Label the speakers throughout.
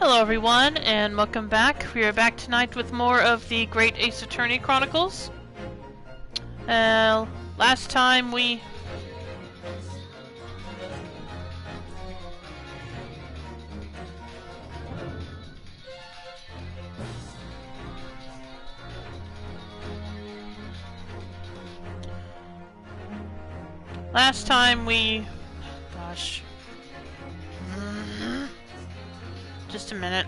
Speaker 1: Hello everyone, and welcome back. We are back tonight with more of the Great Ace Attorney Chronicles. Last time we... Gosh. Just a minute.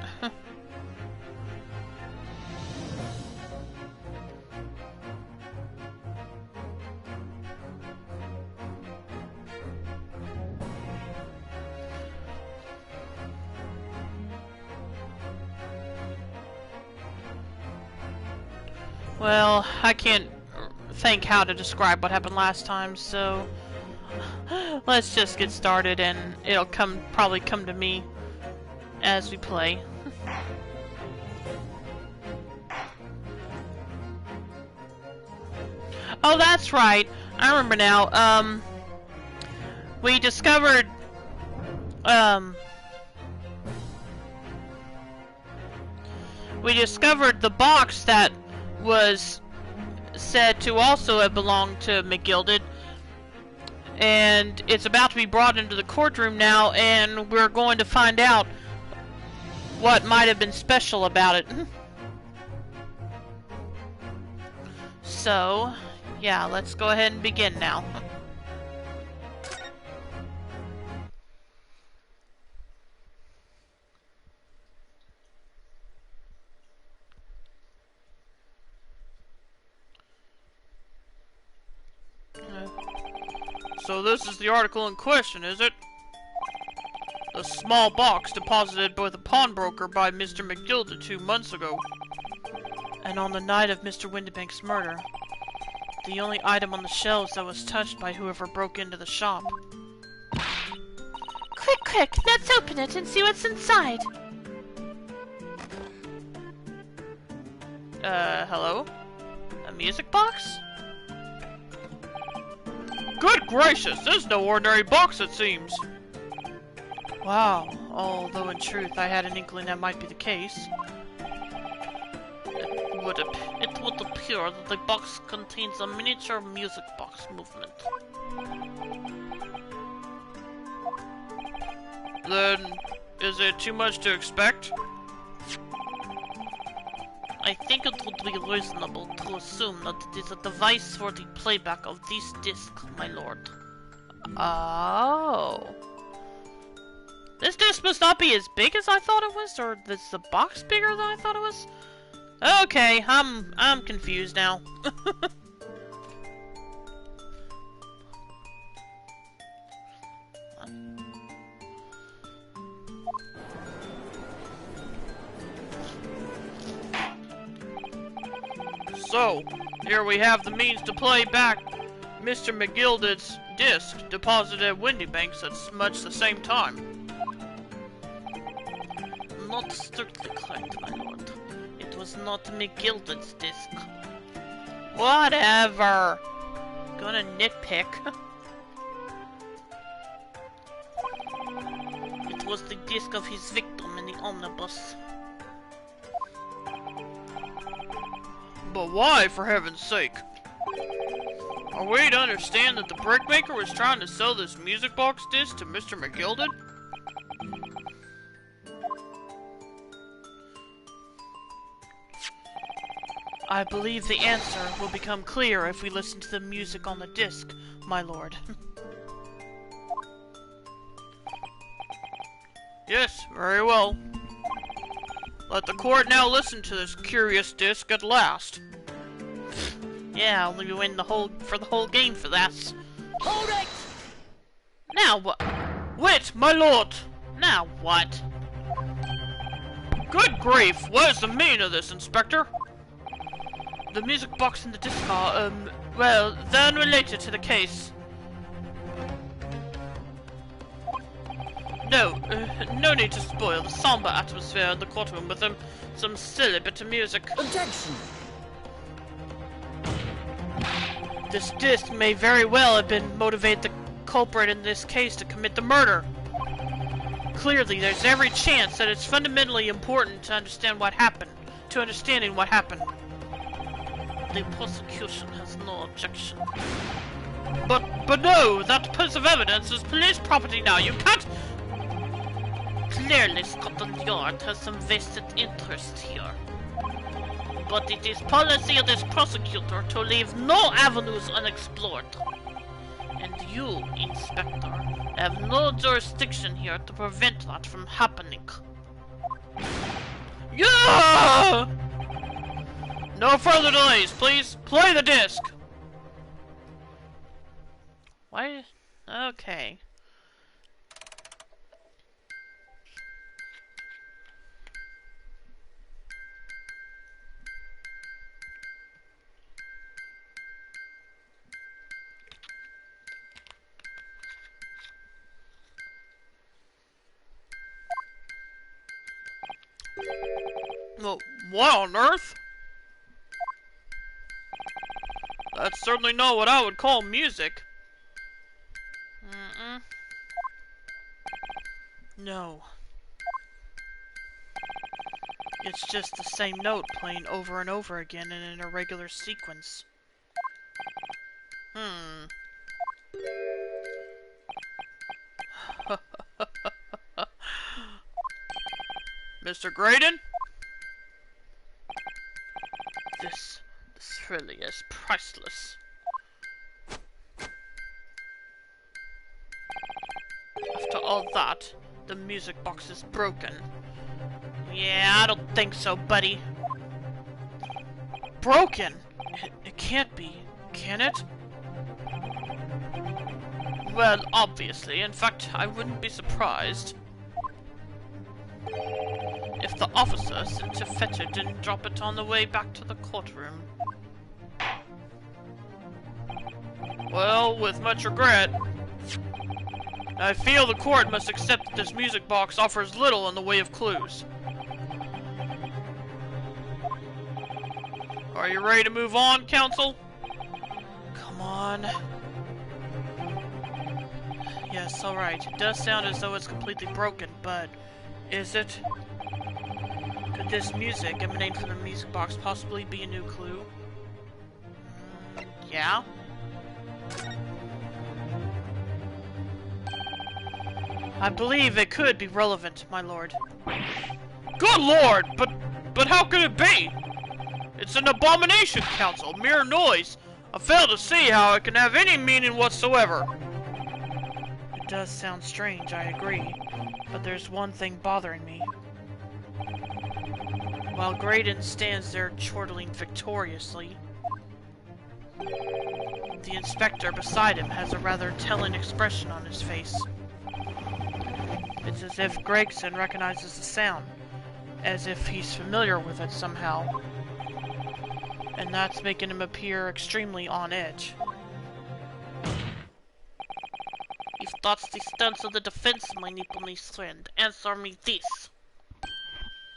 Speaker 1: Well, I can't think how to describe what happened last time, so let's just get started and it'll probably come to me as we play. Oh, that's right. I remember now. We discovered the box that was said to also have belonged to McGilded, and it's about to be brought into the courtroom now, and we're going to find out what might have been special about it. So, yeah, let's go ahead and begin now. So this is the article in question, is it? A small box deposited with a pawnbroker by Mr. McGilded 2 months ago. And on the night of Mr. Windibank's murder, the only item on the shelves that was touched by whoever broke into the shop.
Speaker 2: Quick, let's open it and see what's inside.
Speaker 1: Hello? A music box? Good gracious, this is no ordinary box, it seems. Wow, although in truth I had an inkling that might be the case. It would appear that the box contains a miniature music box movement. Then, is it too much to expect? I think it would be reasonable to assume that it is a device for the playback of this disc, my lord. Oh. This disc must not be as big as I thought it was, or is the box bigger than I thought it was? Okay, I'm confused now. So, here we have the means to play back Mr. McGilded's disc deposited at Windibank's at much the same time. Not strictly correct, my lord. It was not McGilded's disc. Whatever. Gonna nitpick. It was the disc of his victim in the omnibus. But why, for heaven's sake? Are we to understand that the brickmaker was trying to sell this music box disc to Mr. McGilded? I believe the answer will become clear if we listen to the music on the disc, my lord. Yes, very well. Let the court now listen to this curious disc at last. Yeah, I'll leave you in for the whole game for that.
Speaker 2: Hold it!
Speaker 1: Now what? Wait, my lord! Now what? Good grief! What is the meaning of this, Inspector? The music box and the disc are, well, they're unrelated to the case. No, no need to spoil the somber atmosphere in the courtroom with some silly bit of music.
Speaker 2: Objection!
Speaker 1: This disc may very well have been motivated the culprit in this case to commit the murder. Clearly, there's every chance that it's fundamentally important to understanding what happened.
Speaker 2: The prosecution has no objection.
Speaker 1: But no, that piece of evidence is police property now. You can't.
Speaker 2: Clearly, Scotland Yard has some vested interest here. But it is policy of this prosecutor to leave no avenues unexplored. And you, Inspector, have no jurisdiction here to prevent that from happening.
Speaker 1: Yeah! No further delays, please. Play the disc.
Speaker 2: Why? Okay.
Speaker 1: Well, what on earth? That's certainly not what I would call music. No. It's just the same note playing over and over again in an irregular sequence. Mr. Graydon?
Speaker 2: This really is priceless.
Speaker 1: After all that, the music box is broken.
Speaker 2: Yeah, I don't think so, buddy.
Speaker 1: Broken? It can't be, can it?
Speaker 2: Well, obviously. In fact, I wouldn't be surprised if the officer sent to fetch it didn't drop it on the way back to the courtroom.
Speaker 1: Well, with much regret, I feel the court must accept that this music box offers little in the way of clues. Are you ready to move on, counsel? Come on. Yes, alright. It does sound as though it's completely broken, but is it? Could this music emanating from the music box possibly be a new clue? Yeah? I believe it could be relevant, my lord. Good lord! But how could it be? It's an abomination, counsel. Mere noise. I fail to see how it can have any meaning whatsoever. It does sound strange, I agree. But there's one thing bothering me. While Graydon stands there chortling victoriously, the inspector beside him has a rather telling expression on his face. It's as if Gregson recognizes the sound, as if he's familiar with it somehow. And that's making him appear extremely on edge.
Speaker 2: If that's the stance of the defense, my Nipponese friend, answer me this.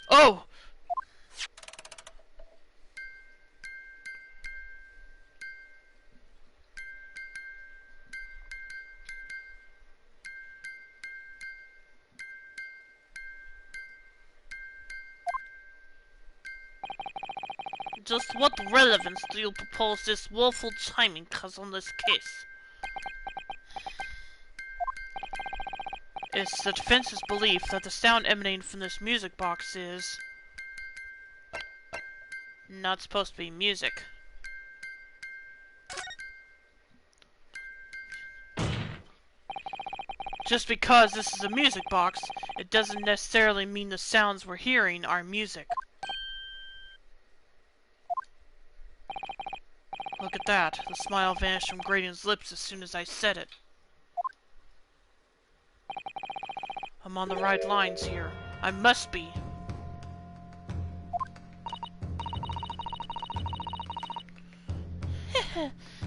Speaker 1: Oh!
Speaker 2: Just what relevance do you propose this woeful chiming has on this case?
Speaker 1: It's the defense's belief that the sound emanating from this music box is not supposed to be music. Just because this is a music box, it doesn't necessarily mean the sounds we're hearing are music. Look at that. The smile vanished from Graydon's lips as soon as I said it. I'm on the right lines here. I must be.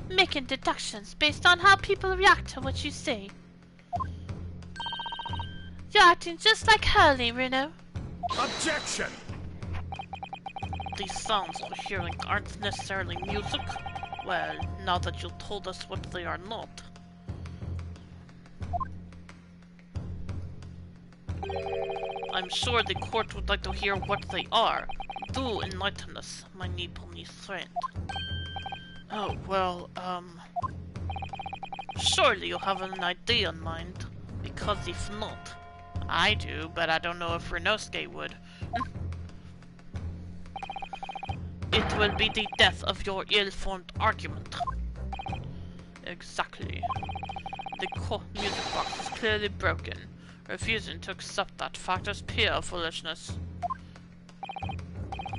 Speaker 2: Making deductions based on how people react to what you say. You're acting just like Hurley, Reno.
Speaker 3: Objection!
Speaker 2: These sounds we're hearing aren't necessarily music. Well, now that you told us what they are not. I'm sure the court would like to hear what they are. Do enlighten us, my Nepalese friend.
Speaker 1: Oh, well,
Speaker 2: Surely you have an idea in mind, because if not...
Speaker 1: I do, but I don't know if Renosuke would.
Speaker 2: It will be the death of your ill-formed argument.
Speaker 1: Exactly.
Speaker 2: The music box is clearly broken. Refusing to accept that fact is pure foolishness.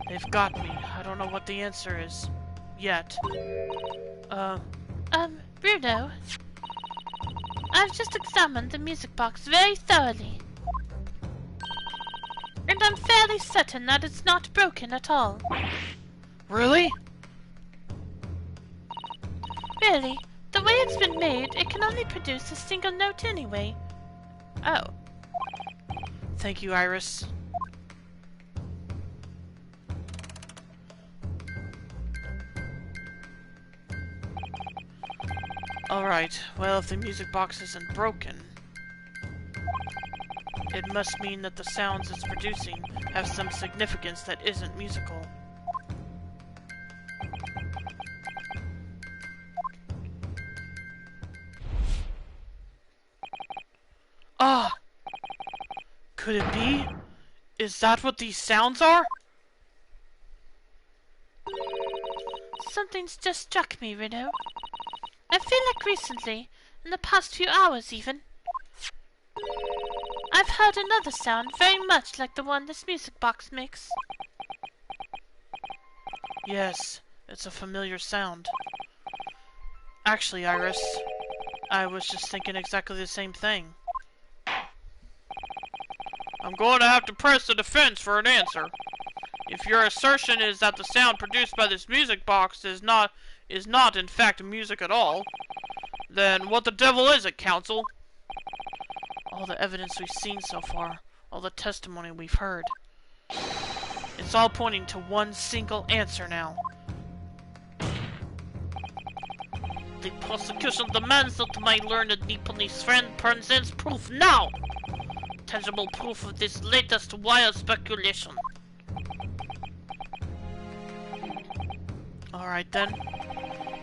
Speaker 1: They've got me. I don't know what the answer is. Yet.
Speaker 3: Bruno. I've just examined the music box very thoroughly. And I'm fairly certain that it's not broken at all.
Speaker 1: Really?
Speaker 3: Really, the way it's been made, it can only produce a single note anyway.
Speaker 1: Oh. Thank you, Iris. Alright, well, if the music box isn't broken, it must mean that the sounds it's producing have some significance that isn't musical. Ah! Could it be? Is that what these sounds are?
Speaker 3: Something's just struck me, Reno. I feel like recently, in the past few hours even, I've heard another sound very much like the one this music box makes.
Speaker 1: Yes, it's a familiar sound. Actually, Iris, I was just thinking exactly the same thing. I'm going to have to press the defense for an answer. If your assertion is that the sound produced by this music box is not in fact music at all, then what the devil is it, counsel? All the evidence we've seen so far, all the testimony we've heard, it's all pointing to one single answer now.
Speaker 2: The prosecution demands that my learned Nepalese friend presents proof now! Tangible proof of this latest wild speculation.
Speaker 1: Alright then.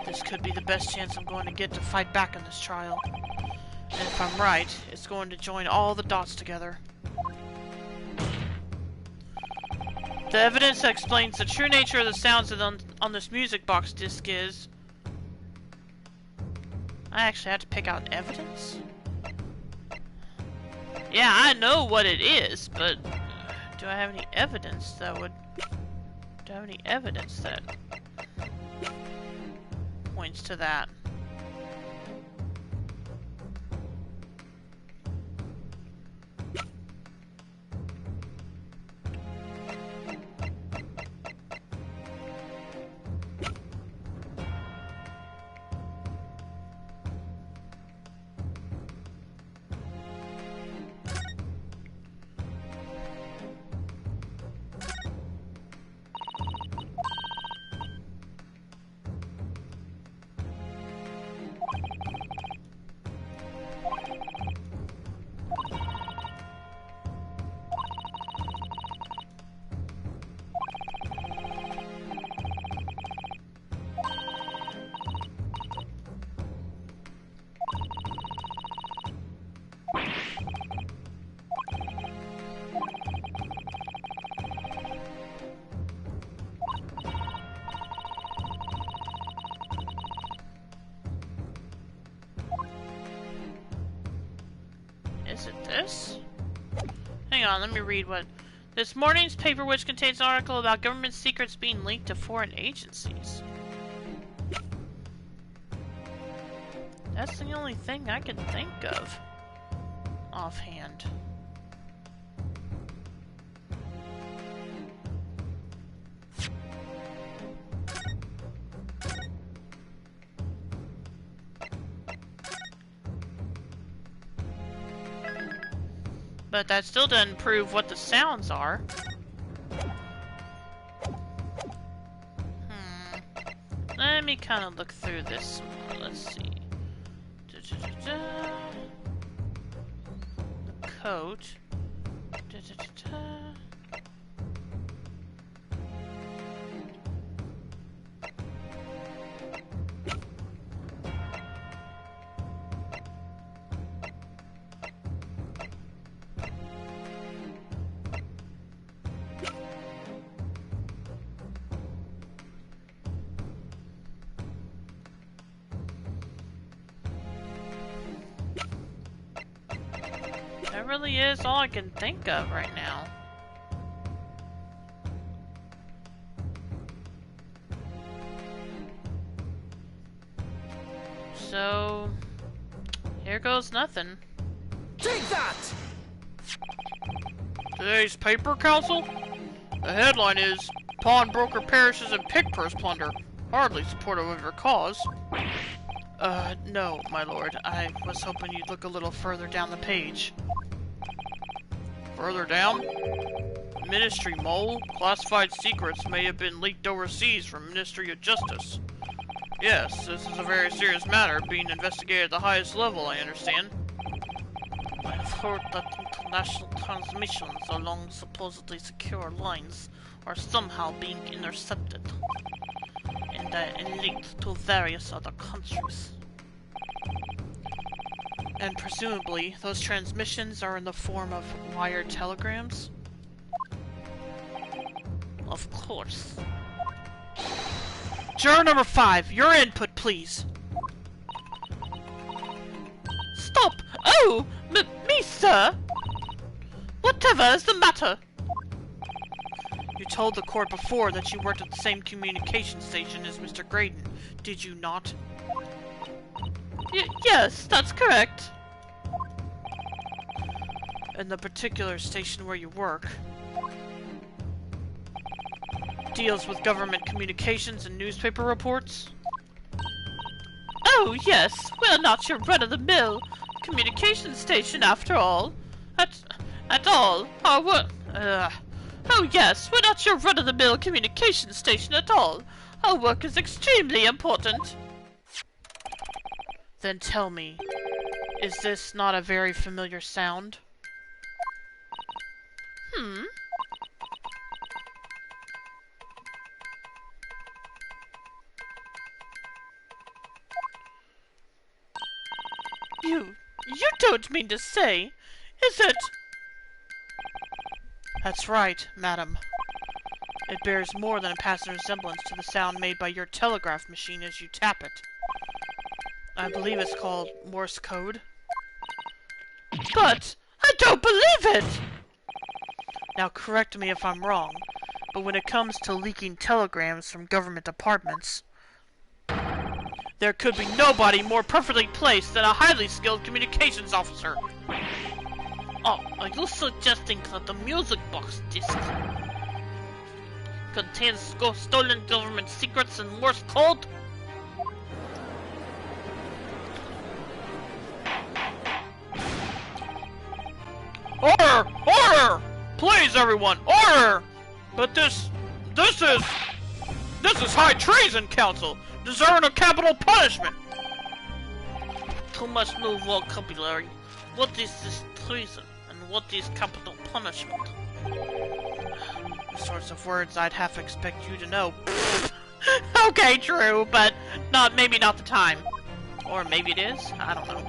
Speaker 1: This could be the best chance I'm going to get to fight back in this trial. And if I'm right, it's going to join all the dots together. The evidence that explains the true nature of the sounds on this music box disc is... I actually had to pick out evidence? Yeah, I know what it is, but do I have any evidence that would... Do I have any evidence that points to that? Is it this? Hang on, let me read what... This morning's paper, which contains an article about government secrets being linked to foreign agencies. That's the only thing I can think of offhand. But that still doesn't prove what the sounds are. Let me kind of look through this some more. Let's see. The coat. That really is all I can think of right now. So, here goes nothing.
Speaker 4: Take that!
Speaker 1: Today's paper, Council? The headline is, Pawnbroker perishes in pig purse plunder. Hardly supportive of your cause. No, my lord. I was hoping you'd look a little further down the page. Further down? Ministry mole. Classified secrets may have been leaked overseas from Ministry of Justice. Yes, this is a very serious matter, being investigated at the highest level, I understand.
Speaker 2: I've heard that international transmissions along supposedly secure lines are somehow being intercepted and linked to various other countries.
Speaker 1: And presumably, those transmissions are in the form of wired telegrams?
Speaker 2: Of course.
Speaker 1: Juror number 5, your input, please.
Speaker 3: Stop! Oh! Me, sir! Whatever is the matter?
Speaker 1: You told the court before that you worked at the same communication station as Mr. Graydon, did you not?
Speaker 3: Yes, that's correct.
Speaker 1: And the particular station where you work deals with government communications and newspaper reports?
Speaker 3: Oh, yes, we're not your run-of-the-mill communication station after all. At all. Oh, yes, we're not your run-of-the-mill communication station at all. Our work is extremely important.
Speaker 1: Then tell me, is this not a very familiar sound?
Speaker 3: You don't mean to say, is it?
Speaker 1: That's right, madam. It bears more than a passing resemblance to the sound made by your telegraph machine as you tap it. I believe it's called Morse code.
Speaker 3: But I don't believe it!
Speaker 1: Now correct me if I'm wrong, but when it comes to leaking telegrams from government departments, there could be nobody more perfectly placed than a highly skilled communications officer.
Speaker 2: Oh, are you suggesting that the music box disc contains stolen government secrets and Morse code?
Speaker 1: Order! Order! Please, everyone, order! But this is high treason, Council, deserving of capital punishment.
Speaker 2: Too much new vocabulary. What is this treason, and what is capital punishment?
Speaker 1: The sorts of words I'd half expect you to know.
Speaker 3: Okay, true, but maybe not the time.
Speaker 1: Or maybe it is? I don't know.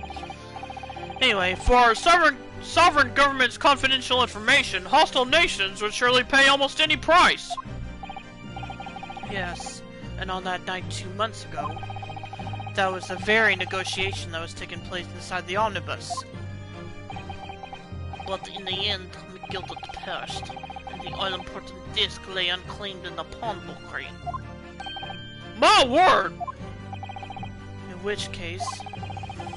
Speaker 1: Anyway, for our sovereign government's confidential information, hostile nations would surely pay almost any price. Yes, and on that night 2 months ago, that was the very negotiation that was taking place inside the omnibus.
Speaker 2: But in the end, McGilded perished, and the all-important disc lay unclaimed in the pawnbrokery.
Speaker 1: My word! In which case,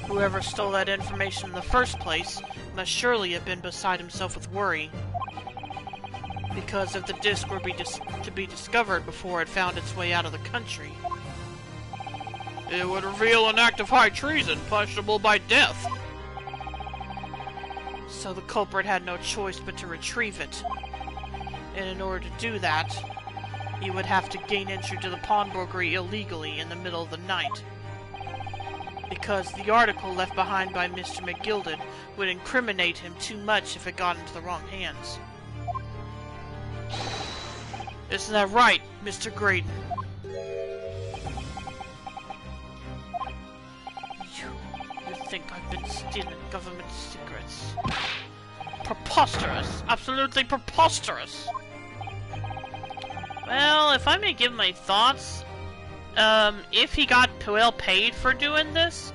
Speaker 1: whoever stole that information in the first place must surely have been beside himself with worry. Because if the disc were to be discovered before it found its way out of the country, it would reveal an act of high treason punishable by death. So the culprit had no choice but to retrieve it. And in order to do that, he would have to gain entry to the pawnbrokery illegally in the middle of the night. because the article left behind by Mr. McGilded would incriminate him too much if it got into the wrong hands. Isn't that right, Mr. Graydon? You think I've been stealing government secrets? Preposterous! Absolutely preposterous!
Speaker 2: Well, if I may give my thoughts, if he got well paid for doing this,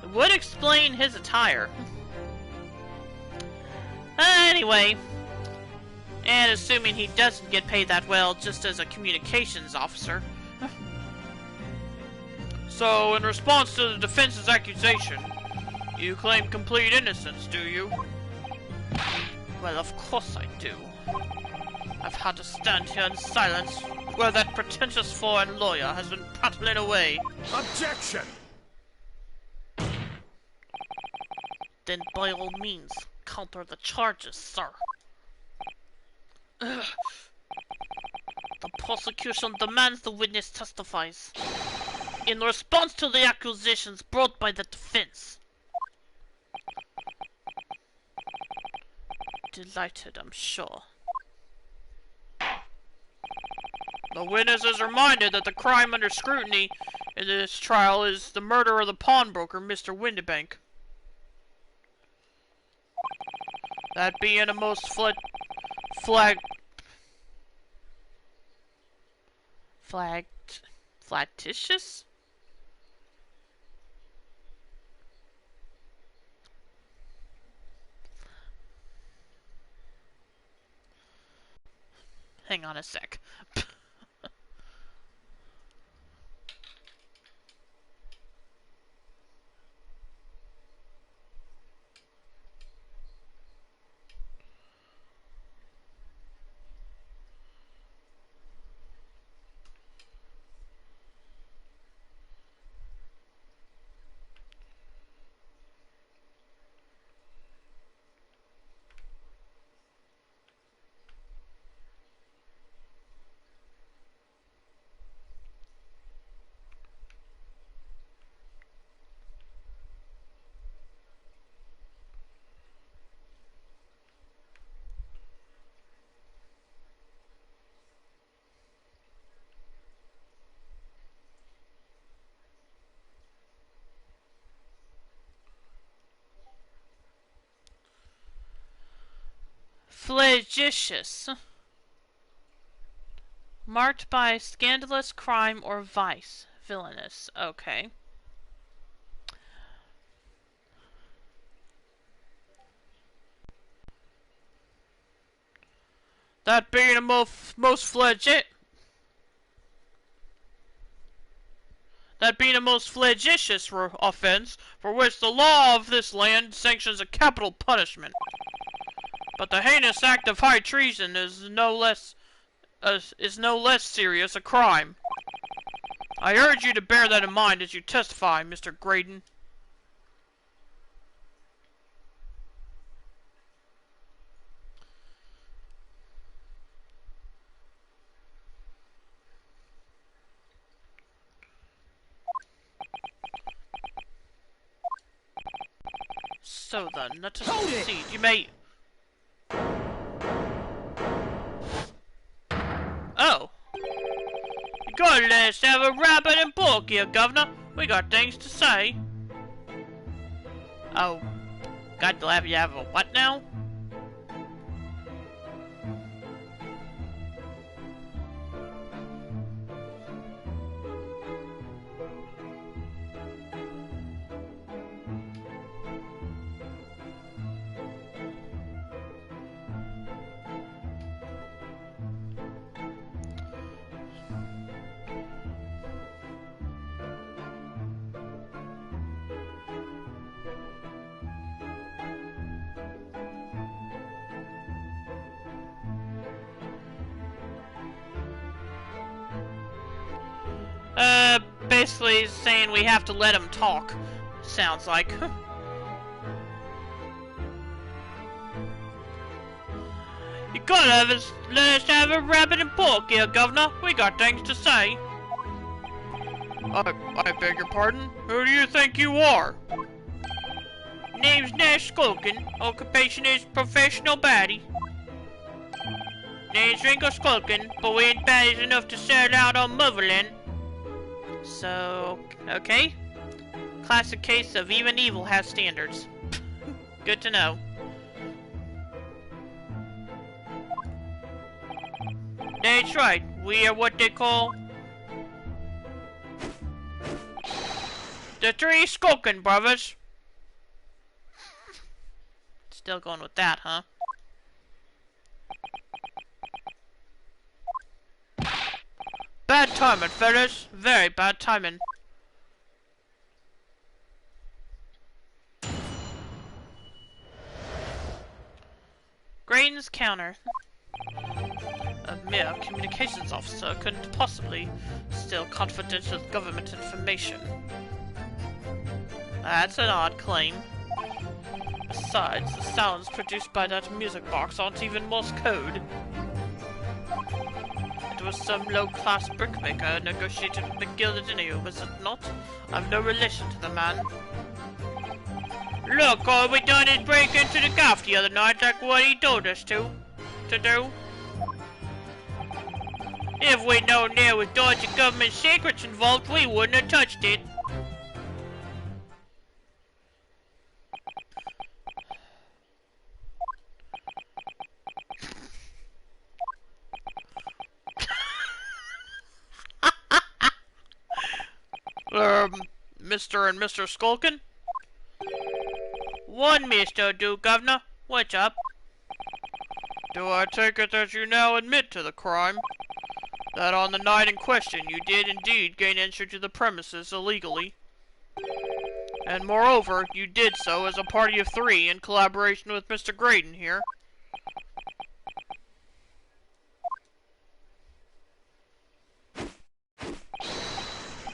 Speaker 2: it would explain his attire. Anyway, and assuming he doesn't get paid that well just as a communications officer.
Speaker 1: So, in response to the defense's accusation, you claim complete innocence, do you?
Speaker 2: Well, of course I do.
Speaker 1: I've had to stand here in silence while that pretentious foreign lawyer has been prattling away.
Speaker 4: Objection!
Speaker 2: Then by all means, counter the charges, sir. The prosecution demands the witness testifies in response to the accusations brought by the defense. Delighted, I'm sure.
Speaker 1: The witness is reminded that the crime under scrutiny in this trial is the murder of the pawnbroker, Mr. Windibank. That being a most
Speaker 2: flagitious?
Speaker 1: Hang on a sec.
Speaker 2: Flagitious. Marked by scandalous crime or vice. Villainous. Okay.
Speaker 1: That being a most flagitious offense for which the law of this land sanctions a capital punishment. But the heinous act of high treason is no less serious a crime. I urge you to bear that in mind as you testify, Mr. Graydon.
Speaker 2: So then, let us proceed. You may...
Speaker 1: Oh. You gotta let us have a rabbit and pork here, Governor. We got things to say.
Speaker 2: Oh. Got to have you have a what now?
Speaker 1: Basically saying we have to let him talk. Sounds like. You gotta let us have a rabbit and pork here, Governor. We got things to say. I beg your pardon? Who do you think you are?
Speaker 2: Name's Nash Skulkin. Occupation is professional baddie. Name's Ringo Skulkin, but we ain't baddies enough to settle out on Motherland.
Speaker 3: So, okay. Classic case of even evil has standards. Good to know.
Speaker 2: That's right. We are what they call the Three Skulkin Brothers.
Speaker 3: Still going with that, huh?
Speaker 1: Bad timing, fellas. Very bad timing.
Speaker 3: Graydon's counter. A mere communications officer couldn't possibly steal confidential government information. That's an odd claim. Besides, the sounds produced by that music box aren't even Morse code. It was some low-class brickmaker negotiated with McGill, was it not? I've no relation to the man.
Speaker 2: Look, all we done is break into the gaff the other night like what he told us to do. If we'd known there was dodgy government secrets involved, we wouldn't have touched it.
Speaker 1: Mr. and Mr. Skulkin?
Speaker 2: One Mr. do, Governor. What's up?
Speaker 1: Do I take it that you now admit to the crime? That on the night in question you did indeed gain entry to the premises illegally? And moreover, you did so as a party of three in collaboration with Mr. Graydon here?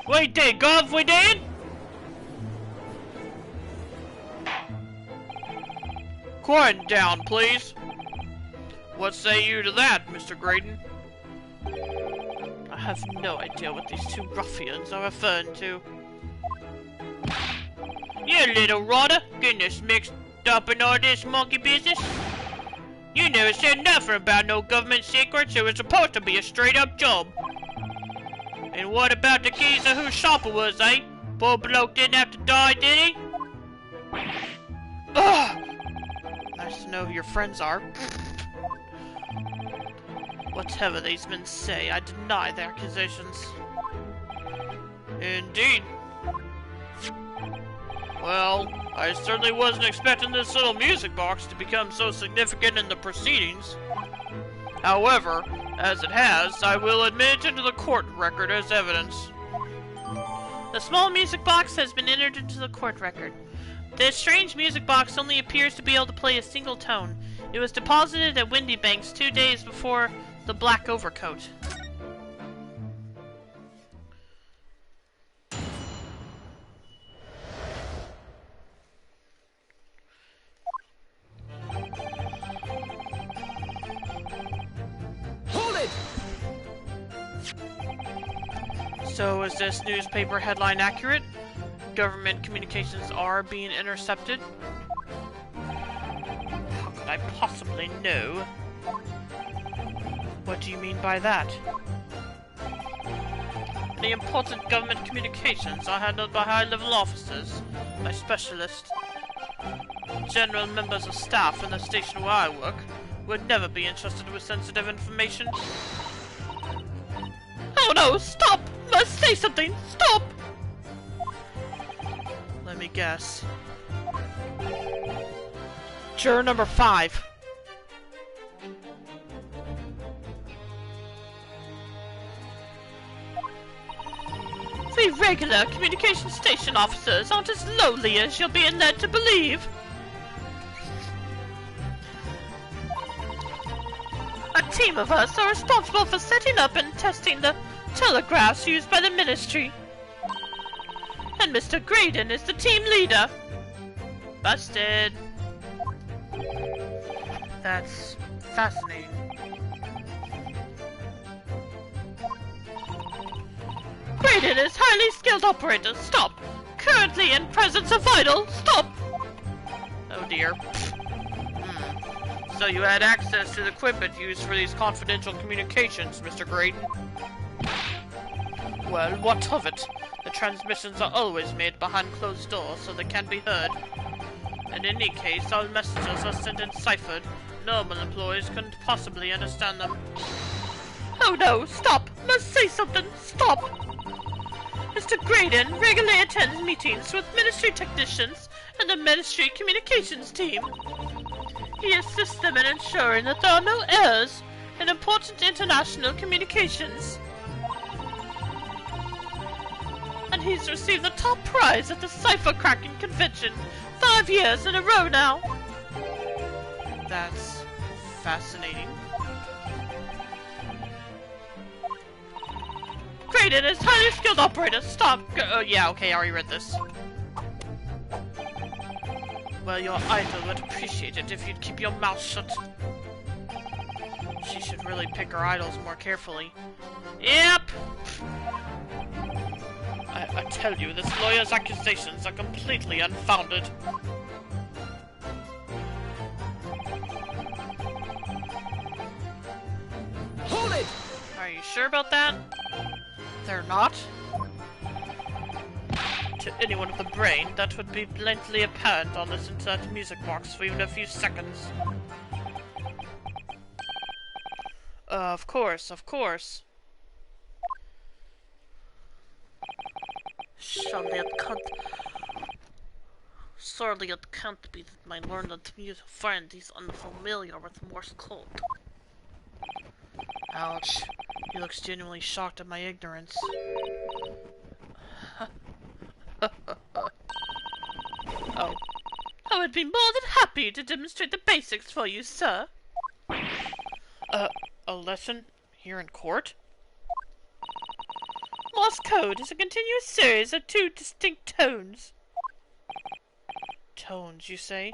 Speaker 2: We did, Gov, we did?
Speaker 1: Quiet down, please. What say you to that, Mr. Graydon?
Speaker 3: I have no idea what these two ruffians are referring to.
Speaker 2: You little rotter, getting us mixed up in all this monkey business. You never said nothing about no government secrets. It was supposed to be a straight-up job. And what about the geezer whose shopper was, eh? Poor bloke didn't have to die, did he?
Speaker 3: Ugh! Nice to know who your friends are. Whatever these men say, I deny their accusations.
Speaker 1: Indeed. Well, I certainly wasn't expecting this little music box to become so significant in the proceedings. However, as it has, I will admit it into the court record as evidence.
Speaker 3: The small music box has been entered into the court record. This strange music box only appears to be able to play a single tone. It was deposited at Windy Banks 2 days before the Black Overcoat.
Speaker 4: Hold it!
Speaker 3: So is this newspaper headline accurate? Government communications are being intercepted? How could I possibly know? What do you mean by that? The important government communications are handled by high-level officers, by specialists. General members of staff in the station where I work would never be entrusted with sensitive information. Oh no, stop! Must say something! Stop! Let me guess. Juror number 5. The regular communication station officers aren't as lowly as you're being led to believe. A team of us are responsible for setting up and testing the telegraphs used by the ministry. And Mr. Graydon is the team leader. Busted. That's fascinating. Graded as highly skilled operator. Stop. Currently in presence of idol. Stop.
Speaker 1: Oh dear. So you had access to the equipment used for these confidential communications, Mr. Graydon? Well, what of it? The transmissions are always made behind closed doors, so they can't be heard. In any case, all messages are sent in ciphered. Normal employees couldn't possibly understand them.
Speaker 3: Oh no, stop! Must say something, stop! Mr. Graydon regularly attends meetings with ministry technicians and the ministry communications team. He assists them in ensuring that there are no errors in important international communications. And he's received the top prize at the cipher cracking convention 5 years in a row now.
Speaker 1: That's fascinating.
Speaker 3: Graydon is highly skilled operator. Stop.
Speaker 1: Oh yeah, okay, I already read this.
Speaker 3: Well, your idol would appreciate it if you'd keep your mouth shut.
Speaker 1: She should really pick her idols more carefully.
Speaker 3: Yep.
Speaker 1: I tell you, this lawyer's accusations are completely unfounded.
Speaker 4: Hold it!
Speaker 1: Are you sure about that? They're not?
Speaker 3: To anyone with a brain, that would be blatantly apparent on this insert music box for even a few seconds.
Speaker 1: Of course, of course.
Speaker 2: Surely it can't be that my learned music friend is unfamiliar with Morse code.
Speaker 1: Ouch. He looks genuinely shocked at my ignorance.
Speaker 3: Oh. I would be more than happy to demonstrate the basics for you, sir.
Speaker 1: A lesson? Here in court?
Speaker 3: Morse code is a continuous series of 2 distinct tones.
Speaker 1: Tones, you say?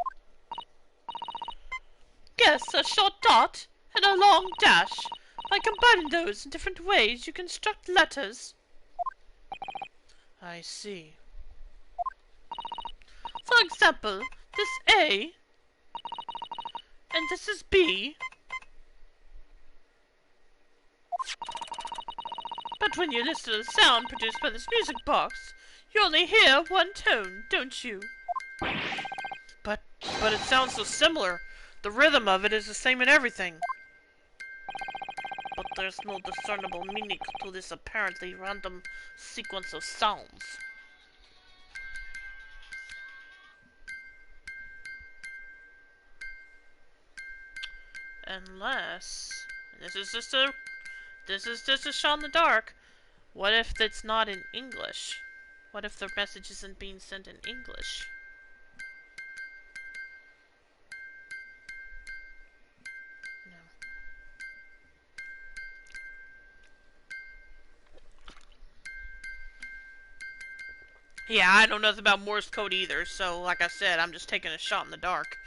Speaker 3: Yes, a short dot and a long dash. By combining those in different ways, you construct letters.
Speaker 1: I see.
Speaker 3: For example, this A, and this is B. But when you listen to the sound produced by this music box, you only hear one tone, don't you?
Speaker 1: But it sounds so similar. The rhythm of it is the same in everything.
Speaker 2: But there's no discernible meaning to this apparently random sequence of sounds.
Speaker 1: Unless this is just a shot in the dark. What if it's not in English? What if the message isn't being sent in English? No. Yeah, I know nothing about Morse code either, so like I said, I'm just taking a shot in the dark.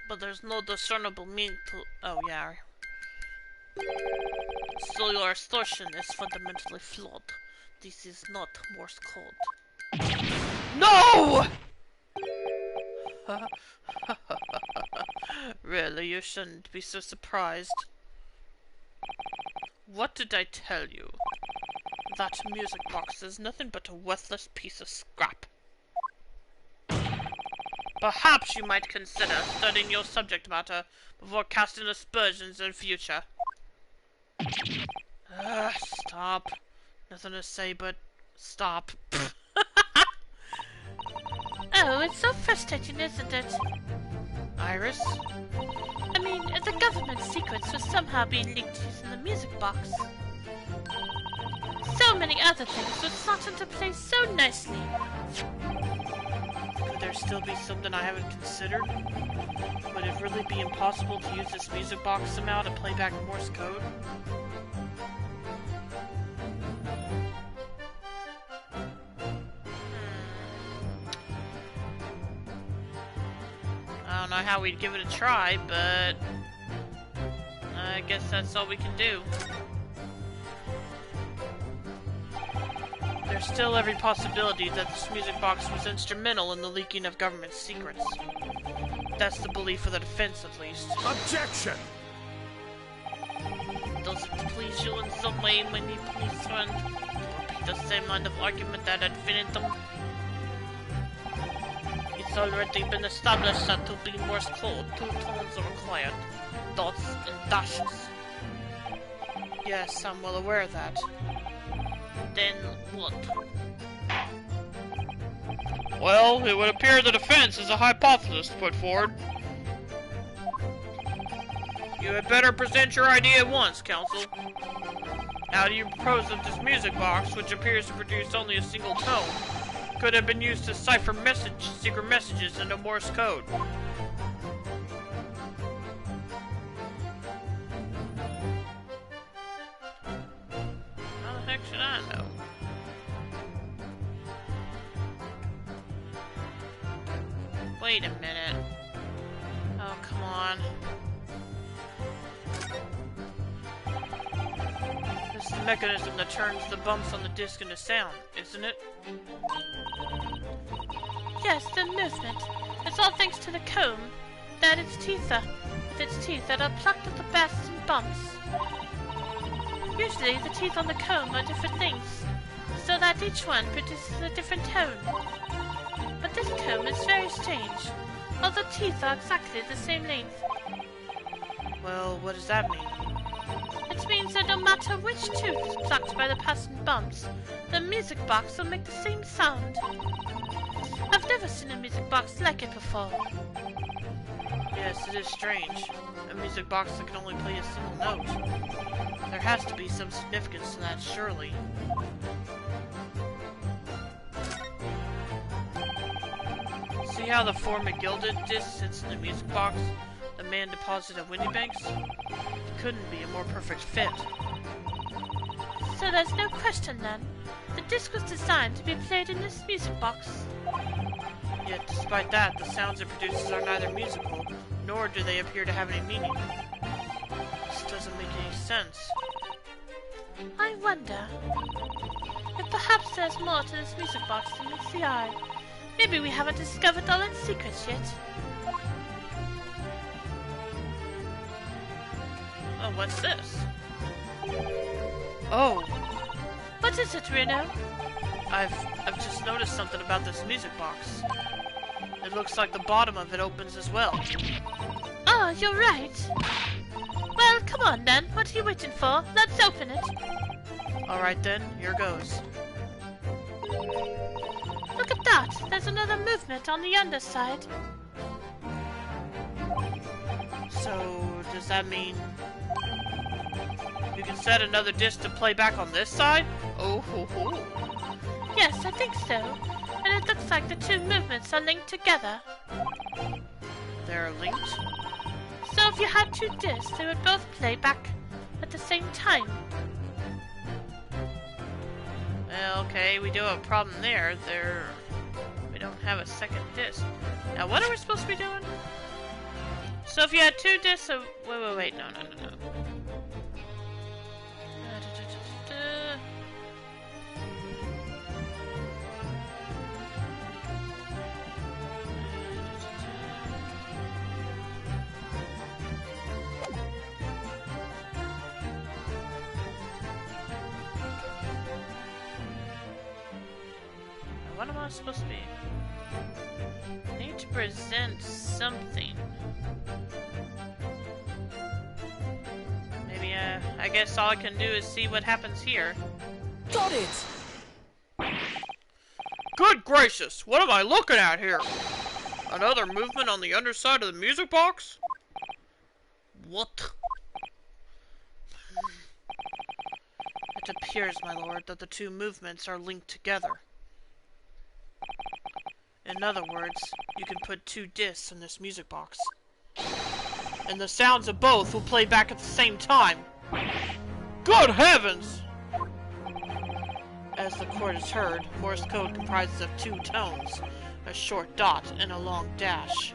Speaker 2: But there's no discernible meaning to... Oh, yeah. So your assertion is fundamentally flawed. This is not Morse code.
Speaker 1: No! Really, you shouldn't be so surprised. What did I tell you? That music box is nothing but a worthless piece of scrap. Perhaps you might consider studying your subject matter before casting aspersions in future. Stop. Nothing to say but stop.
Speaker 3: Oh, it's so frustrating, isn't it?
Speaker 1: Iris?
Speaker 3: I mean, if the government secrets were somehow being leaked using the music box. So many other things would slot into place so nicely.
Speaker 1: Could there still be something I haven't considered? Would it really be impossible to use this music box somehow to play back Morse code? I don't know how we'd give it a try, but I guess that's all we can do. There's still every possibility that this music box was instrumental in the leaking of government secrets. That's the belief of the defense, at least.
Speaker 4: Objection!
Speaker 2: Does it please you in some way, my new police friend, to repeat the same line of argument that ad infinitum? It's already been established that to be Morse code, 2 tones are required. Dots and dashes.
Speaker 1: Yes, I'm well aware of that.
Speaker 2: Then what?
Speaker 1: Well, it would appear the defense is a hypothesis put forward. You had better present your idea at once, counsel. How do you propose that this music box, which appears to produce only a single tone, could have been used to cipher secret messages into Morse code?
Speaker 2: How the heck should I know? Wait a minute. Oh, come on.
Speaker 1: This is the mechanism that turns the bumps on the disc into sound, isn't it?
Speaker 3: Yes, the movement. It's all thanks to the comb. That its teeth are, with its teeth that are plucked at the basts and bumps. Usually, the teeth on the comb are different lengths, so that each one produces a different tone. But this comb is very strange. All the teeth are exactly the same length.
Speaker 1: Well, what does that mean?
Speaker 3: It means that no matter which tooth is plucked by the passing bumps, the music box will make the same sound. I've never seen a music box like it before.
Speaker 1: Yes, it is strange. A music box that can only play a single note. There has to be some significance to that, surely. See how the 4 McGilded disc sits in the music box the man deposited at Windybanks? It couldn't be a more perfect fit.
Speaker 3: So there's no question then. The disc was designed to be played in this music box.
Speaker 1: Yet, despite that, the sounds it produces are neither musical, nor do they appear to have any meaning. This doesn't make any sense.
Speaker 3: I wonder if perhaps there's more to this music box than meets the eye. Maybe we haven't discovered all its secrets yet.
Speaker 2: Oh, what's this?
Speaker 1: Oh,
Speaker 3: What is it, Reno?
Speaker 1: I've just noticed something about this music box. It looks like the bottom of it opens as well.
Speaker 3: Oh, you're right. Well, come on then. What are you waiting for? Let's open it.
Speaker 1: Alright then, here goes.
Speaker 3: Look at that. There's another movement on the underside.
Speaker 1: So, does that mean you can set another disc to play back on this side? Oh ho ho.
Speaker 3: Yes, I think so. And it looks like the two movements are linked together.
Speaker 1: They're linked?
Speaker 3: So if you had two discs, they would both play back at the same time.
Speaker 1: Well, okay, we do have a problem there. We don't have a second disc. Now, what are we supposed to be doing? So if you had two discs of... Wait, no. What am I supposed to be? I need to present something. Maybe, I guess all I can do is see what happens here.
Speaker 4: Got it!
Speaker 1: Good gracious! What am I looking at here? Another movement on the underside of the music box?
Speaker 2: What?
Speaker 1: It appears, my lord, that the two movements are linked together. In other words, you can put two discs in this music box, and the sounds of both will play back at the same time. Good heavens! As the court has heard, Morse code comprises of two tones, a short dot and a long dash.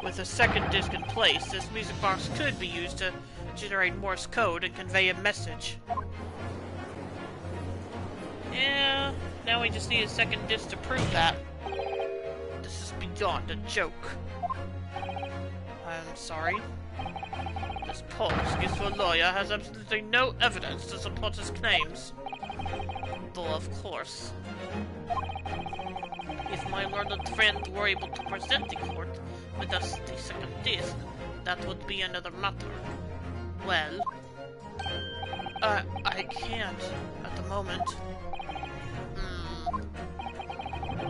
Speaker 1: With a second disc in place, this music box could be used to generate Morse code and convey a message. Yeah, now we just need a second disc to prove that. This is beyond a joke. I'm sorry. This poor excuseful lawyer has absolutely no evidence to support his claims. Though, of course, if my learned friend were able to present the court with us the second disc, that would be another matter. Well, I can't at the moment.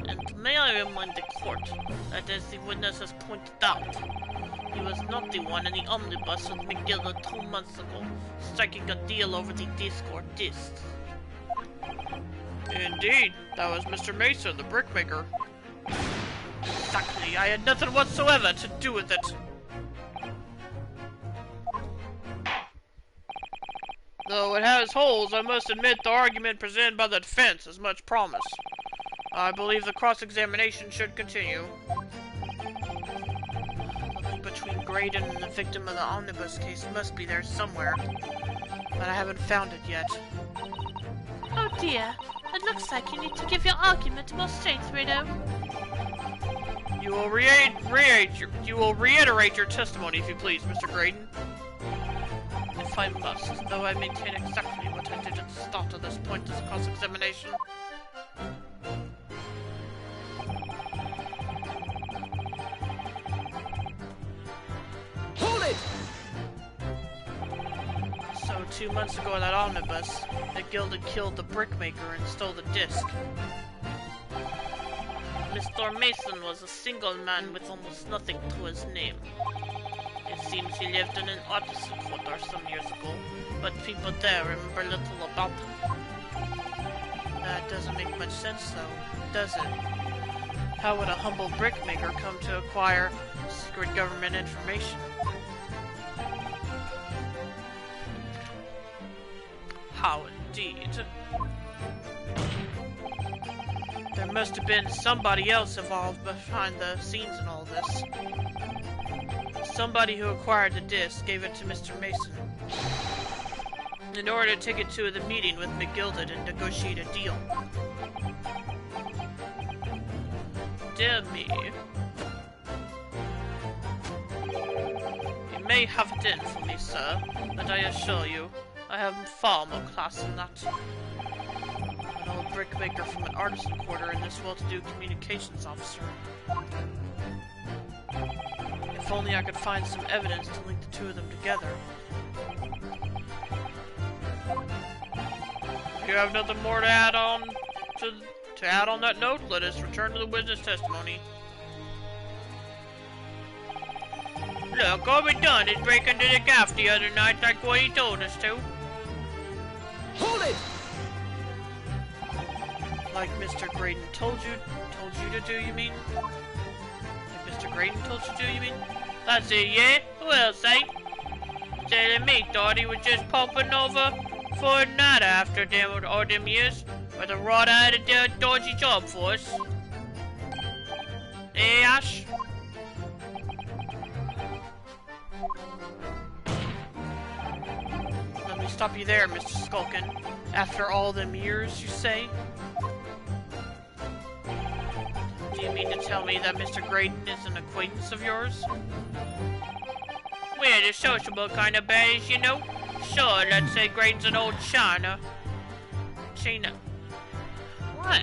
Speaker 1: And may I remind the court that, as the witness has pointed out, he was not the one in the omnibus with McGilda 2 months ago, striking a deal over the disc or discs. Indeed, that was Mr. Mason, the brickmaker. Exactly, I had nothing whatsoever to do with it. Though it has holes, I must admit the argument presented by the defense has much promise. I believe the cross-examination should continue. The link between Graydon and the victim of the omnibus case must be there somewhere, but I haven't found it yet.
Speaker 3: Oh dear, it looks like you need to give your argument more strength, Rito.
Speaker 1: You will reiterate your testimony, if you please, Mr. Graydon. If I must, though I maintain exactly what I did at the start of this pointless cross-examination.
Speaker 4: Hold it!
Speaker 1: So 2 months ago in that omnibus, McGilda killed the brickmaker and stole the disc.
Speaker 2: Mr. Mason was a single man with almost nothing to his name. It seems he lived in an artisan quarter some years ago, but people there remember little about him.
Speaker 1: That doesn't make much sense, though, does it? How would a humble brickmaker come to acquire secret government information? How indeed? There must have been somebody else involved behind the scenes in all this. Somebody who acquired the disc gave it to Mr. Mason in order to take it to the meeting with McGilda to negotiate a deal. Dear me. You may have it in for me, sir, but I assure you, I have far more class than that. An old brickmaker from an artisan quarter and this well-to-do communications officer. If only I could find some evidence to link the two of them together. If you have nothing more to add on that note, let us return to the witness testimony. Look, all we done is break into the gaff the other night like what he told us to.
Speaker 4: Hold it!
Speaker 1: Like Mr. Graydon told you to do, you mean? Like Mr. Graydon told you to, you mean?
Speaker 2: That's it, yeah? Who else, eh? Telling me thought he was just popping over for a night after all them years, but the rod had a dodgy job for us. Eh, Ash?
Speaker 1: Let me stop you there, Mr. Skulkin. After all them years, you say? Do you mean to tell me that Mr. Graydon is an acquaintance of yours?
Speaker 2: We're the sociable kind of baddies, you know. Sure, let's say Graydon's an old China.
Speaker 1: What?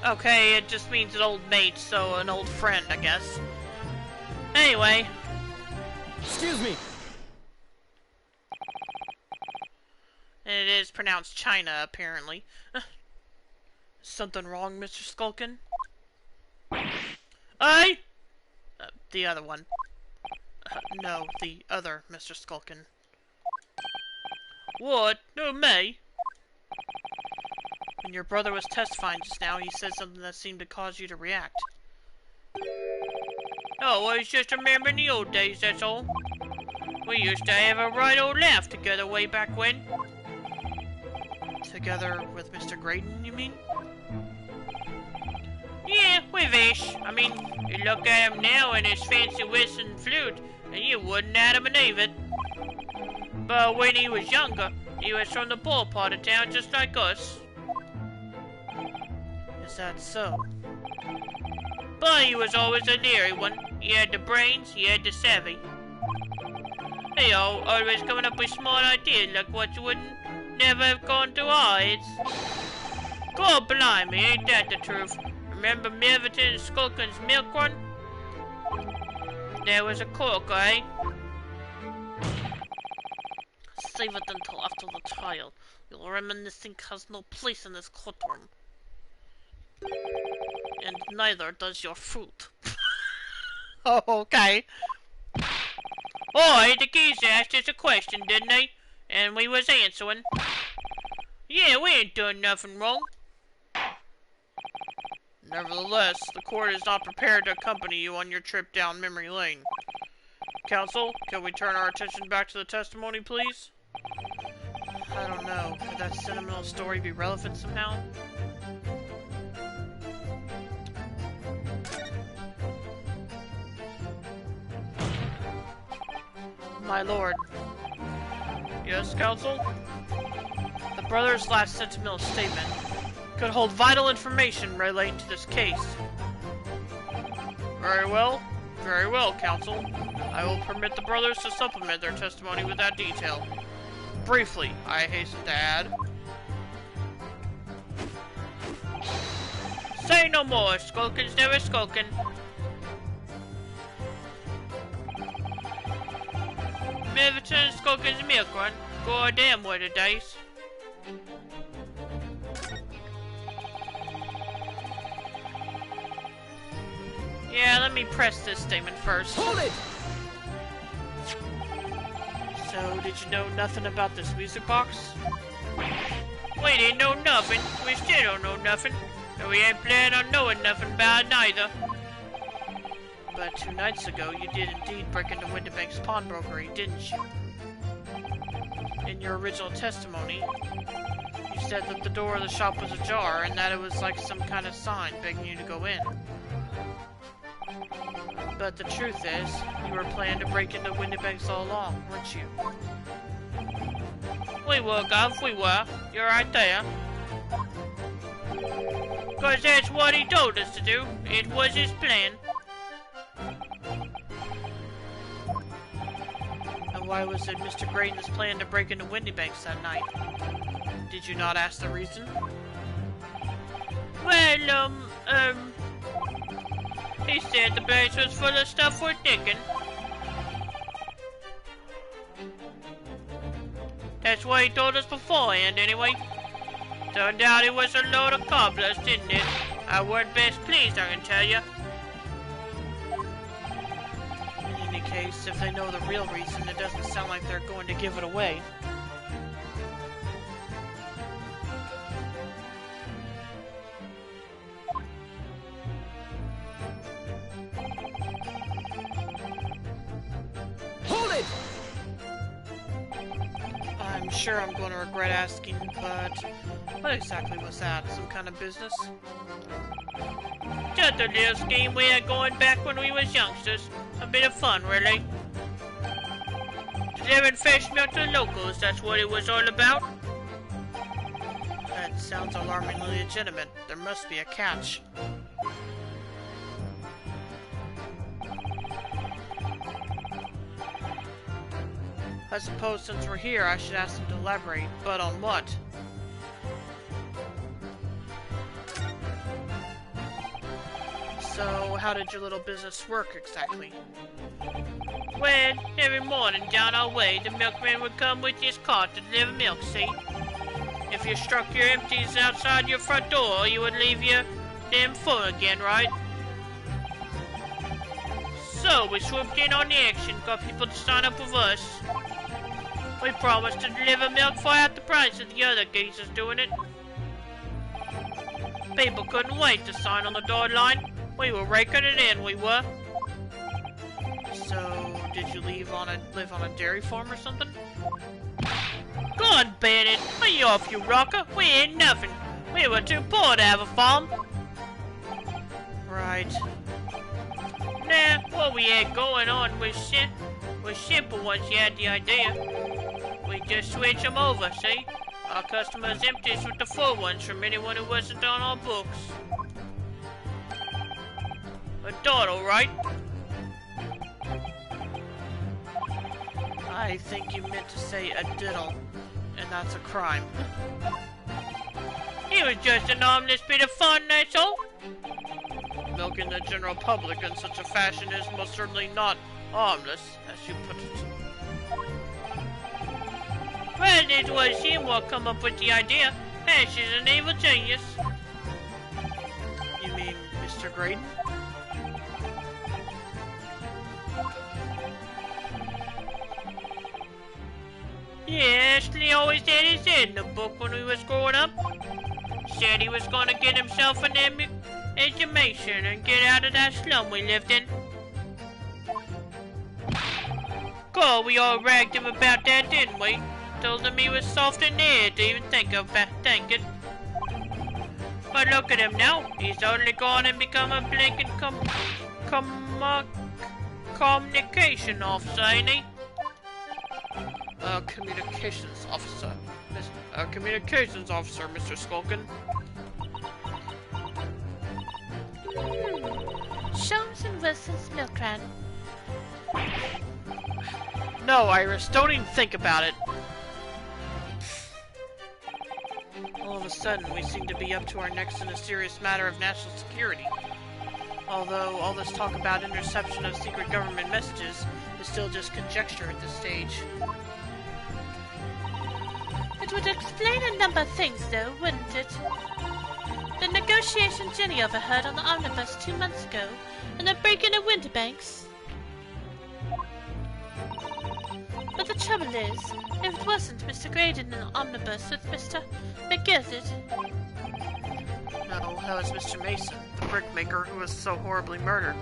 Speaker 1: Okay, it just means an old mate, so an old friend, I guess. Anyway.
Speaker 4: Excuse me!
Speaker 1: it is pronounced China, apparently. Something wrong, Mr. Skulkin? I? The other one. No, the other Mr. Skulkin.
Speaker 3: What? No, me?
Speaker 1: When your brother was testifying just now, he said something that seemed to cause you to react.
Speaker 3: Oh, I was just remembering the old days, that's all. We used to have a right old laugh together way back when.
Speaker 1: Together with Mr. Graydon, you mean?
Speaker 3: Yeah, with Ish. I mean, you look at him now in his fancy whistle and flute, and you wouldn't have believe it. But when he was younger, he was from the poor part of town just like us.
Speaker 1: Is that so?
Speaker 3: But he was always a leery one. He had the brains, he had the savvy. Hey-o, always coming up with smart ideas like what you wouldn't never have gone to our heads. God blimey, ain't that the truth? Remember Milverton and Skulkin's milk run? There was a cork, eh?
Speaker 2: Save it until after the trial. Your reminiscing has no place in this courtroom. And neither does your fruit.
Speaker 1: Oh, okay.
Speaker 3: Oi, the geezer asked us a question, didn't he? And we was answering. Yeah, we ain't done nothing wrong.
Speaker 1: Nevertheless, the court is not prepared to accompany you on your trip down memory lane. Counsel, can we turn our attention back to the testimony, please? I don't know. Could that sentimental story be relevant somehow? My lord. Yes, counsel? The brother's last sentimental statement could hold vital information relating to this case. Very well, counsel. I will permit the brothers to supplement their testimony with that detail. Briefly, I hasten to add.
Speaker 3: Say no more, Skulkin's never skulkin'. Milverton and Skulkin's milk run. Goddamn what the dice.
Speaker 1: Yeah, let me press this statement first.
Speaker 4: Hold it!
Speaker 1: So, did you know nothing about this music box?
Speaker 3: We didn't know nothing. We still don't know nothing. And we ain't planning on knowing nothing about it neither.
Speaker 1: But 2 nights ago, you did indeed break into Windibank's pawnbrokery, didn't you? In your original testimony, you said that the door of the shop was ajar and that it was like some kind of sign begging you to go in. But the truth is, you were planning to break into Windibank's all along, weren't you?
Speaker 3: We were, Gov, we were. You're right there. 'Cause that's what he told us to do. It was his plan.
Speaker 1: And why was it Mr. Graydon's plan to break into Windibank's that night? Did you not ask the reason?
Speaker 3: Well, he said the place was full of stuff worth nicking. That's what he told us beforehand, anyway. Turned out it was a load of cobblers, didn't it? I weren't best pleased, I can tell you.
Speaker 1: In any case, if they know the real reason, it doesn't sound like they're going to give it away.
Speaker 4: Hold it!
Speaker 1: I'm sure I'm going to regret asking, but what exactly was that? Some kind of business?
Speaker 3: Just a little scheme we had going back when we was youngsters. A bit of fun, really. Delivering fresh milk to the locals, that's what it was all about.
Speaker 1: That sounds alarmingly legitimate. There must be a catch. I suppose since we're here, I should ask them to elaborate, but on what? So, how did your little business work exactly?
Speaker 3: Well, every morning down our way, the milkman would come with his cart to deliver milk, see? If you struck your empties outside your front door, you would leave your them full again, right? So, we swooped in on the action, got people to sign up with us. We promised to deliver milk for half the price of the other geezers doing it. People couldn't wait to sign on the dotted line. We were raking it in, we were.
Speaker 1: So, did you live on a dairy farm or something?
Speaker 3: Go on, Bennett. Lay off, you rocker. We ain't nothing. We were too poor to have a farm.
Speaker 1: Right.
Speaker 3: Nah, what we had going on was simple once you had the idea. We just switch them over, see? Our customers empties with the full ones from anyone who wasn't on our books. A dawdle, right?
Speaker 1: I think you meant to say a diddle, and that's a crime.
Speaker 3: It was just an harmless bit of fun, that's all.
Speaker 1: Milking the general public in such a fashion is most certainly not harmless, as you put it.
Speaker 3: Well, it was him what come up with the idea. Ash is an evil genius.
Speaker 1: You mean Mr. Graydon?
Speaker 3: Yeah, Ashley always had his head in the book when we was growing up. Said he was gonna get himself an education and get out of that slum we lived in. God, we all ragged him about that, didn't we? Told him he was soft in the head to even think of thinking. But look at him now. He's only gone and become a blinking communication officer, ain't he?
Speaker 1: Communications officer. Communications officer, Mr. Skulkin.
Speaker 2: Sholmes and Wilson's milk run.
Speaker 1: No, Iris, don't even think about it. All of a sudden, we seem to be up to our necks in a serious matter of national security. Although all this talk about interception of secret government messages is still just conjecture at this stage.
Speaker 2: It would explain a number of things, though, wouldn't it? The negotiation Jenny overheard on the omnibus 2 months ago, and the break-in at Winterbanks. But the trouble is, if it wasn't Mr. Graydon in the omnibus with Mr. McGizzard...
Speaker 1: No, that was Mr. Mason, the brickmaker who was so horribly murdered.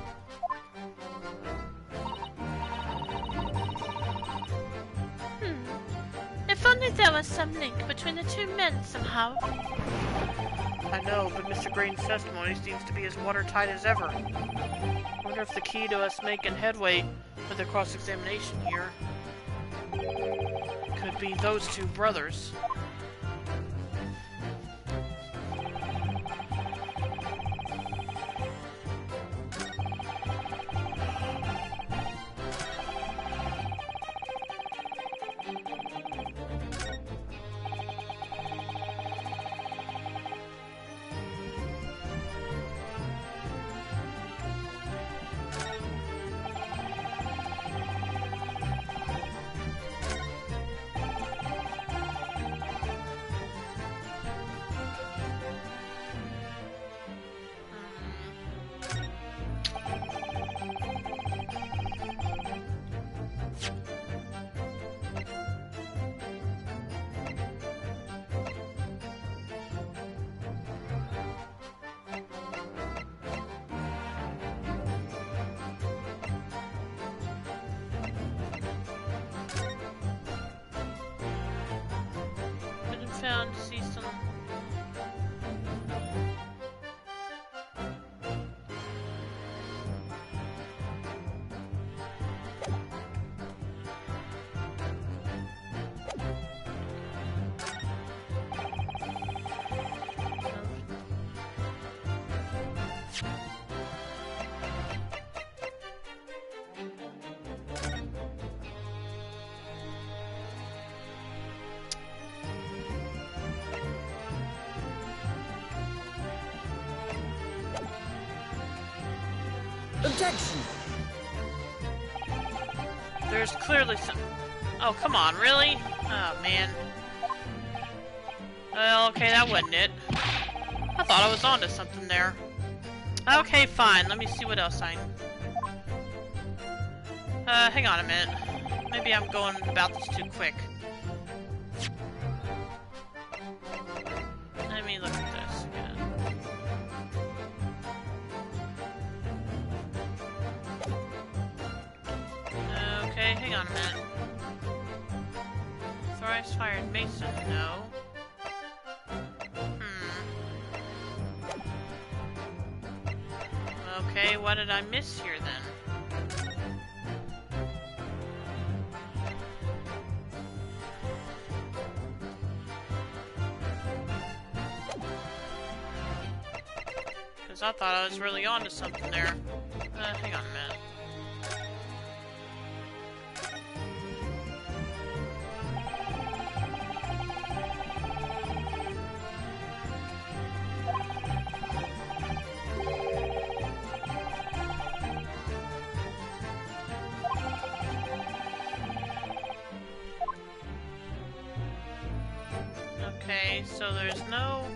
Speaker 2: If only there was some link between the two men somehow.
Speaker 1: I know, but Mr. Graydon's testimony seems to be as watertight as ever. I wonder if the key to us making headway with the cross-examination here could be those two brothers.
Speaker 2: Found to see some...
Speaker 4: Objection!
Speaker 1: There's clearly some... Oh, come on, really? Oh, man. Well, okay, that wasn't it. I thought I was onto something there. Okay, fine. Let me see what else I... hang on a minute. Maybe I'm going about this too quick. Let me look at this again. Okay, hang on a minute. Thrice fired Mason, no. Okay, what did I miss here then? Because I thought I was really onto something there. Hang on a minute. Okay, so there's no...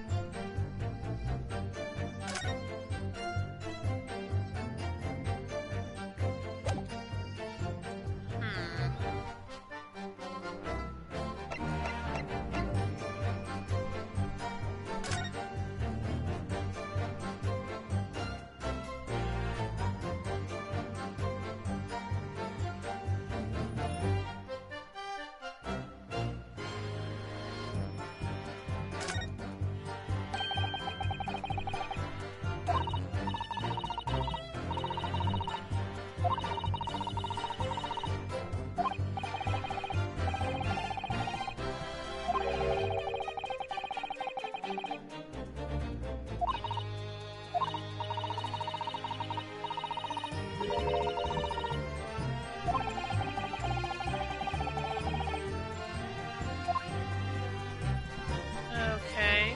Speaker 1: Okay.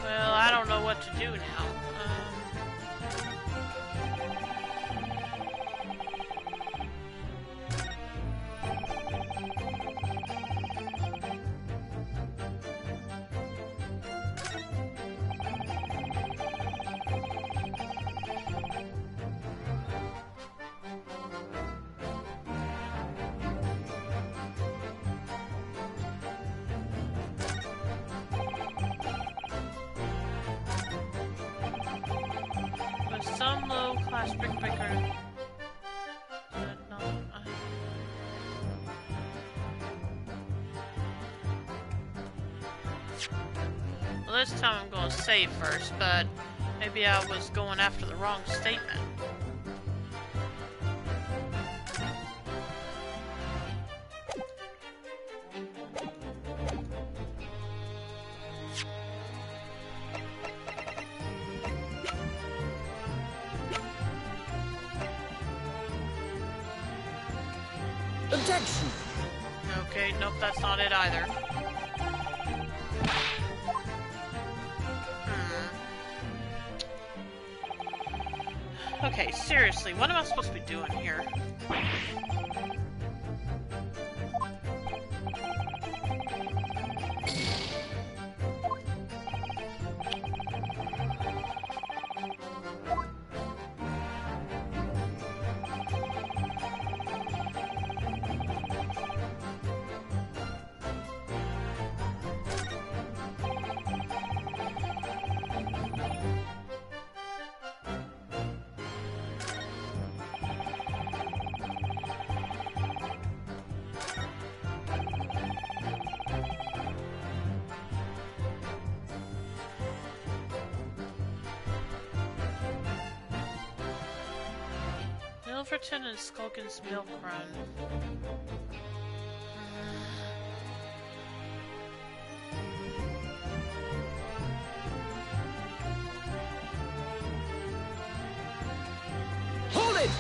Speaker 1: Well, I don't know what to do now. With some low-class brick breaker. Well, this time I'm going to save first, but maybe I was going after the wrong statement.
Speaker 4: Objection!
Speaker 1: Okay, nope, that's not it either. Okay, seriously, what am I supposed to be doing here? Milverton and Skulkin's Milk Run.
Speaker 4: Hold it!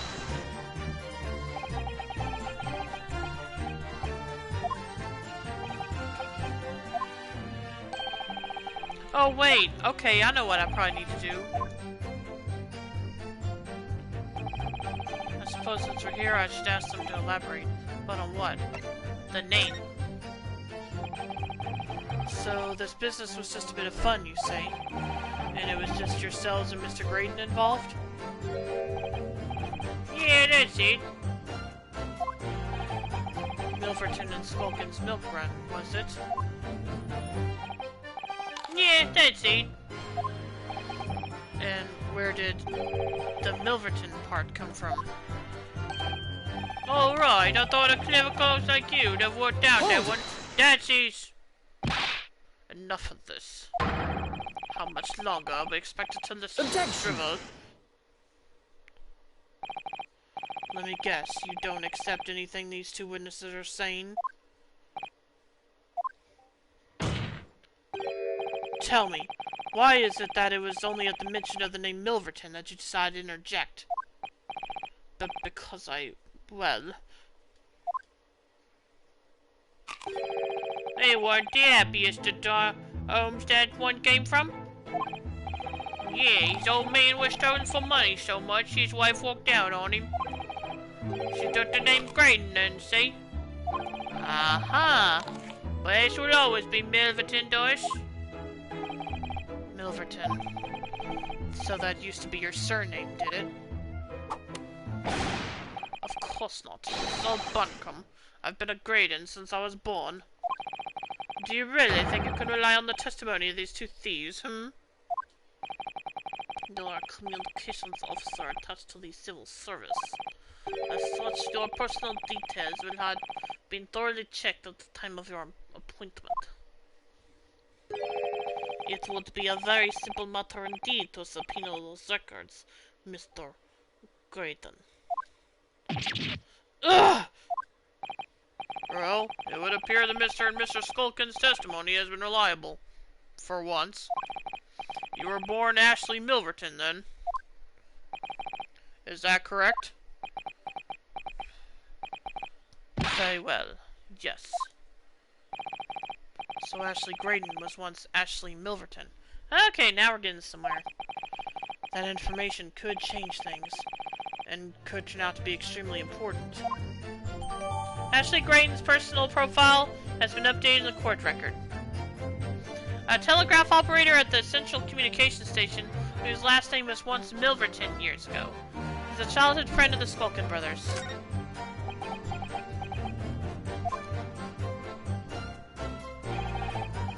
Speaker 1: Oh wait, okay, I know what I probably need to do. I suppose since we're here, I should ask them to elaborate. But on what? The name. So this business was just a bit of fun, you say? And it was just yourselves and Mr. Graydon involved?
Speaker 2: Yeah, that's it.
Speaker 1: Milverton and Skulkin's Milk Run, was it?
Speaker 2: Yeah, that's it.
Speaker 1: And where did the Milverton part come from?
Speaker 2: Alright, I thought a clever close like you'd have worked out that one. That's it.
Speaker 1: Enough of this. How much longer are we expected to listen to
Speaker 4: Objection.
Speaker 1: drivel? Let me guess, you don't accept anything these two witnesses are saying? Tell me, why is it that it was only at the mention of the name Milverton that you decided to interject? But because well...
Speaker 2: They weren't the happiest at homes that one came from. Yeah, his old man was stolen for money so much his wife walked out on him. She took the name Graydon then, see?
Speaker 1: Aha!
Speaker 2: But this will always be Milverton, Doris.
Speaker 1: Milverton. So that used to be your surname, did it? Of course not. It's all bunkum. I've been a Graydon since I was born. Do you really think you can rely on the testimony of these two thieves,
Speaker 2: You are a communications officer attached to the civil service. As such, your personal details will have been thoroughly checked at the time of your appointment. It would be a very simple matter indeed to subpoena those records, Mr. Graydon.
Speaker 1: Ugh! Well, it would appear that Mr. and Mr. Skulkin's testimony has been reliable. For once. You were born Ashley Milverton, then? Is that correct?
Speaker 2: Very well, yes.
Speaker 1: So Ashley Graydon was once Ashley Milverton. Okay, now we're getting somewhere. That information could change things, and could turn out to be extremely important.
Speaker 2: Ashley Graydon's personal profile has been updated in the court record. A telegraph operator at the Central Communications Station, whose last name was once Milverton years ago, is a childhood friend of the Skulkin brothers.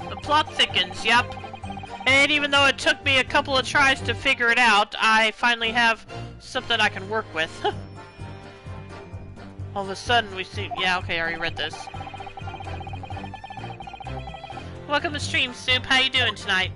Speaker 1: The plot thickens, yep. And even though it took me a couple of tries to figure it out, I finally have something I can work with. All of a sudden we see... Yeah, okay, I already read this.
Speaker 2: Welcome to Stream Soup, how you doing tonight?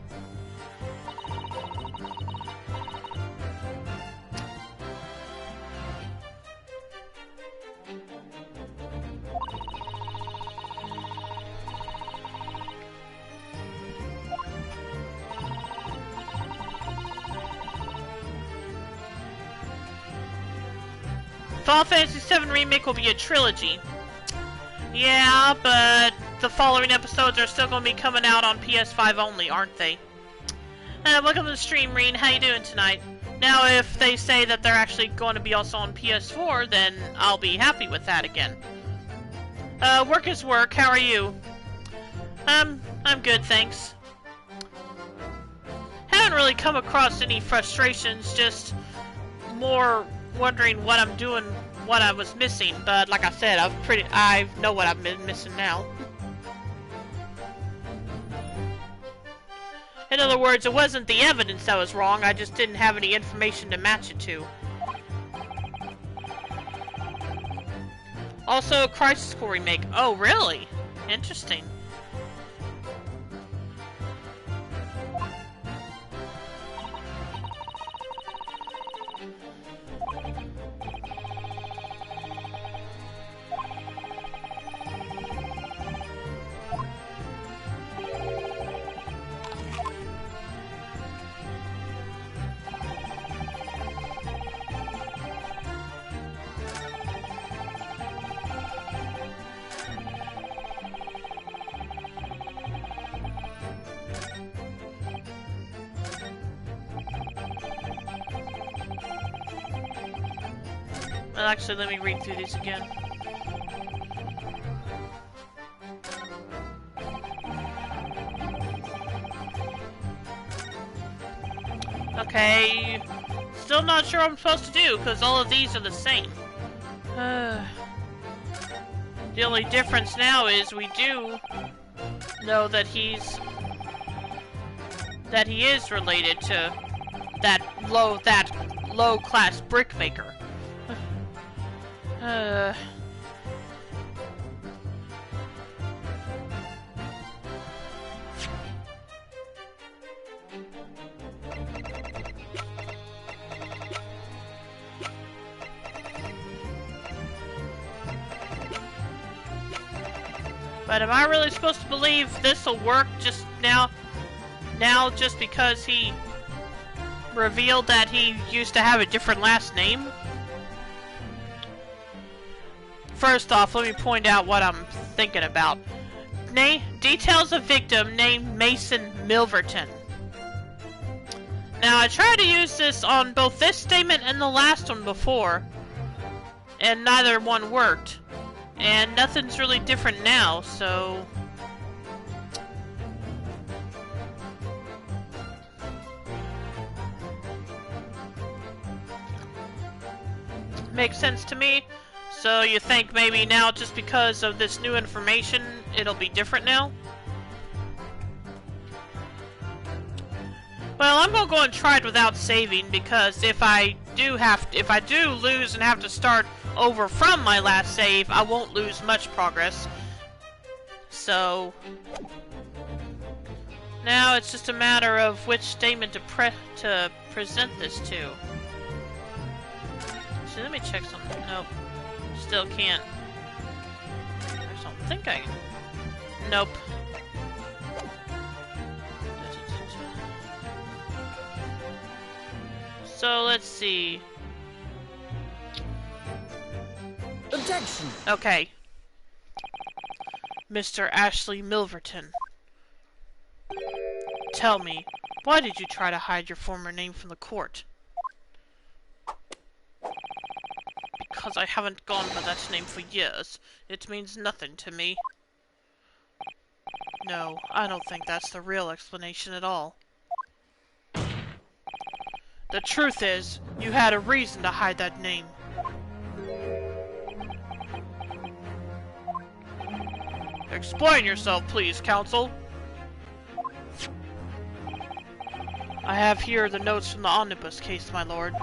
Speaker 1: Final Fantasy VII Remake will be a trilogy. Yeah, but the following episodes are still going to be coming out on PS5 only, aren't they? Welcome to the stream, Reen. How you doing tonight? Now, if they say that they're actually going to be also on PS4, then I'll be happy with that again. Work is work. How are you? I'm good, thanks. Haven't really come across any frustrations, just more wondering what I'm doing, what I was missing, but like I said, I know what I've been missing now. In other words, it wasn't the evidence that was wrong, I just didn't have any information to match it to. Also, Crisis Core Remake. Oh, really? Interesting. Well, actually, let me read through these again. Okay, still not sure what I'm supposed to do, because all of these are the same. The only difference now is we do know that he is related to that low class brickmaker. But am I really supposed to believe this'll work just now just because he revealed that he used to have a different last name? First off, let me point out what I'm thinking about. Details of victim named Mason Milverton. Now, I tried to use this on both this statement and the last one before, and neither one worked. And nothing's really different now, so... Makes sense to me. So you think maybe now, just because of this new information, it'll be different now? Well, I'm gonna go and try it without saving, because if I do lose and have to start over from my last save, I won't lose much progress. So now it's just a matter of which statement to present this to. So let me check something. Nope. Still can't. I don't think I can. Nope. So let's see.
Speaker 4: Objection!
Speaker 1: Okay. Mr. Ashley Milverton. Tell me, why did you try to hide your former name from the court? Because I haven't gone by that name for years. It means nothing to me. No, I don't think that's the real explanation at all. The truth is, you had a reason to hide that name. Explain yourself, please, counsel. I have here the notes from the omnibus case, my lord.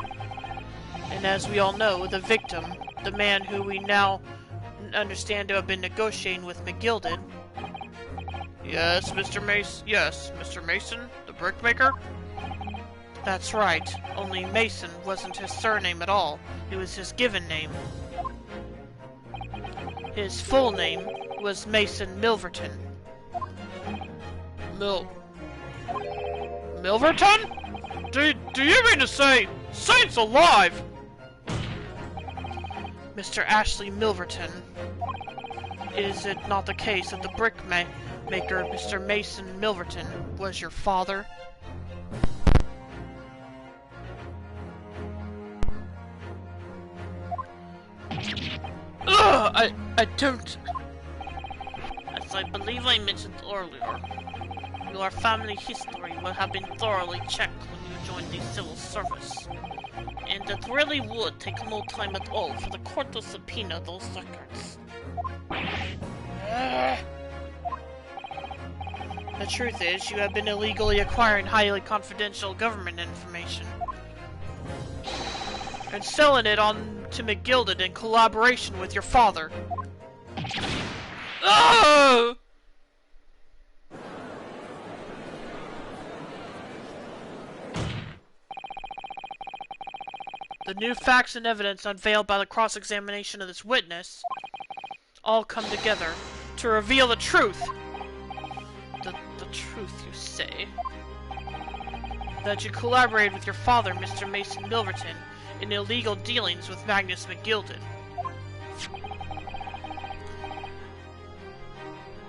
Speaker 1: And as we all know, the victim, the man who we now understand to have been negotiating with McGilded. Yes, Mr. Mason, the brickmaker? That's right, only Mason wasn't his surname at all. It was his given name. His full name was Mason Milverton. Milverton? Do you mean to say, saints alive! Mr. Ashley Milverton, is it not the case that the brickmaker, Mr. Mason Milverton, was your father? Ugh! I don't...
Speaker 2: As I believe I mentioned earlier, your family history will have been thoroughly checked when you joined the civil service. And it really would take no time at all for the court to subpoena those records.
Speaker 1: The truth is, you have been illegally acquiring highly confidential government information and selling it on to McGilded in collaboration with your father. Oh! The new facts and evidence unveiled by the cross-examination of this witness all come together to reveal the truth. The truth, you say? That you collaborated with your father, Mr. Mason Milverton, in illegal dealings with Magnus McGilded.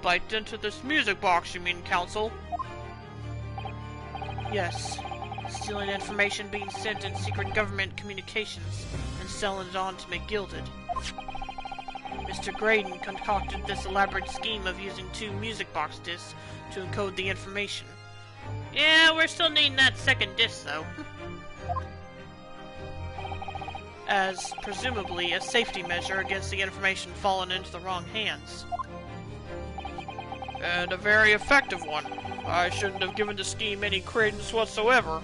Speaker 1: By dint of this music box, you mean, counsel? Yes. stealing information being sent in secret government communications and selling it on to McGilded. Mr. Graydon concocted this elaborate scheme of using 2 music box discs to encode the information.
Speaker 2: Yeah, we're still needing that second disc, though.
Speaker 1: As presumably a safety measure against the information falling into the wrong hands. And a very effective one. I shouldn't have given the scheme any credence whatsoever.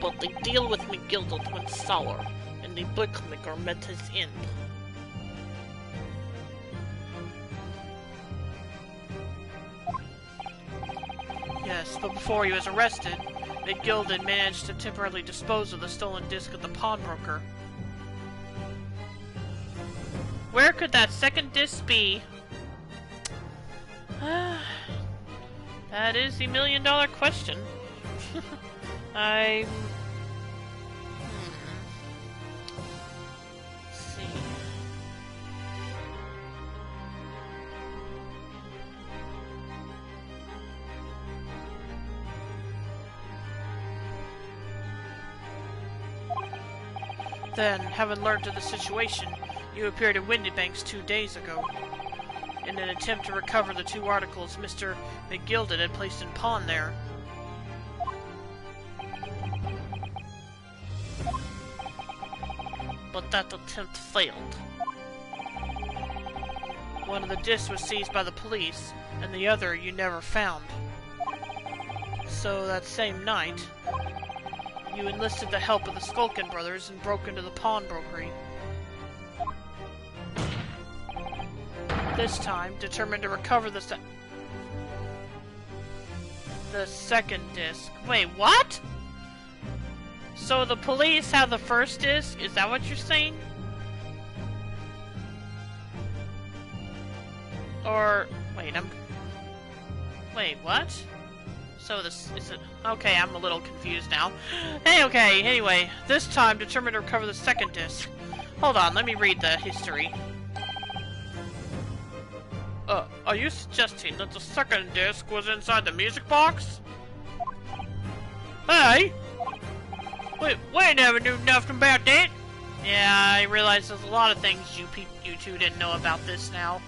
Speaker 2: But the deal with McGilded went sour, and the bookmaker met his end.
Speaker 1: Yes, but before he was arrested, McGilded managed to temporarily dispose of the stolen disc at the pawnbroker.
Speaker 2: Where could that second disc be?
Speaker 1: That is the million-dollar question. I'm...
Speaker 2: Let's see.
Speaker 1: Then, having learned of the situation, you appeared at Windybanks 2 days ago. In an attempt to recover the 2 articles Mr. McGilded had placed in pawn there.
Speaker 2: But that attempt failed.
Speaker 1: One of the discs was seized by the police, and the other you never found. So that same night, you enlisted the help of the Skulkin brothers and broke into the pawnbrokery. This time, determined to recover the second disc.
Speaker 2: Wait, what?
Speaker 1: So the police have the first disc? Is that what you're saying? Or wait, wait, what? So this is it. Okay, I'm a little confused now. Hey, okay. Anyway, this time determined to recover the second disc. Hold on, let me read the history. Are you suggesting that the second disc was inside the music box? Hey! We never knew nothing about that! Yeah, I realize there's a lot of things you two didn't know about this now.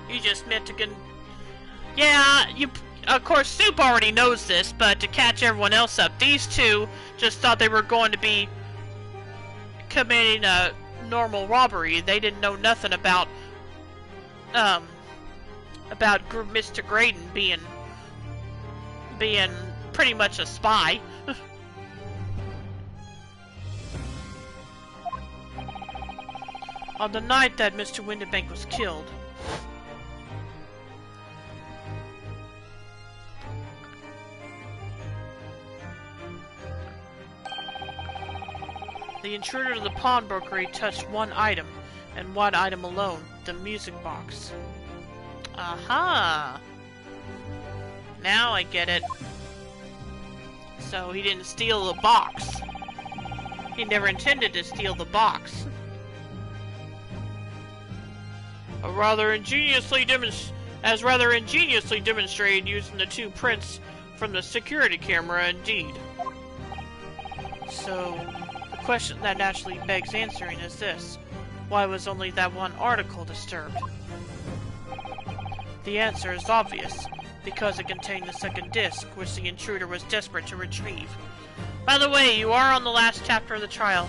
Speaker 1: You just meant to Yeah, of course, Soup already knows this, but to catch everyone else up, these two just thought they were going to be committing a normal robbery. They didn't know nothing about Mr. Graydon being pretty much a spy. On the night that Mr. Windybank was killed, the intruder to the pawnbrokery touched one item, and one item alone, the music box. Aha! Now I get it. So he didn't steal the box. He never intended to steal the box. Rather ingeniously demonstrated using the 2 prints from the security camera, indeed. So, the question that naturally begs answering is this. Why was only that one article disturbed? The answer is obvious, because it contained the second disc, which the intruder was desperate to retrieve. By the way, you are on the last chapter of the trial.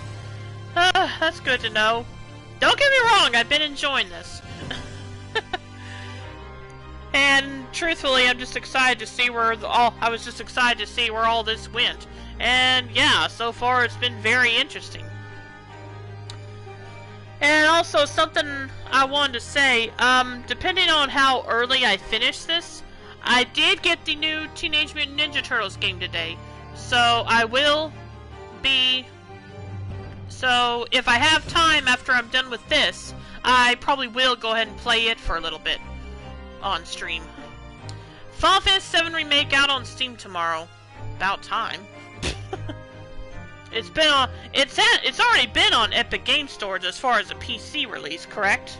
Speaker 1: That's good to know. Don't get me wrong, I've been enjoying this. And truthfully, I'm just excited to see where I was just excited to see where all this went. And yeah, so far it's been very interesting. And also something I wanted to say, depending on how early I finish this, I did get the new Teenage Mutant Ninja Turtles game today. So so if I have time after I'm done with this, I probably will go ahead and play it for a little bit on stream. Final Fantasy VII Remake out on Steam tomorrow. About time. It's already been on Epic Game Stores as far as a PC release, correct?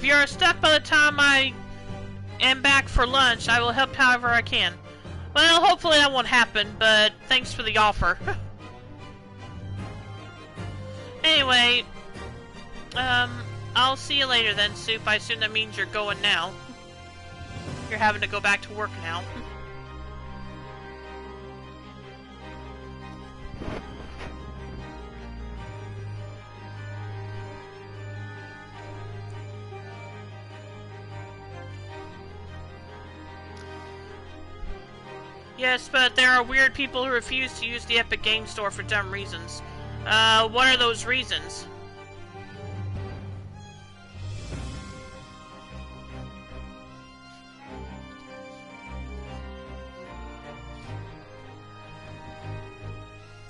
Speaker 1: you're stuck by the time I am back for lunch, I will help however I can. Well, hopefully that won't happen, but thanks for the offer. Anyway, I'll see you later then, Soup. I assume that means you're going now. You're having to go back to work now. Yes, but there are weird people who refuse to use the Epic Game Store for dumb reasons. What are those reasons?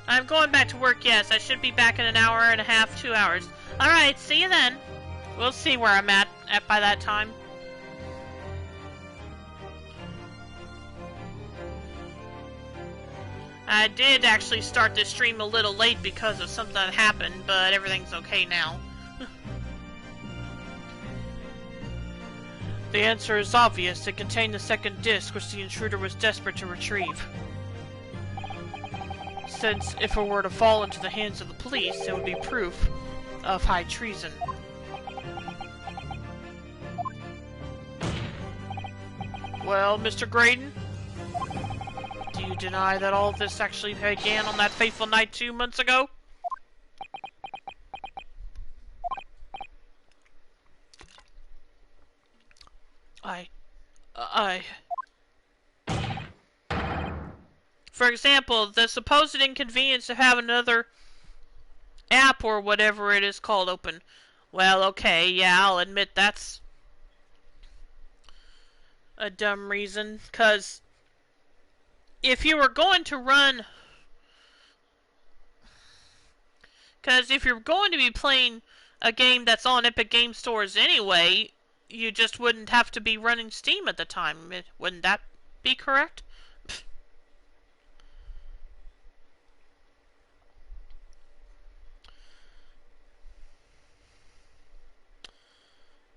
Speaker 1: I'm going back to work, yes. I should be back in an hour and a half, 2 hours. Alright, see you then. We'll see where I'm at by that time. I did actually start this stream a little late because of something that happened, but everything's okay now. The answer is obvious. It contained the second disc, which the intruder was desperate to retrieve. Since if it were to fall into the hands of the police, it would be proof of high treason. Well, Mr. Graydon? Do you deny that all of this actually began on that fateful night 2 months ago? For example, the supposed inconvenience of having another app or whatever it is called open. Well, okay, yeah, I'll admit that's a dumb reason, 'cause if you were going to run... Because if you're going to be playing a game that's on Epic Game Stores anyway, you just wouldn't have to be running Steam at the time. Wouldn't that be correct?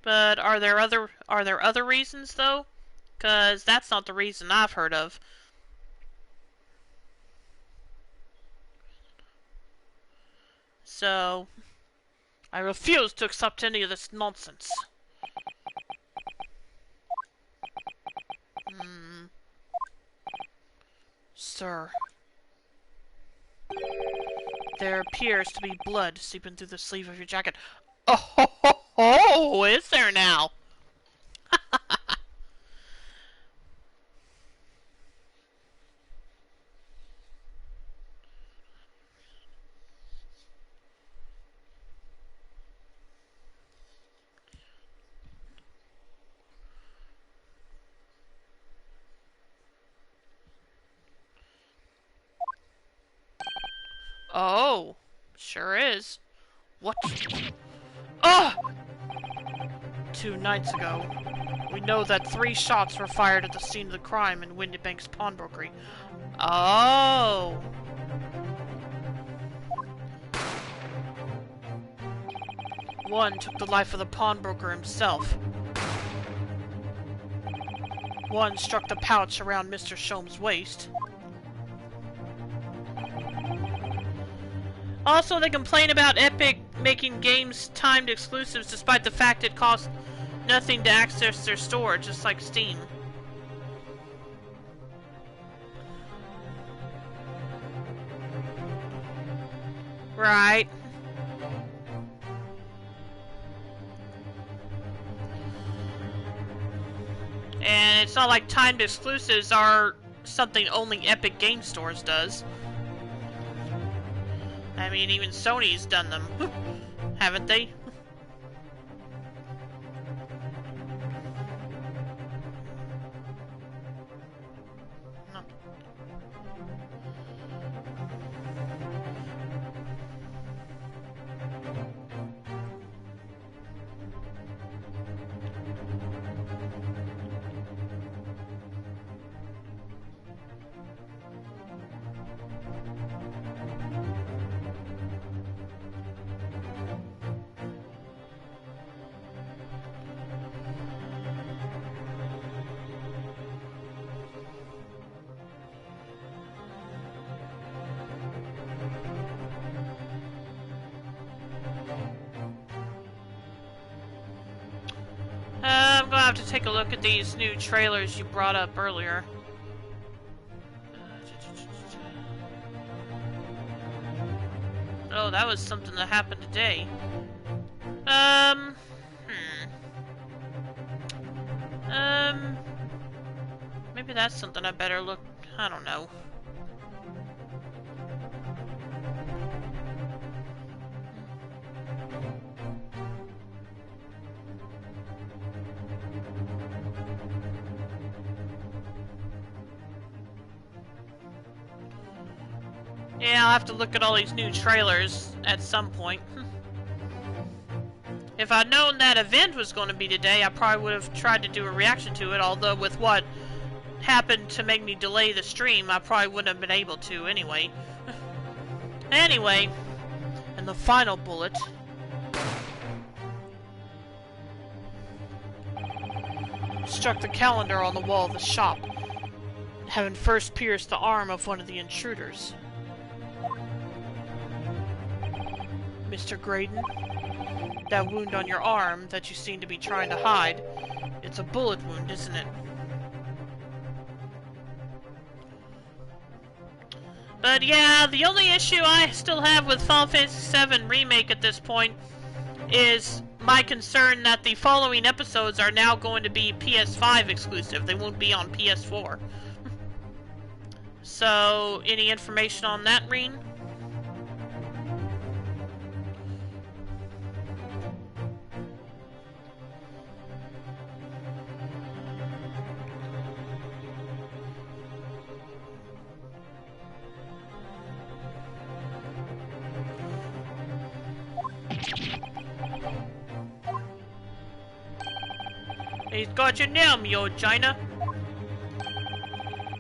Speaker 1: But are there other reasons though? Because that's not the reason I've heard of. So, I refuse to accept any of this nonsense. Sir. There appears to be blood seeping through the sleeve of your jacket. Oh ho ho ho! Is there now? Oh, sure is. What? Ah! 2 nights ago, we know that 3 shots were fired at the scene of the crime in Windybank's pawnbrokery. Oh! One took the life of the pawnbroker himself. One struck the pouch around Mr. Shom's waist. Also, they complain about Epic making games timed exclusives despite the fact it costs nothing to access their store, just like Steam. Right. And it's not like timed exclusives are something only Epic Game Stores does. I mean, even Sony's done them, haven't they? No. have to take a look at these new trailers you brought up earlier. Oh, that was something that happened today. Maybe that's something I better look... I don't know. Yeah, I'll have to look at all these new trailers at some point. If I'd known that event was going to be today, I probably would have tried to do a reaction to it, although with what happened to make me delay the stream, I probably wouldn't have been able to anyway. Anyway, and the final bullet. Struck the calendar on the wall of the shop, having first pierced the arm of one of the intruders. Mr. Graydon, that wound on your arm that you seem to be trying to hide, it's a bullet wound, isn't it? But yeah, the only issue I still have with Final Fantasy VII Remake at this point is my concern that the following episodes are now going to be PS5 exclusive. They won't be on PS4. So, any information on that, Reen? He's got you now, me old China.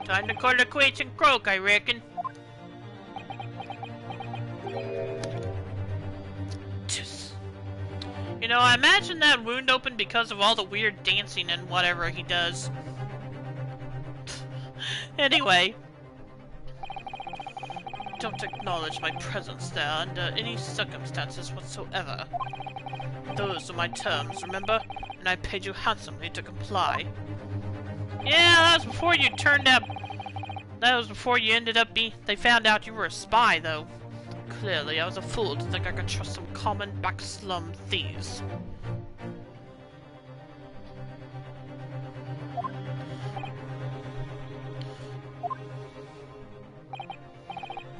Speaker 1: Time to call the quits and croak, I reckon. Just... You know, I imagine that wound opened because of all the weird dancing and whatever he does. Anyway. Don't acknowledge my presence there under any circumstances whatsoever. Those are my terms, remember? And I paid you handsomely to comply. Yeah, that was before you turned up. That was before you ended up they found out you were a spy, though. Clearly, I was a fool to think I could trust some common back-slum thieves.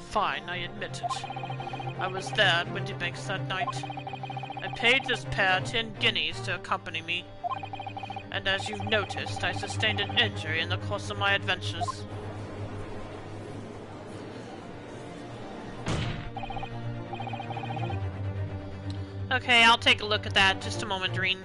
Speaker 1: Fine, I admit it. I was there at Windybanks that night. I paid this pair 10 guineas to accompany me, and as you've noticed, I sustained an injury in the course of my adventures. Okay, I'll take a look at that. Just a moment, Doreen.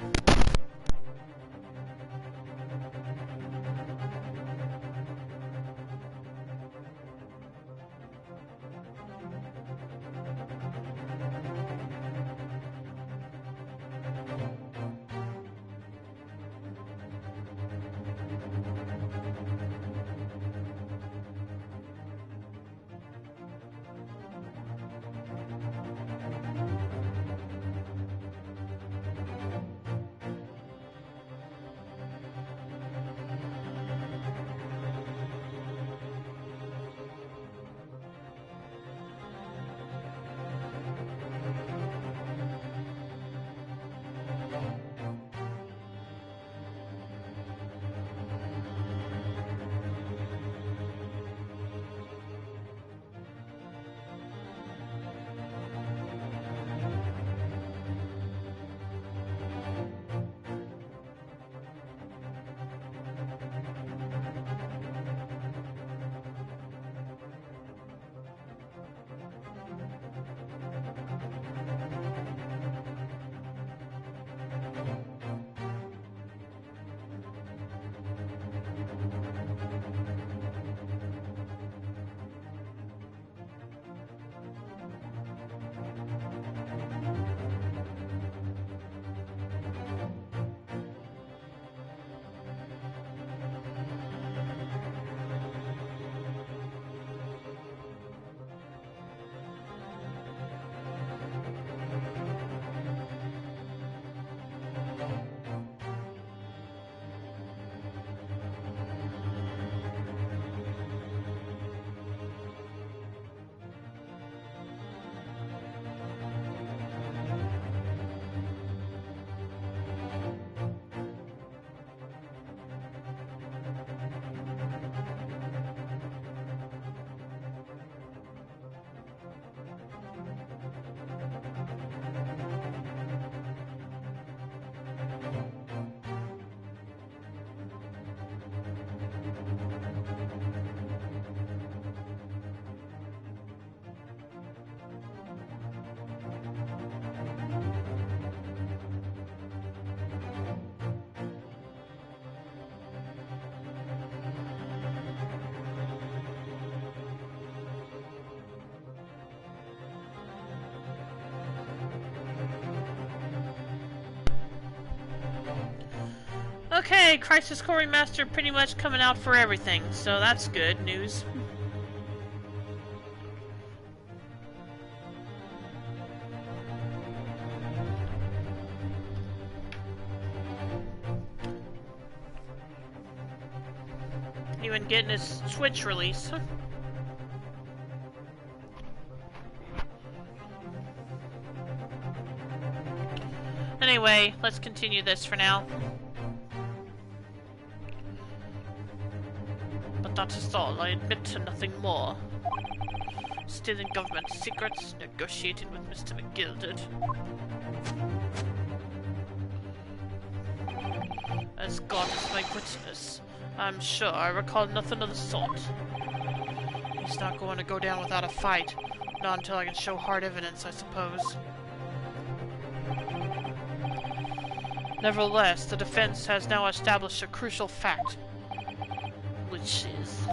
Speaker 1: Okay, Crisis Core Remaster pretty much coming out for everything, so that's good news. Even getting his Switch release. Anyway, let's continue this for now. But that is all. I admit to nothing more. Stealing government secrets, negotiating with Mr. McGilded. As God is my witness, I'm sure I recall nothing of the sort. He's not going to go down without a fight. Not until I can show hard evidence, I suppose. Nevertheless, the defense has now established a crucial fact. Which is...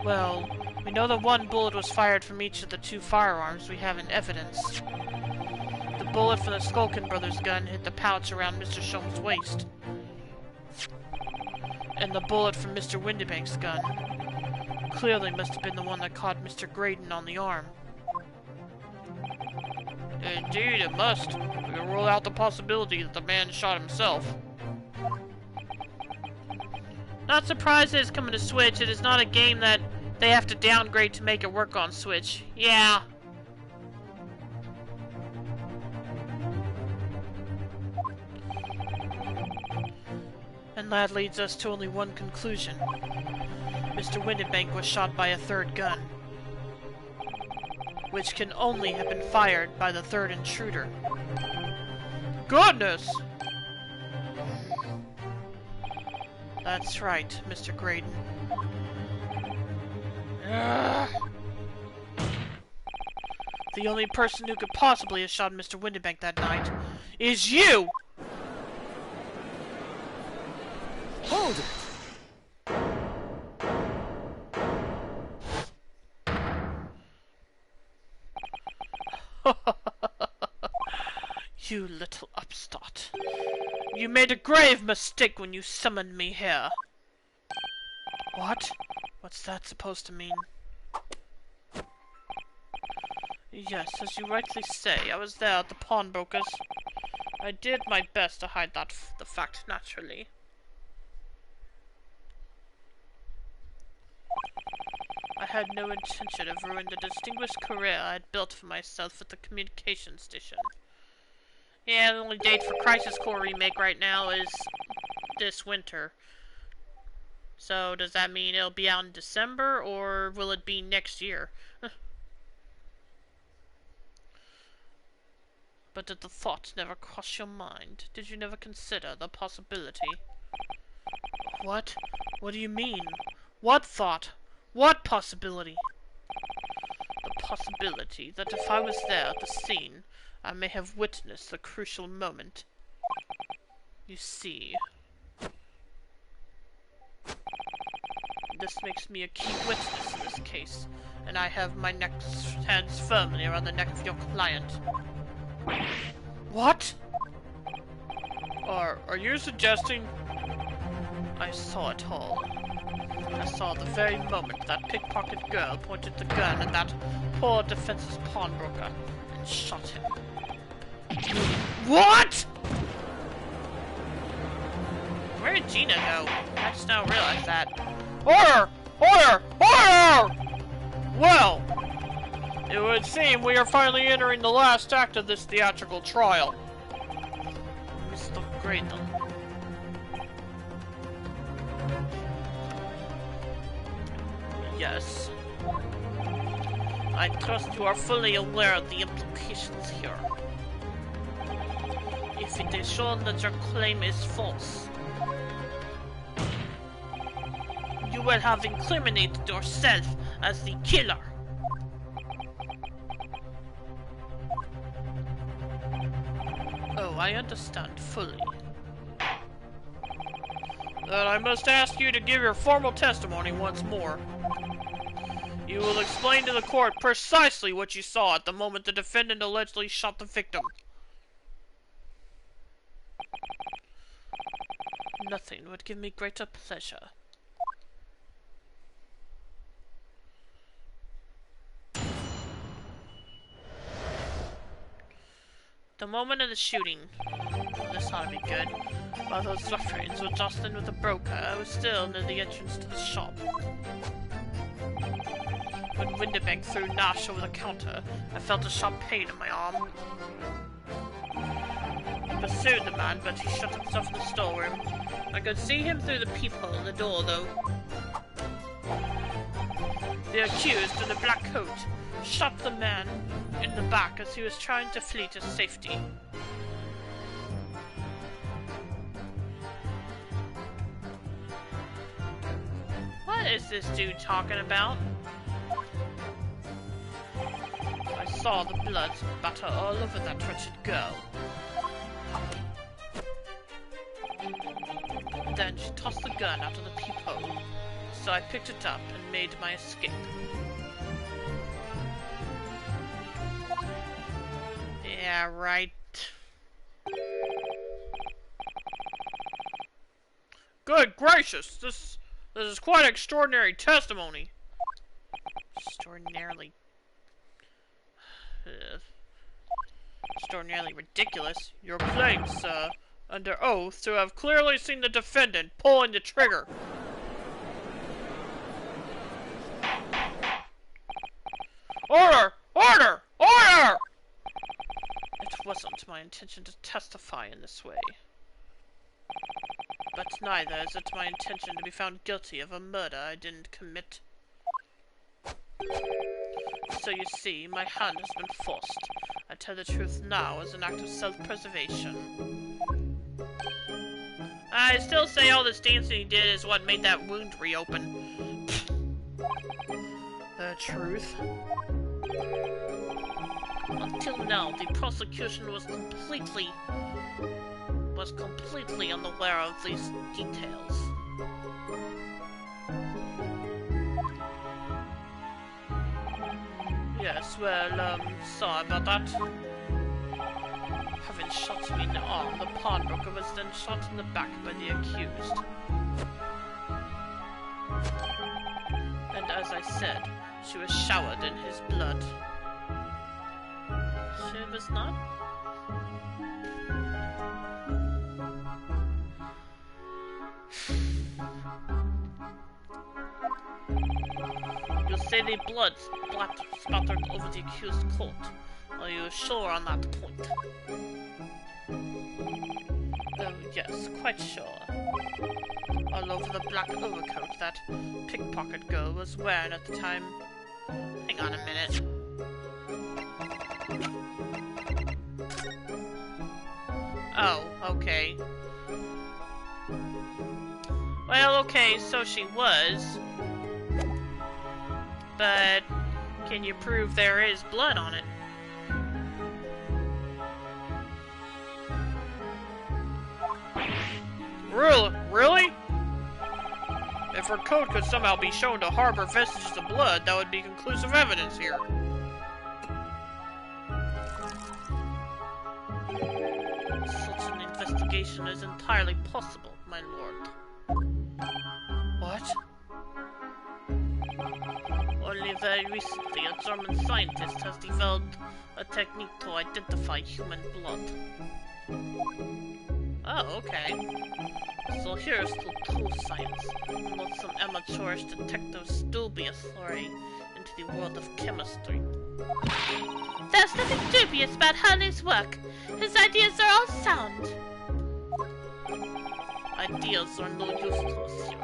Speaker 1: well, we know that one bullet was fired from each of the two firearms we have in evidence. The bullet from the Skulkin brothers' gun hit the pouch around Mr. Shum's waist. And the bullet from Mr. Windibank's gun clearly must have been the one that caught Mr. Graydon on the arm. Indeed, it must. We can rule out the possibility that the man shot himself. Not surprised that it's coming to Switch. It is not a game that they have to downgrade to make it work on Switch. Yeah. And that leads us to only one conclusion. Mr. Windibank was shot by a third gun, which can only have been fired by the third intruder. Goodness! That's right, Mr. Graydon. Ugh. The only person who could possibly have shot Mr. Windibank that night is you!
Speaker 4: Hold it!
Speaker 1: You little upstart. You made a grave mistake when you summoned me here. What? What's that supposed to mean? Yes, as you rightly say, I was there at the pawnbroker's. I did my best to hide the fact, naturally. I had no intention of ruining the distinguished career I had built for myself at the communication station. Yeah, the only date for Crisis Core Remake right now is this winter. So, does that mean it'll be out in December, or will it be next year? But did the thought never cross your mind? Did you never consider the possibility? What? What do you mean? What thought? What possibility? The possibility that if I was there at the scene, I may have witnessed the crucial moment. You see... this makes me a key witness in this case, and I have my hands firmly around the neck of your client. What? Are you suggesting... I saw it all. I saw the very moment that pickpocket girl pointed the gun at that poor defenseless pawnbroker and shot him. What?! Where did Gina go? I just now realized that. Order! Order! Order! Well, it would seem we are finally entering the last act of this theatrical trial. Mr. Graydon. Yes. I trust you are fully aware of the implications here. If it is shown that your claim is false, you will have incriminated yourself as the killer. Oh, I understand fully. Then I must ask you to give your formal testimony once more. You will explain to the court precisely what you saw at the moment the defendant allegedly shot the victim.
Speaker 3: Nothing would give me greater pleasure. The moment of the shooting. This ought to be good. While those ruffians were jostling with the broker, I was still near the entrance to the shop. When Windibank threw Nash over the counter, I felt a sharp pain in my arm. I pursued the man, but he shut himself in the storeroom. I could see him through the peephole in the door, though. The accused in a black coat shot the man in the back as he was trying to flee to safety. What is this dude talking about? I saw the blood spatter all over that wretched girl. Then she tossed the gun out of the peephole, so I picked it up and made my escape. Yeah, right.
Speaker 1: Good gracious, this is quite extraordinary testimony.
Speaker 3: Extraordinarily ridiculous.
Speaker 1: Your claim, sir, under oath to have clearly seen the defendant pulling the trigger. Order! Order! Order!
Speaker 3: It wasn't my intention to testify in this way. But neither is it my intention to be found guilty of a murder I didn't commit. So you see, my hand has been forced. I tell the truth now as an act of self-preservation.
Speaker 1: I still say all this dancing he did is what made that wound reopen.
Speaker 3: The truth?
Speaker 2: Until now, the prosecution was completely unaware of these details.
Speaker 3: Yes, well, sorry about that. Having shot me in the arm, the pawnbroker was then shot in the back by the accused. And as I said, she was showered in his blood.
Speaker 2: She was not? You say the blood spattered over the accused coat. Are you sure on that point?
Speaker 3: Oh, yes, quite sure. All over the black overcoat that pickpocket girl was wearing at the time.
Speaker 1: Hang on a minute.
Speaker 3: Oh, okay. Well, okay, so she was. But can you prove there is blood on it?
Speaker 1: Really? If her coat could somehow be shown to harbor vestiges of blood, that would be conclusive evidence here.
Speaker 2: Such an investigation is entirely possible, my lord.
Speaker 3: What?
Speaker 2: Only very recently, a German scientist has developed a technique to identify human blood.
Speaker 3: Oh, okay.
Speaker 2: So here's to true science, and not some amateurish detective's dubious foray into the world of chemistry.
Speaker 5: There's nothing dubious about Hurley's work. His ideas are all sound.
Speaker 2: Ideas are no use to us here.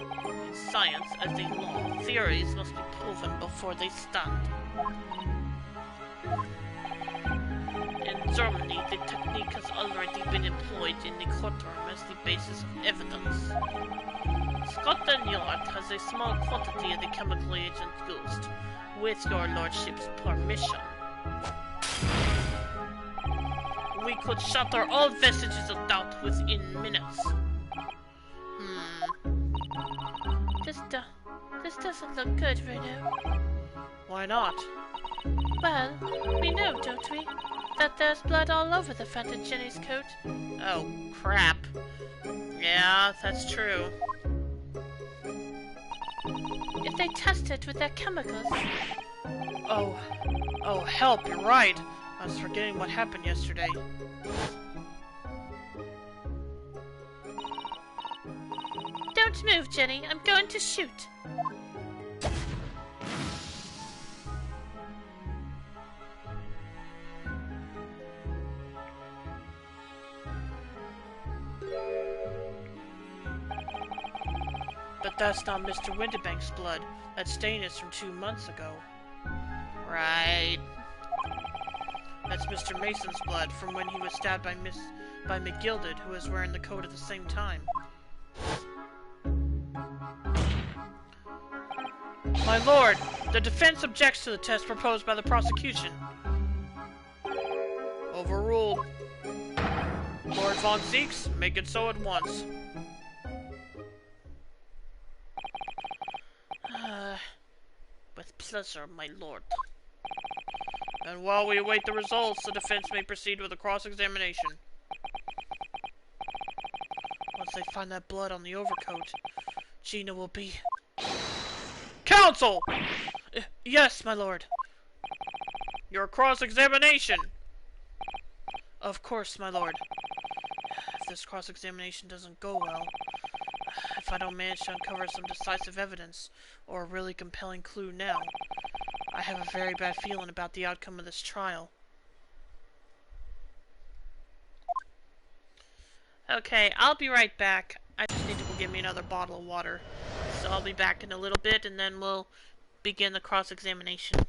Speaker 2: In science, as a law, theories must be proven before they stand. In Germany, the technique has already been employed in the courtroom as the basis of evidence. Scotland Yard has a small quantity of the chemical agent used, with your lordship's permission. We could shatter all vestiges of doubt within minutes.
Speaker 5: This doesn't look good, Bruno.
Speaker 3: Why not?
Speaker 5: Well, we know, don't we, that there's blood all over the front of Jenny's coat.
Speaker 3: Oh, crap.
Speaker 1: Yeah, that's true.
Speaker 5: If they test it with their chemicals,
Speaker 1: Oh, oh, help, you're right. I was forgetting what happened yesterday.
Speaker 5: don't move, Jenny. I'm going to shoot.
Speaker 1: But that's not Mr. Windibank's blood. That stain is from 2 months ago.
Speaker 2: Right.
Speaker 1: That's Mr. Mason's blood from when he was stabbed by McGilded, who was wearing the coat at the same time. My lord, the defense objects to the test proposed by the prosecution. Overruled. Lord Von Zeeks, make it so at once.
Speaker 2: With pleasure, my lord.
Speaker 1: And while we await the results, the defense may proceed with a cross-examination. Once they find that blood on the overcoat, Gina will be... Counsel! Yes, my lord. Your cross-examination! Of course, my lord. If this cross-examination doesn't go well, if I don't manage to uncover some decisive evidence, or a really compelling clue now, I have a very bad feeling about the outcome of this trial. Okay, I'll be right back. I just need to go get me another bottle of water. So I'll be back in a little bit, and then we'll begin the cross-examination.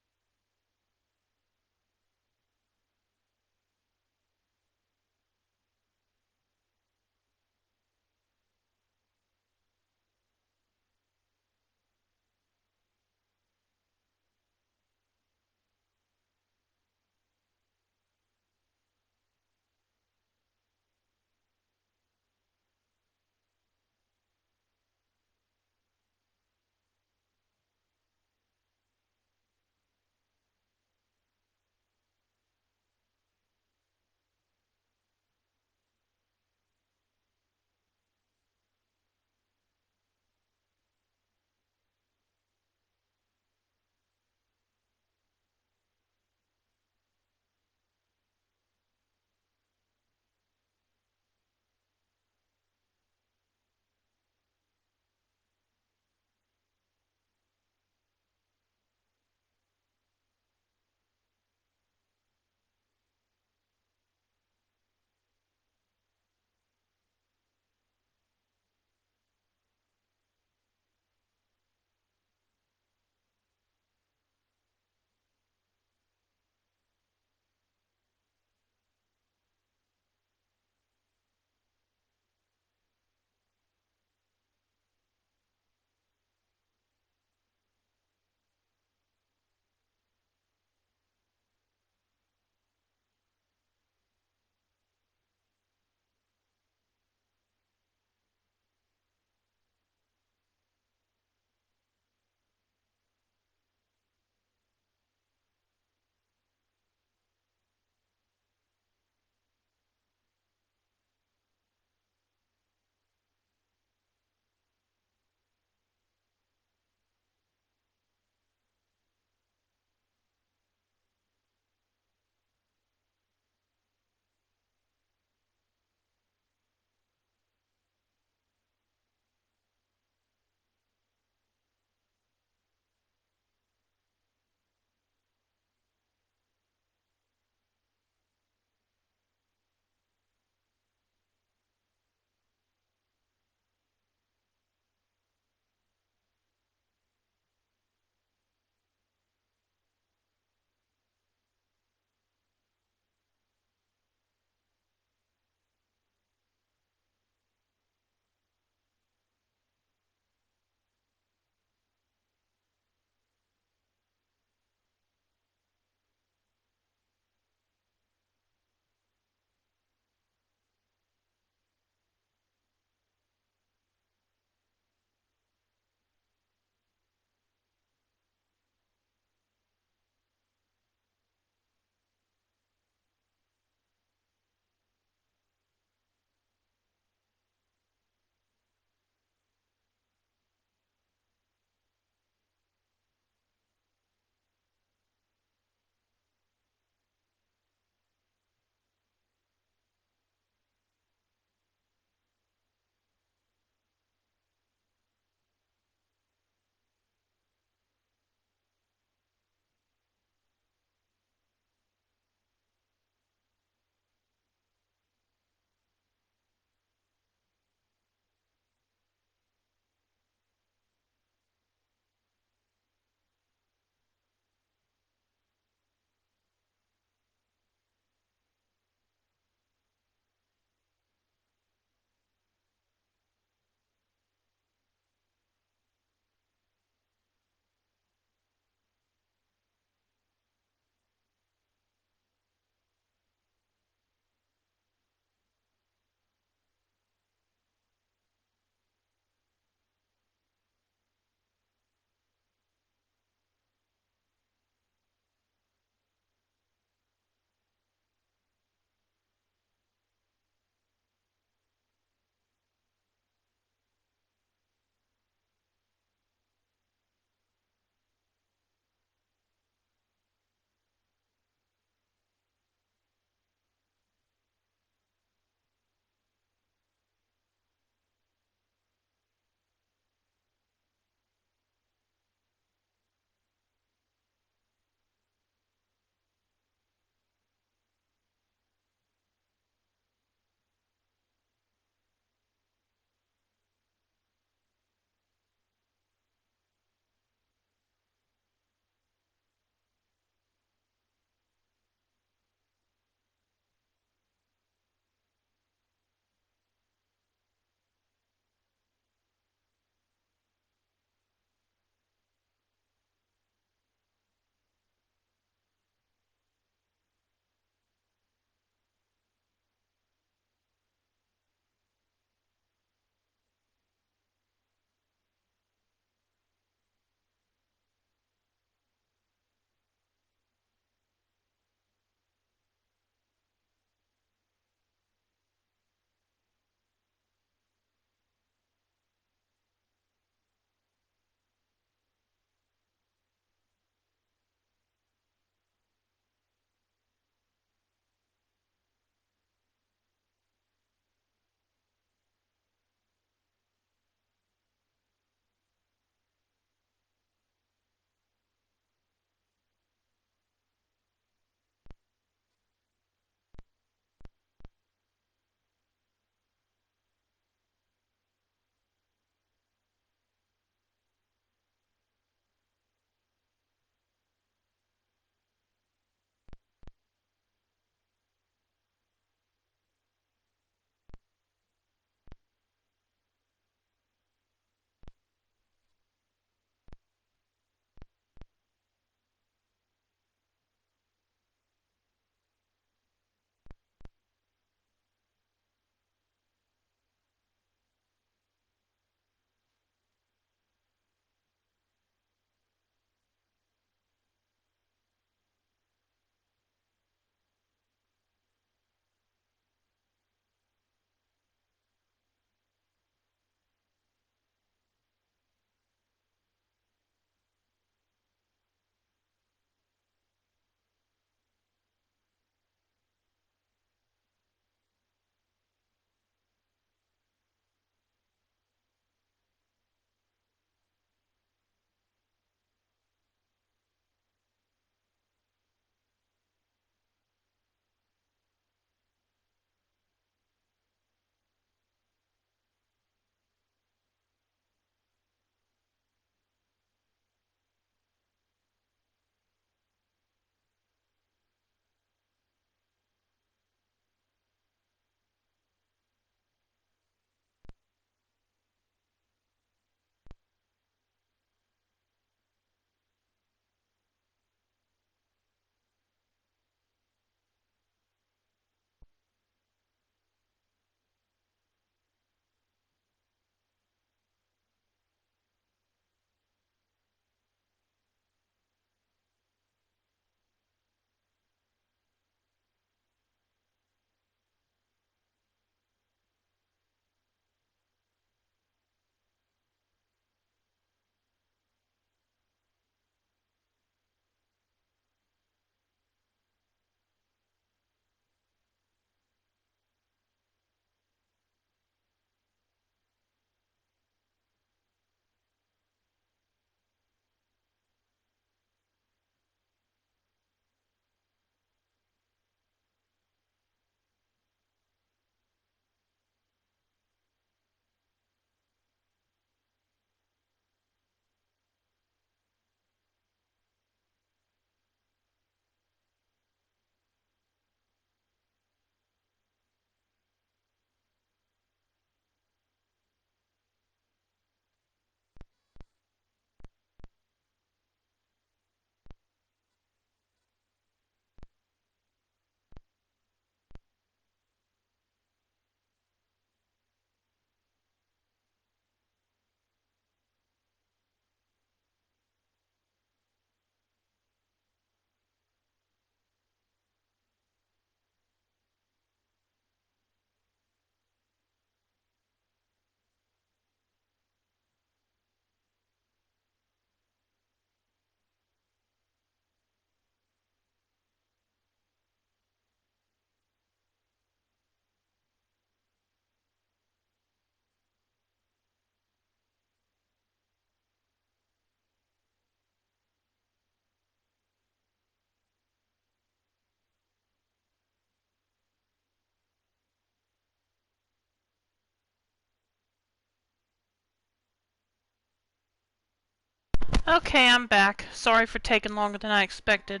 Speaker 1: Okay, I'm back. Sorry for taking longer than I expected.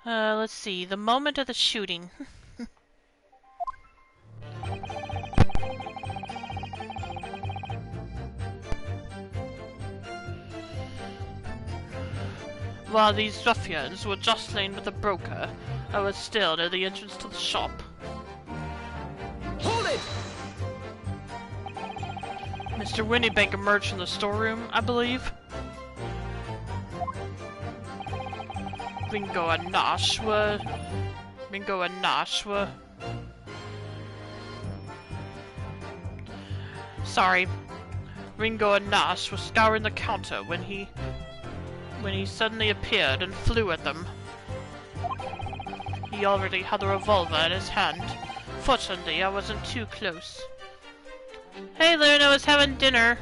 Speaker 1: Let's see. The moment of the shooting. While these ruffians were jostling with the broker, I was still near the entrance to the shop.
Speaker 4: Hold it!
Speaker 1: Mr. Windybank emerged from the storeroom, I believe. Ringo and Nashwa. Sorry. Ringo and Nash were scouring the counter when he suddenly appeared and flew at them. He already had the revolver in his hand. Fortunately, I wasn't too close. Hey, Luna was having dinner.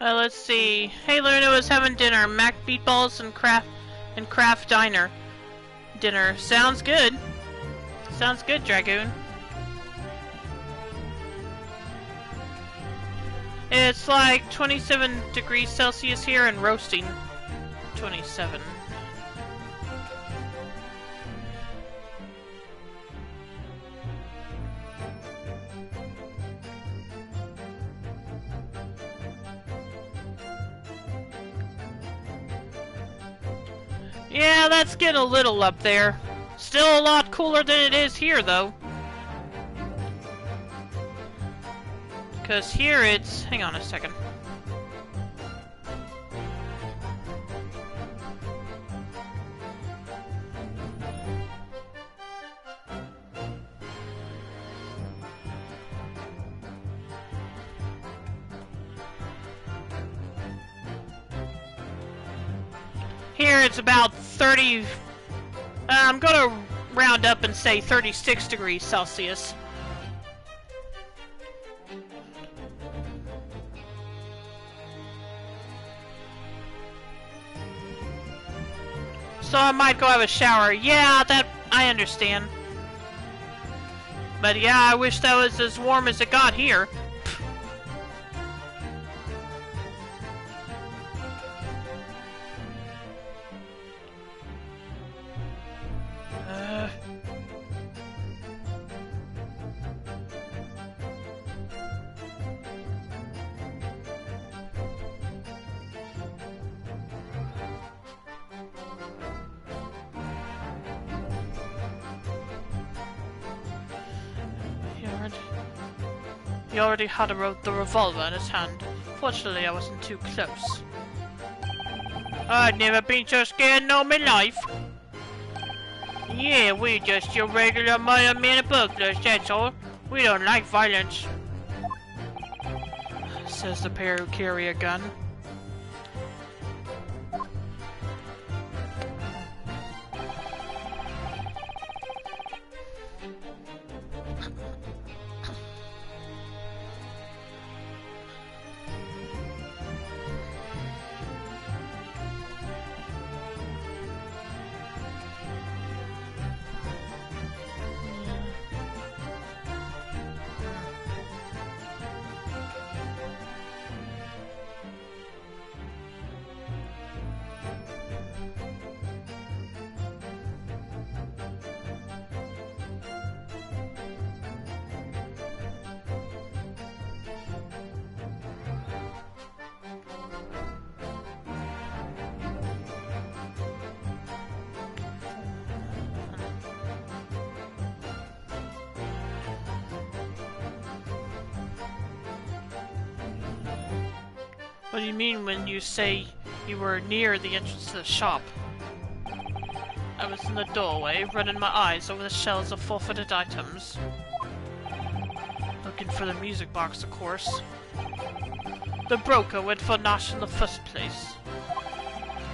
Speaker 1: Let's see. Hey, Luna was having dinner. Mac meatballs and craft diner. Dinner. Sounds good. Sounds good, Dragoon. It's like 27 degrees Celsius here and roasting 27. Yeah, that's getting a little up there. Still a lot cooler than it is here, though. Because here it's... Hang on a second. Here it's about 30... I'm gonna round up and say 36 degrees Celsius. So I might go have a shower. Yeah, that... I understand. But yeah, I wish that was as warm as it got here. He already had the revolver in his hand. Fortunately, I wasn't too close. I've never been so scared in all my life. Yeah, we just your regular murder men burglars, that's all. We don't like violence. Says the pair who carry a gun. What do you mean when you say you were near the entrance to the shop? I was in the doorway, running my eyes over the shelves of forfeited items. Looking for the music box, of course. The broker went for Nash in the first place.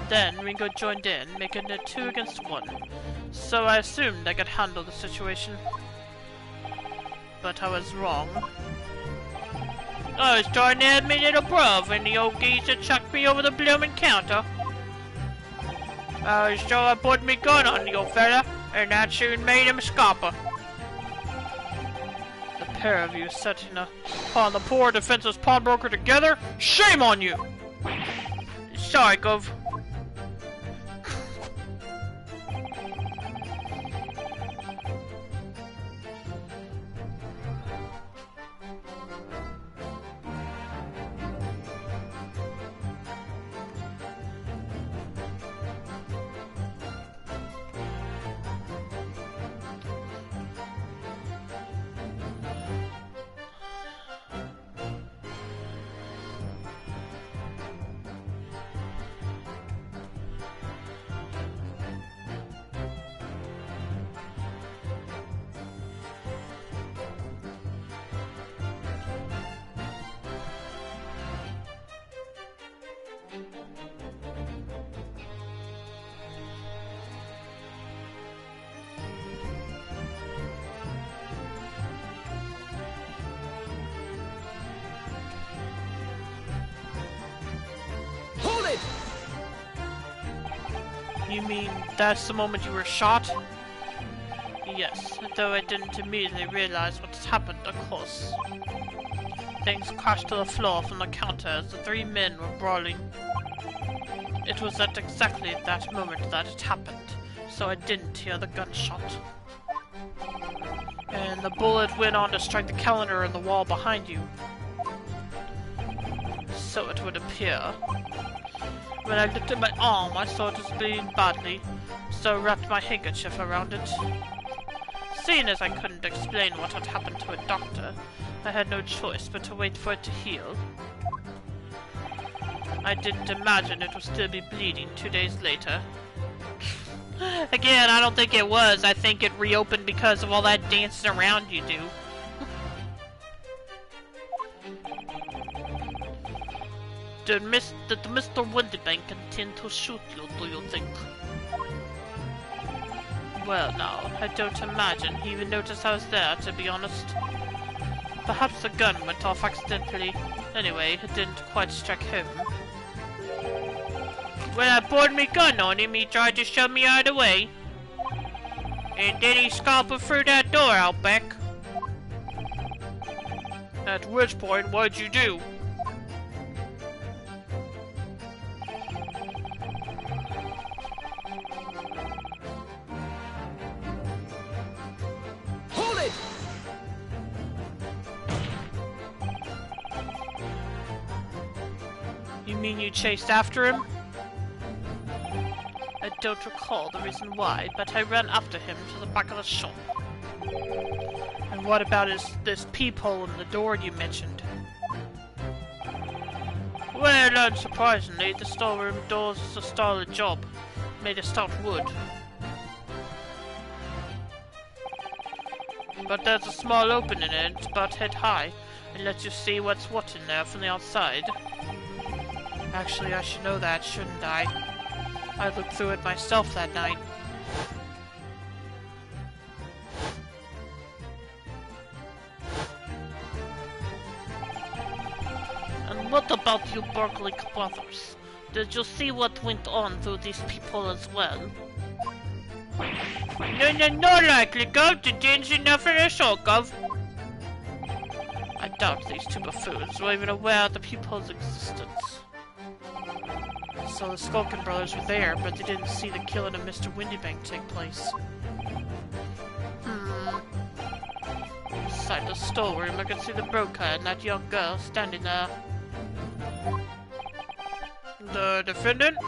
Speaker 1: Then Ringo joined in, making it 2 against 1. So I assumed I could handle the situation. But I was wrong. I was trying to have me little bruv, and the old geezer chucked me over the bloomin' counter. So I put me gun on the old fella, and that soon made him a scalper. The pair of you setting upon the poor defenseless pawnbroker together? Shame on you! Sorry, Gov. You mean that's the moment you were shot? Yes, though I didn't immediately realize what had happened, of course. Things crashed to the floor from the counter as the 3 men were brawling. It was at exactly that moment that it happened, so I didn't hear the gunshot. And the bullet went on to strike the calendar on the wall behind you. So it would appear. When I looked at my arm, I saw it was bleeding badly, so I wrapped my handkerchief around it. Seeing as I couldn't explain what had happened to a doctor, I had no choice but to wait for it to heal. I didn't imagine it would still be bleeding 2 days later. Again, I don't think it was. I think it reopened because of all that dancing around you do. Did Mr. Windybank intend to shoot you, do you think? Well, now, I don't imagine he even noticed I was there, to be honest. Perhaps the gun went off accidentally. Anyway, it didn't quite strike home. When I poured me gun on him, he tried to shove me out of the way. And then he scalped through that door out back. At which point, what'd you do? You mean you chased after him? I don't recall the reason why, but I ran after him to the back of the shop. And what about this peephole in the door you mentioned? Well, unsurprisingly, the storeroom doors is a solid job, made of stout wood. But there's a small opening in it, about head high, and lets you see what's what in there from the outside. Actually, I should know that, shouldn't I? I looked through it myself that night.
Speaker 2: And what about you Berkeley brothers? Did you see what went on through these people as well?
Speaker 3: No, likely, Gov. You didn't see nothing at all, Gov.
Speaker 1: I doubt these 2 buffoons were even aware of the people's existence. So the Skulkin brothers were there, but they didn't see the killing of Mr. Windybank take place. Inside the storeroom, I could see the broker and that young girl standing there. The defendant?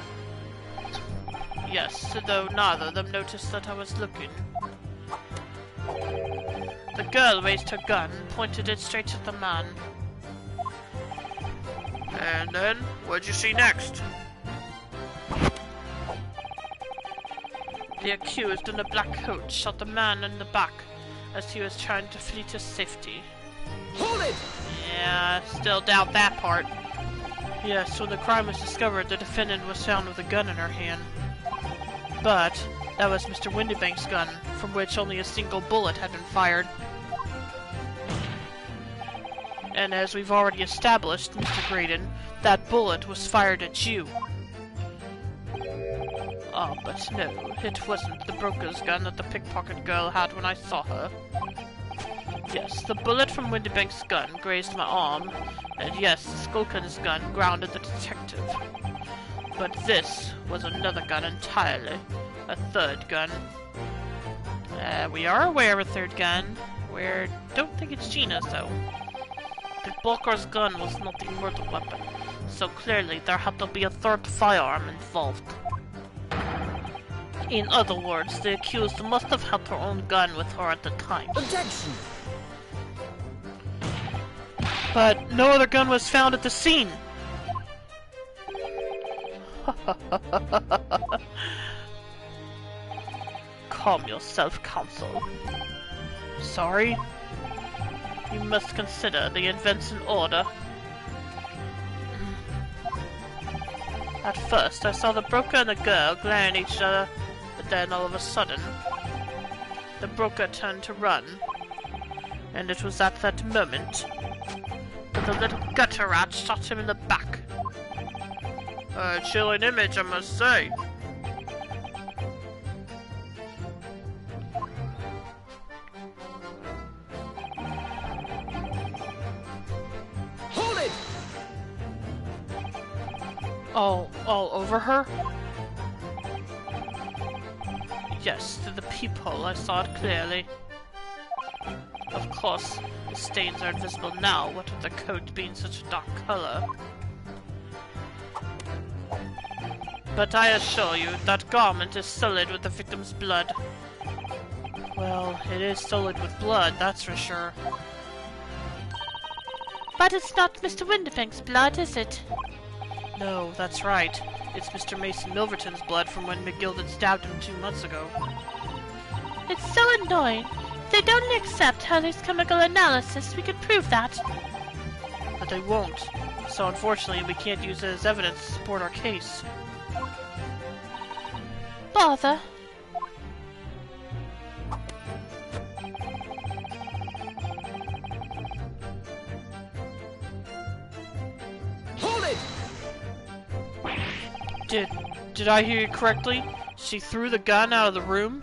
Speaker 1: Yes, though neither of them noticed that I was looking. The girl raised her gun and pointed it straight at the man. And then, what'd you see next?
Speaker 3: The accused in the black coat shot the man in the back as he was trying to flee to safety.
Speaker 4: Hold it!
Speaker 3: Yeah, still doubt that part. Yes, when the crime was discovered, the defendant was found with a gun in her hand. But that was Mr. Windybank's gun, from which only a single bullet had been fired. And as we've already established, Mr. Graydon, that bullet was fired at you. Oh, but no, it wasn't the broker's gun that the pickpocket girl had when I saw her. Yes, the bullet from Windybank's gun grazed my arm, and yes, Skulkin's gun grounded the detective. But this was another gun entirely. A third gun. We are aware of a third gun. We don't think it's Gina's, though. The broker's gun was not the murder weapon, so clearly there had to be a third firearm involved. In other words, the accused must have had her own gun with her at the time.
Speaker 4: Objection!
Speaker 3: But no other gun was found at the scene! Calm yourself, Counsel. Sorry? You must consider the events in order. At first, I saw the broker and the girl glaring at each other, but then all of a sudden, the broker turned to run. And it was at that moment that the little gutter rat shot him in the back.
Speaker 1: A chilling image, I must say.
Speaker 4: Hold it!
Speaker 3: All over her? Yes, through the peephole I saw it clearly. Of course, the stains are invisible now, what with the coat being such a dark color. But I assure you, that garment is sullied with the victim's blood. Well, it is sullied with blood, that's for sure.
Speaker 5: But it's not Mr. Windybank's blood, is it?
Speaker 3: No, that's right. It's Mr. Mason Milverton's blood from when McGilden stabbed him 2 months ago.
Speaker 5: It's so annoying. If they'd only accept Hurley's chemical analysis, we could prove that.
Speaker 3: But they won't. So unfortunately, we can't use it as evidence to support our case.
Speaker 5: Bother.
Speaker 4: Hold it!
Speaker 3: Did I hear you correctly? She threw the gun out of the room?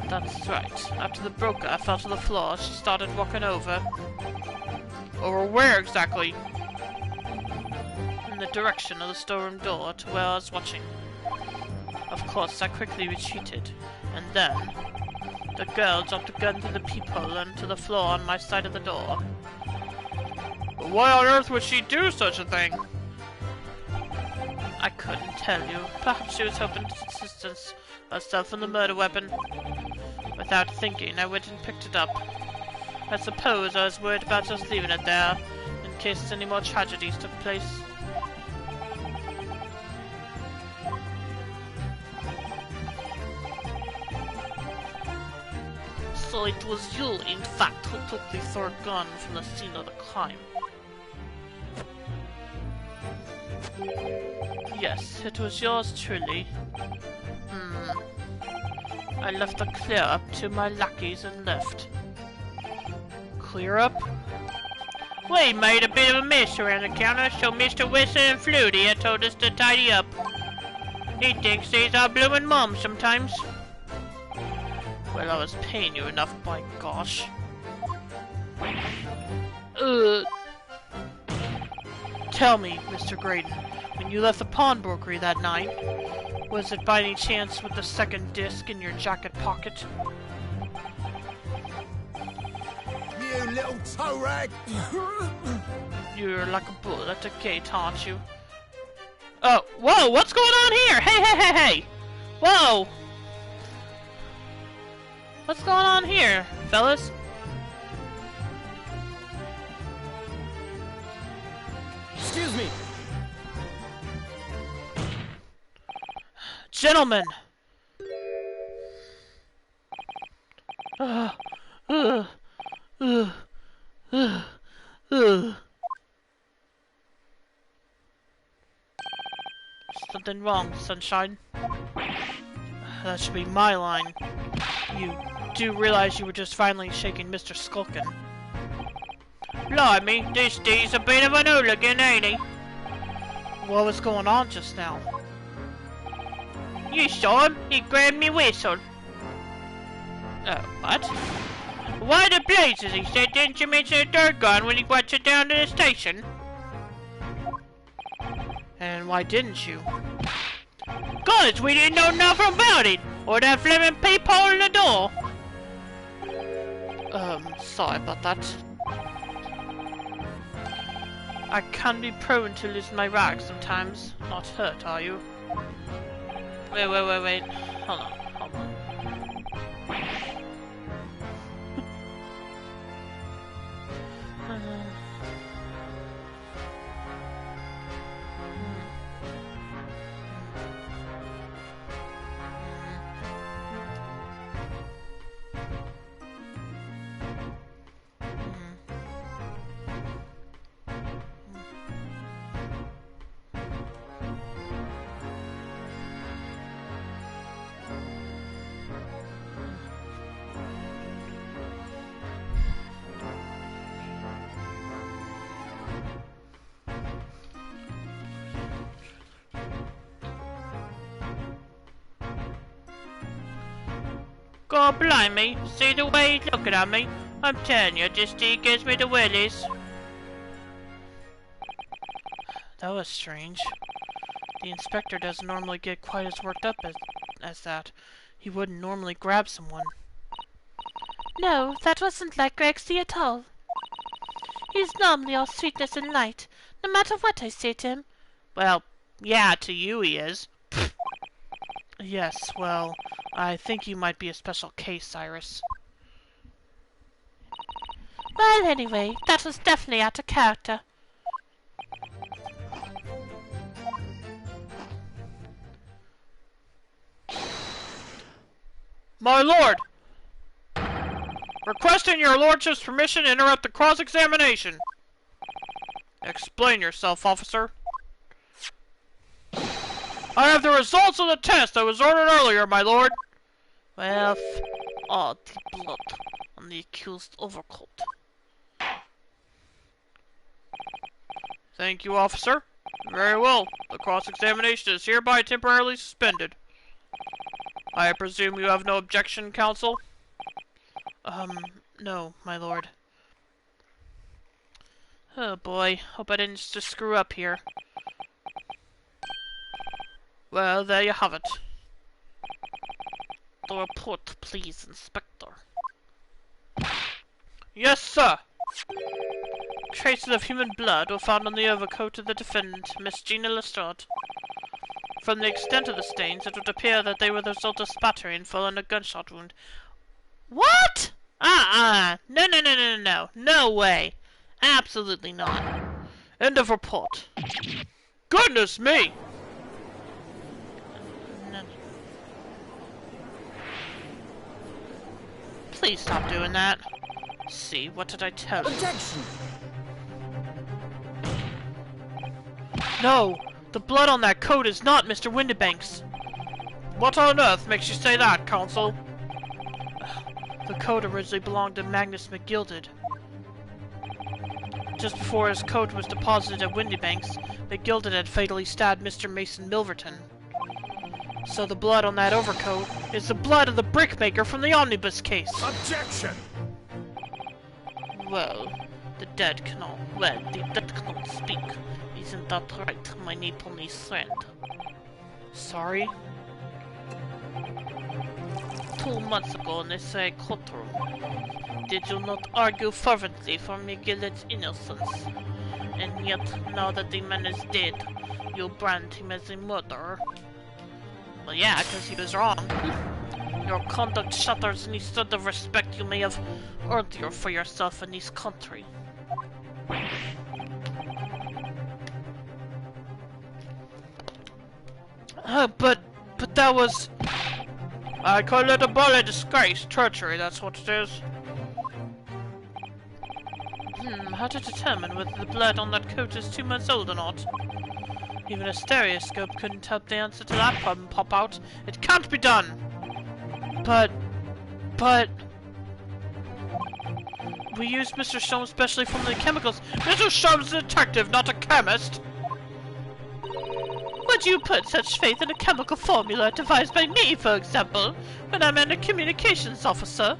Speaker 3: That's right. After the broker fell to the floor, she started walking over.
Speaker 1: Over where exactly?
Speaker 3: In the direction of the storeroom door to where I was watching. Of course, I quickly retreated, and then the girl dropped the gun through the peephole and to the floor on my side of the door.
Speaker 1: But why on earth would she do such a thing?
Speaker 3: I couldn't tell you. Perhaps she was hoping to distance herself from the murder weapon. Without thinking, I went and picked it up. I suppose I was worried about just leaving it there, in case any more tragedies took place. So it was you, in fact, who took the third gun from the scene of the crime. Yes, it was yours truly. I left the clear up to my lackeys and left.
Speaker 1: Clear up?
Speaker 3: We made a bit of a mess around the counter, so Mr. Wilson and Flutie had told us to tidy up. He thinks he's our bloomin' mom sometimes. Well, I was paying you enough, by gosh. Tell me, Mr. Graydon, when you left the pawnbrokery that night, was it by any chance with the second disc in your jacket pocket?
Speaker 4: You little toe rag!
Speaker 3: You're like a bull at a gate, aren't you? Oh, whoa, what's going on here? Hey, hey, hey, hey! Whoa! What's going on here, fellas?
Speaker 4: Excuse me.
Speaker 1: Gentlemen! Uh, uh, uh, uh, uh. Something wrong, Sunshine. That should be my line. You do realize you were just finally shaking Mr. Skulkin.
Speaker 3: Blimey, this D's a bit of an hooligan, ain't he?
Speaker 1: What was going on just now?
Speaker 3: You saw him? He grabbed me whistle.
Speaker 1: What?
Speaker 3: Why the blazes, he said, didn't you mention a dirt gun when he brought you down to the station?
Speaker 1: And why didn't you?
Speaker 3: 'Cause we didn't know nothing about it, or that flaming peephole in the door.
Speaker 1: Sorry about that. I can be prone to lose my rag sometimes. Not hurt, are you? Wait. Hold on.
Speaker 3: God blimey, see the way he's looking at me? I'm telling you, this D gives me the willies.
Speaker 1: That was strange. The inspector doesn't normally get quite as worked up as that. He wouldn't normally grab someone.
Speaker 5: No, that wasn't like Gregsy at all. He's normally all sweetness and light, no matter what I say to him.
Speaker 3: Well, yeah, to you he is.
Speaker 1: Yes, well, I think you might be a special case, Cyrus.
Speaker 5: Well, anyway, that was definitely out of character.
Speaker 1: My lord! Requesting your lordship's permission to interrupt the cross-examination. Explain yourself, officer. I have the results of the test that was ordered earlier, my lord.
Speaker 3: Well, the blood on the accused's overcoat.
Speaker 1: Thank you, officer. Very well. The cross-examination is hereby temporarily suspended. I presume you have no objection, counsel? No, my lord. Oh boy, hope I didn't just screw up here. Well, there you have it.
Speaker 3: The report, please, Inspector.
Speaker 1: Yes, sir! Traces of human blood were found on the overcoat of the defendant, Miss Gina Lestrade. From the extent of the stains, it would appear that they were the result of spattering following a gunshot wound.
Speaker 3: What? No. No way. Absolutely not.
Speaker 1: End of report. Goodness me!
Speaker 3: Please stop doing that. See, what did I tell you?
Speaker 4: Objection!
Speaker 1: No! The blood on that coat is not Mr. Windibank's. What on earth makes you say that, counsel? The coat originally belonged to Magnus McGilded. Just before his coat was deposited at Windibank's, McGilded had fatally stabbed Mr. Mason Milverton. So the blood on that overcoat is the blood of the brickmaker from the omnibus case.
Speaker 4: Objection!
Speaker 3: Well, the dead cannot speak. Isn't that right, my Nepalese friend?
Speaker 1: Sorry?
Speaker 3: 2 months ago in this courtroom, did you not argue fervently for McGillet's innocence? And yet, now that the man is dead, you brand him as a murderer.
Speaker 1: Well, yeah, because he was wrong.
Speaker 3: Your conduct shatters any sort of respect you may have earned here for yourself in this country.
Speaker 1: But that was... I call it a bully disgrace. Treachery, that's what it is.
Speaker 3: How to determine whether the blood on that coat is 2 months old or not? Even a stereoscope couldn't help the answer to that problem pop out.
Speaker 1: It can't be done! But...
Speaker 3: We used Mr. Sholmes specially from the chemicals.
Speaker 1: Mr. Sholmes is a detective, not a chemist!
Speaker 3: Would you put such faith in a chemical formula devised by me, for example, when I'm a communications officer?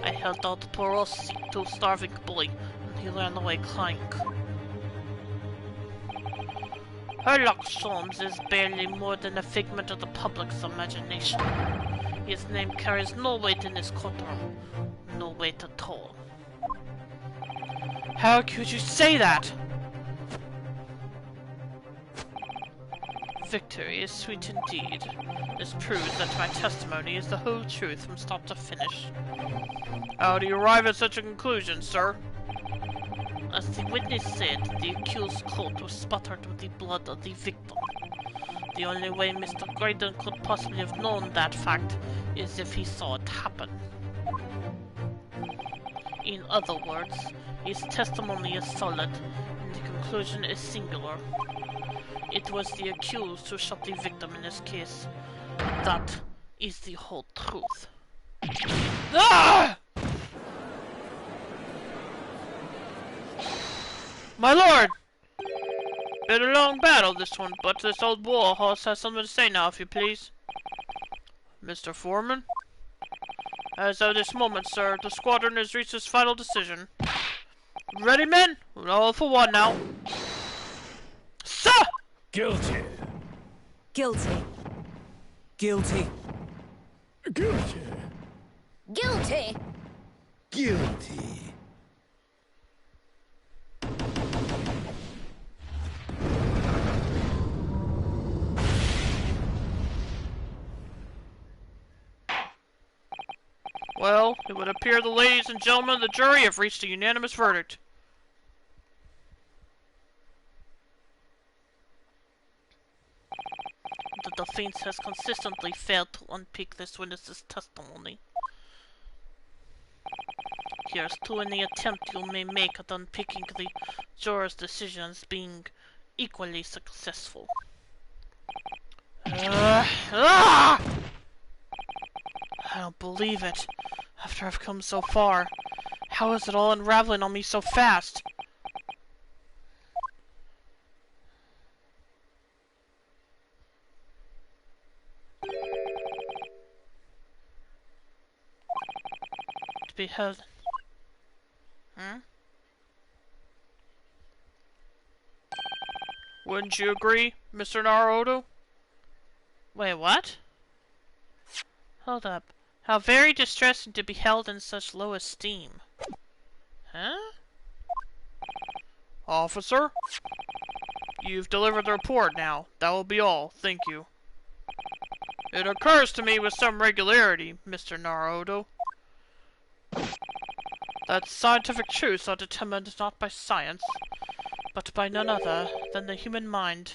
Speaker 2: I held out the porosity to a starving boy, and he ran away crying. Sherlock Holmes is barely more than a figment of the public's imagination. His name carries no weight in this courtroom. No weight at all.
Speaker 1: How could you say that?
Speaker 3: Victory is sweet indeed. This proves that my testimony is the whole truth from start to finish.
Speaker 1: How do you arrive at such a conclusion, sir?
Speaker 2: As the witness said, the accused's coat was spattered with the blood of the victim. The only way Mr. Graydon could possibly have known that fact is if he saw it happen. In other words, his testimony is solid, and the conclusion is singular. It was the accused who shot the victim in this case. That is the whole truth.
Speaker 1: Ah! My lord! Been a long battle, this one, but this old war horse has something to say now, if you please. Mr. Foreman? As of this moment, sir, the squadron has reached its final decision. Ready, men? All for one now. Sir!
Speaker 4: Guilty.
Speaker 6: Guilty.
Speaker 4: Guilty. Guilty.
Speaker 6: Guilty!
Speaker 4: Guilty.
Speaker 1: Well, it would appear the ladies and gentlemen of the jury have reached a unanimous verdict.
Speaker 2: The defense has consistently failed to unpick this witness's testimony. Here's to any attempt you may make at unpicking the jurors' decisions being equally successful.
Speaker 1: I don't believe it. After I've come so far, how is it all unraveling on me so fast?
Speaker 2: To be held.
Speaker 1: Wouldn't you agree, Mr. Naruto?
Speaker 2: Wait, what?
Speaker 3: Hold up. How very distressing to be held in such low esteem.
Speaker 2: Huh?
Speaker 1: Officer? You've delivered the report now. That will be all. Thank you. It occurs to me with some regularity, Mr. Naruto, that scientific truths are determined not by science, but by none other than the human mind.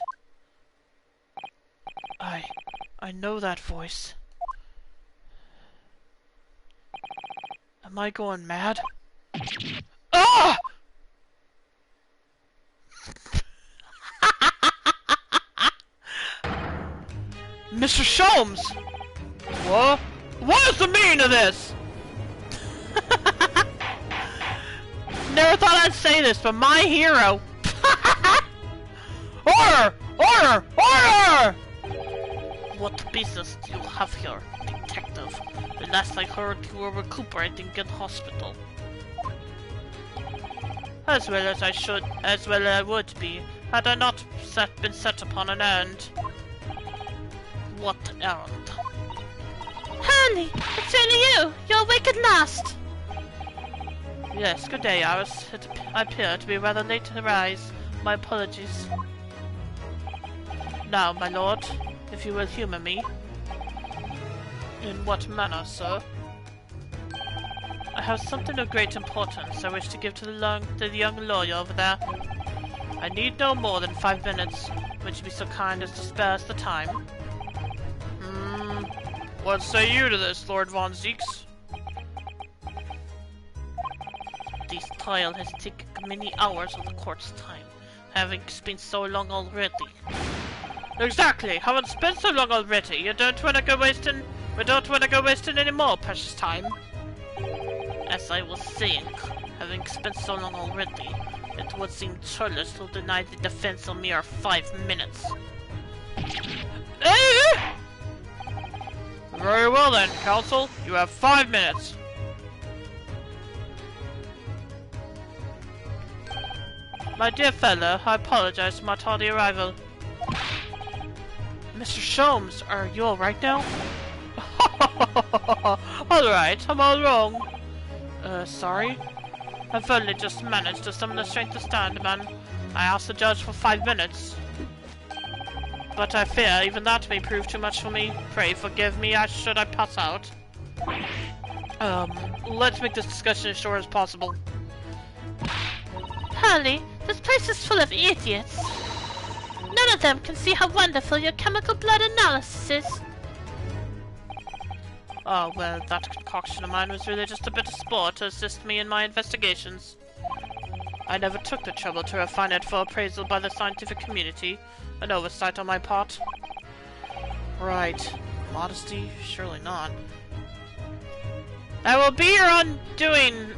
Speaker 1: I know that voice. Am I going mad? Ah! Mr. Sholmes! What? What is the meaning of this? Never thought I'd say this, but my hero. Order! Order! Order!
Speaker 2: What business do you have here, detective? The last I heard, you were recuperating in hospital.
Speaker 1: As well as I would be, had I not been set upon an errand.
Speaker 2: What errand?
Speaker 5: Honey, it's really you! You're awake at last!
Speaker 1: Yes, good day, Iris. I appear to be rather late to rise. My apologies. Now, my lord, if you will humor me. In what manner, sir? I have something of great importance I wish to give to the young lawyer over there. I need no more than 5 minutes. Would you be so kind as to spare us the time? What say you to this, Lord Von Zeeks?
Speaker 2: This trial has taken many hours of the court's time, having spent so long already.
Speaker 1: Exactly. Haven't spent so long already. You don't want to go wasting. We don't want to go wasting any more precious time.
Speaker 2: As I was saying, having spent so long already, it would seem churlish to deny the defense a mere 5 minutes.
Speaker 1: Very well then, counsel. You have 5 minutes. My dear fellow, I apologize for my tardy arrival. Mr. Sholmes, are you alright now? Alright, I'm all wrong. Sorry? I've only just managed to summon the strength to stand, man. I asked the judge for 5 minutes. But I fear even that may prove too much for me. Pray forgive me should I pass out. Let's make this discussion as short as possible.
Speaker 5: Harley, this place is full of idiots. None of them can see how wonderful your chemical blood analysis is.
Speaker 1: Oh, well, that concoction of mine was really just a bit of sport to assist me in my investigations. I never took the trouble to refine it for appraisal by the scientific community. An oversight on my part. Right. Modesty? Surely not. I will be your undoing,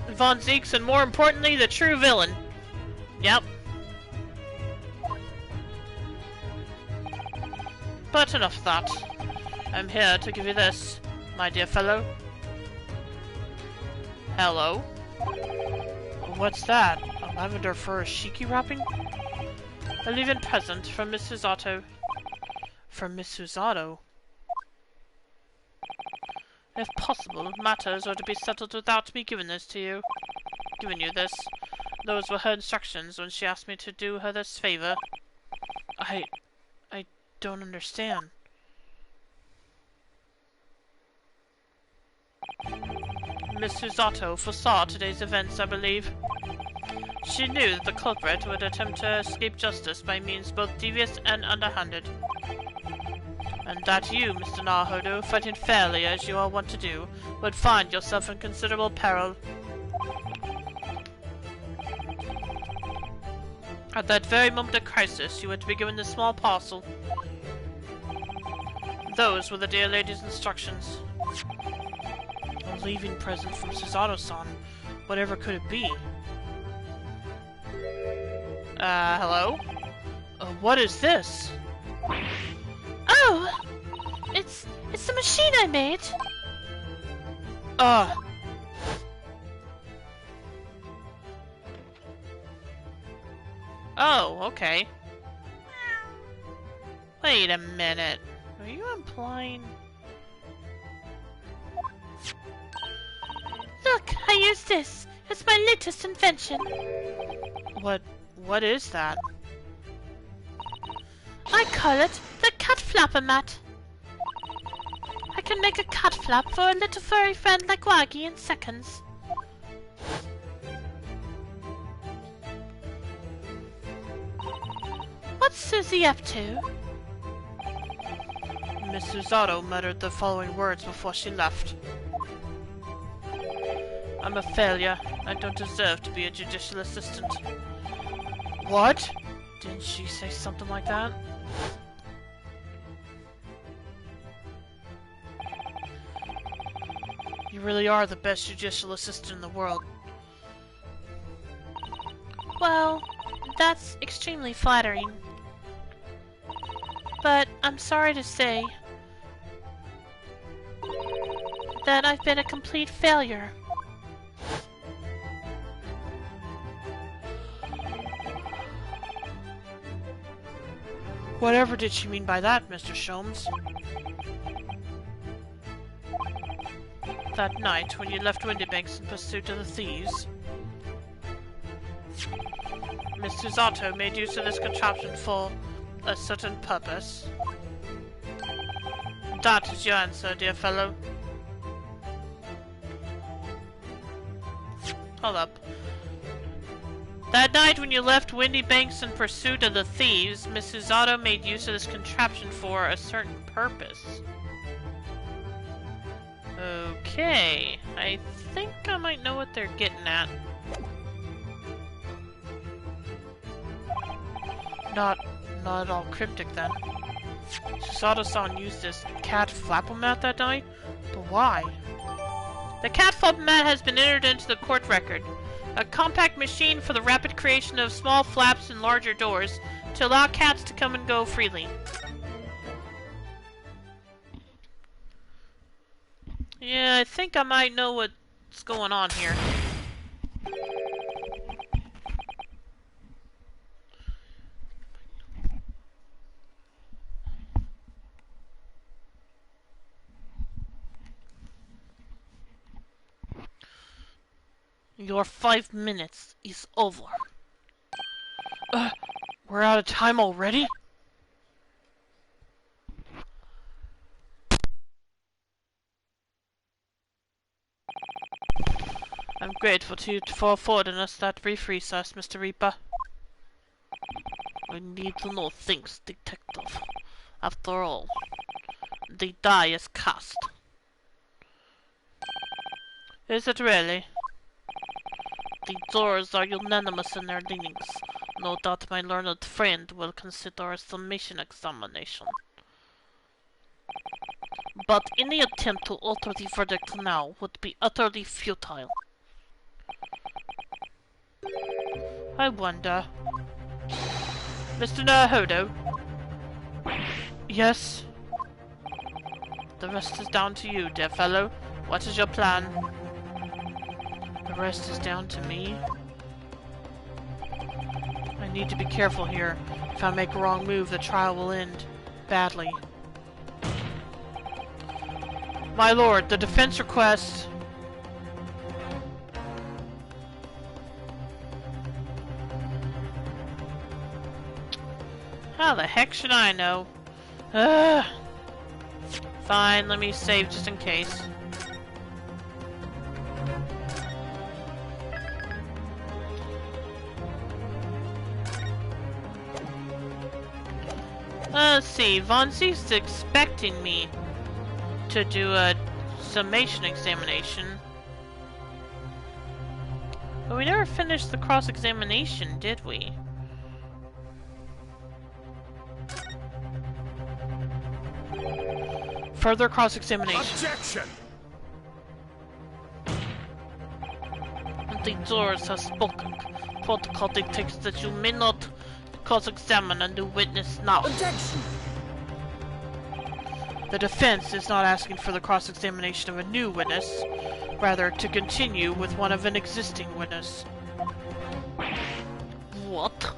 Speaker 1: Von Zeeks, and more importantly, the true villain. Yep. But enough of that. I'm here to give you this, my dear fellow. Hello? What's that? A lavender fur shiki wrapping? A leave-in present from Miss Susato. From Miss Susato? If possible, matters are to be settled without me giving this to you. Giving you this. Those were her instructions when she asked me to do her this favor. I don't understand. Miss Susato foresaw today's events, I believe. She knew that the culprit would attempt to escape justice by means both devious and underhanded. And that you, Mr. Nahodo, fighting fairly as you are wont to do, would find yourself in considerable peril. At that very moment of crisis, you were to be given this small parcel. Those were the dear lady's instructions. A leaving present from Susato-san. Whatever could it be? Hello? What is this?
Speaker 5: Oh! It's the machine I made!
Speaker 1: Oh, okay. Wait a minute. Are you implying...
Speaker 5: Look, I use this. It's my latest invention.
Speaker 1: What is that?
Speaker 5: I call it the cat flapper mat. I can make a cat flap for a little furry friend like Waggy in seconds. What's Susie up to?
Speaker 1: Miss Susato muttered the following words before she left. I'm a failure. I don't deserve to be a judicial assistant. What? Didn't she say something like that? You really are the best judicial assistant in the world.
Speaker 5: Well, that's extremely flattering. But I'm sorry to say that I've been a complete failure.
Speaker 1: Whatever did she mean by that, Mr. Sholmes? That night, when you left Windybanks in pursuit of the thieves, Miss Susato made use of this contraption for a certain purpose. That is your answer, dear fellow. Hold up. That night when you left Windy Banks in pursuit of the thieves, Miss Usato made use of this contraption for a certain purpose. Okay, I think I might know what they're getting at. Not at all cryptic then. Susato-san used this cat flap-o-mat that night? But why? The cat flap-o-mat has been entered into the court record. A compact machine for the rapid creation of small flaps and larger doors to allow cats to come and go freely. Yeah, I think I might know what's going on here. Your 5 minutes is over. We're out of time already? I'm grateful to you for affording us that brief recess, Mr. Reaper. We need to know things, Detective. After all, the die is cast. Is it really? The jurors are unanimous in their leanings. No doubt my learned friend will consider a submission examination. But any attempt to alter the verdict now would be utterly futile. I wonder... Mr. Nahodo? Yes? The rest is down to you, dear fellow. What is your plan? The rest is down to me. I need to be careful here. If I make a wrong move, the trial will end badly. My lord, the defense requests... How the heck should I know? Fine, let me save just in case. Let's see, Von Zieg's expecting me to do a summation examination. But we never finished the cross-examination, did we? Further cross-examination.
Speaker 4: Objection!
Speaker 1: The jurors have spoken. Protocol dictates that you may not cross-examine a new witness now.
Speaker 4: Objection!
Speaker 1: The defense is not asking for the cross-examination of a new witness, rather to continue with one of an existing witness.
Speaker 2: What?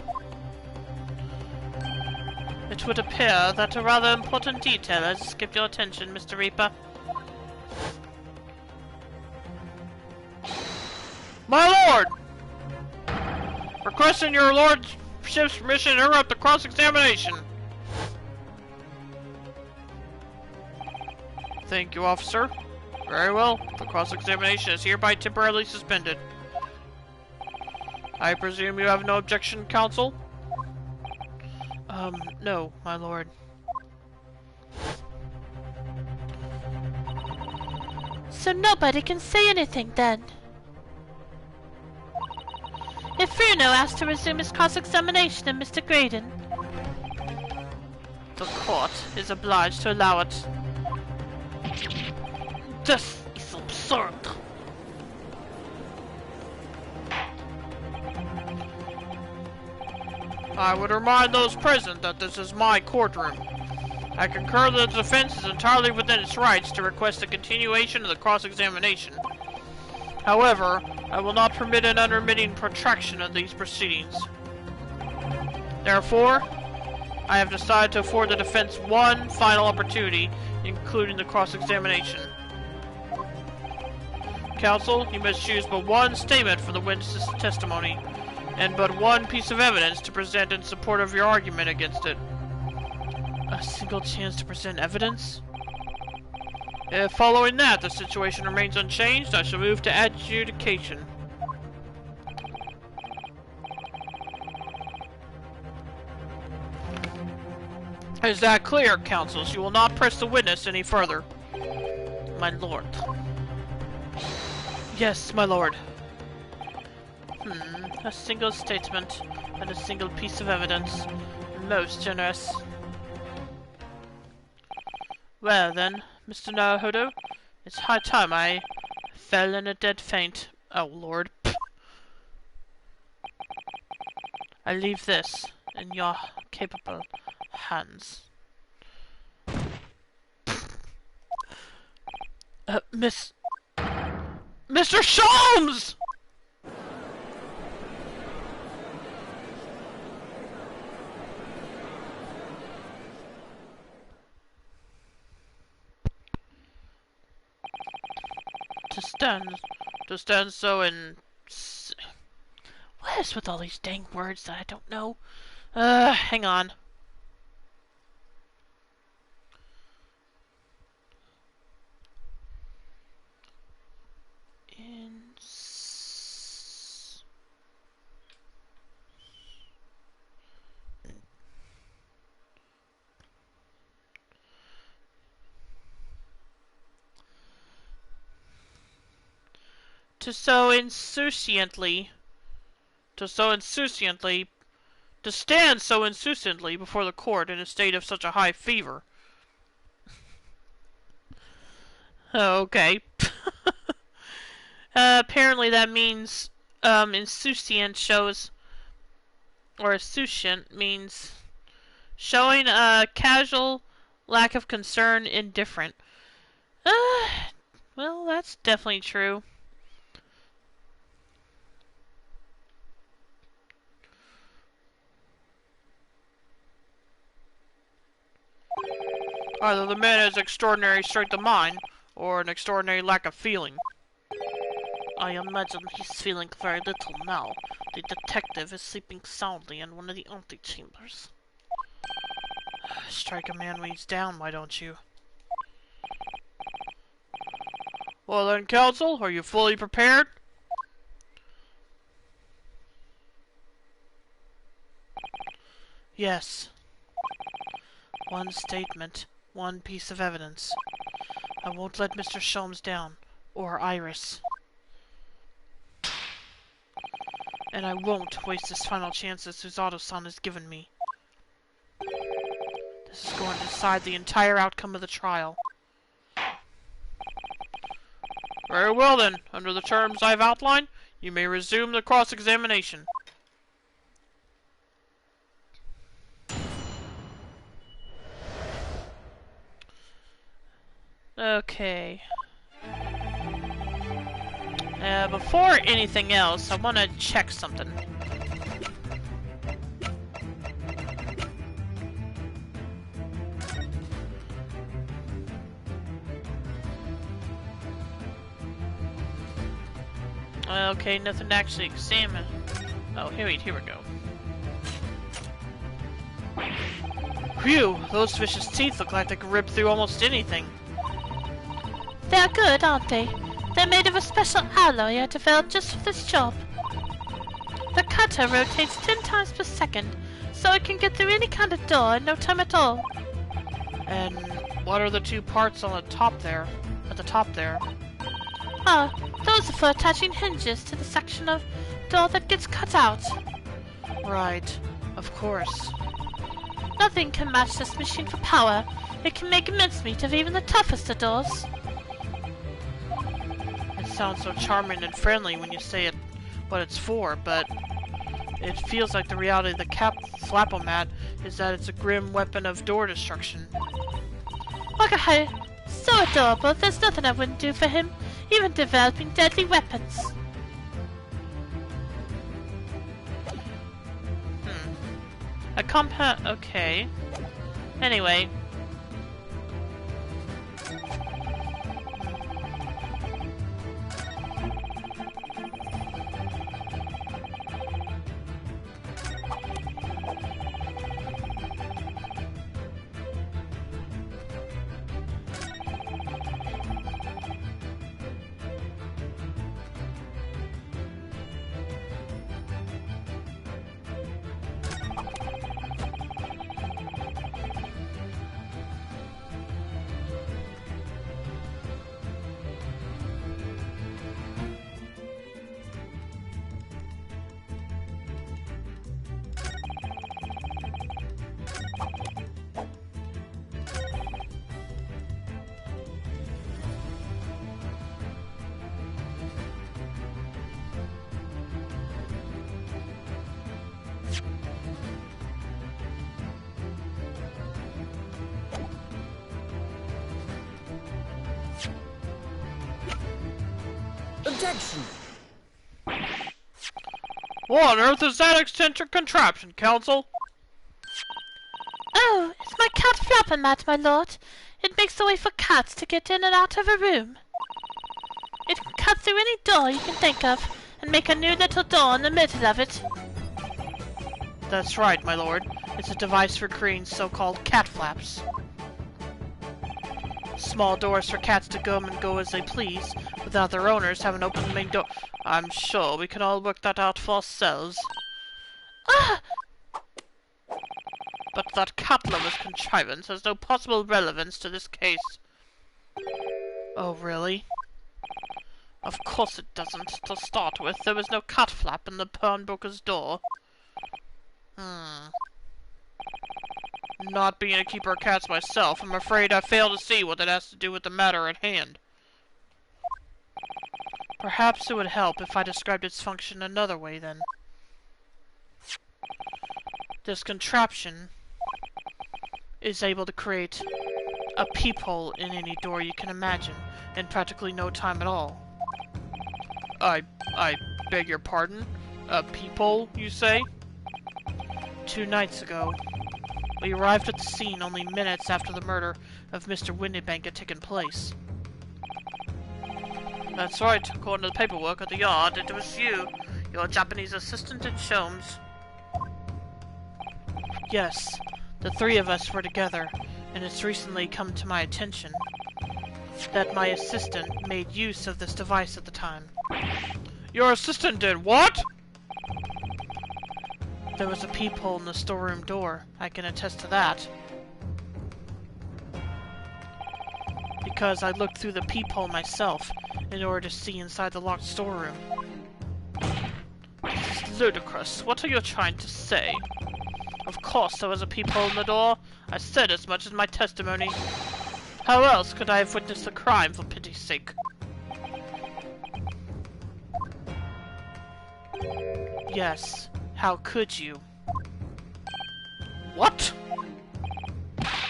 Speaker 1: It would appear that a rather important detail has escaped your attention, Mr. Reaper. My lord! Requesting your lordship's permission to interrupt the cross-examination. Thank you, officer. Very well. The cross-examination is hereby temporarily suspended. I presume you have no objection, counsel? No, my lord.
Speaker 5: So nobody can say anything then? If Bruno asks to resume his cross-examination of Mr. Graydon,
Speaker 1: The court is obliged to allow it.
Speaker 2: This is absurd.
Speaker 1: I would remind those present that this is my courtroom. I concur that the defense is entirely within its rights to request a continuation of the cross-examination. However, I will not permit an unremitting protraction of these proceedings. Therefore, I have decided to afford the defense one final opportunity, including the cross-examination. Counsel, you must choose but one statement for the witness's testimony, and but one piece of evidence to present in support of your argument against it. A single chance to present evidence? If following that the situation remains unchanged, I shall move to adjudication. Is that clear, counsels? You will not press the witness any further.
Speaker 2: My lord.
Speaker 1: Yes, my lord.
Speaker 2: A single statement and a single piece of evidence. Most generous.
Speaker 1: Well then, Mr. Naruhodo, it's high time I fell in a dead faint. Oh, lord. I leave this in your capable hands. Mr. Sholmes! To stand so in... What is with all these dang words that I don't know? Hang on. To stand so insouciantly before the court in a state of such a high fever. Oh, okay. Apparently that means, insouciant shows, or insouciant means showing a casual lack of concern, indifferent. Well, that's definitely true. Either the man has extraordinary strength of mind, or an extraordinary lack of feeling.
Speaker 2: I imagine he's feeling very little now. The detective is sleeping soundly in one of the antechambers.
Speaker 1: Strike a man when he's down, why don't you? Well then, counsel, are you fully prepared? Yes. One statement, one piece of evidence. I won't let Mr. Sholmes down, or Iris. And I won't waste this final chance that Susato-san has given me. This is going to decide the entire outcome of the trial. Very well then, under the terms I've outlined, you may resume the cross-examination. Okay. Before anything else, I want to check something. Okay, nothing to actually examine. Oh, here we go. Phew, those vicious teeth look like they could rip through almost anything.
Speaker 5: They're good, aren't they? They're made of a special alloy I developed just for this job. The cutter rotates 10 times per second, so it can get through any kind of door in no time at all.
Speaker 1: And what are the two parts on the top there? At the top there?
Speaker 5: Ah, those are for attaching hinges to the section of door that gets cut out.
Speaker 1: Right, of course.
Speaker 5: Nothing can match this machine for power. It can make mincemeat of even the toughest of doors.
Speaker 1: It sounds so charming and friendly when you say it, what it's for, but it feels like the reality of the Flapomat is that it's a grim weapon of door destruction.
Speaker 5: Okay, so adorable, there's nothing I wouldn't do for him, even developing deadly weapons.
Speaker 1: A compound... okay. Anyway.
Speaker 6: Objection.
Speaker 1: What on earth is that eccentric contraption, Counsel?
Speaker 5: Oh, it's my cat flapping mat, my lord. It makes a way for cats to get in and out of a room. It can cut through any door you can think of, and make a new little door in the middle of it.
Speaker 1: That's right, my lord. It's a device for creating so-called cat flaps. Small doors for cats to come and go as they please, without their owners having opened the main door. I'm sure we can all work that out for ourselves.
Speaker 5: Ah!
Speaker 1: But that cat lover's contrivance has no possible relevance to this case. Oh, really? Of course it doesn't. To start with, there was no cat flap in the pawnbroker's door. Not being a keeper of cats myself, I'm afraid I fail to see what that has to do with the matter at hand. Perhaps it would help if I described its function another way, then. This contraption is able to create a peephole in any door you can imagine in practically no time at all. I beg your pardon? A peephole, you say? 2 nights ago, we arrived at the scene only minutes after the murder of Mr. Windybank had taken place. That's right, according to the paperwork at the yard, it was you, your Japanese assistant at Sholmes. Yes, the 3 of us were together, and it's recently come to my attention that my assistant made use of this device at the time. Your assistant did what? There was a peephole in the storeroom door. I can attest to that. Because I looked through the peephole myself in order to see inside the locked storeroom. This is ludicrous. What are you trying to say? Of course there was a peephole in the door. I said as much as my testimony. How else could I have witnessed the crime, for pity's sake? Yes. How could you? What?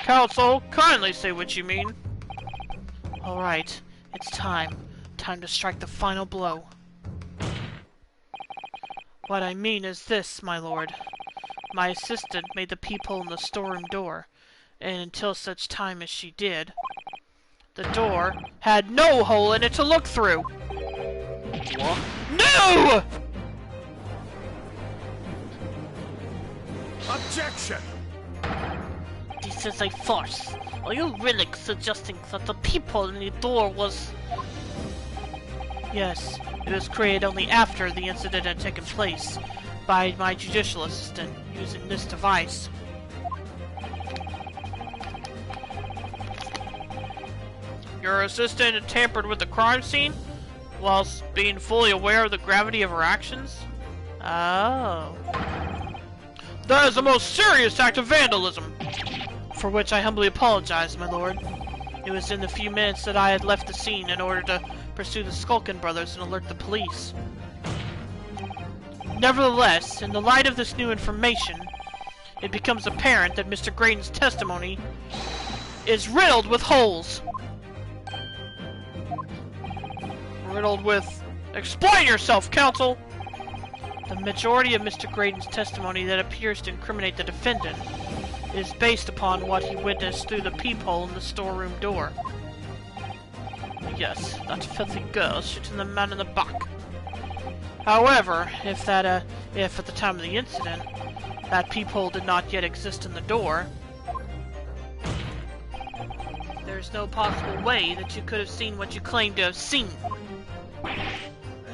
Speaker 1: Counsel, kindly say what you mean. Alright, it's time. Time to strike the final blow. What I mean is this, my lord. My assistant made the peephole in the storeroom door, and until such time as she did, the door had no hole in it to look through! What? No!
Speaker 4: Objection!
Speaker 2: This is a farce. Are you really suggesting that the peephole in the door was...
Speaker 1: Yes, it was created only after the incident had taken place by my judicial assistant using this device. Your assistant had tampered with the crime scene whilst being fully aware of the gravity of her actions? Oh. That is a most serious act of vandalism! For which I humbly apologize, my lord. It was in the few minutes that I had left the scene in order to pursue the Skulkin brothers and alert the police. Nevertheless, in the light of this new information, it becomes apparent that Mr. Graydon's testimony is riddled with holes. Riddled with... Explain yourself, counsel! The majority of Mr. Graydon's testimony that appears to incriminate the defendant is based upon what he witnessed through the peephole in the storeroom door. Yes, that filthy girl shooting the man in the back. However, if at the time of the incident, that peephole did not yet exist in the door, there's no possible way that you could have seen what you claim to have seen.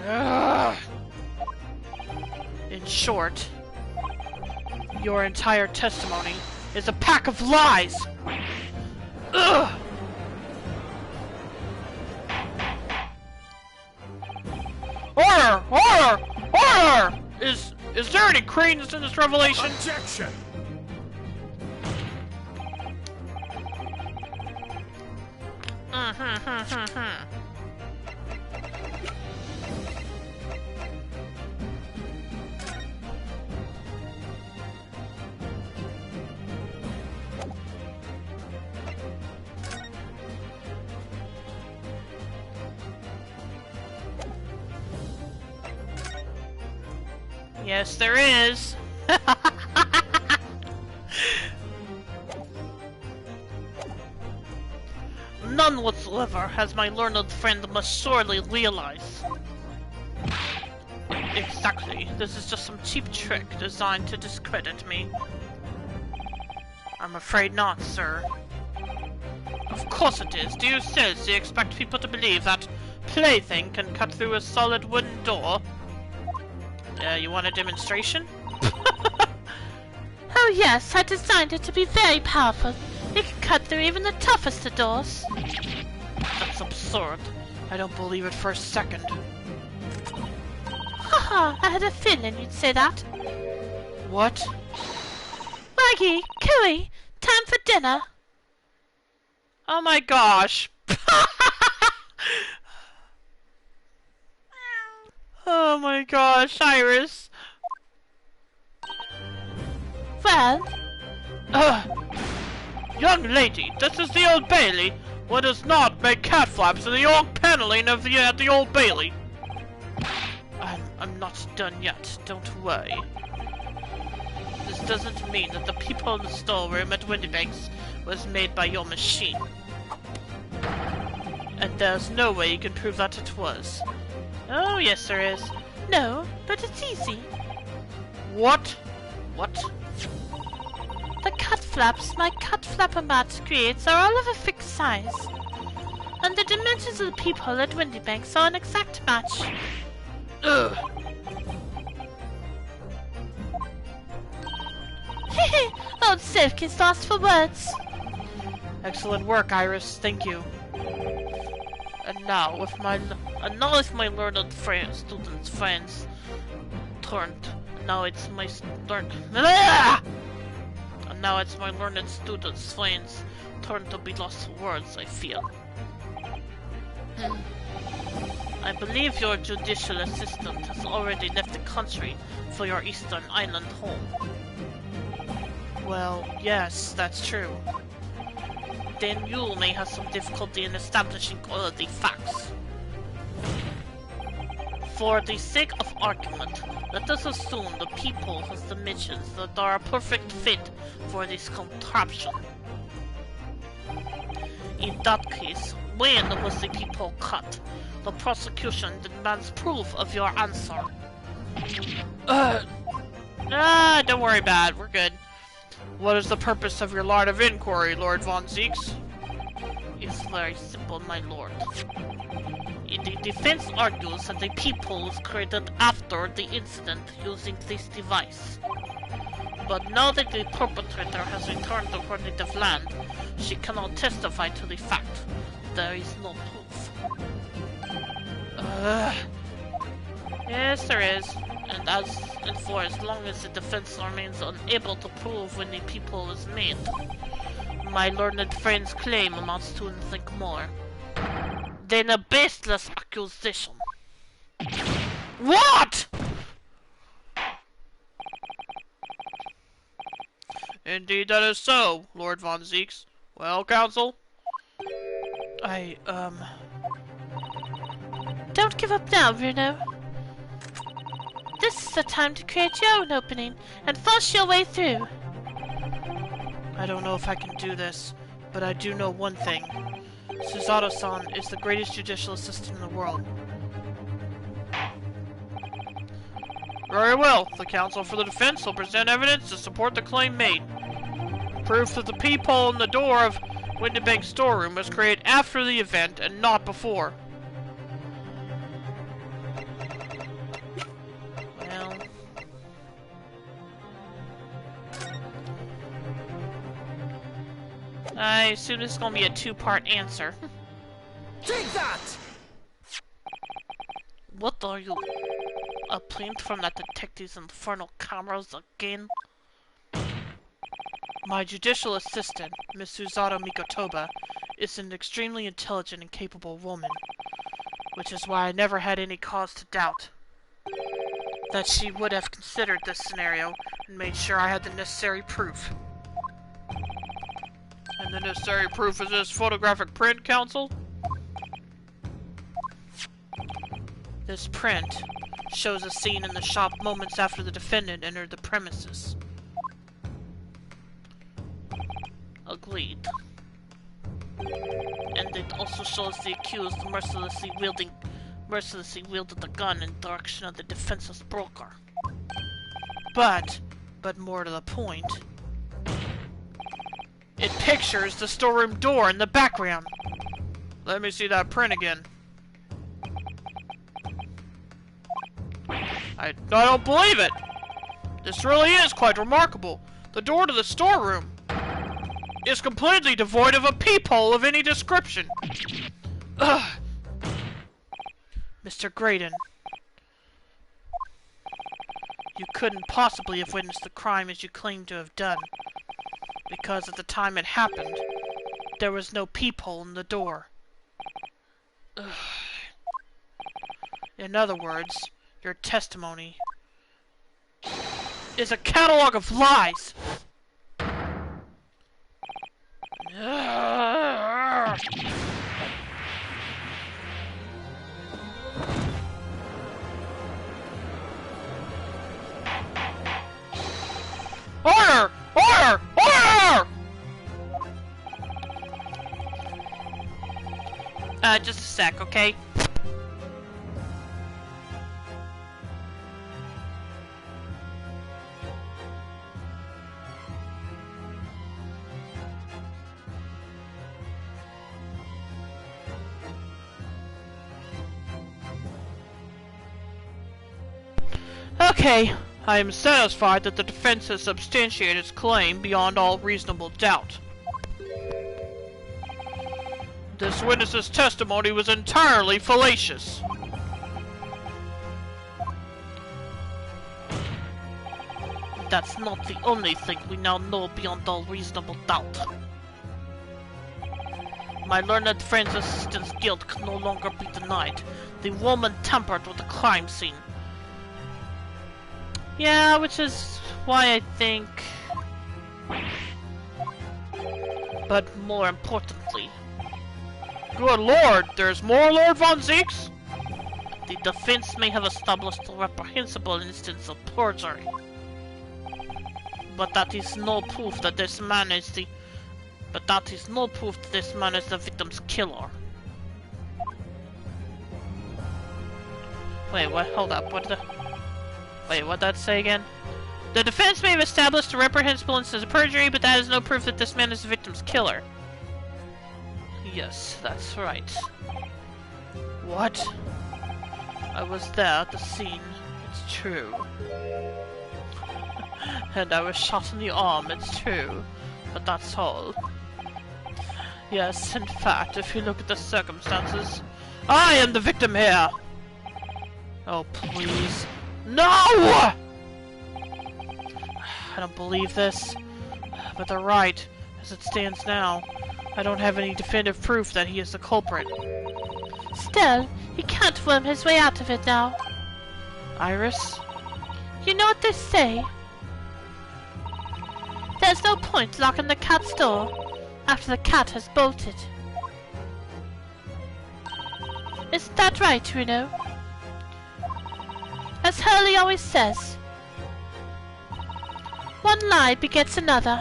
Speaker 1: Ugh. In short, your entire testimony is a pack of lies! Ugh! Order! Order! Order! Is there any credence in this revelation?
Speaker 4: Objection!
Speaker 1: Yes, there is.
Speaker 2: None whatsoever, as my learned friend must surely realize.
Speaker 1: Exactly. This is just some cheap trick designed to discredit me. I'm afraid not, sir. Of course it is. Do you seriously expect people to believe that plaything can cut through a solid wooden door? You want a demonstration?
Speaker 5: Oh yes, I designed it to be very powerful. It can cut through even the toughest of doors.
Speaker 1: That's absurd. I don't believe it for a second.
Speaker 5: Haha, I had a feeling you'd say that.
Speaker 1: What?
Speaker 5: Maggie, Cooey, time for dinner.
Speaker 1: Oh my gosh. Oh my gosh, Iris.
Speaker 5: Well,
Speaker 1: Young lady, this is the Old Bailey. What does not make cat flaps in the old paneling of the Old Bailey? I'm not done yet, don't worry. This doesn't mean that the people in the storeroom at Windybanks was made by your machine. And there's no way you can prove that it was. Oh, yes there is.
Speaker 5: no, but it's easy.
Speaker 1: What? What?
Speaker 5: The cut flaps my cut flapper-mat creates are all of a fixed size. And the dimensions of the people at Windybanks are an exact match.
Speaker 1: Ugh.
Speaker 5: Old Silky's lost for words.
Speaker 1: Excellent work, Iris. Thank you.
Speaker 2: And now, if my learned students' friends turned, now it's my and now it's my learned students' friends' turn to be lost for words, I feel. I believe your judicial assistant has already left the country for your Eastern Island home.
Speaker 1: Well, yes, that's true.
Speaker 2: Then you may have some difficulty in establishing all of the facts. For the sake of argument, let us assume the people has dimensions that are a perfect fit for this contraption. In that case, when was the people cut? The prosecution demands proof of your answer.
Speaker 1: Don't worry about it, we're good. What is the purpose of your line of inquiry, Lord Von Zeeks?
Speaker 2: It's very simple, my lord. The defense argues that the people was created after the incident using this device. But now that the perpetrator has returned to her native land, she cannot testify to the fact. There is no proof.
Speaker 1: Yes, there is.
Speaker 2: And for as long as the defense remains unable to prove when the people was made, my learned friend's claim amounts to nothing more than a baseless accusation.
Speaker 1: What? Indeed, that is so, Lord Von Zeeks. Well, counsel?
Speaker 5: Don't give up now, Bruno. This is the time to create your own opening and force your way through.
Speaker 1: I don't know if I can do this, but I do know one thing. Susato-san is the greatest judicial assistant in the world. Very well. The counsel for the defense will present evidence to support the claim made. Proof that the peephole in the door of Windybank's storeroom was created after the event and not before. Well... I assume this is gonna be a two-part answer.
Speaker 4: Take that!
Speaker 2: What are you? A print from that detective's infernal cameras again?
Speaker 1: My judicial assistant, Miss Susato Mikotoba, is an extremely intelligent and capable woman, which is why I never had any cause to doubt that she would have considered this scenario and made sure I had the necessary proof. And the necessary proof is this photographic print, counsel? This print shows a scene in the shop moments after the defendant entered the premises.
Speaker 2: Agreed. And it also shows the accused mercilessly wielded the gun in direction of the defenseless broker.
Speaker 1: But more to the point, it pictures the storeroom door in the background. Let me see that print again. I don't believe it! This really is quite remarkable. The door to the storeroom is completely devoid of a peephole of any description. Ugh. Mr. Graydon, you couldn't possibly have witnessed the crime as you claim to have done, because at the time it happened, there was no peephole in the door. Ugh. In other words, your testimony is a catalog of lies! Order! Order! Order! Just a sec, okay? Okay, I am satisfied that the defense has substantiated its claim beyond all reasonable doubt. This witness's testimony was entirely fallacious.
Speaker 2: That's not the only thing we now know beyond all reasonable doubt. My learned friend's assistant's guilt can no longer be denied. The woman tampered with the crime scene.
Speaker 1: Yeah, which is why I think...
Speaker 2: But more importantly...
Speaker 1: Good lord, there's more Lord Von Zeeks?
Speaker 2: The defense may have established a reprehensible instance of perjury. But that is no proof that this man is the... victim's killer.
Speaker 1: Wait, what? Hold up, Wait, what'd that say again? The defense may have established a reprehensible instance of perjury, but that is no proof that this man is the victim's killer.
Speaker 2: Yes, that's right.
Speaker 1: What?
Speaker 2: I was there at the scene, it's true. And I was shot in the arm, it's true. But that's all. Yes, in fact, if you look at the circumstances,
Speaker 1: I am the victim here! Oh, please. No! I don't believe this. But they're right. As it stands now, I don't have any definitive proof that he is the culprit.
Speaker 5: Still, he can't worm his way out of it now.
Speaker 1: Iris?
Speaker 5: You know what they say? There's no point locking the cat's door after the cat has bolted. Isn't that right, Reno? As Hurley always says, one lie begets another.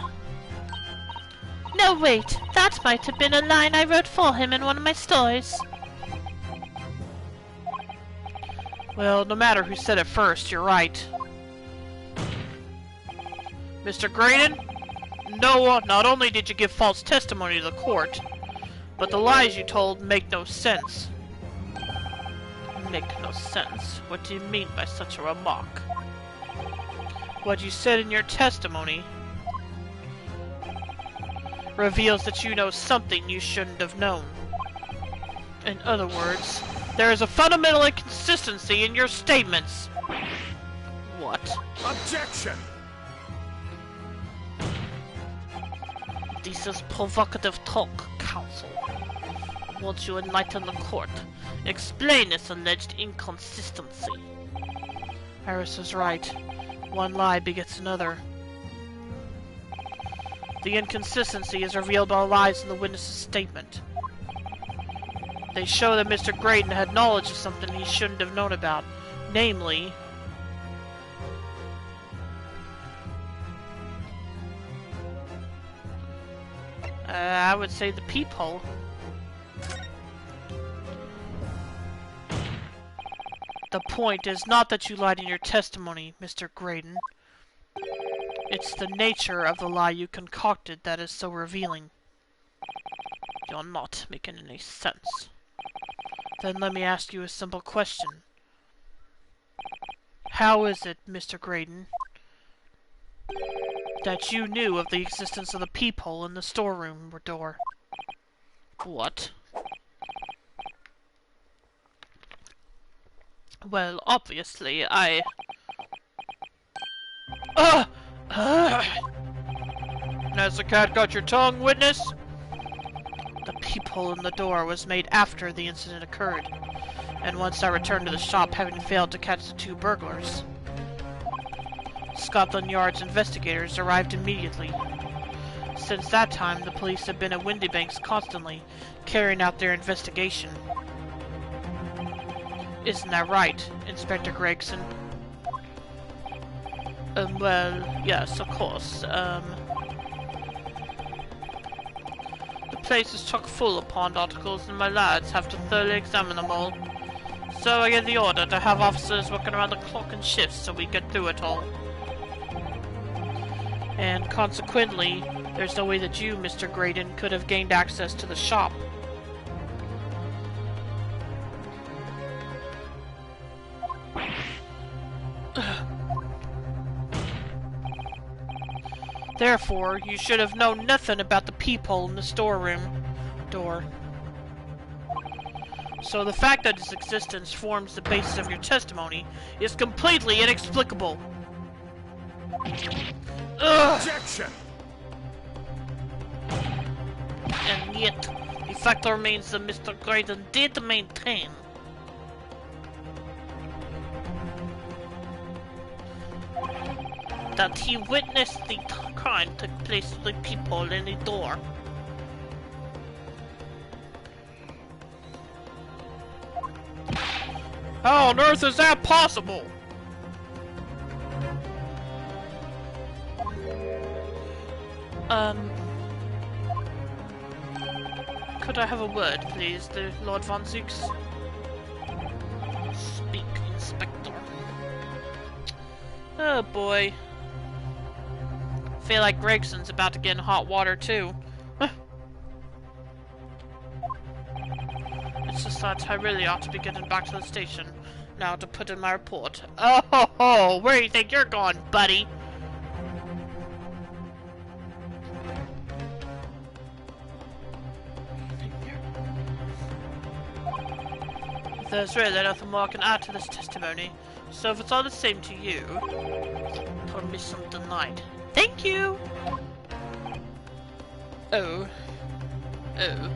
Speaker 5: No, wait, that might have been a line I wrote for him in one of my stories.
Speaker 1: Well, no matter who said it first, you're right. Mr. Graydon? No, not only did you give false testimony to the court, but the lies you told make no sense.
Speaker 2: Make no sense. What do you mean by such a remark?
Speaker 1: What you said in your testimony reveals that you know something you shouldn't have known. In other words, there is a fundamental inconsistency in your statements.
Speaker 2: What?
Speaker 4: Objection!
Speaker 2: This is provocative talk, counsel. Won't you enlighten the court? Explain this alleged inconsistency.
Speaker 1: Iris is right. One lie begets another. The inconsistency is revealed by the lies in the witness's statement. They show that Mr. Graydon had knowledge of something he shouldn't have known about, Namely, I would say the peephole. The point is not that you lied in your testimony, Mr. Graydon. It's the nature of the lie you concocted that is so revealing. You're not making any sense. Then let me ask you a simple question. How is it, Mr. Graydon, that you knew of the existence of the peephole in the storeroom door?
Speaker 3: What?
Speaker 1: Well, obviously, I... Has the cat got your tongue, witness? The peephole in the door was made after the incident occurred, and once I returned to the shop having failed to catch the 2 burglars. Scotland Yard's investigators arrived immediately. Since that time, the police have been at Windybanks constantly, carrying out their investigation. Isn't that right, Inspector Gregson?
Speaker 3: Well, yes, of course. The place is chock full of pawned articles, and my lads have to thoroughly examine them all. So I gave the order to have officers working around the clock in shifts so we get through it all.
Speaker 1: And consequently, there's no way that you, Mr. Graydon, could have gained access to the shop. Therefore, you should have known nothing about the peephole in the storeroom door. So the fact that its existence forms the basis of your testimony is completely inexplicable.
Speaker 4: Objection!
Speaker 3: And yet, the fact remains that Mr. Graydon did maintain that he witnessed the crime took place with the peephole in the door.
Speaker 1: How on earth is that possible?
Speaker 3: Could I have a word, please, the Lord Von Zooks? Speak, Inspector.
Speaker 1: Oh boy. Feel like Gregson's about to get in hot water too.
Speaker 3: It's just that I really ought to be getting back to the station now to put in my report.
Speaker 1: Oh ho ho! Where do you think you're going, buddy?
Speaker 3: There's really nothing more I can add to this testimony, so if it's all the same to you, permission denied.
Speaker 1: Thank you!
Speaker 3: Oh. Oh.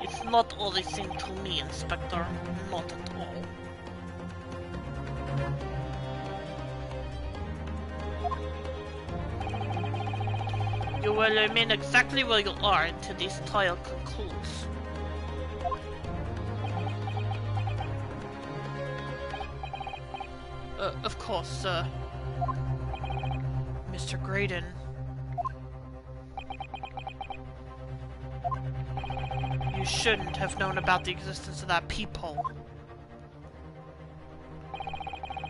Speaker 3: It's not all the same to me, Inspector. Not at all. You will remain exactly where you are until this trial concludes.
Speaker 1: Of course, sir. Mr. Graydon. You shouldn't have known about the existence of that peephole.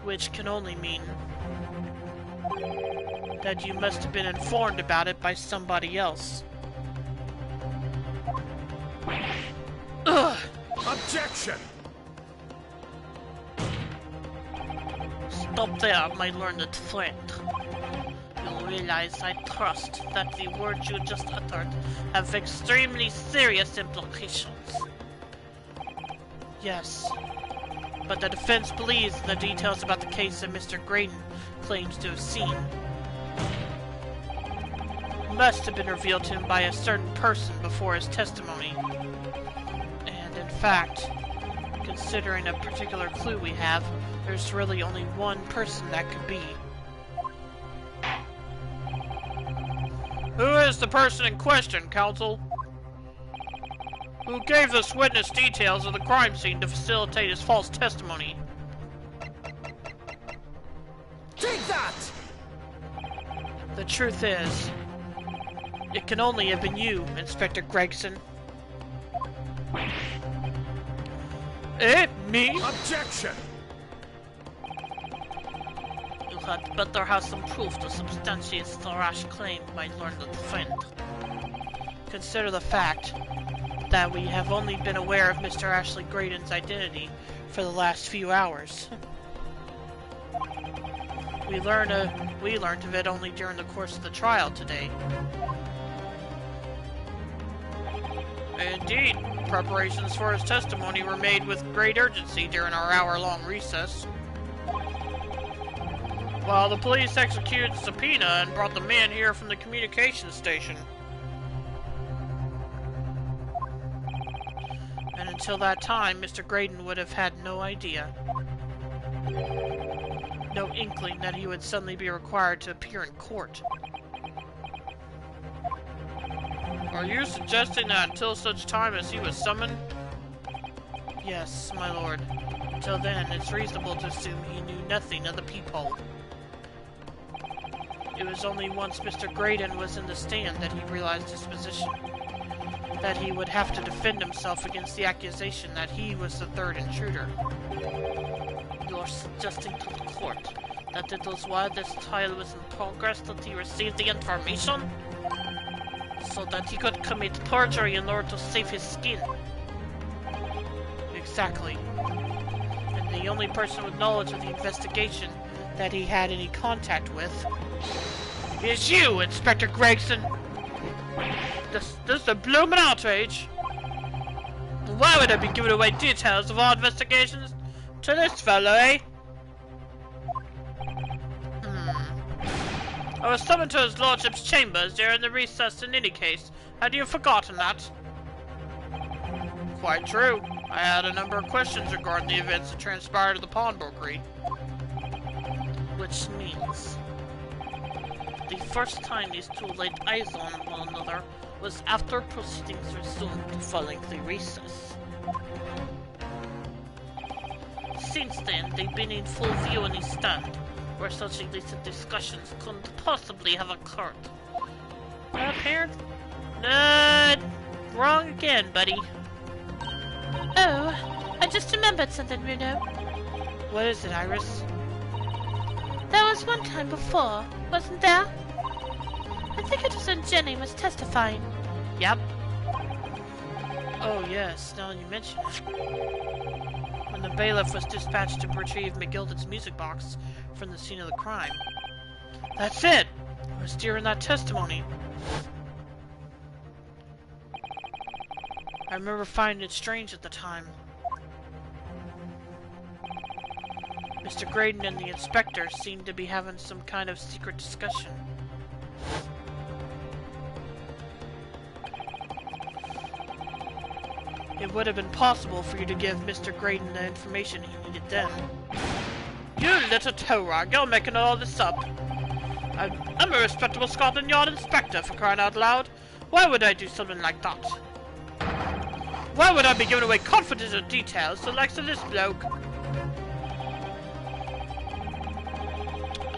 Speaker 1: Which can only mean that you must have been informed about it by somebody else.
Speaker 3: Ugh!
Speaker 4: Objection!
Speaker 3: Stop there, my learned friend. You'll realize I trust that the words you just uttered have extremely serious implications.
Speaker 1: Yes. But the defense believes in the details about the case that Mr. Graydon claims to have seen must have been revealed to him by a certain person before his testimony. And in fact, considering a particular clue we have, there's really only one person that could be. Who is the person in question, counsel? who gave this witness details of the crime scene to facilitate his false testimony.
Speaker 4: Take that!
Speaker 1: The truth is, it can only have been you, Inspector Gregson. Eh? Me?
Speaker 4: Objection!
Speaker 2: You had better have some proof to substantiate the rash claim my learned friend.
Speaker 1: Consider the fact that we have only been aware of Mr. Ashley Graydon's identity for the last few hours. We learned of it only during the course of the trial today. Indeed, preparations for his testimony were made with great urgency during our hour-long recess. While the police executed the subpoena and brought the man here from the communications station. And until that time, Mr. Graydon would have had no idea. No inkling that he would suddenly be required to appear in court. Are you suggesting that until such time as he was summoned? Yes, my lord. Until then, it's reasonable to assume he knew nothing of the peephole. It was only once Mr. Graydon was in the stand that he realized his position. That he would have to defend himself against the accusation that he was the third intruder.
Speaker 2: You're suggesting to the court that it was while this trial was in progress that he received the information? So that he could commit perjury in order to save his skin?
Speaker 1: Exactly. And the only person with knowledge of the investigation that he had any contact with is you, Inspector Gregson! This is a bloomin' outrage! Why would I be giving away details of our investigations to this fellow, eh? I was summoned to his lordship's chambers during the recess in any case. Had you forgotten that? Quite true. I had a number of questions regarding the events that transpired at the pawnbrokery.
Speaker 2: Which means the first time these two laid eyes on one another was after proceedings resumed following the recess. Since then, they've been in full view in his stand, where such illicit discussions couldn't possibly have occurred.
Speaker 1: Apparently, wrong again, buddy.
Speaker 5: Oh, I just remembered something, Bruno.
Speaker 1: What is it, Iris?
Speaker 5: There was one time before, wasn't there? I think it was when Jenny was testifying.
Speaker 1: Yep. Oh yes, now you mention it. When the bailiff was dispatched to retrieve McGilded's music box from the scene of the crime. That's it! It was during that testimony. I remember finding it strange at the time. Mr. Graydon and the inspector seemed to be having some kind of secret discussion. It would have been possible for you to give Mr. Graydon the information he needed then. You little toe rag, you're making all this up. I'm a respectable Scotland Yard inspector, for crying out loud. Why would I do something like that? Why would I be giving away confidential details to the likes of this bloke?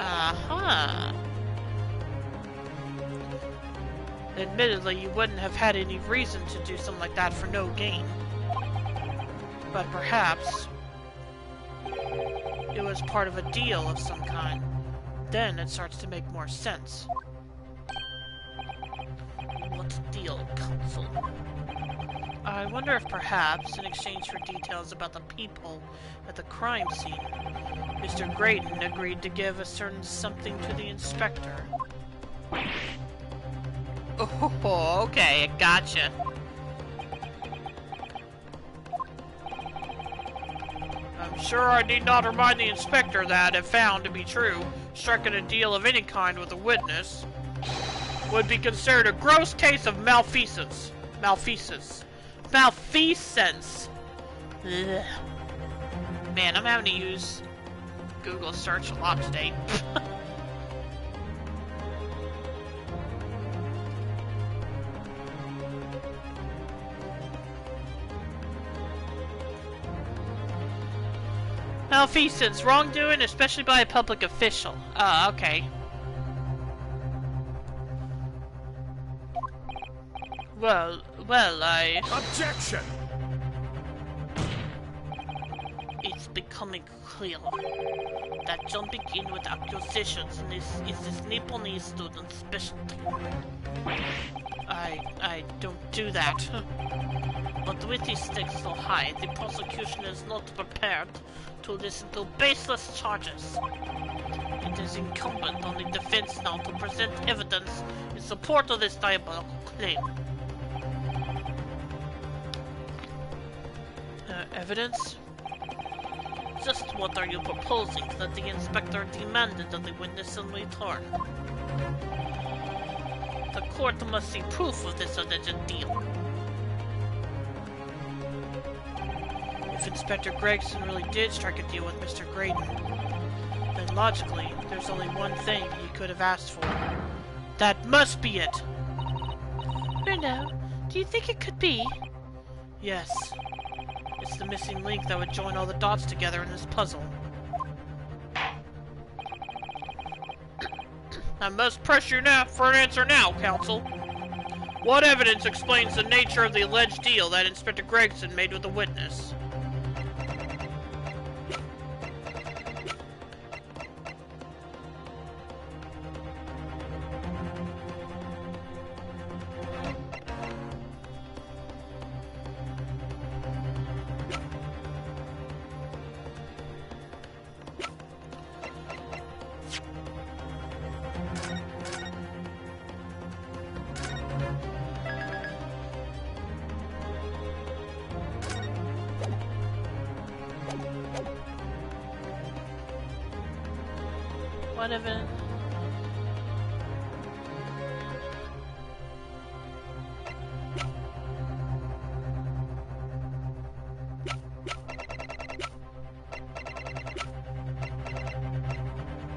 Speaker 1: Aha. Admittedly, you wouldn't have had any reason to do something like that for no gain. But perhaps it was part of a deal of some kind. Then it starts to make more sense.
Speaker 2: What deal, counsel?
Speaker 1: I wonder if perhaps, in exchange for details about the people at the crime scene, Mr. Graydon agreed to give a certain something to the inspector. Oh, okay, I gotcha. I'm sure I need not remind the inspector that, if found to be true, striking a deal of any kind with a witness would be considered a gross case of malfeasance. Malfeasance. Ugh. Man, I'm having to use Google search a lot today. Malfeasance, wrongdoing, especially by a public official. Ah, okay. Well,
Speaker 4: Objection!
Speaker 2: It's becoming clear that jumping in with accusations is this Nipponese student's specialty.
Speaker 1: I don't do that.
Speaker 2: But with the stakes so high, the prosecution is not prepared to listen to baseless charges. It is incumbent on the defense now to present evidence in support of this diabolical claim.
Speaker 1: Evidence?
Speaker 2: Just what are you proposing that the inspector demanded of the witness in return? The court must see proof of this alleged deal.
Speaker 1: If Inspector Gregson really did strike a deal with Mr. Graydon, then logically, there's only one thing he could have asked for. That must be it!
Speaker 5: Bruno, do you think it could be?
Speaker 1: Yes. It's the missing link that would join all the dots together in this puzzle. I must press you now for an answer now, counsel. What evidence explains the nature of the alleged deal that Inspector Gregson made with the witness?
Speaker 5: What evidence?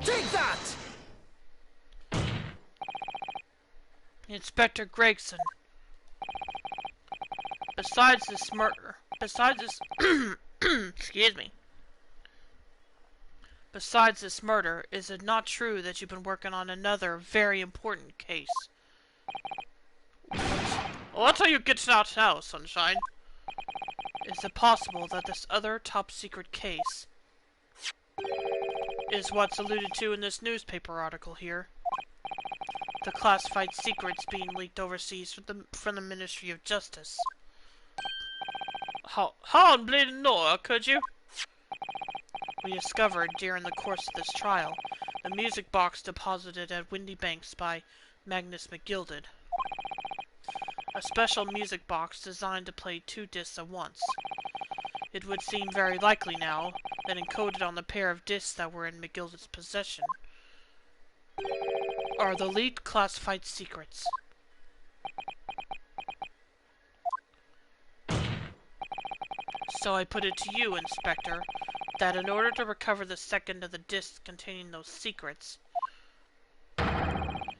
Speaker 4: Take that!
Speaker 1: Inspector Gregson. Besides this, excuse me. Besides this murder, is it not true that you've been working on another very important case? Well, that's how you get out now, Sunshine. Is it possible that this other top-secret case is what's alluded to in this newspaper article here? The classified secrets being leaked overseas from the Ministry of Justice. How in bleeding Noah, could you? We discovered, during the course of this trial, the music box deposited at Windy Banks by Magnus McGilded. A special music box designed to play 2 discs at once. It would seem very likely now that encoded on the pair of discs that were in McGilded's possession are the leaked classified secrets. So I put it to you, Inspector, that in order to recover the second of the discs containing those secrets,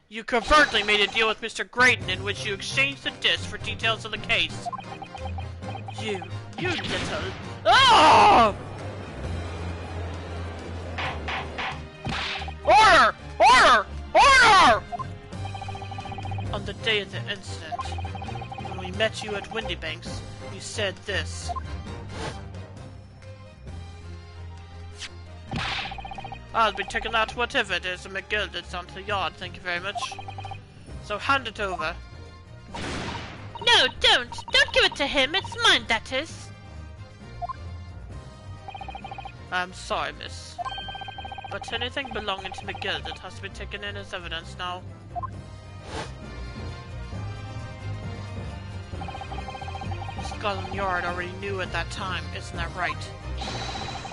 Speaker 1: you covertly made a deal with Mr. Graydon in which you exchanged the discs for details of the case. You little... Oh! Order! Order! Order! On the day of the incident, when we met you at Windy Banks, you said this. I'll be taking out whatever it is in McGilded's onto the yard, thank you very much. So hand it over.
Speaker 5: No, don't! Don't give it to him! It's mine, that is!
Speaker 1: I'm sorry, miss. But anything belonging to McGilded has to be taken in as evidence now. Scotland Yard already knew at that time, isn't that right?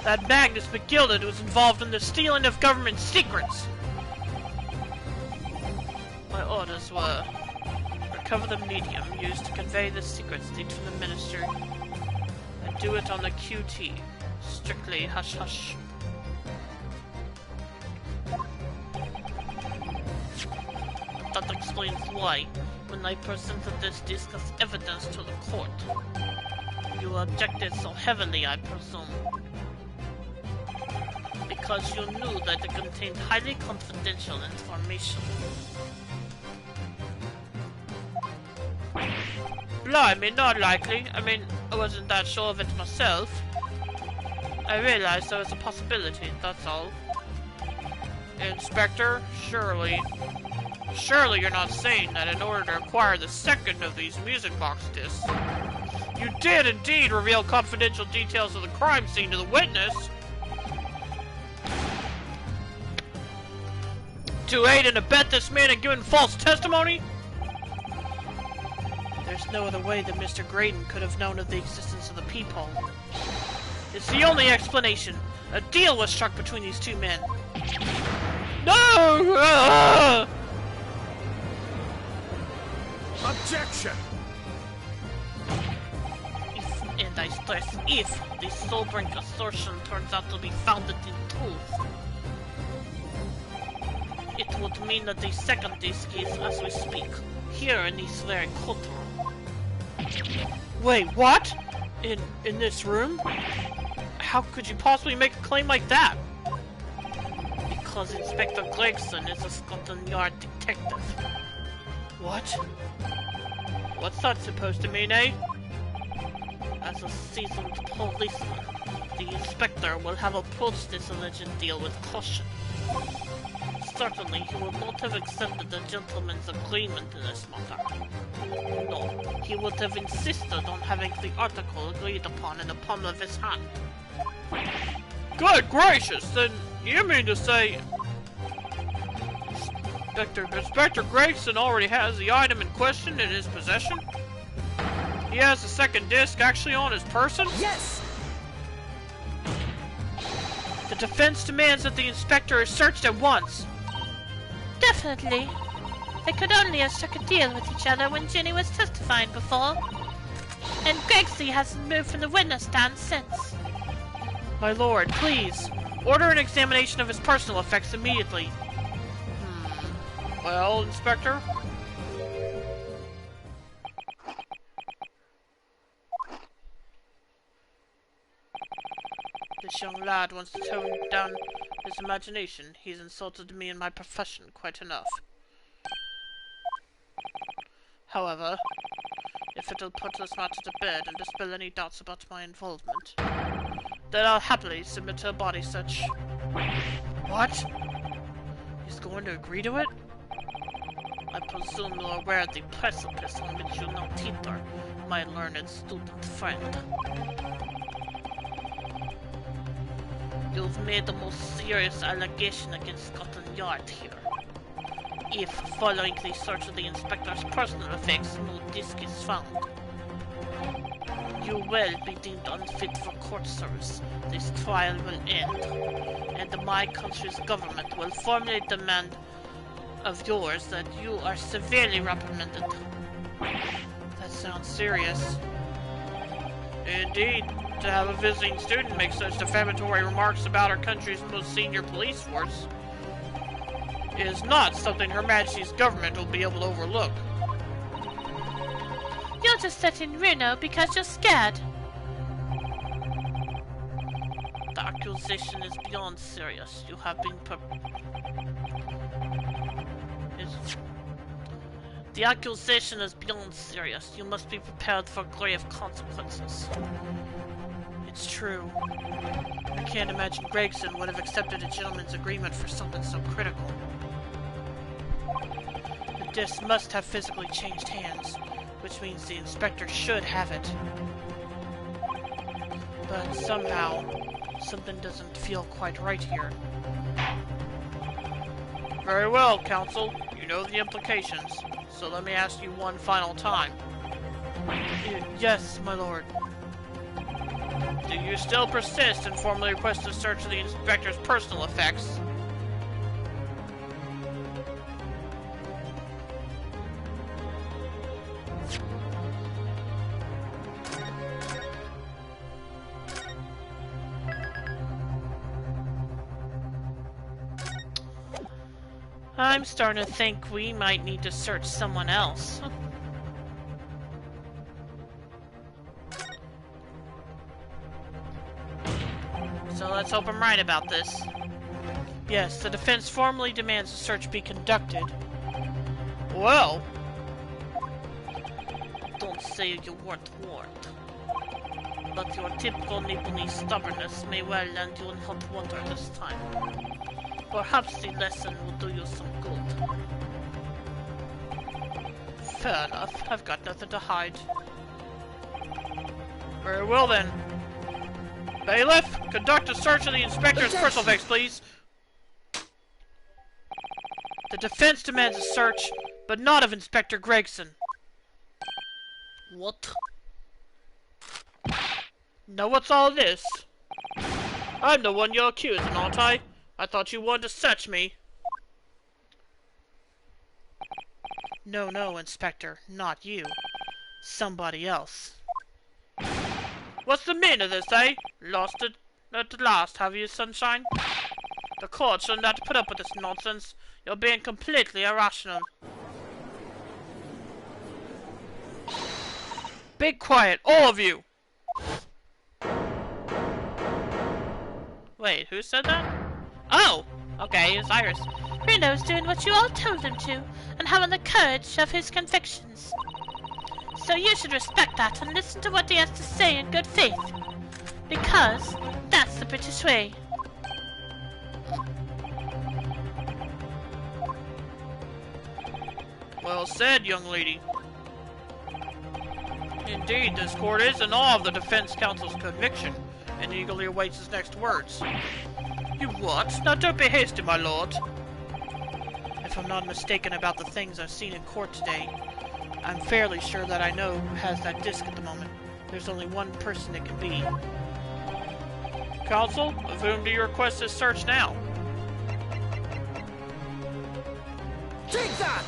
Speaker 1: That Magnus McGilded was involved in the stealing of government secrets! My orders were, recover the medium used to convey the secrets leaked from the ministry, and do it on the QT, strictly hush-hush.
Speaker 2: That explains why, when I presented this disc as evidence to the court, you objected so heavily, I presume. because you knew that it contained highly confidential information.
Speaker 1: Blimey, not likely. I mean, I wasn't that sure of it myself. I realized there was a possibility, that's all. Inspector, surely you're not saying that in order to acquire the second of these music box discs, you did indeed reveal confidential details of the crime scene to the witness? To aid and abet this man in giving false testimony? There's no other way that Mr. Graydon could have known of the existence of the peephole. It's the only explanation. A deal was struck between these two men. No!
Speaker 4: Objection!
Speaker 2: If, and I stress if, the sobering assertion turns out to be founded in truth, it would mean that the second disc is, as we speak, here in this very courtroom.
Speaker 1: Wait, what? In this room? How could you possibly make a claim like that?
Speaker 2: Because Inspector Gregson is a Scotland Yard detective.
Speaker 1: What? What's that supposed to mean, eh?
Speaker 2: As a seasoned policeman, the inspector will have approached this alleged deal with caution. Certainly, he would not have accepted the gentleman's agreement in this matter. No, he would have insisted on having the article agreed upon in the palm of his hand.
Speaker 1: Good gracious, then you mean to say... Inspector Gregson already has the item in question in his possession? He has the second disc actually on his person?
Speaker 6: Yes!
Speaker 1: The defense demands that the inspector is searched at once.
Speaker 5: Definitely. They could only have struck a deal with each other when Ginny was testifying before. And Gregsy hasn't moved from the witness stand since.
Speaker 1: My lord, please, order an examination of his personal effects immediately. Well, Inspector? This young lad wants to tone down his imagination. He's insulted me in my profession quite enough. However, if it'll put this matter to bed and dispel any doubts about my involvement, then I'll happily submit to a body search. What? He's going to agree to it?
Speaker 2: I presume you're aware of the precipice on which you now teeter, my learned student friend. You've made the most serious allegation against Scotland Yard here. If, following the search of the inspector's personal effects, no disc is found, you will be deemed unfit for court service. This trial will end, and my country's government will formally demand of yours that you are severely reprimanded.
Speaker 1: That sounds serious. Indeed, to have a visiting student make such defamatory remarks about our country's most senior police force is not something Her Majesty's government will be able to overlook.
Speaker 5: You're just letting Reno because you're scared.
Speaker 2: The accusation is beyond serious. You have been The accusation is beyond serious. You must be prepared for grave consequences.
Speaker 1: It's true. I can't imagine Gregson would have accepted a gentleman's agreement for something so critical. The disc must have physically changed hands, which means the inspector should have it. But somehow, something doesn't feel quite right here. Very well, Counsel. You know the implications. So let me ask you one final time. Yes, my lord. Do you still persist and formally request a search of the inspector's personal effects? I'm starting to think we might need to search someone else. So let's hope I'm right about this. Yes, the defense formally demands a search be conducted. Well,
Speaker 2: Don't say you weren't warned. But your typical Nipponese stubbornness may well land you in hot water this time. Perhaps the lesson will do you some good.
Speaker 1: fair enough. I've got nothing to hide. Very well then. Bailiff, conduct a search of the inspector's personal effects, please. The defense demands a search, but not of Inspector Gregson.
Speaker 2: What?
Speaker 1: Now what's all this? I'm the one you're accusing, aren't I? I thought you wanted to search me. No, no, Inspector, not you. Somebody else. What's the meaning of this, eh? Lost it at last, have you, Sunshine? The court shouldn't have to put up with this nonsense. You're being completely irrational. Be quiet, all of you! Wait, who said that? Oh! Okay, it was Iris.
Speaker 5: Reno's doing what you all told him to, and having the courage of his convictions. So you should respect that and listen to what he has to say in good faith. Because that's the British way.
Speaker 1: Well said, young lady. Indeed, this court is in awe of the defense counsel's conviction, and eagerly awaits his next words. You what? Now don't be hasty, my lord. If I'm not mistaken about the things I've seen in court today, I'm fairly sure that I know who has that disc at the moment. There's only one person it can be. Counsel, of whom do you request this search now?
Speaker 4: Take that!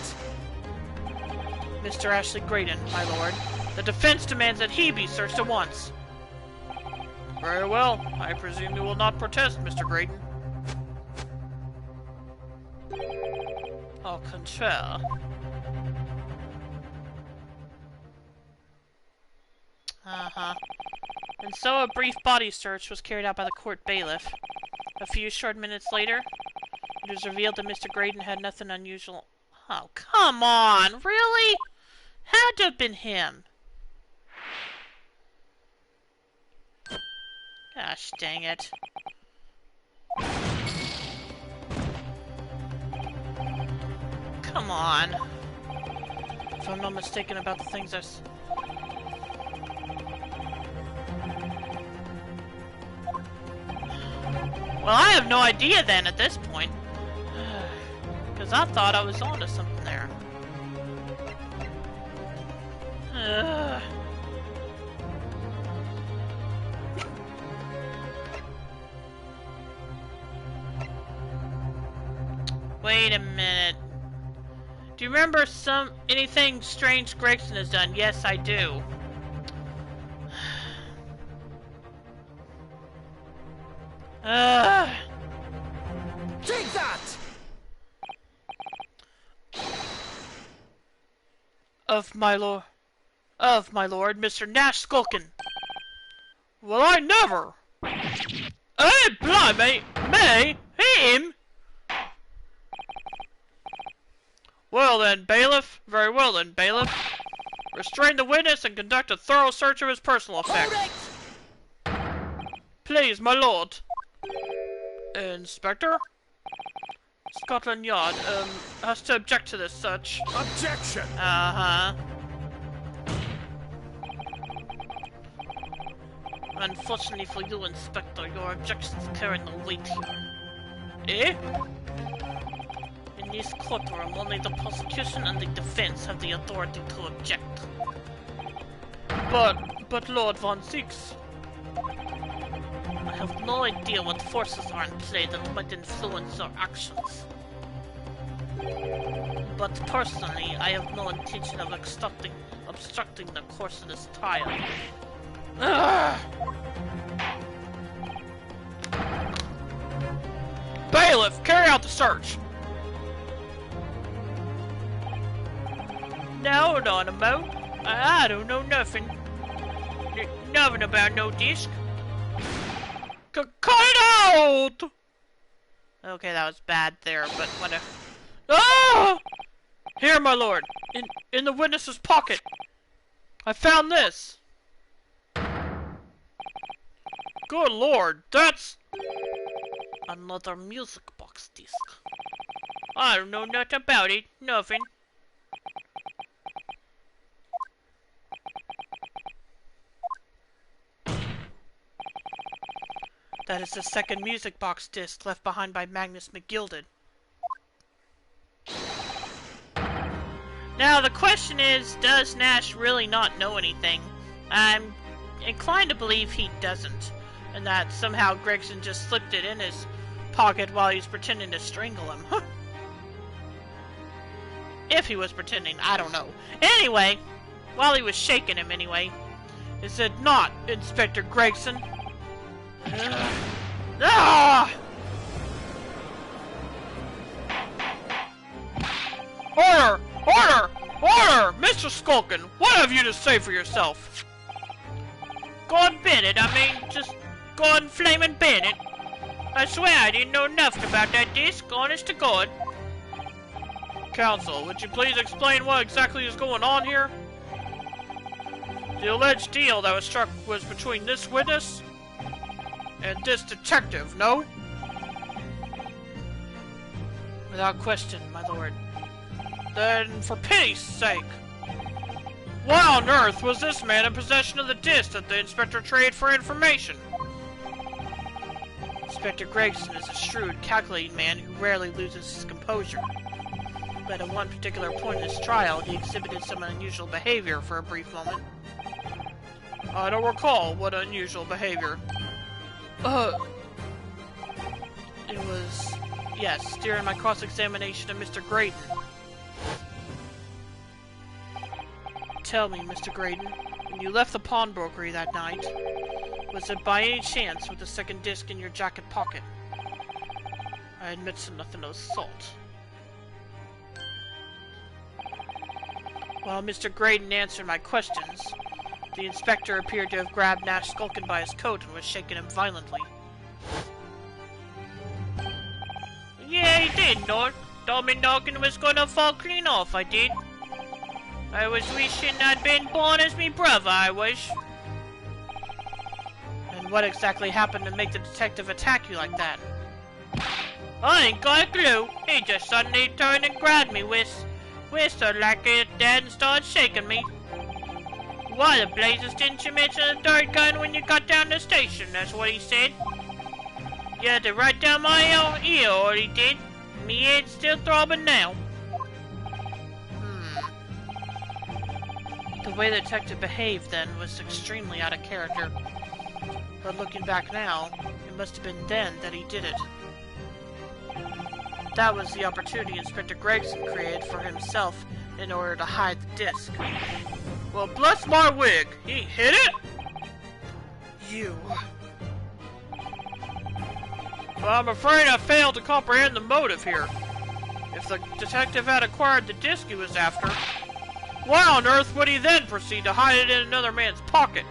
Speaker 1: Mr. Ashley Graydon, my lord. The defense demands that he be searched at once. Very well. I presume you will not protest, Mr. Graydon. Au contraire. Uh-huh. And so a brief body search was carried out by the court bailiff. A few short minutes later, it was revealed that Mr. Graydon had nothing unusual. Oh, come on! Really? Had to have been him. Gosh dang it. Come on. If I'm not mistaken about the things I've... Well, I have no idea then at this point. Because I thought I was onto something there. Wait a minute. Do you remember anything strange Gregson has done? Yes, I do.
Speaker 4: Take that!
Speaker 1: Of my lord, Mr. Nash Skulkin. Well, I never. Hey, blimey, me, him. Well then, bailiff. Very well then, bailiff. Restrain the witness and conduct a thorough search of his personal effects. Please, my lord. Inspector? Scotland Yard, has to object to this search.
Speaker 4: Objection!
Speaker 1: Uh-huh.
Speaker 2: Unfortunately for you, Inspector, your objections carry no weight here.
Speaker 1: Eh?
Speaker 2: In this courtroom, only the prosecution and the defense have the authority to object.
Speaker 1: But Lord Von Zieks.
Speaker 2: I have no idea what forces are in play that might influence your actions. But personally, I have no intention of obstructing the course of this trial.
Speaker 1: Bailiff, carry out the search! No, hold on a mo. I don't know nothing. Nothing about no disc. Cut it out! Okay, that was bad there, but whatever. Ah! Here, my lord, in the witness's pocket. I found this. Good lord, that's
Speaker 2: Another music box disc. I don't know nothing about it. Nothing.
Speaker 1: That is the second music box disc left behind by Magnus McGilded. Now, the question is, does Nash really not know anything? I'm inclined to believe he doesn't, and that somehow Gregson just slipped it in his pocket while he was pretending to strangle him. If he was pretending, I don't know. Anyway, while he was shaking him anyway, is it not, Inspector Gregson? Ah! Order! Order! Order! Mr. Skulkin, what have you to say for yourself?
Speaker 2: Go and bin it, just go and flame and bin it. I swear I didn't know nothing about that disc, honest to God.
Speaker 1: Counsel, would you please explain what exactly is going on here? The alleged deal that was struck was between this witness and this detective, no? Without question, my lord. Then, for pity's sake, why on earth was this man in possession of the disc that the inspector traded for information? Inspector Gregson is a shrewd, calculating man who rarely loses his composure. But at one particular point in his trial, he exhibited some unusual behavior for a brief moment. I don't recall what unusual behavior. It was, yes, during my cross-examination of Mr. Graydon. Tell me, Mr. Graydon, when you left the pawnbrokery that night, was it by any chance with the second disc in your jacket pocket? I admit to nothing of the sort. While Mr. Graydon answered my questions, the inspector appeared to have grabbed Nash Skulkin by his coat and was shaking him violently.
Speaker 2: Yeah, he did, Nord. Told me noggin was gonna fall clean off, I did. I was wishing I'd been born as me brother, I wish.
Speaker 1: And what exactly happened to make the detective attack you like that?
Speaker 2: I ain't got a clue. He just suddenly turned and grabbed me whistled like it dead and started shaking me. Why the blazes didn't you mention the third gun when you got down to the station? That's what he said. You had to right down my ear, or he did. Me head's still throbbing now.
Speaker 1: The way the detective behaved then was extremely out of character. But looking back now, it must have been then that he did it. That was the opportunity Inspector Gregson created for himself in order to hide the disc. Well, bless my wig! He hid it?! You... Well, I'm afraid I failed to comprehend the motive here. If the detective had acquired the disc he was after, why on earth would he then proceed to hide it in another man's pocket?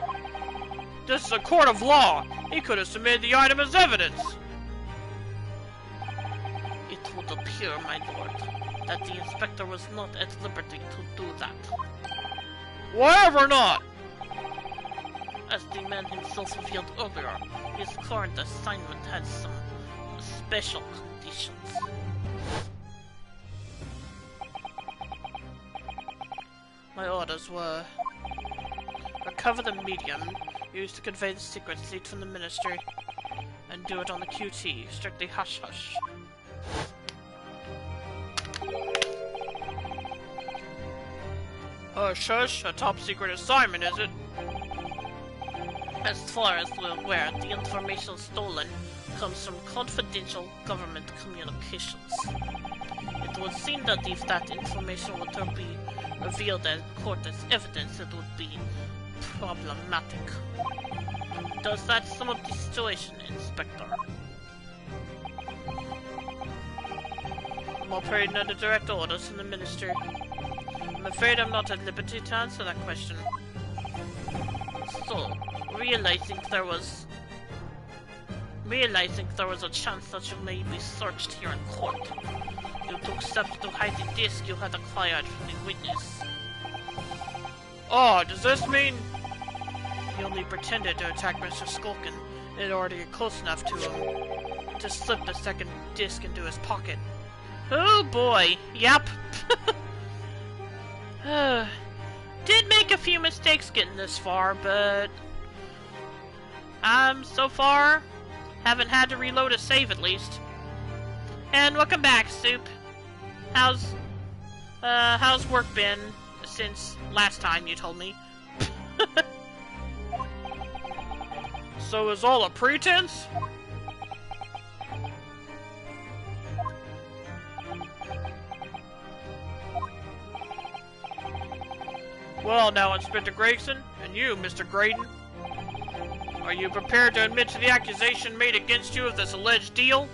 Speaker 1: This is a court of law. He could have submitted the item as evidence.
Speaker 2: It would appear, my lord, that the inspector was not at liberty to do that.
Speaker 1: Whatever not!
Speaker 2: As the man himself revealed earlier, his current assignment has some special conditions.
Speaker 1: My orders were... recover the medium used to convey the secrets leaked from the ministry, and do it on the QT, strictly hush-hush. Hush-hush? A top-secret assignment, is it?
Speaker 2: As far as we're aware, the information stolen comes from confidential government communications. It would seem that if that information were to be revealed in court as evidence, it would be problematic. Does that sum up the situation, Inspector?
Speaker 1: I'm operating under direct orders from the ministry. I'm afraid I'm not at liberty to answer that question.
Speaker 2: So, realizing there was Realizing there was a chance that you may be searched here in court, you took steps to hide the disc you had acquired from the witness.
Speaker 1: Oh, does this mean... He only pretended to attack Mr. Skulkin in order to get close enough to him to slip the second disc into his pocket.
Speaker 2: Oh boy, yep.
Speaker 1: Did make a few mistakes getting this far, but... so far, haven't had to reload a save at least.
Speaker 2: And welcome back, Soup. How's work been since last time you told me?
Speaker 1: So is all a pretense? Well now, Inspector Gregson, and you, Mr. Graydon, are you prepared to admit to the accusation made against you of this alleged deal?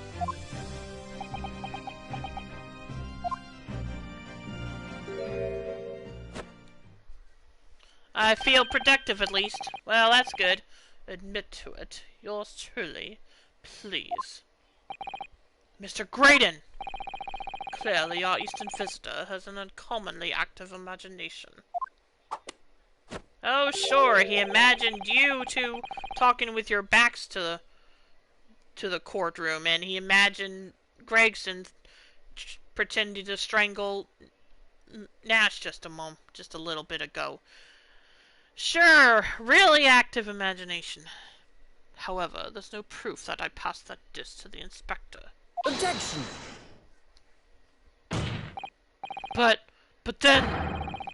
Speaker 2: I feel productive, at least. Well, that's good. Admit to it. Yours truly. Please.
Speaker 1: Mr. Graydon!
Speaker 2: Clearly, our Eastern visitor has an uncommonly active imagination.
Speaker 1: Oh, sure, he imagined you two talking with your backs to the courtroom, and he imagined Gregson pretending to strangle Nash just a little bit ago. Sure, really active imagination. However, there's no proof that I passed that disc to the inspector.
Speaker 4: Objection!
Speaker 1: But then,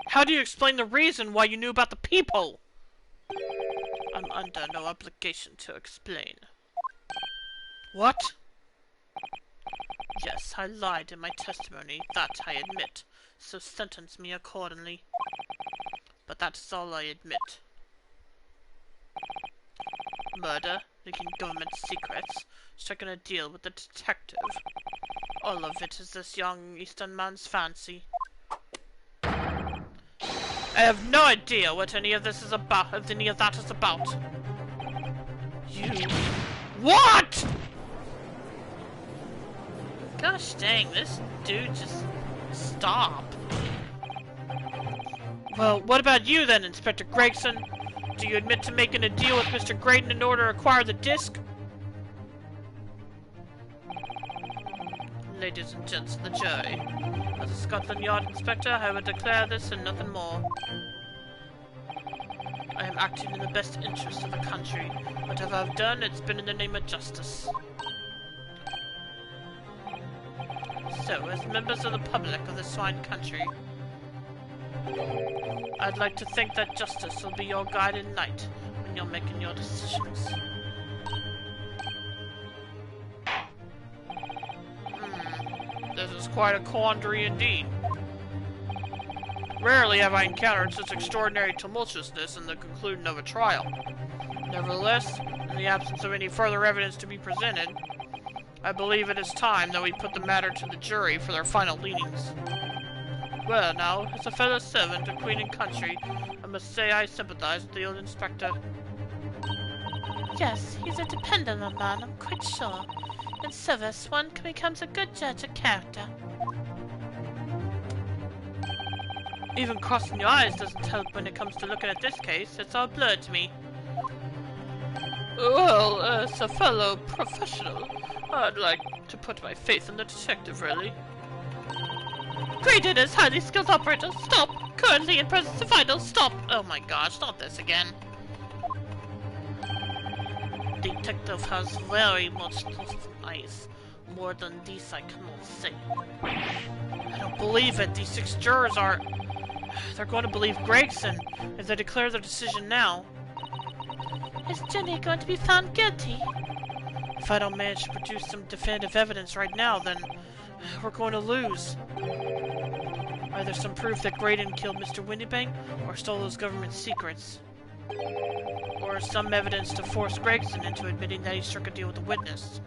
Speaker 1: how do you explain the reason why you knew about the peephole?
Speaker 2: I'm under no obligation to explain.
Speaker 1: What?
Speaker 2: Yes, I lied in my testimony, that I admit, so sentence me accordingly. But that is all I admit. Murder, leaking government secrets, striking a deal with the detective. All of it is this young Eastern man's fancy.
Speaker 1: I have no idea what any of this is about.
Speaker 2: You...
Speaker 1: What?!
Speaker 2: Gosh dang, this dude just... Stop.
Speaker 1: Well, what about you then, Inspector Gregson? Do you admit to making a deal with Mr. Graydon in order to acquire the disc?
Speaker 2: Ladies and gents of the jury, as a Scotland Yard inspector, I would declare this and nothing more. I am acting in the best interest of the country. Whatever I've done, it's been in the name of justice. So, as members of the public of this fine country, I'd like to think that justice will be your guiding light when you're making your decisions.
Speaker 1: This is quite a quandary indeed. Rarely have I encountered such extraordinary tumultuousness in the conclusion of a trial. Nevertheless, in the absence of any further evidence to be presented, I believe it is time that we put the matter to the jury for their final leanings.
Speaker 2: Well now, as a fellow servant of Queen and country, I must say I sympathize with the old inspector.
Speaker 5: Yes, he's a dependable man, I'm quite sure. In service, one becomes a good judge of character.
Speaker 2: Even crossing your eyes doesn't help when it comes to looking at this case. It's all blurred to me. Well, as a fellow professional, I'd like to put my faith in the detective, really.
Speaker 5: Graydon is highly skilled operator. Stop! Currently in presence of idol. Stop!
Speaker 2: Oh my gosh, not this again. Detective has very much eyes. More than this I cannot say.
Speaker 1: I don't believe it. These 6 jurors are... They're going to believe Gregson if they declare their decision now.
Speaker 5: Is Jenny going to be found guilty?
Speaker 1: If I don't manage to produce some definitive evidence right now, then we're going to lose. Either some proof that Graydon killed Mr. Windybank or stole those government secrets. Or some evidence to force Gregson into admitting that he struck a deal with the witness.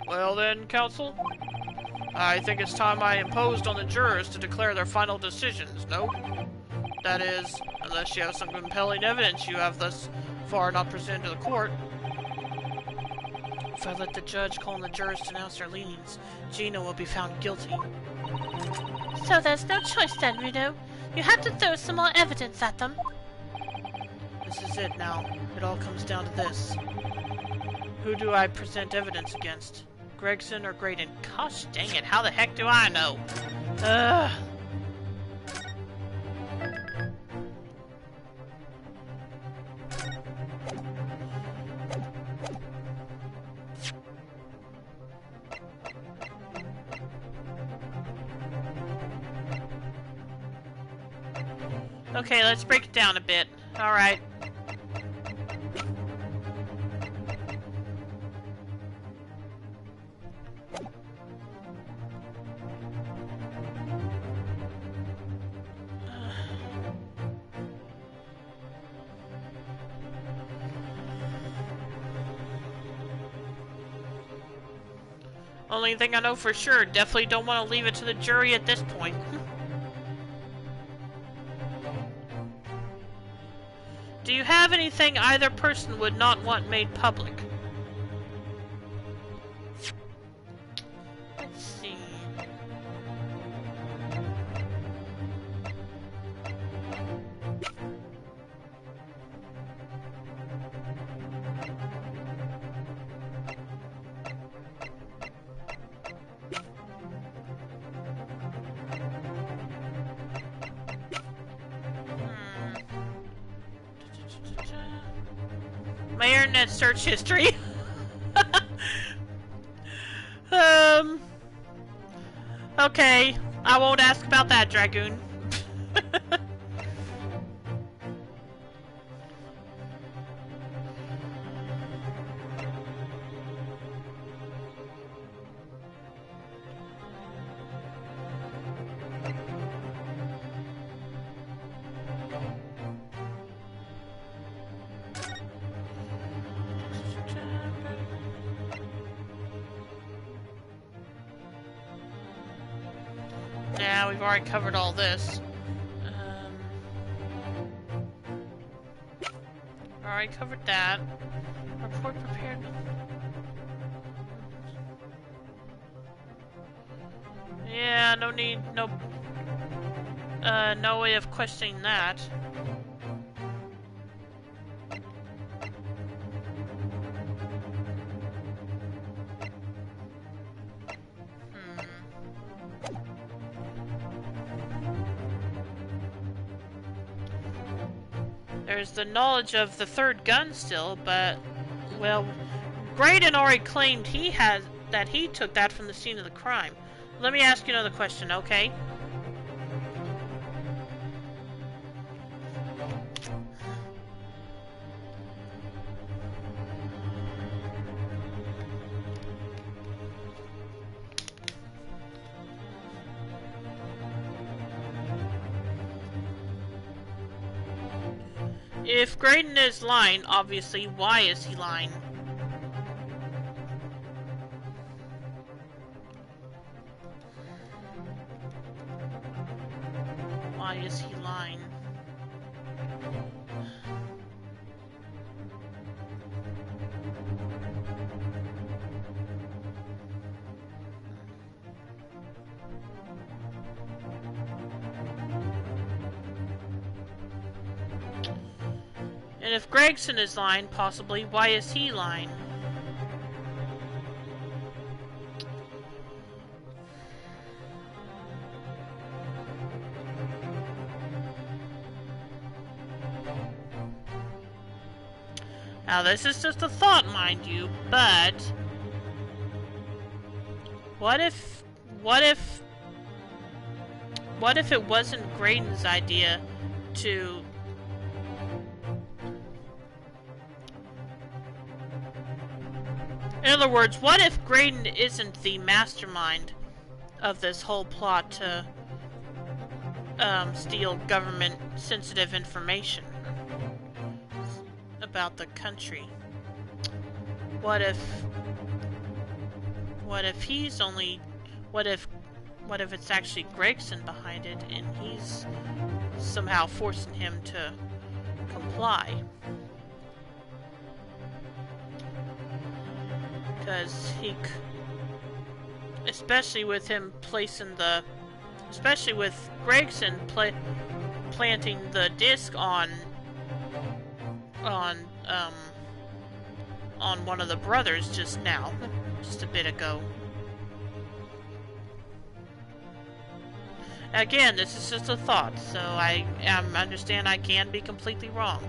Speaker 1: Well then, counsel, I think it's time I imposed on the jurors to declare their final decisions, no? That is, unless you have some compelling evidence you have thus far not presented to the court. If I let the judge call on the jurors to announce their leanings, Gina will be found guilty.
Speaker 5: So there's no choice then, Reno. You have to throw some more evidence at them.
Speaker 1: This is it now. It all comes down to this. Who do I present evidence against? Gregson or Graydon?
Speaker 2: Gosh dang it, how the heck do I know?
Speaker 1: Ugh.
Speaker 2: Okay, let's break it down a bit. Alright.
Speaker 1: Only thing I know for sure, definitely don't want to leave it to the jury at this point. Do you have anything either person would not want made public?
Speaker 2: Let's see.
Speaker 1: My internet search history. Okay. I won't ask about that, Dragoon. Yeah, we've already covered all this. Already covered that. Report prepared. Yeah, no need, no way of questioning that. There's the knowledge of the third gun still, but, well, Graydon already claimed that he took that from the scene of the crime. Let me ask you another question, okay? If Graydon is lying, obviously, why is he lying? Why is he lying? And if Gregson is lying, possibly, why is he lying? Now, this is just a thought, mind you, but what if it wasn't Graydon's idea to in other words, what if Graydon isn't the mastermind of this whole plot to steal government-sensitive information about the country? What if he's only... What if it's actually Gregson behind it and he's somehow forcing him to comply? Because especially with him placing especially with Gregson planting the disc on one of the brothers just a bit ago. Again, this is just a thought, so I understand I can be completely wrong.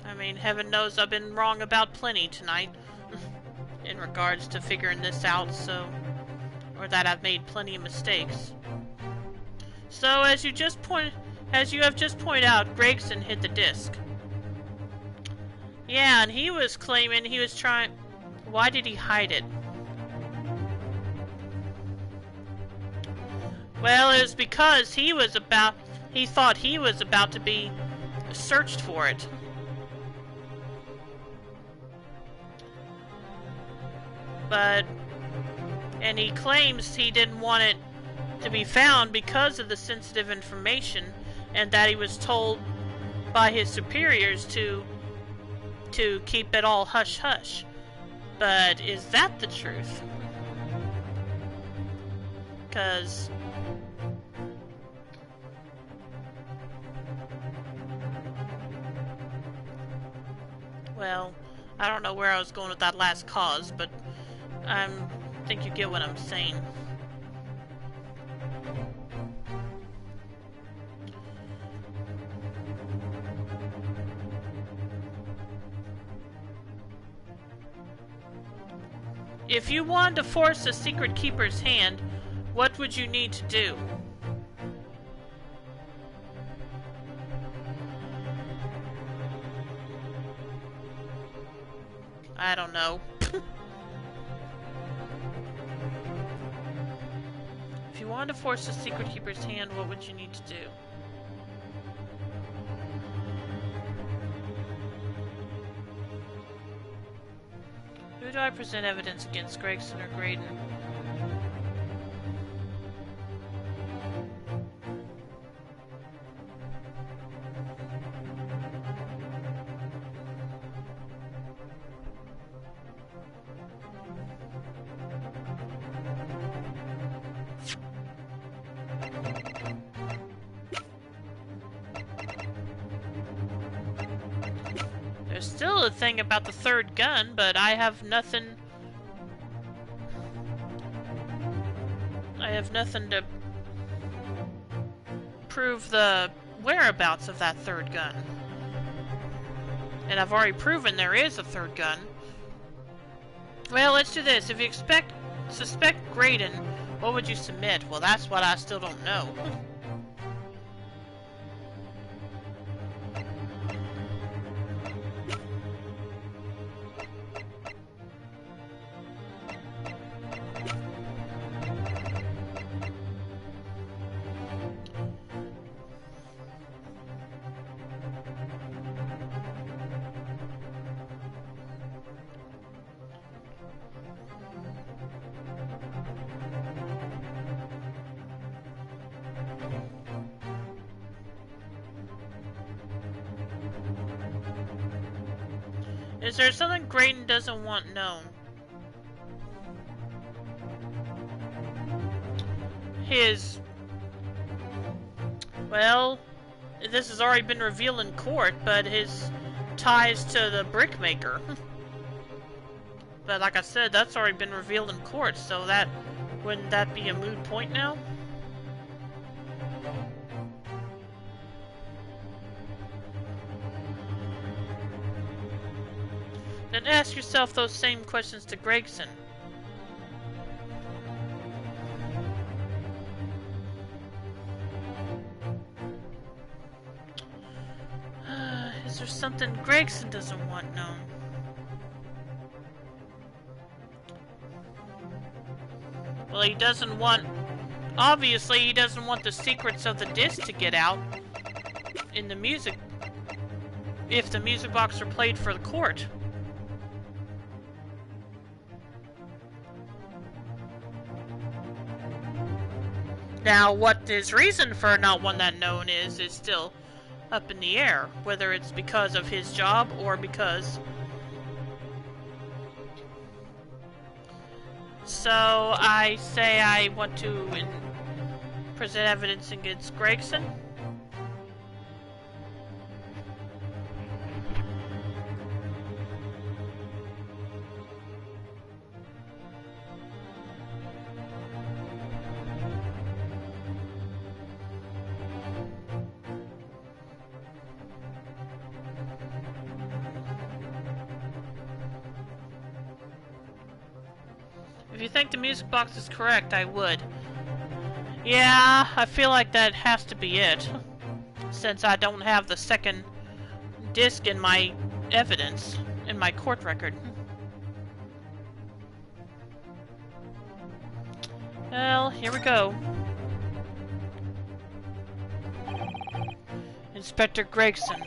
Speaker 1: I mean, heaven knows I've been wrong about plenty tonight in regards to figuring this out, or that I've made plenty of mistakes. So, as you have just pointed out, Gregson hid the disc. Yeah, and he was claiming he was trying... Why did he hide it? Well, it was because he thought he was about to be searched for it. And he claims he didn't want it to be found because of the sensitive information, and that he was told by his superiors to keep it all hush-hush. But is that the truth? Because... well, I don't know where I was going with that last cause, but I think you get what I'm saying. If you wanted to force a secret keeper's hand, what would you need to do? I don't know. If you wanted to force a secret keeper's hand, what would you need to do? Who do I present evidence against, Gregson or Graydon? There's still a thing about the third gun, but I have nothing... to prove the whereabouts of that third gun. And I've already proven there is a third gun. Well, let's do this. If you suspect Graydon, what would you submit? Well, that's what I still don't know. Is there something Graydon doesn't want known? Well, this has already been revealed in court, but his ties to the brickmaker. But like I said, that's already been revealed in court, so wouldn't that be a moot point now? Then ask yourself those same questions to Gregson. Is there something Gregson doesn't want known? Well, he doesn't want... obviously, he doesn't want the secrets of the disc to get out in the music... if the music box are played for the court. Now, what his reason for not wanting that known is still up in the air, whether it's because of his job or because... So, I say I want to present evidence against Gregson. If you think the music box is correct, I would. Yeah, I feel like that has to be it. Since I don't have the second disc in my evidence, in my court record. Well, here we go. Inspector Gregson,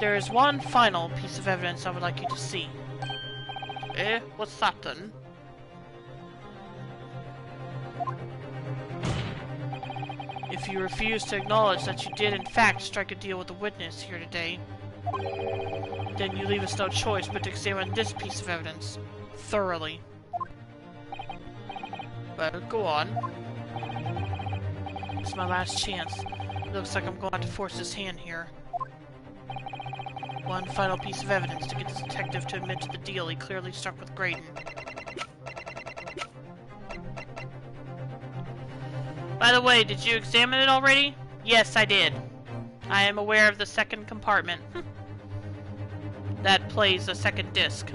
Speaker 1: there is one final piece of evidence I would like you to see.
Speaker 3: Eh? What's that then?
Speaker 1: If you refuse to acknowledge that you did in fact strike a deal with the witness here today, then you leave us no choice but to examine this piece of evidence thoroughly.
Speaker 3: Well, go on.
Speaker 1: It's my last chance. It looks like I'm going to have to force his hand here. One final piece of evidence to get this detective to admit to the deal he clearly struck with Graydon. By the way, did you examine it already? Yes, I did. I am aware of the second compartment. That plays a second disc.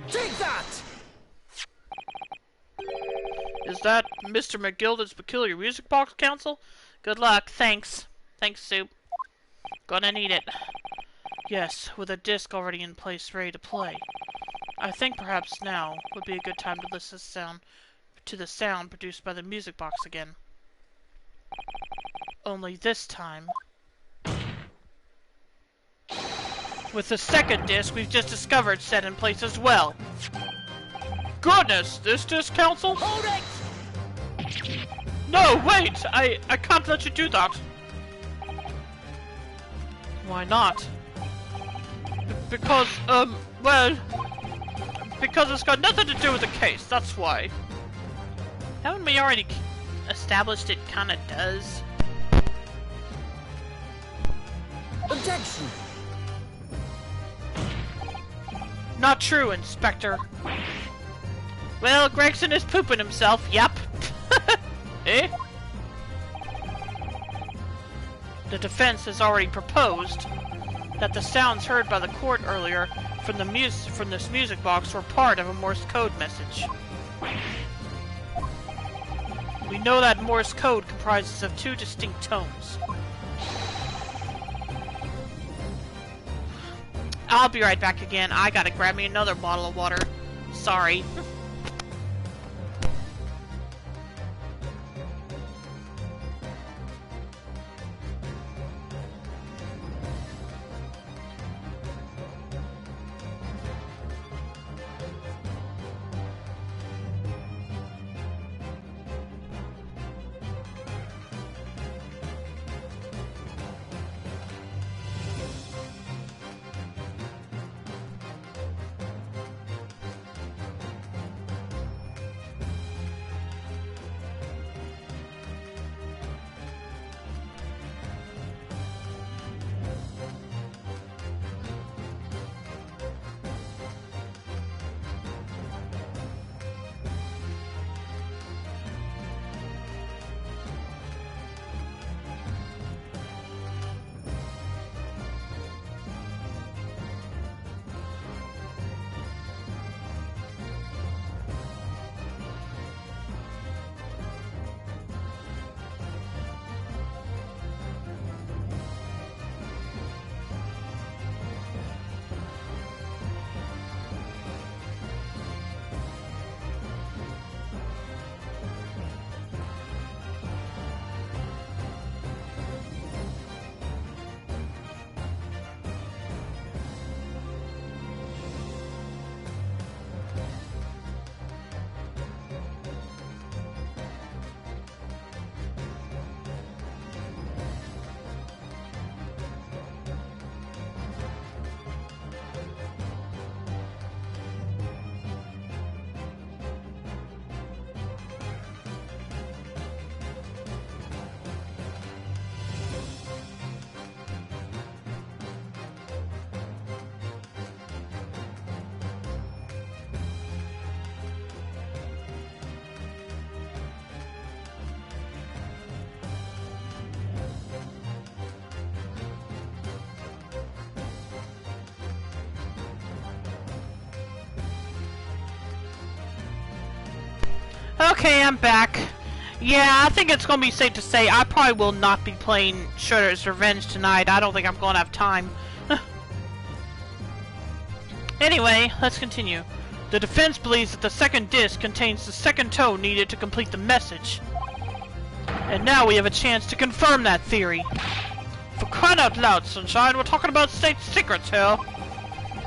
Speaker 4: Take that!
Speaker 3: Is that Mr. McGilda's Peculiar Music Box, Counsel?
Speaker 1: Good luck, thanks. Thanks, Soup.
Speaker 3: Gonna need it.
Speaker 1: Yes, with a disc already in place ready to play. I think perhaps now would be a good time to listen to the sound produced by the music box again. Only this time, with the second disc we've just discovered set in place as well.
Speaker 3: Goodness, this disc, Counsel?
Speaker 4: Hold it!
Speaker 3: No, wait! I can't let you do that.
Speaker 1: Why not?
Speaker 3: Because, well... Because it's got nothing to do with the case, that's why.
Speaker 1: Haven't we already established it kinda does?
Speaker 4: Objection!
Speaker 1: Not true, Inspector. Well, Gregson is pooping himself, yep.
Speaker 3: Eh?
Speaker 1: The defense has already proposed that the sounds heard by the court earlier from this music box were part of a Morse code message. We know that Morse code comprises of two distinct tones. I'll be right back again. I gotta grab me another bottle of water. Sorry.
Speaker 3: Okay, I'm back. Yeah, I think it's gonna be safe to say I probably will not be playing Shredder's Revenge tonight. I don't think I'm gonna have time. Anyway, let's continue. The defense believes that the second disc contains the second tone needed to complete the message. And now we have a chance to confirm that theory. For crying out loud, Sunshine, we're talking about state secrets here.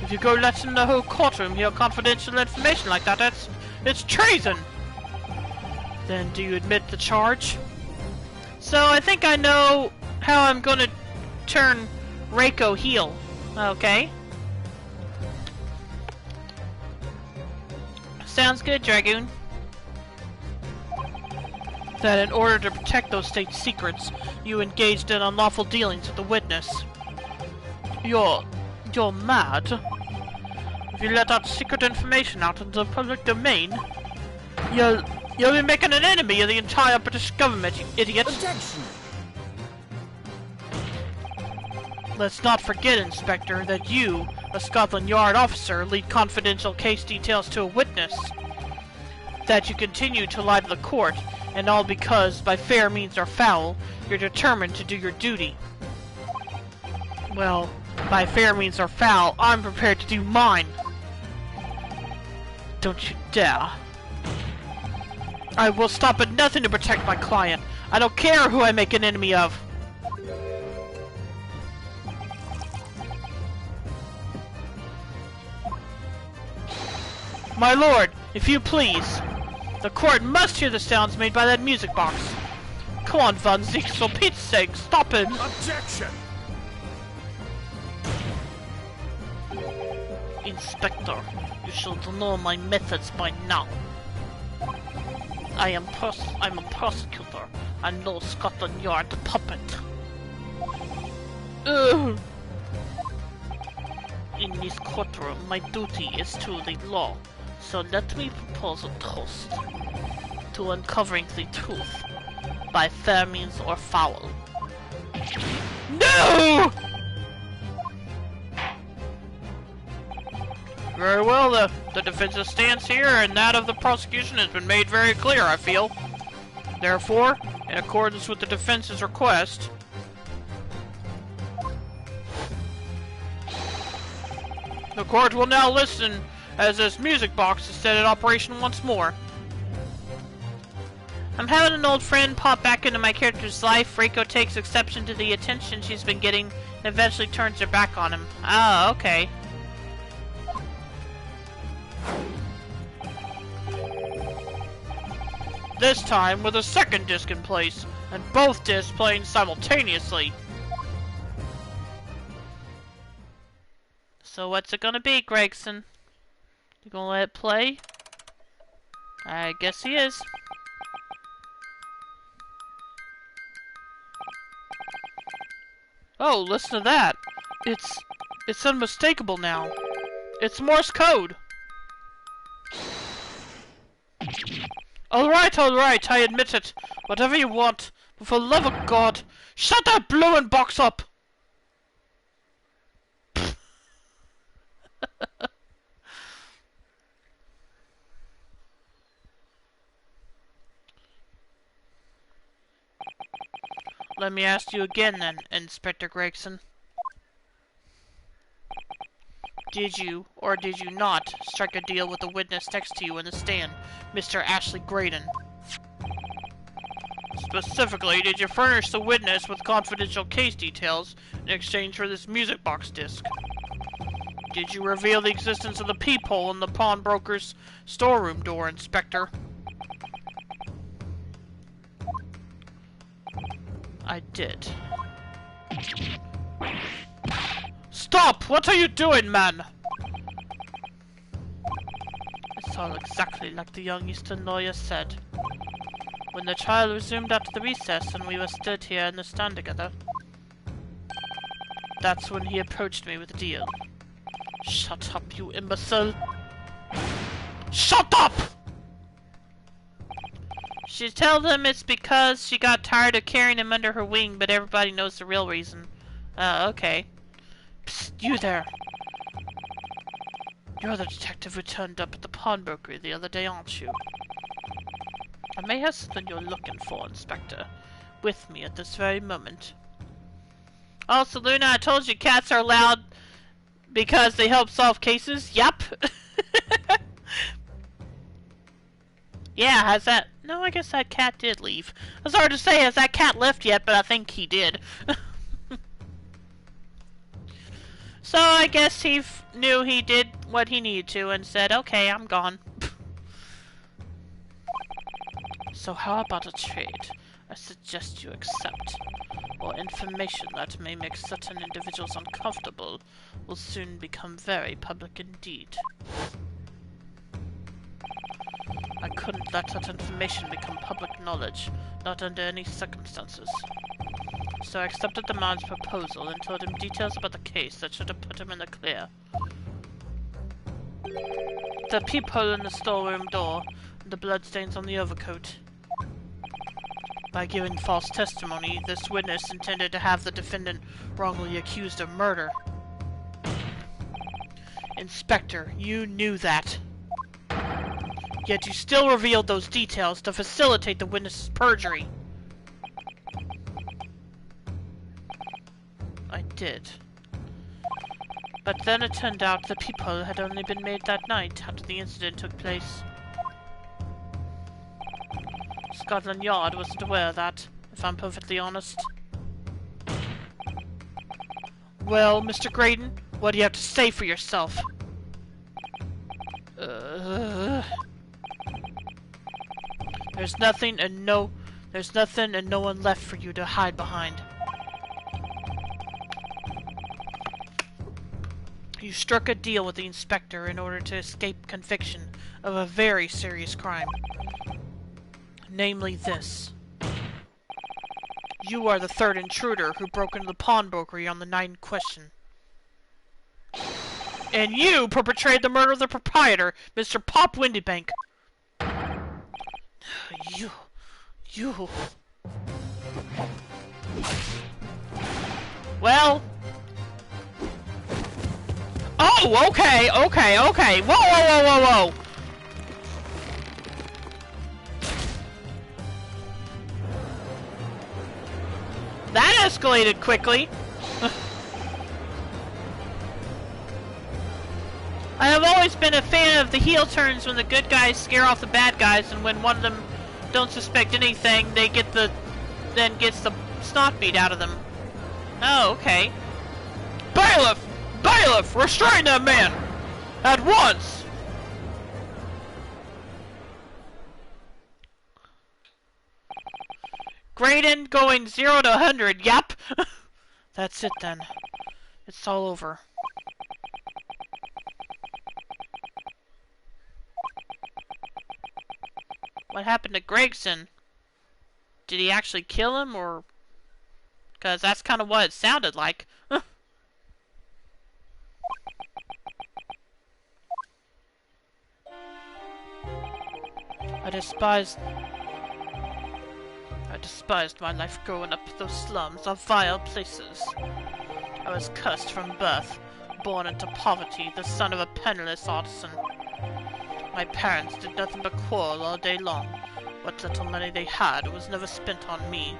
Speaker 3: If you go letting the whole courtroom hear confidential information like that, it's treason! Then do you admit the charge? So I think I know how I'm gonna turn Reiko heel. Okay. Sounds good, Dragoon. That in order to protect those state secrets, you engaged in unlawful dealings with the witness. You're mad. If you let out secret information out into the public domain, you'll be making an enemy of the entire British government, you idiot.
Speaker 4: Objection!
Speaker 3: Let's not forget, Inspector, that you, a Scotland Yard officer, lead confidential case details to a witness. That you continue to lie to the court, and all because, by fair means or foul, you're determined to do your duty. Well, by fair means or foul, I'm prepared to do mine. Don't you dare. I will stop at nothing to protect my client. I don't care who I make an enemy of. My lord, if you please. The court must hear the sounds made by that music box. Come on, Von Zeke, for Pete's sake, stop him.
Speaker 4: Objection!
Speaker 2: Inspector, you should know my methods by now. I'm a prosecutor, and no Scotland Yard puppet.
Speaker 3: Ugh.
Speaker 2: In this courtroom, my duty is to the law, so let me propose a toast to uncovering the truth, by fair means or foul.
Speaker 3: No! Very well, the defense's stance here and that of the prosecution has been made very clear, I feel. Therefore, in accordance with the defense's request, the court will now listen as this music box is set in operation once more.
Speaker 5: I'm having an old friend pop back into my character's life. Reiko takes exception to the attention she's been getting and eventually turns her back on him. Oh, okay.
Speaker 3: This time with a second disc in place, and both discs playing simultaneously.
Speaker 5: So what's it gonna be, Gregson? You gonna let it play? I guess he is.
Speaker 3: Oh, listen to that. It's unmistakable now. It's Morse code. Alright, I admit it. Whatever you want. But for the love of God, shut that blowing box up!
Speaker 5: Let me ask you again then, Inspector Gregson. Did you, or did you not, strike a deal with the witness next to you in the stand, Mr. Ashley Graydon?
Speaker 3: Specifically, did you furnish the witness with confidential case details in exchange for this music box disc? Did you reveal the existence of the peephole in the pawnbroker's storeroom door, Inspector?
Speaker 5: I did.
Speaker 3: Stop! What are you doing, man?
Speaker 5: It's all exactly like the young Eastern lawyer said. When the trial resumed after the recess and we were stood here in the stand together, that's when he approached me with a deal.
Speaker 3: Shut up, you imbecile! Shut up!
Speaker 5: She told him it's because she got tired of carrying him under her wing, but everybody knows the real reason. Okay.
Speaker 3: Psst, you there.
Speaker 5: You're the detective who turned up at the pawnbroker the other day, aren't you?
Speaker 3: I may have something you're looking for, Inspector. With me at this very moment. Also, Luna, I told you cats are loud because they help solve cases. Yup. Yeah, has that... No, I guess that cat did leave. It's hard to say, has that cat left yet, but I think he did. So I guess he knew he did what he needed to and said, okay, I'm gone. So how about a trade? I suggest you accept. Or information that may make certain individuals uncomfortable will soon become very public indeed. I couldn't let that information become public knowledge, not under any circumstances. So I accepted the man's proposal and told him details about the case that should have put him in the clear. The peephole in the storeroom door, and the bloodstains on the overcoat. By giving false testimony, this witness intended to have the defendant wrongly accused of murder. Inspector, you knew that. Yet you still revealed those details to facilitate the witness's perjury. I did. But then it turned out the peephole had only been made that night after the incident took place. Scotland Yard wasn't aware of that, if I'm perfectly honest. Well, Mr. Graydon, what do you have to say for yourself? There's nothing and no one left for you to hide behind. You struck a deal with the inspector in order to escape conviction of a very serious crime. Namely this. You are the third intruder who broke into the pawnbrokery on the night in question. And you perpetrated the murder of the proprietor, Mr. Pop Windybank. You... Well... Oh, okay. Whoa. That escalated quickly. I have always been a fan of the heel turns when the good guys scare off the bad guys, and when one of them don't suspect anything, they gets the snot beat out of them. Oh, okay. Bailiff, restrain that man! At once! Graydon going 0 to 100, yup! That's it then. It's all over. What happened to Gregson? Did he actually kill him, or... Because that's kind of what it sounded like. I despised my life growing up in those slums of vile places. I was cursed from birth, born into poverty, the son of a penniless artisan. My parents did nothing but quarrel all day long. What little money they had was never spent on me.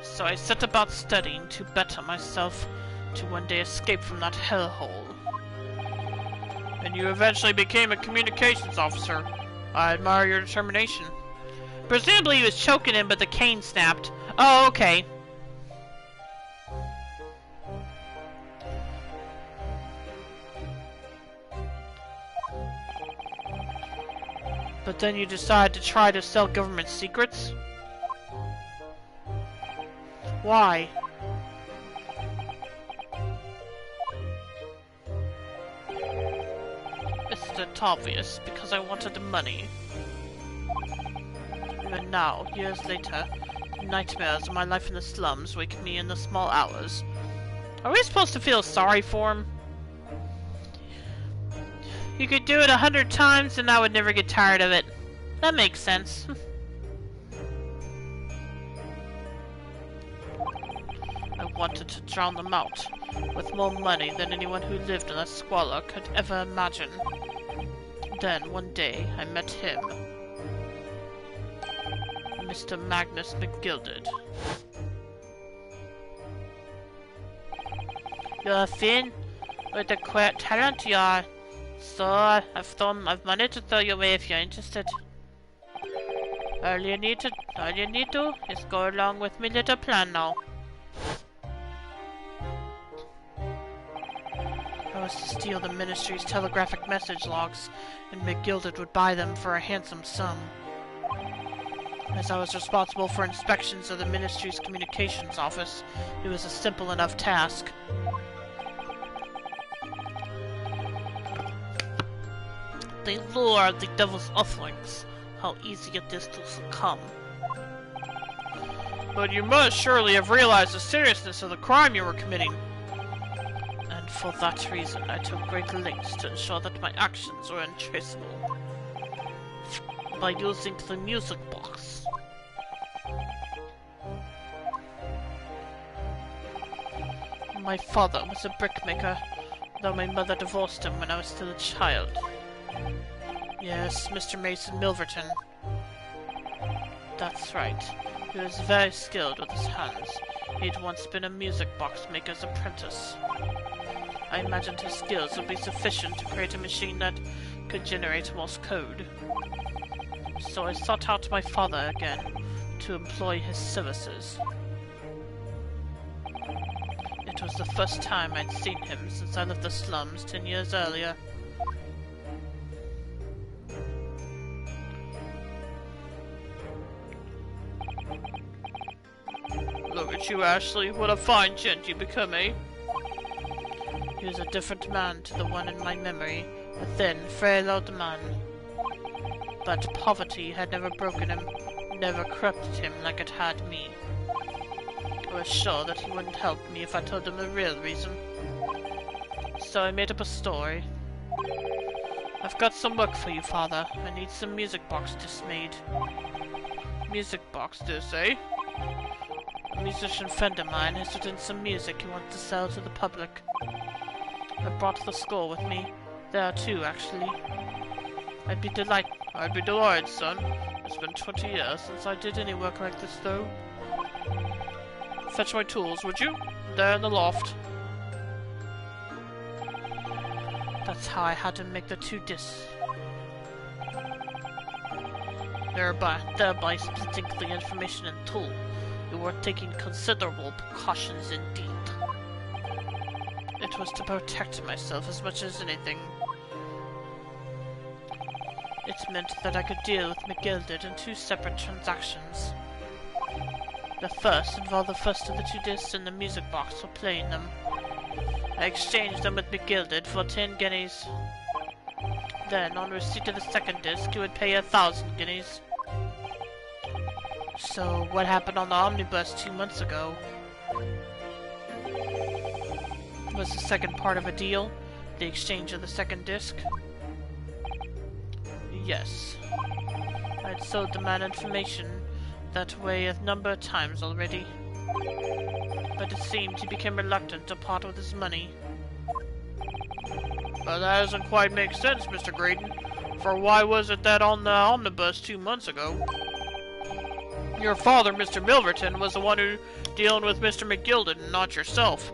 Speaker 3: So I set about studying to better myself, to one day escape from that hellhole. And you eventually became a communications officer. I admire your determination. Presumably he was choking him, but the cane snapped. Oh, okay. But then you decide to try to sell government secrets? Why? It's obvious, because I wanted the money. Even now, years later, nightmares of my life in the slums wake me in the small hours. Are we supposed to feel sorry for him? You could do it 100 times and I would never get tired of it. That makes sense. I
Speaker 1: wanted to drown them out, with more money than anyone who lived in a squalor could ever imagine. Then, one day, I met him. Mr. Magnus McGilded.
Speaker 3: You're thin, with a queer talent you are. So, I've money to throw your way if you're interested. All you need to is go along with my little plan now.
Speaker 1: I was to steal the Ministry's telegraphic message logs, and McGilded would buy them for a handsome sum. As I was responsible for inspections of the Ministry's communications office, it was a simple enough task.
Speaker 3: The lure of the devil's offerings. How easy it is to succumb.
Speaker 1: But you must surely have realized the seriousness of the crime you were committing.
Speaker 3: And for that reason, I took great lengths to ensure that my actions were untraceable. By using the music box.
Speaker 1: My father was a brickmaker, though my mother divorced him when I was still a child. Yes, Mr. Mason Milverton.
Speaker 3: That's right. He was very skilled with his hands. He'd once been a music box maker's apprentice. I imagined his skills would be sufficient to create a machine that could generate Morse code. So I sought out my father again, to employ his services. It was the first time I'd seen him since I left the slums 10 years earlier.
Speaker 1: Look at you, Ashley. What a fine gent you become, eh?
Speaker 3: He was a different man to the one in my memory, a thin, frail old man. But poverty had never broken him, never corrupted him like it had me. I was sure that he wouldn't help me if I told him the real reason. So I made up a story. I've got some work for you, Father. I need some music box discs made.
Speaker 1: Music box discs, eh?
Speaker 3: A musician friend of mine has written some music he wants to sell to the public. I brought the score with me. There are two, actually.
Speaker 1: I'd be delighted, son. It's been 20 years since I did any work like this, though. Fetch my tools, would you? There in the loft.
Speaker 3: That's how I had to make the two discs. Thereby splitting the information in two. You were taking considerable precautions indeed.
Speaker 1: It was to protect myself as much as anything.
Speaker 3: It meant that I could deal with McGilded in two separate transactions. The first involved the first of the two discs in the music box for playing them. I exchanged them with McGilded for 10 guineas. Then, on receipt of the second disc, he would pay 1,000 guineas.
Speaker 1: So, what happened on the omnibus 2 months ago?
Speaker 3: Was the second part of a deal? The exchange of the second disc? Yes. I'd sold the man information that way a number of times already. But it seemed he became reluctant to part with his money.
Speaker 1: Well, that doesn't quite make sense, Mr. Graydon. For why was it that on the omnibus 2 months ago, your father, Mr. Milverton, was the one who dealing with Mr. McGilded and not yourself?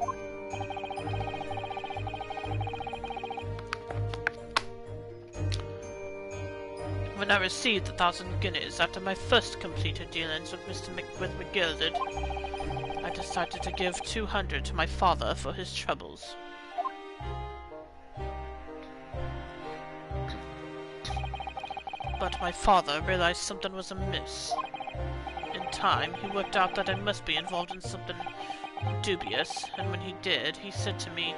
Speaker 3: When I received the 1,000 guineas after my first completed dealings with with McGilded, I decided to give 200 to my father for his troubles. But my father realized something was amiss. In time, he worked out that I must be involved in something dubious, and when he did, he said to me,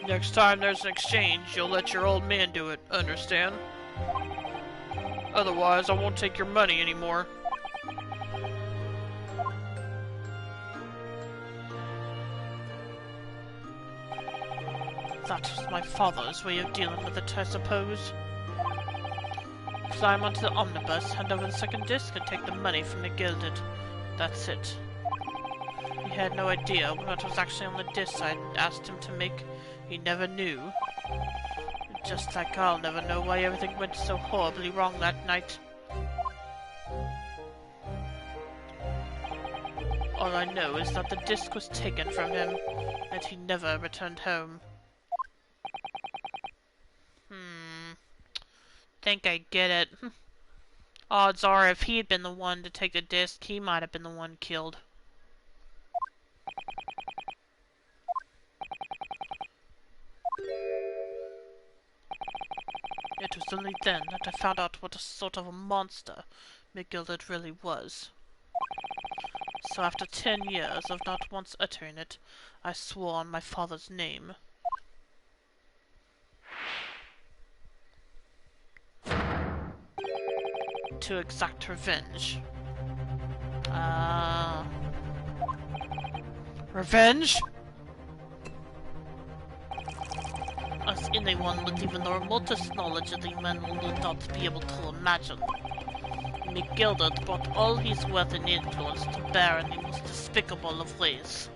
Speaker 1: "Next time there's an exchange, you'll let your old man do it, understand? Otherwise, I won't take your money anymore."
Speaker 3: That was my father's way of dealing with it, I suppose. Climb onto the omnibus, hand over the second disc, and take the money from the gilded. That's it.
Speaker 1: He had no idea what was actually on the disc I asked him to make. He never knew. Just like I'll never know why everything went so horribly wrong that night. All I know is that the disc was taken from him, and he never returned home. Think I get it. Odds are if he'd been the one to take the disc, he might have been the one killed. It was only then that I found out what a sort of a monster McGilded really was. So after 10 years of not once uttering it, I swore on my father's name. To exact revenge. Revenge? As anyone with even the remotest knowledge of the man will no doubt be able to imagine. McGilded brought all his wealth and influence to bear in the most despicable of ways.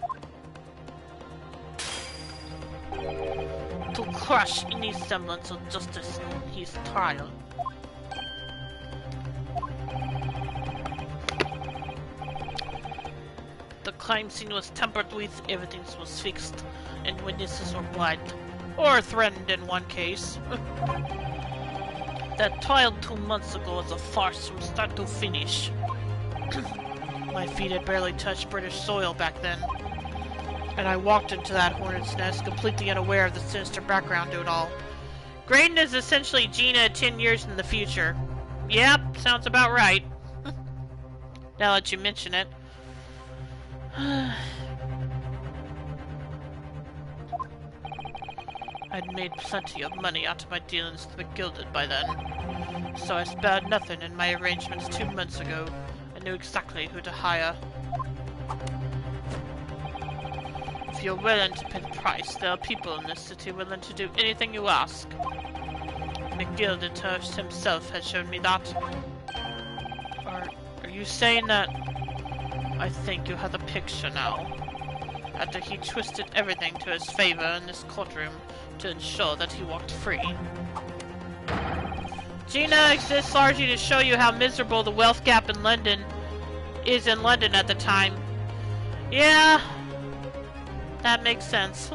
Speaker 1: To crush any semblance of justice in his trial. The crime scene was tampered with, evidence was fixed, and witnesses were bribed. Or threatened in one case. That trial 2 months ago was a farce from start to finish. My feet had barely touched British soil back then. And I walked into that hornet's nest completely unaware of the sinister background to it all. Graydon is essentially Gina 10 years in the future. Yep, sounds about right. Now that you mention it. I'd made plenty of money out of my dealings with McGilded by then, so I spared nothing in my arrangements 2 months ago. I knew exactly who to hire. If you're willing to pay the price, there are people in this city willing to do anything you ask. McGilded himself has shown me that. Are you saying that? I think you have the picture now. After he twisted everything to his favor in this courtroom to ensure that he walked free. Gina exists largely to show you how miserable the wealth gap in London is in London at the time. Yeah, that makes sense.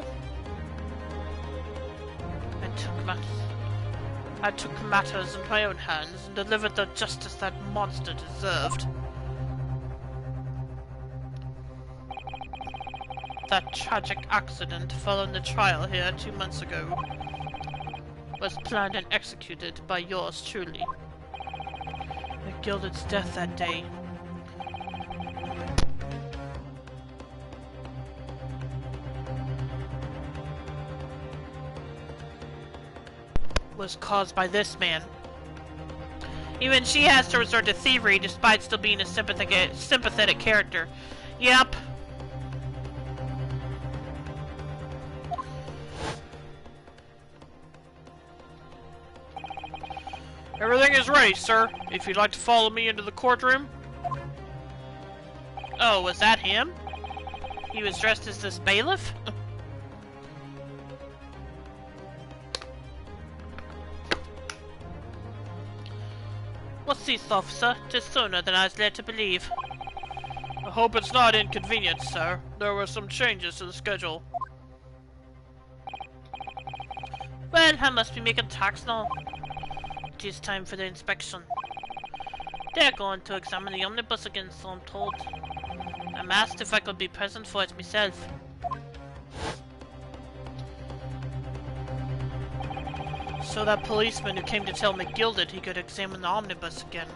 Speaker 1: I took matters in my own hands and delivered the justice that monster deserved. That tragic accident following the trial here 2 months ago was planned and executed by yours truly. McGilded's death that day was caused by this man. Even she has to resort to thievery despite still being a sympathetic character. Yep. Everything is ready, sir. If you'd like to follow me into the courtroom. Oh, was that him? He was dressed as this bailiff? What's this, officer? 'Tis sooner than I was led to believe. I hope it's not inconvenient, sir. There were some changes to the schedule. Well, I must be making tracks now. It is time for the inspection. They're going to examine the omnibus again, so I'm told. I'm asked if I could be present for it myself. So that policeman who came to tell McGilded he could examine the omnibus again.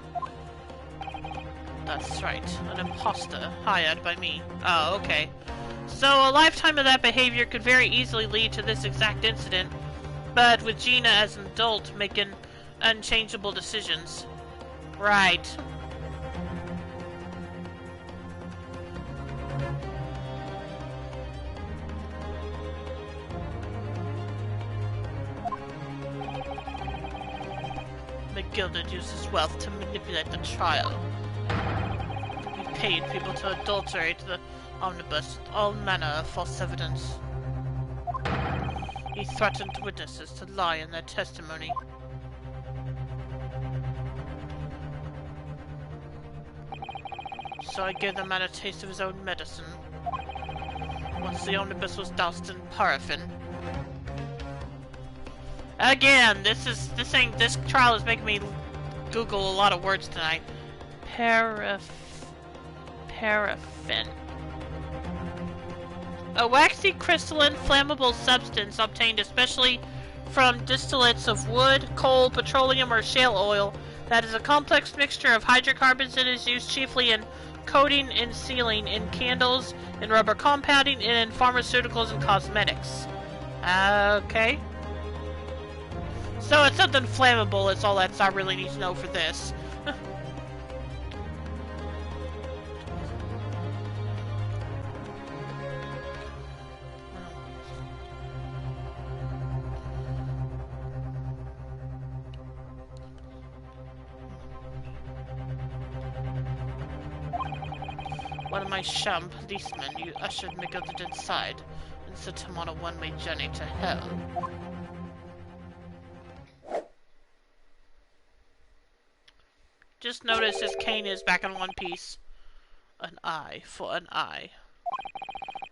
Speaker 1: That's right, an imposter hired by me. Oh, okay. So a lifetime of that behavior could very easily lead to this exact incident, but with Gina as an adult making unchangeable decisions. Right. McGilded used his wealth to manipulate the trial. He paid people to adulterate the omnibus with all manner of false evidence. He threatened witnesses to lie in their testimony. So I gave the man a taste of his own medicine. Once the omnibus was doused in paraffin. Again, this trial is making me Google a lot of words tonight. Paraffin. A waxy, crystalline, flammable substance obtained especially from distillates of wood, coal, petroleum, or shale oil that is a complex mixture of hydrocarbons and is used chiefly in coating and sealing, in candles, in rubber compounding, and in pharmaceuticals and cosmetics. Okay. So it's something flammable, it's all that I really need to know for this. One of my sham policemen, you ushered McGilded inside and sent him on a one-way journey to hell. Just notice his cane is back in one piece. An eye for an eye.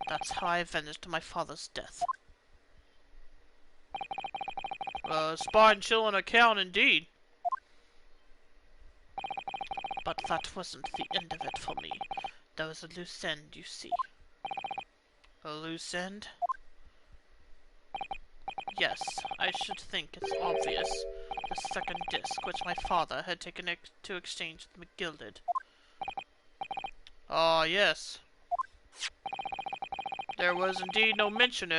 Speaker 1: That's how I avenged my father's death. Spine-chilling account indeed. But that wasn't the end of it for me. There was a loose end, you see. A loose end? Yes, I should think it's obvious. The second disc, which my father had taken to exchange with McGilded. Ah, yes. There was indeed no mention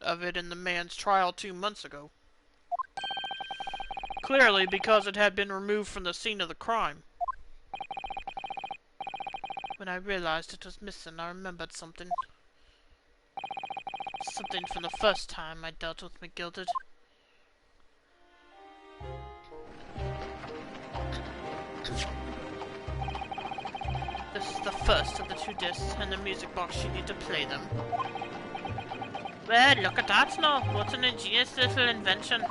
Speaker 1: of it in the man's trial 2 months ago. Clearly because it had been removed from the scene of the crime. When I realized it was missing, I remembered something. Something from the first time I dealt with McGilded. This is the first of the 2 discs, and the music box you need to play them. Well, look at that now. What an ingenious little invention.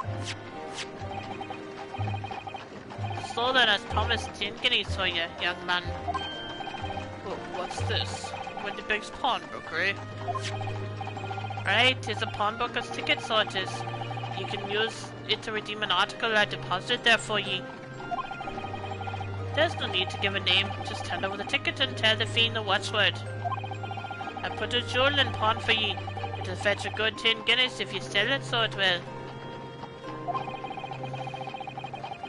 Speaker 1: So then, as promised, 10 guineas for you, young man. Oh, what's this? Windybank's pawnbroker, eh? Right, it's a pawnbroker's ticket, so it is. You can use it to redeem an article I deposited there for ye. There's no need to give a name, just hand over the ticket and tell the fiend the watchword. I put a jewel in pawn for ye. It'll fetch a good 10 guineas if you sell it, so it will.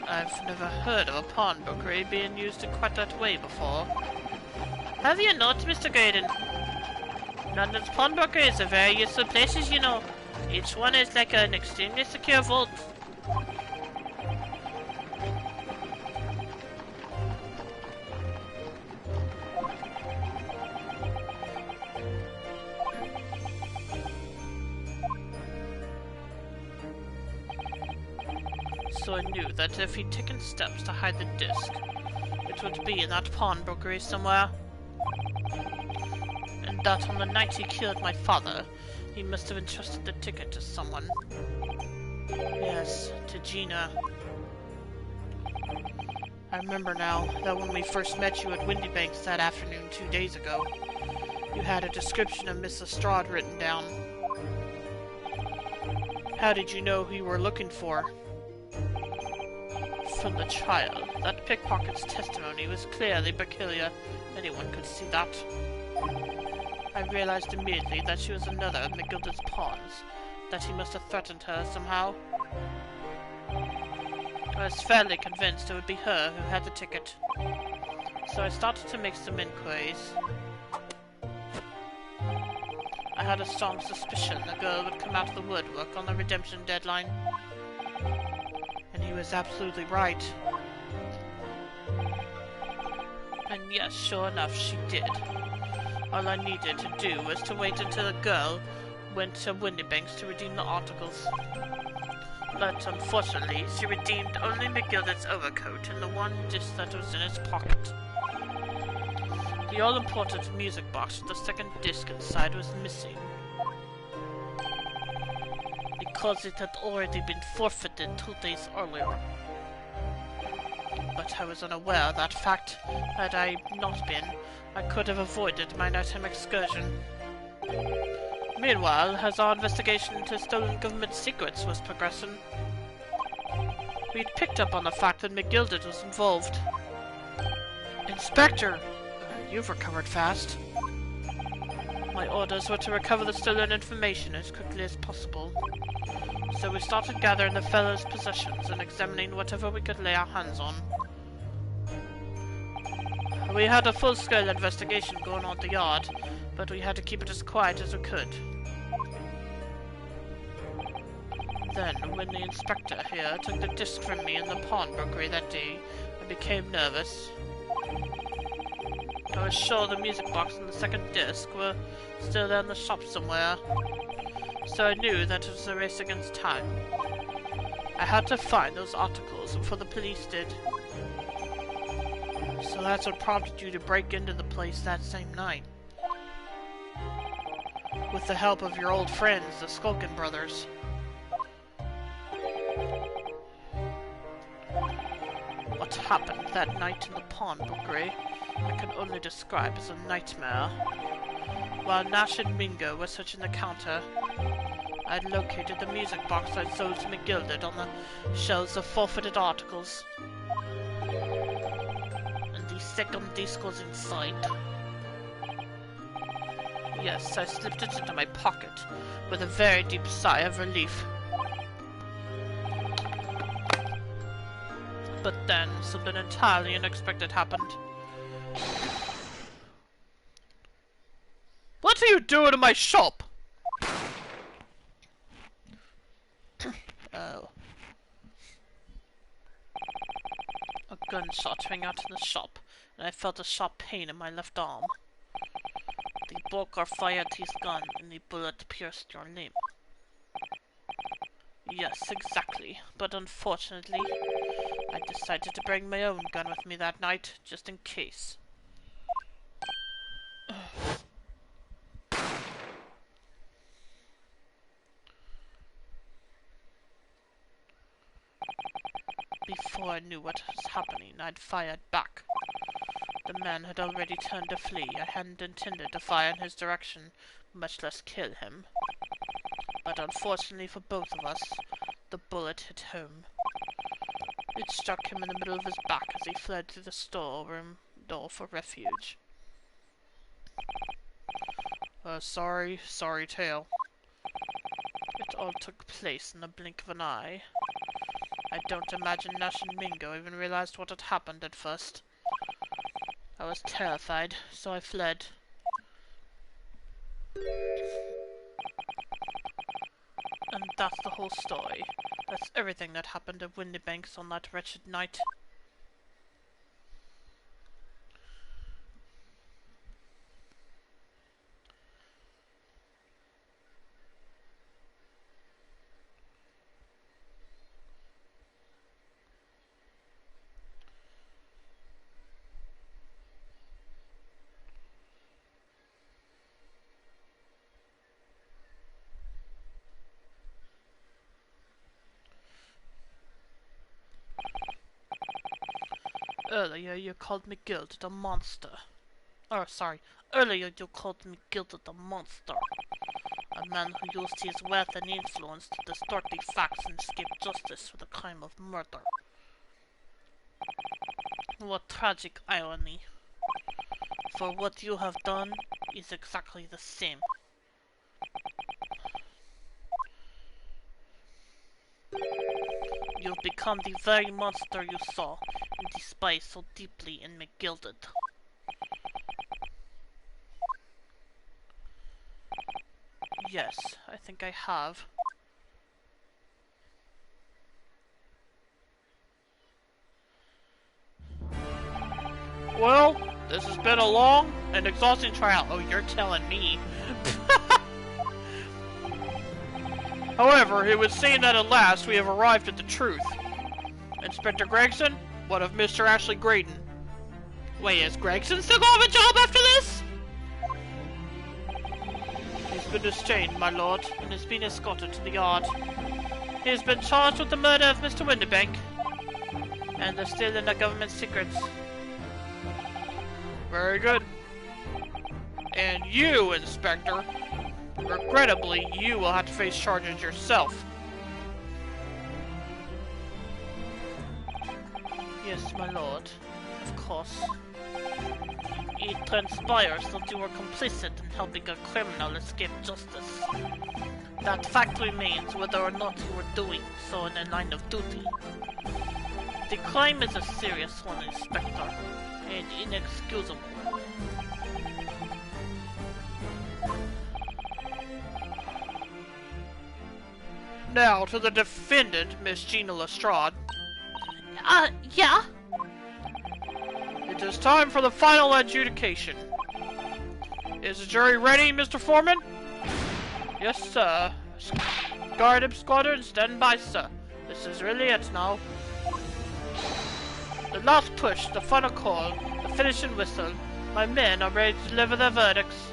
Speaker 1: I've never heard of a pawnbroker being used in quite that way before. Have you not, Mr. Graydon? London's pawnbrokers are very useful places, you know. Each one is like an extremely secure vault. So I knew that if he'd taken steps to hide the disc, it would be in that pawnbroker somewhere. And that on the night he killed my father, he must have entrusted the ticket to someone. Yes, to Gina. I remember now that when we first met you at Windybanks that afternoon 2 days ago, you had a description of Miss Lestrade written down. How did you know who you were looking for? From the child. That pickpocket's testimony was clearly peculiar. Anyone could see that. I realized immediately that she was another of McGilded's pawns, that he must have threatened her somehow. I was fairly convinced it would be her who had the ticket, so I started to make some inquiries. I had a strong suspicion the girl would come out of the woodwork on the redemption deadline. And he was absolutely right. And yes, sure enough, she did. All I needed to do was to wait until the girl went to Windybanks to redeem the articles. But unfortunately, she redeemed only McGilded's overcoat and the one disc that was in his pocket. The all-important music box with the second disc inside was missing.
Speaker 2: Because it had already been forfeited 2 days earlier.
Speaker 1: But I was unaware of that fact. Had I not been, I could have avoided my nighttime excursion. Meanwhile, as our investigation into stolen government secrets was progressing, we'd picked up on the fact that McGilded was involved. Inspector! You've recovered fast. My orders were to recover the stolen information as quickly as possible. So we started gathering the fellow's possessions and examining whatever we could lay our hands on. We had a full-scale investigation going on at the yard, but we had to keep it as quiet as we could. Then, when the inspector here took the disc from me in the pawnbrokery that day, I became nervous. I was sure the music box and the second disc were still there in the shop somewhere, so I knew that it was a race against time. I had to find those articles before the police did. So that's what prompted you to break into the place that same night. With the help of your old friends, the Skulkin brothers. What happened that night in the pawnbrokery, I can only describe as a nightmare. While Nash and Mingo were searching the counter, I had located the music box I'd sold to McGilded on the shelves of forfeited articles.
Speaker 2: And the second disc was inside.
Speaker 1: Yes, I slipped it into my pocket, with a very deep sigh of relief. But then, something entirely unexpected happened. What are you doing in my shop? Oh. A gunshot rang out in the shop, and I felt a sharp pain in my left arm.
Speaker 2: The broker fired his gun and the bullet pierced your limb.
Speaker 1: Yes, exactly. But unfortunately, I decided to bring my own gun with me that night, just in case. Before I knew what was happening, I'd fired back. The man had already turned to flee. I hadn't intended to fire in his direction, much less kill him. But unfortunately for both of us, the bullet hit home. It struck him in the middle of his back as he fled through the storeroom door for refuge. Sorry tale. It all took place in the blink of an eye. I don't imagine Nash and Mingo even realized what had happened at first. I was terrified, so I fled. And that's the whole story. That's everything that happened at Windybanks on that wretched night. Earlier you called me Gilded a monster. Oh, sorry. Earlier you called me Gilded a monster. A man who used his wealth and influence to distort the facts and escape justice for the crime of murder. What tragic irony. For what you have done is exactly the same. You've become the very monster you saw and despised so deeply in McGilded. Yes, I think I have. Well, this has been a long and exhausting trial. Oh, you're telling me. However, it would seem that at last we have arrived at the truth. Inspector Gregson, what of Mr. Ashley Graydon? Wait, is Gregson still gonna have a job after been detained, my lord, and has been escorted to the yard. He has been charged with the murder of Mr. Winterbank, and the stealing of government secrets. Very good. And you, Inspector, regrettably, you will have to face charges yourself.
Speaker 2: Yes, my lord. Of course. It transpires that you were complicit in helping a criminal escape justice. That fact remains whether or not you were doing so in a line of duty. The crime is a serious one, Inspector, and inexcusable.
Speaker 1: Now, to the defendant, Miss Gina Lestrade.
Speaker 5: Yeah?
Speaker 1: It is time for the final adjudication. Is the jury ready, Mr. Foreman? Yes, sir. Guard squadron, stand by, sir. This is really it now. The last push, the final call, the finishing whistle. My men are ready to deliver their verdicts.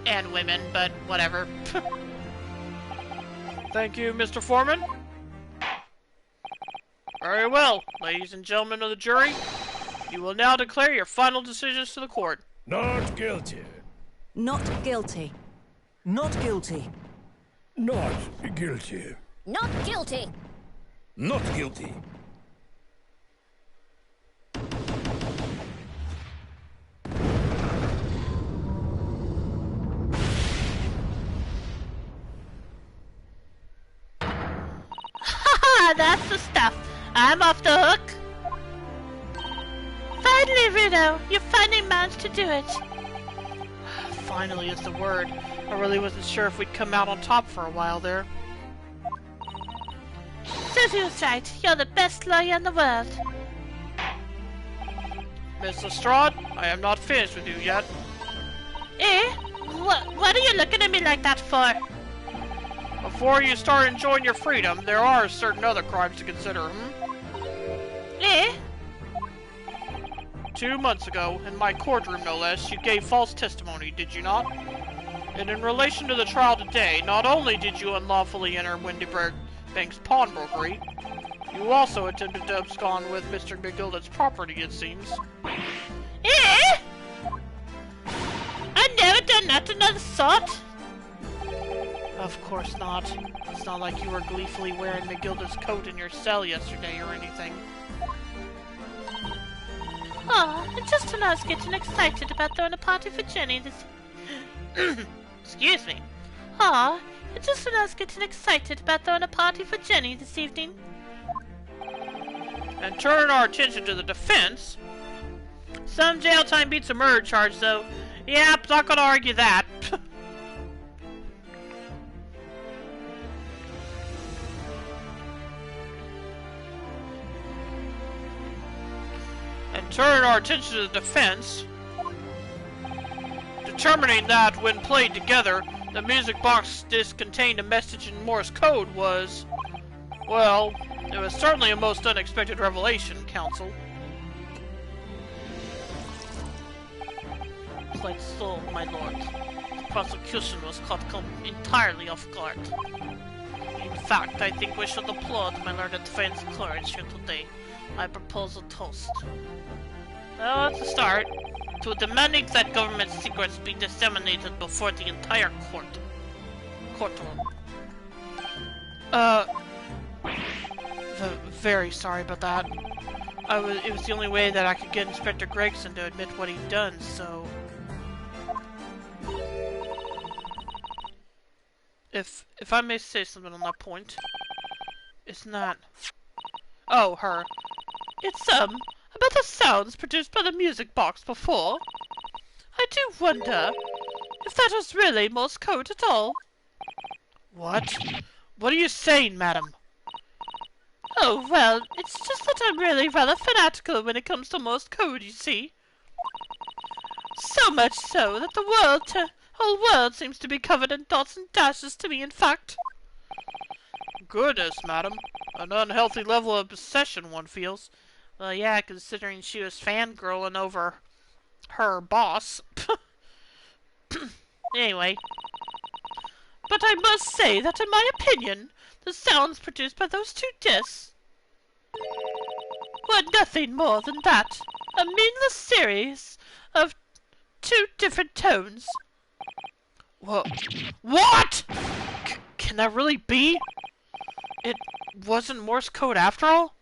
Speaker 1: And women, but whatever. Thank you, Mr. Foreman. Very well, ladies and gentlemen of the jury. You will now declare your final decisions to the court.
Speaker 7: Not guilty.
Speaker 6: Not guilty.
Speaker 4: Not guilty.
Speaker 7: Not guilty.
Speaker 6: Not guilty.
Speaker 7: Not guilty.
Speaker 5: Haha, that's the stuff. I'm off the hook. Finally, Reno, you finally managed to do it.
Speaker 1: Finally is the word. I really wasn't sure if we'd come out on top for a while there.
Speaker 5: Susie was right. You're the best lawyer in the world.
Speaker 1: Miss Lestrade, I am not finished with you yet.
Speaker 5: Eh? What are you looking at me like that for?
Speaker 1: Before you start enjoying your freedom, there are certain other crimes to consider,
Speaker 5: Eh?
Speaker 1: 2 months ago, in my courtroom no less, you gave false testimony, did you not? And in relation to the trial today, not only did you unlawfully enter Windybank's pawnbrokery, you also attempted to abscond with Mr. McGilda's property, it seems.
Speaker 5: Eh? I've never done nothing of the sort.
Speaker 1: Of course not. It's not like you were gleefully wearing McGilda's coat in your cell yesterday or anything.
Speaker 5: Oh, and just when I was getting excited about throwing a party for Jenny this...
Speaker 2: Excuse me.
Speaker 5: Aw, and just when I was getting excited about throwing a party for Jenny this evening.
Speaker 1: And turning our attention to the defense... Some jail time beats a murder charge, though. Yep, not gonna argue that. And turning our attention to the defense, determining that when played together, the music box disc contained a message in Morse code was, well, it was certainly a most unexpected revelation, counsel.
Speaker 2: Quite so, my lord. The prosecution was caught entirely off guard. In fact, I think we should applaud my learned friend's courage here today. I propose a toast.
Speaker 1: Well, that's a start.
Speaker 2: To demanding that government secrets be disseminated before the entire courtroom.
Speaker 1: Very sorry about that. It was the only way that I could get Inspector Gregson to admit what he'd done, so... If I may say something on that point, it's not... Oh, her. It's, about the sounds produced by the music box before. I do wonder if that was really Morse code at all. What? What are you saying, madam?
Speaker 5: Oh, well, it's just that I'm really rather fanatical when it comes to Morse code, you see. So much so that the whole world seems to be covered in dots and dashes to me, in fact.
Speaker 1: Goodness, madam. An unhealthy level of obsession, one feels.
Speaker 2: Well, yeah, considering she was fangirling over her boss. Anyway,
Speaker 3: But I must say that in my opinion, the sounds produced by those two discs were nothing more than that. A meaningless series of two different tones.
Speaker 1: Whoa. What? Can that really be? It wasn't Morse code after all?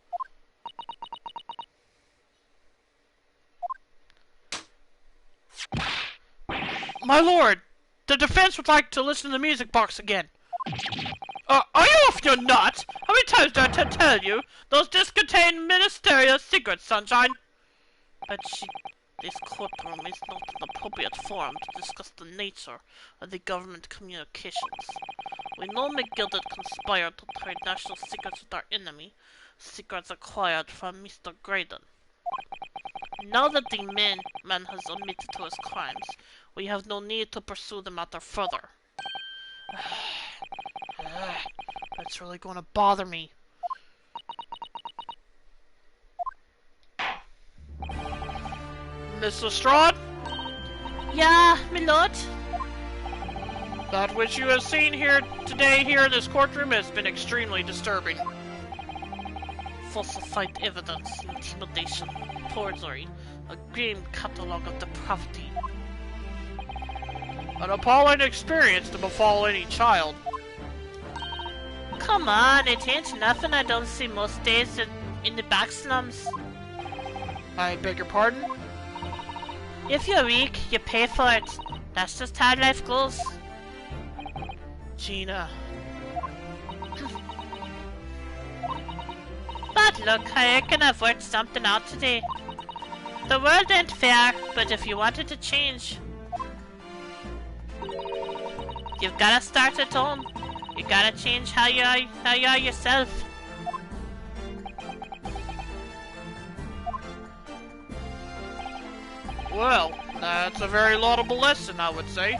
Speaker 1: My lord! The defense would like to listen to the music box again.
Speaker 3: Are you off your nut? How many times do I tell you? Those discs contain ministerial secrets, Sunshine. But this courtroom is not an appropriate forum to discuss the nature of the government communications. We know McGilded conspired to trade national secrets with our enemy, secrets acquired from Mr. Graydon. Now that the man has admitted to his crimes, we have no need to pursue the matter further.
Speaker 1: That's really going to bother me. Miss Lestrade?
Speaker 5: Yeah, my lord.
Speaker 1: That which you have seen here today here in this courtroom has been extremely disturbing.
Speaker 3: Falsified evidence, intimidation, forgery, a grim catalogue of depravity.
Speaker 1: An appalling experience to befall any child.
Speaker 5: Come on, it ain't nothing I don't see most days in the back slums.
Speaker 1: I beg your pardon?
Speaker 5: If you're weak, you pay for it. That's just how life goes.
Speaker 1: Gina.
Speaker 5: But look, I reckon I've worked something out today. The world ain't fair, but if you want it to change, you've gotta start at home. You gotta change how you are yourself.
Speaker 1: Well, that's a very laudable lesson, I would say.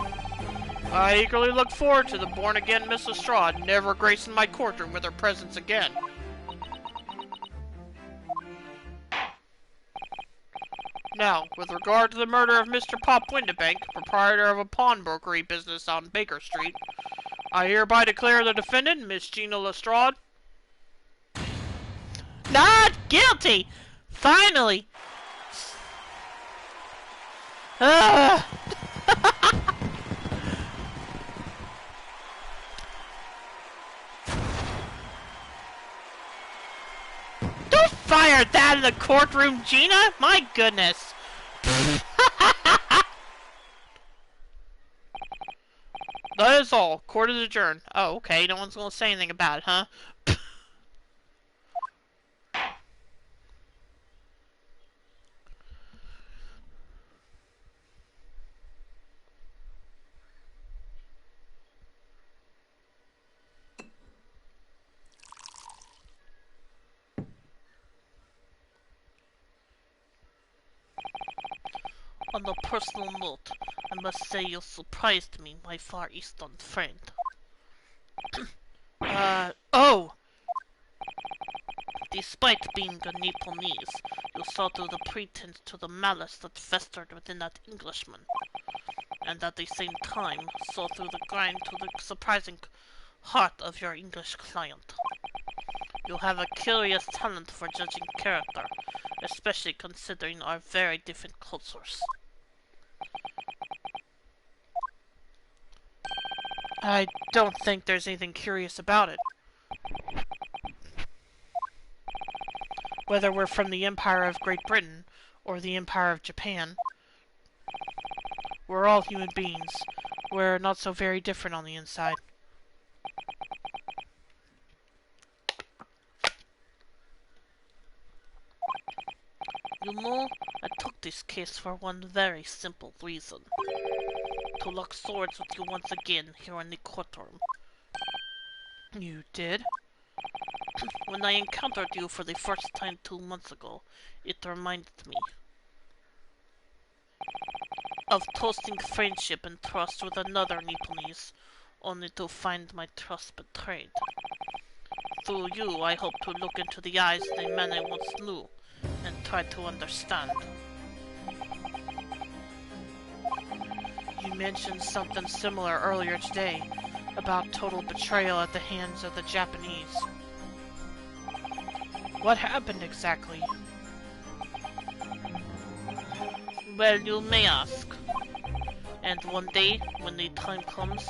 Speaker 1: I eagerly look forward to the born-again Miss Lestrade never gracing my courtroom with her presence again. Now, with regard to the murder of Mr. Pop Windibank, proprietor of a pawnbrokery business on Baker Street, I hereby declare the defendant, Miss Gina Lestrade,
Speaker 5: Not guilty! Finally! Ugh. Don't fire that in the courtroom, Gina! My goodness!
Speaker 1: that is all. Court is adjourned. Oh, okay. No one's gonna say anything about it, huh?
Speaker 3: On a personal note, I must say you surprised me, my Far Eastern friend.
Speaker 1: Oh!
Speaker 3: Despite being a Nepalese, you saw through the pretense to the malice that festered within that Englishman, and at the same time saw through the grind to the surprising heart of your English client. You have a curious talent for judging character, especially considering our very different cultures.
Speaker 1: I don't think there's anything curious about it. Whether we're from the Empire of Great Britain or the Empire of Japan, we're all human beings. We're not so very different on the inside.
Speaker 3: You know, I took this case for one very simple reason. To lock swords with you once again here in the courtroom.
Speaker 1: You did?
Speaker 3: When I encountered you for the first time 2 months ago, it reminded me of toasting friendship and trust with another Nepalese, only to find my trust betrayed. Through you, I hope to look into the eyes of the man I once knew, and try to understand.
Speaker 1: You mentioned something similar earlier today. about total betrayal at the hands of the Japanese. What happened exactly?
Speaker 2: Well, you may ask. And one day, when the time comes,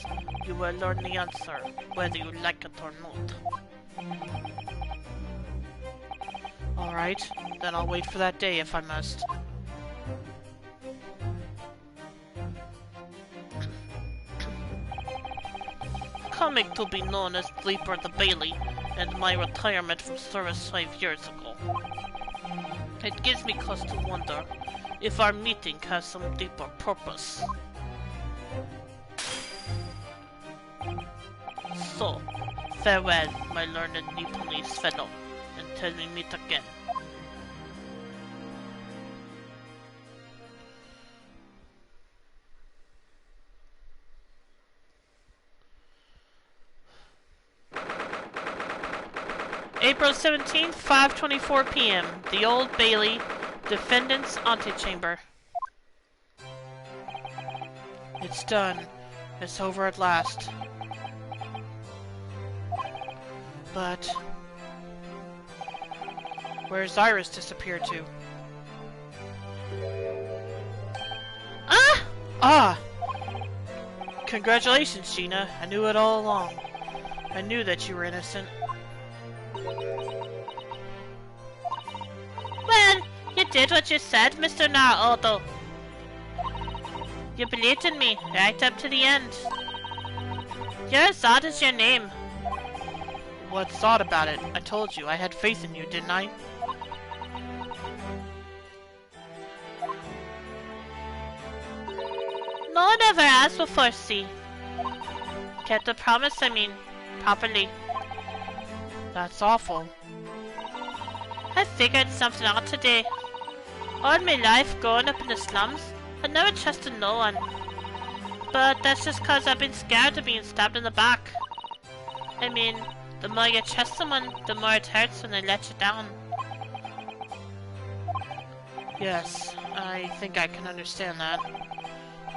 Speaker 2: you will learn the answer, whether you like it or not.
Speaker 1: Alright, then I'll wait for that day if I must.
Speaker 2: Coming to be known as Leaper the Bailey, and my retirement from service 5 years ago. It gives me cause to wonder if our meeting has some deeper purpose. So, farewell, my learned Nipponese fellow, until we meet again.
Speaker 1: April 17th, 5:24 p.m. The Old Bailey, Defendant's Antechamber. It's done. It's over at last. But where's Iris disappeared to?
Speaker 2: Ah!
Speaker 1: Ah! Congratulations, Gina. I knew it all along. I knew that you were innocent.
Speaker 2: Well, you did what you said, Mr. Naruto. You believed in me, right up to the end. Zod is your name.
Speaker 1: What's odd about it? I told you, I had faith in you, didn't I?
Speaker 2: No one ever asked before, see. Kept a promise, I mean, properly.
Speaker 1: That's awful.
Speaker 2: I figured something out today. All my life growing up in the slums, I never trusted no one. But that's just cause I've been scared of being stabbed in the back. I mean, the more you trust someone, the more it hurts when they let you down.
Speaker 1: Yes, I think I can understand that.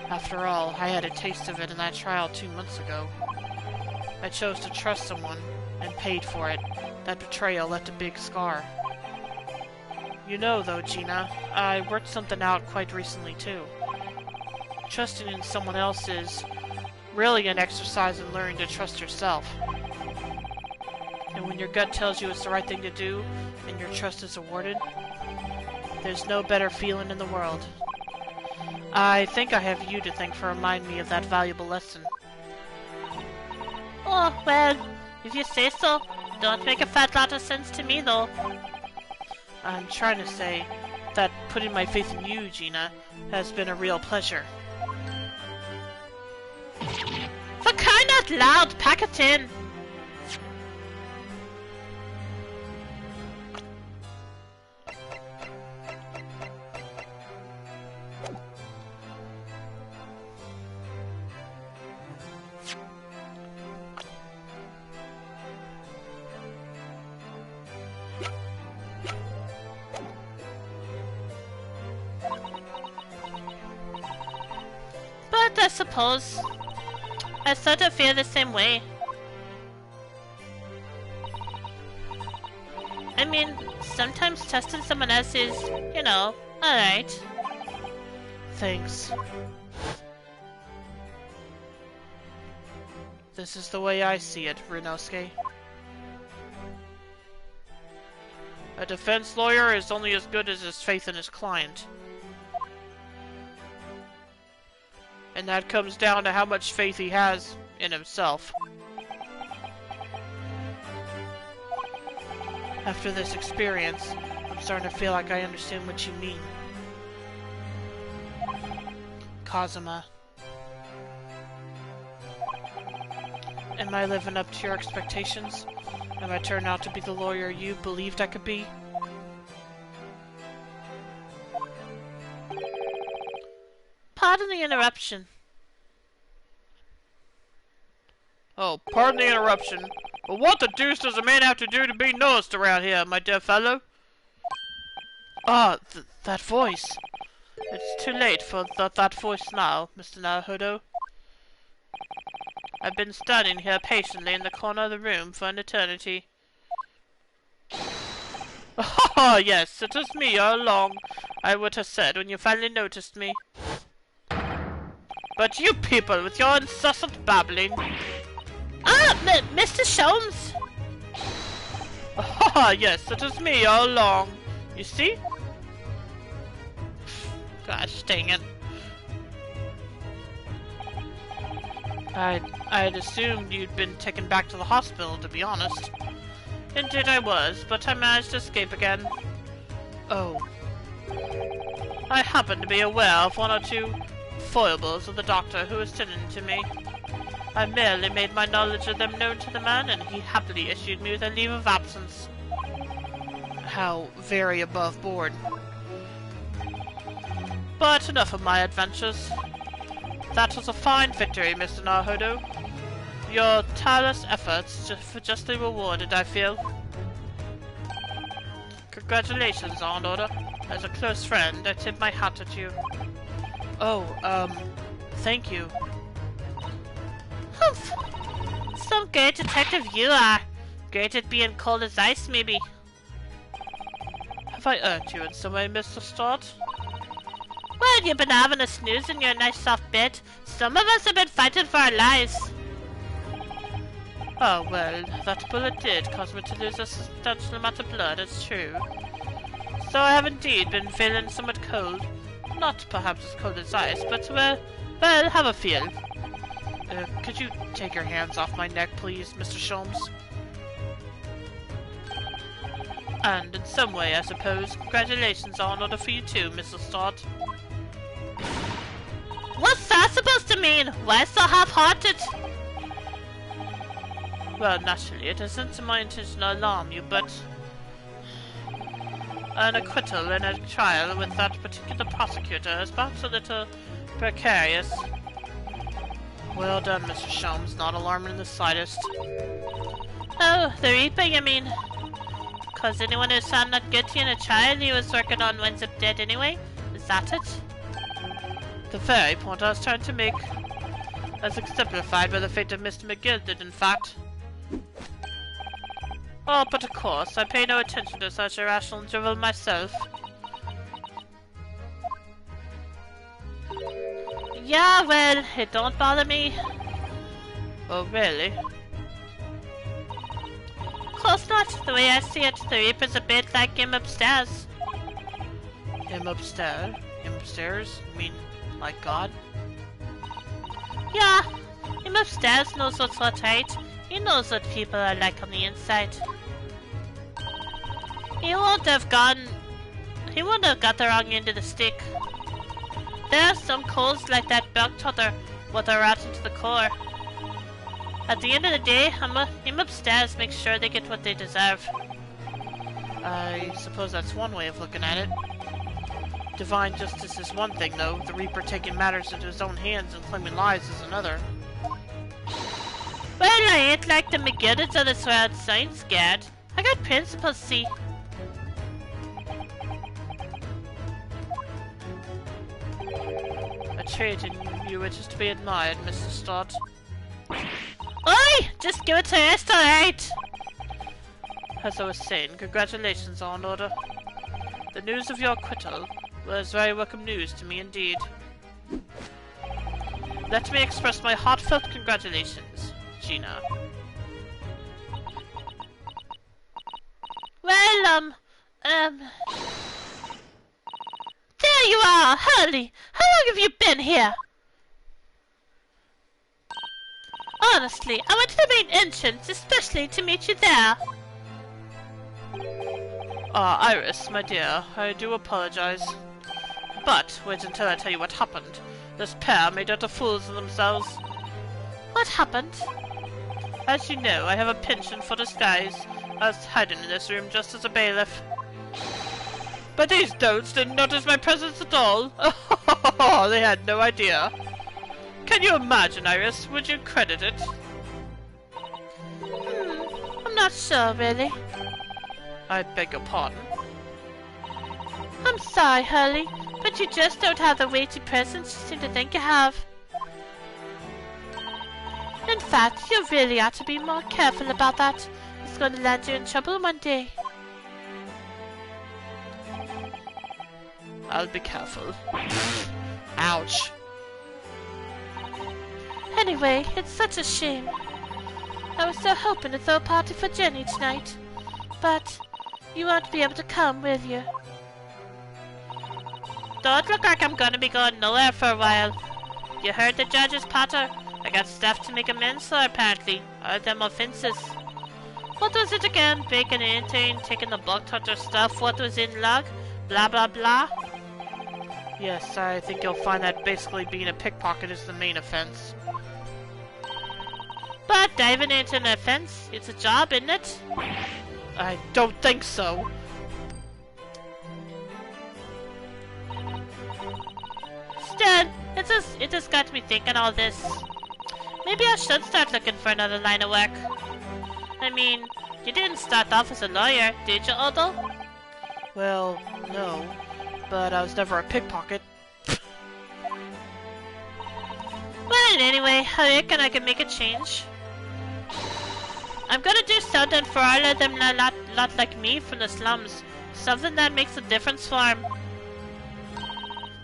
Speaker 1: After all, I had a taste of it in that trial 2 months ago. I chose to trust someone, and paid for it. That betrayal left a big scar. You know, though, Gina, I worked something out quite recently, too. Trusting in someone else is really an exercise in learning to trust yourself. And when your gut tells you it's the right thing to do, and your trust is awarded, there's no better feeling in the world. I think I have you to thank for reminding me of that valuable lesson.
Speaker 2: Oh, well, if you say so. Don't make a fat lot of sense to me, though.
Speaker 1: I'm trying to say that putting my faith in you, Gina, has been a real pleasure.
Speaker 2: For crying out loud, pack it in! But I suppose I sort of feel the same way. I mean, sometimes trusting someone else is, you know, alright.
Speaker 1: Thanks. This is the way I see it, Rinosuke. A defense lawyer is only as good as his faith in his client. And that comes down to how much faith he has in himself. After this experience, I'm starting to feel like I understand what you mean. Kazuma. Am I living up to your expectations? Am I turning out to be the lawyer you believed I could be?
Speaker 2: Pardon the interruption.
Speaker 1: Oh, pardon the interruption, but what the deuce does a man have to do to be noticed around here, my dear fellow? Ah, that voice. It's too late for that voice now, Mr. Naruto. I've been standing here patiently in the corner of the room for an eternity. Oh, yes, it was me all along, I would have said when you finally noticed me. But you people, with your incessant babbling...
Speaker 5: Ah, Mr. Sholmes!
Speaker 1: Ah, yes, it was me all along. You see? Gosh dang it. I'd assumed you'd been taken back to the hospital, to be honest. Indeed I was, but I managed to escape again. Oh. I happened to be aware of one or two foibles of the doctor who was tending to me. I merely made my knowledge of them known to the man, and he happily issued me with a leave of absence. How very above board. But enough of my adventures. That was a fine victory, Mr. Naruhodo. Your tireless efforts were justly rewarded, I feel. Congratulations, Aunt Order. As a close friend, I tip my hat at you. Oh, thank you.
Speaker 5: Humph! Some great detective you are. Great at being cold as ice, maybe.
Speaker 1: Have I irked you in some way, Mr. Stott?
Speaker 5: Well, you've been having a snooze in your nice soft bed. Some of us have been fighting for our lives.
Speaker 1: Oh, well, that bullet did cause me to lose a substantial amount of blood, it's true. So I have indeed been feeling somewhat cold. Not perhaps as cold as ice, but, well, have a feel. Could you take your hands off my neck, please, Mr. Sholmes? And in some way, I suppose, congratulations are in order for you too, Mrs. Stott.
Speaker 5: What's that supposed to mean? Why so half-hearted?
Speaker 1: Well, naturally, it isn't my intention to alarm you, but... an acquittal in a trial with that particular prosecutor is perhaps a little precarious. Well done, Mr. Sholmes, not alarming in the slightest.
Speaker 5: Oh, the Reaper, you mean? Cause anyone who's found not guilty in a trial he was working on winds up dead anyway? Is that it?
Speaker 1: The very point I was trying to make, as exemplified by the fate of Mr. McGill did, in fact. Oh, but of course, I pay no attention to such irrational drivel myself.
Speaker 5: Yeah, well, it don't bother me.
Speaker 1: Oh, really?
Speaker 5: Of course not. The way I see it, the Reaper's a bit like him upstairs.
Speaker 1: Him upstairs? Him upstairs? You mean, like God?
Speaker 5: Yeah, him upstairs knows what's not right. He knows what people are like on the inside. He wouldn't have got the wrong end of the stick. There are some coals like that bug trotter what are rotten to the core. At the end of the day, him upstairs makes sure they get what they deserve.
Speaker 1: I suppose that's one way of looking at it. Divine justice is one thing, though. The Reaper taking matters into his own hands and claiming lies is another.
Speaker 5: Well, I ain't like the McGidders of this world, so I ain't scared. I got principles, see.
Speaker 1: A trait in you which is to be admired, Mr. Stott.
Speaker 5: Oi! Just give it to us, alright?
Speaker 1: As I was saying, congratulations, Aunt Order. The news of your acquittal was very welcome news to me indeed. Let me express my heartfelt congratulations, Gina.
Speaker 5: Well, there you are, Hurley! How long have you been here? Honestly, I went to the main entrance especially to meet you there.
Speaker 1: Ah, Iris, my dear, I do apologize. But wait until I tell you what happened. This pair made utter fools of themselves.
Speaker 5: What happened?
Speaker 1: As you know, I have a penchant for disguise. I was hiding in this room just as a bailiff. But these dolts didn't notice my presence at all. Oh, they had no idea. Can you imagine, Iris? Would you credit it?
Speaker 5: I'm not sure, really.
Speaker 1: I beg your pardon.
Speaker 5: I'm sorry, Hurley, but you just don't have the weighty presence you seem to think you have. In fact, you really ought to be more careful about that. It's going to land you in trouble one day.
Speaker 1: I'll be careful. Ouch.
Speaker 5: Anyway, it's such a shame. I was so hoping to throw a party for Jenny tonight. But you won't be able to come, will you?
Speaker 2: Don't look like I'm gonna be going nowhere for a while. You heard the judges, Potter? I got stuff to make amends for, apparently. All them offenses. What was it again? Breaking and entering, taking the bug hunter stuff, what was in log? Blah blah blah.
Speaker 1: Yes, I think you'll find that basically being a pickpocket is the main offense.
Speaker 2: But diving into an offense, it's a job, isn't it?
Speaker 1: I don't think so.
Speaker 2: Still, it just got me thinking all this. Maybe I should start looking for another line of work. I mean, you didn't start off as a lawyer, did you, Otto?
Speaker 1: Well, no. But I was never a pickpocket.
Speaker 2: Well, anyway, I reckon I can make a change. I'm gonna do something for all of them a lot like me from the slums. Something that makes a difference for them.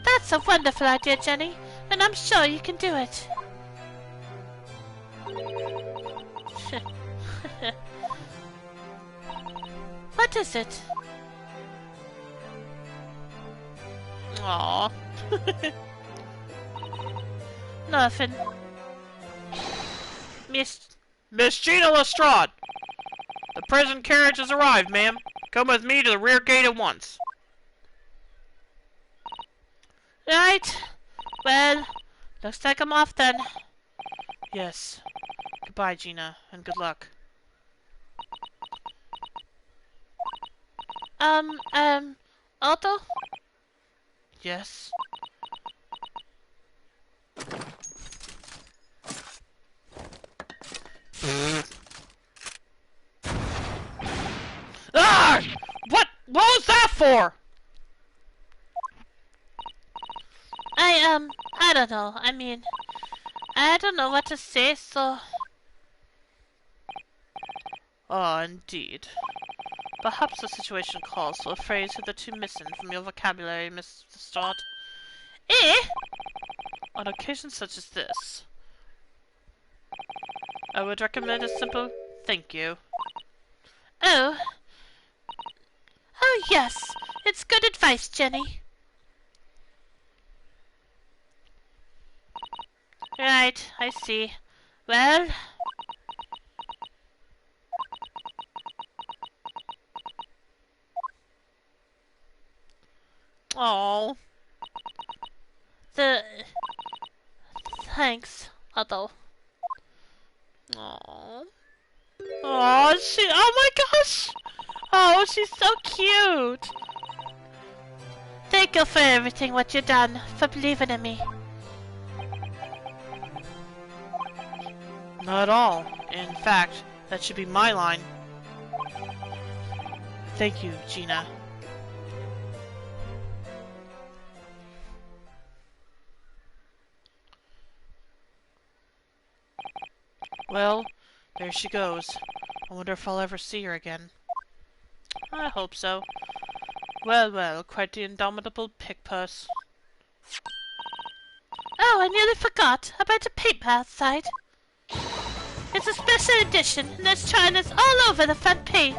Speaker 5: That's a wonderful idea, Jenny, and I'm sure you can do it. What is it?
Speaker 1: Aww.
Speaker 5: Nothing.
Speaker 1: Miss Gina Lestrade! The prison carriage has arrived, ma'am. Come with me to the rear gate at once.
Speaker 5: Right. Well, looks like I'm off then.
Speaker 1: Yes. Goodbye, Gina, and good luck.
Speaker 5: Otto?
Speaker 1: Yes? Ah! What was that for?
Speaker 5: I don't know. I mean, I don't know what to say, so...
Speaker 1: Ah, indeed. Perhaps the situation calls for a phrase hitherto missing from your vocabulary, Miss Lestrade.
Speaker 5: Eh?
Speaker 1: On occasions such as this, I would recommend a simple thank you.
Speaker 5: Oh. Oh, yes. It's good advice, Jenny. Right, I see. Well...
Speaker 1: Oh.
Speaker 5: Thanks, Otto.
Speaker 1: Oh. Oh, oh my gosh! Oh, she's so cute!
Speaker 5: Thank you for everything what you done, for believing in me.
Speaker 1: Not at all. In fact, that should be my line. Thank you, Gina. Well, there she goes. I wonder if I'll ever see her again. I hope so. Well, well, quite the indomitable pickpuss.
Speaker 5: Oh, I nearly forgot about the paper outside. It's a special edition, and there's China's all over the front page.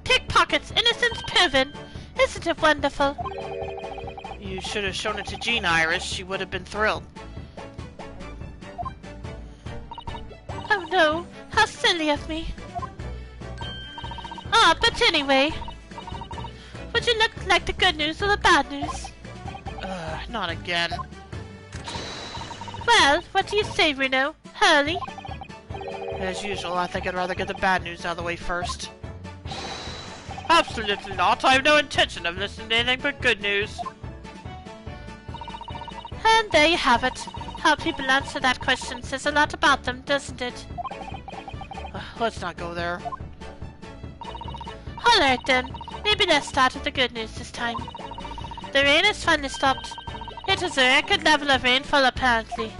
Speaker 5: Pickpockets, innocence proven. Isn't it wonderful?
Speaker 1: You should have shown it to Jean, Iris. She would have been thrilled.
Speaker 5: Oh no, how silly of me. Ah, but anyway, would you look like the good news or the bad news?
Speaker 1: Not again.
Speaker 5: Well, what do you say, Reno? Hurley?
Speaker 1: As usual, I think I'd rather get the bad news out of the way first. Absolutely not. I have no intention of listening to anything but good news.
Speaker 5: And there you have it. How people answer that question says a lot about them, doesn't it?
Speaker 1: Let's not go there.
Speaker 5: Alright then, maybe let's start with the good news this time. The rain has finally stopped. It is a record level of rainfall apparently.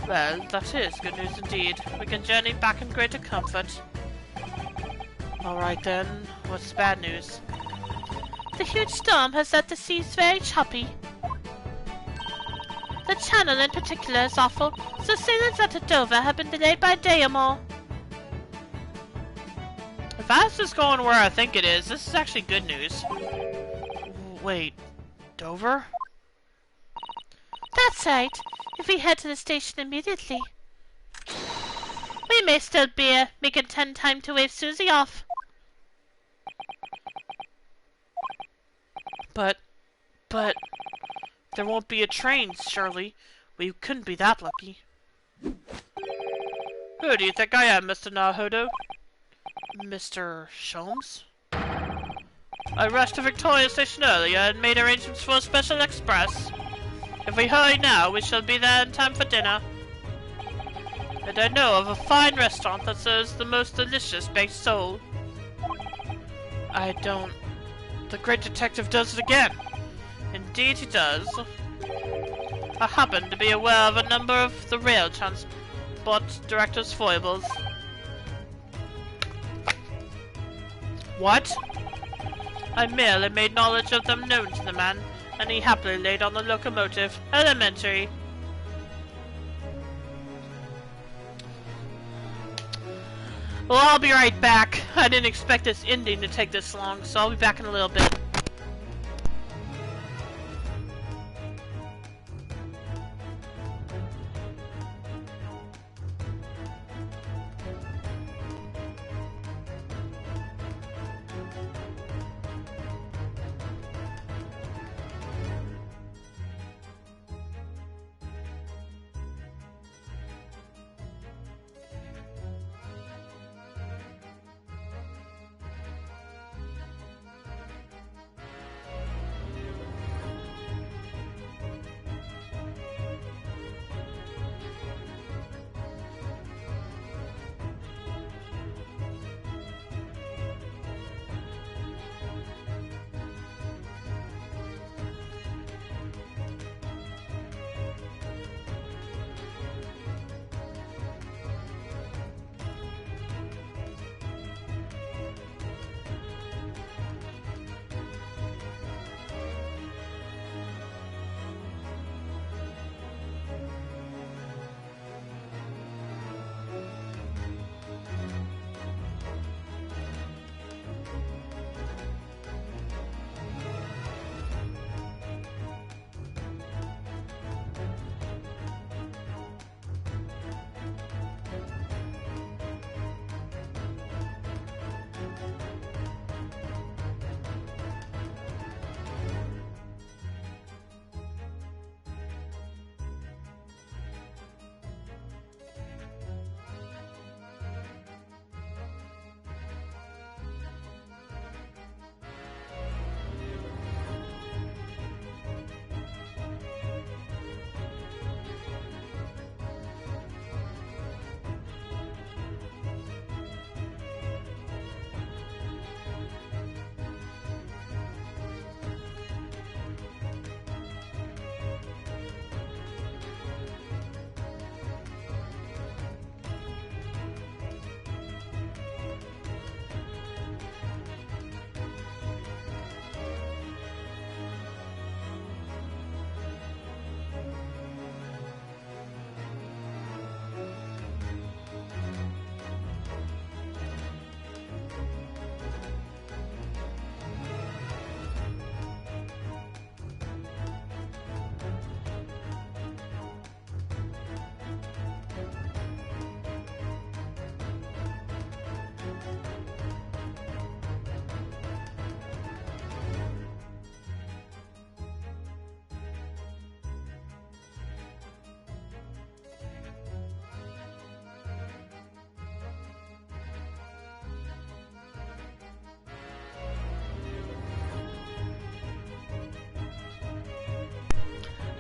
Speaker 1: Well, that is good news indeed. We can journey back in greater comfort. Alright then, what's the bad news?
Speaker 5: The huge storm has left the seas very choppy. The channel in particular is awful, so sailings out of Dover have been delayed by a day or more.
Speaker 1: If that's just going where I think it is, this is actually good news. Wait, Dover?
Speaker 5: That's right, if we head to the station immediately. We may still be making 10 time to wave Susie off.
Speaker 1: But, there won't be a train, surely. We couldn't be that lucky. Who do you think I am, Mr. Nahodo? Mr. Sholmes? I rushed to Victoria Station earlier and made arrangements for a special express. If we hurry now, we shall be there in time for dinner. And I know of a fine restaurant that serves the most delicious baked sole. I don't... The great detective does it again. Indeed he does. I happen to be aware of a number of the rail transport director's foibles. What? I merely made knowledge of them known to the man, and he happily laid on the locomotive. Elementary. Well, I'll be right back. I didn't expect this ending to take this long, so I'll be back in a little bit.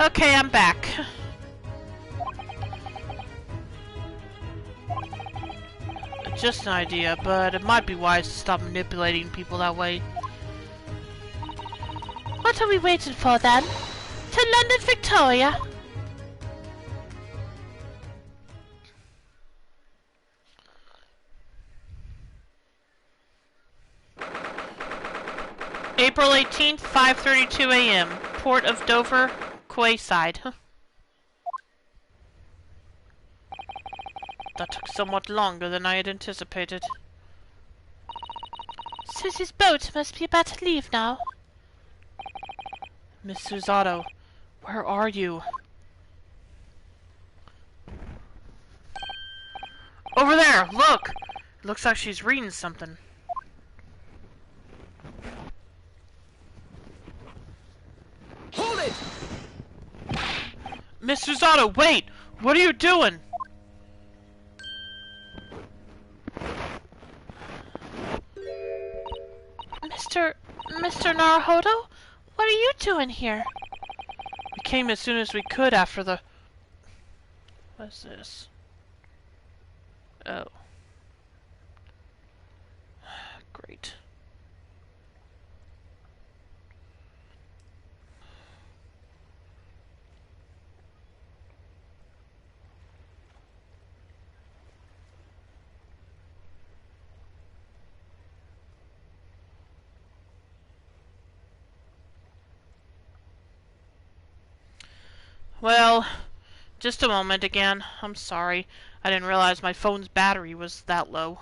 Speaker 1: Okay, I'm back. Just an idea, but it might be wise to stop manipulating people that way.
Speaker 5: What are we waiting for then? To London, Victoria?
Speaker 1: April 18th, 5:32 a.m. Port of Dover, Quayside. That took somewhat longer than I had anticipated.
Speaker 5: Susie's boat must be about to leave now.
Speaker 1: Miss Susato, where are you? Over there, look! It looks like she's reading something.
Speaker 4: Hold it!
Speaker 1: Miss Susato, wait! What are you doing?
Speaker 5: Mr. Naruhodo? What are you doing here?
Speaker 1: We came as soon as we could after the... What's this? Oh. Great. Well, just a moment again. I'm sorry. I didn't realize my phone's battery was that low.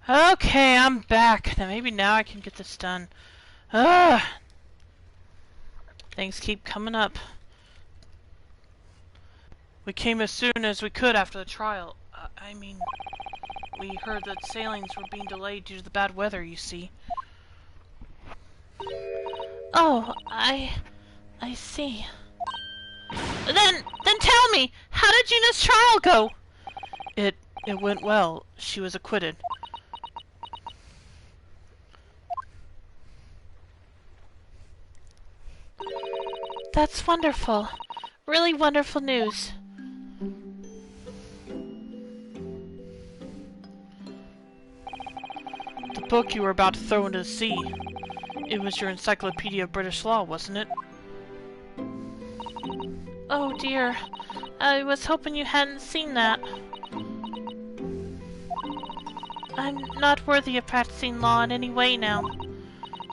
Speaker 1: Okay, I'm back. Now maybe now I can get this done. Ugh. Things keep coming up. We came as soon as we could after the trial. I mean, we heard that sailings were being delayed due to the bad weather, you see.
Speaker 5: Oh, I see.
Speaker 1: Then tell me, how did Gina's trial go? It went well. She was acquitted.
Speaker 5: That's wonderful. Really wonderful news.
Speaker 1: The that book you were about to throw into the sea. It was your Encyclopedia of British Law, wasn't it?
Speaker 5: Oh dear. I was hoping you hadn't seen that. I'm not worthy of practicing law in any way now.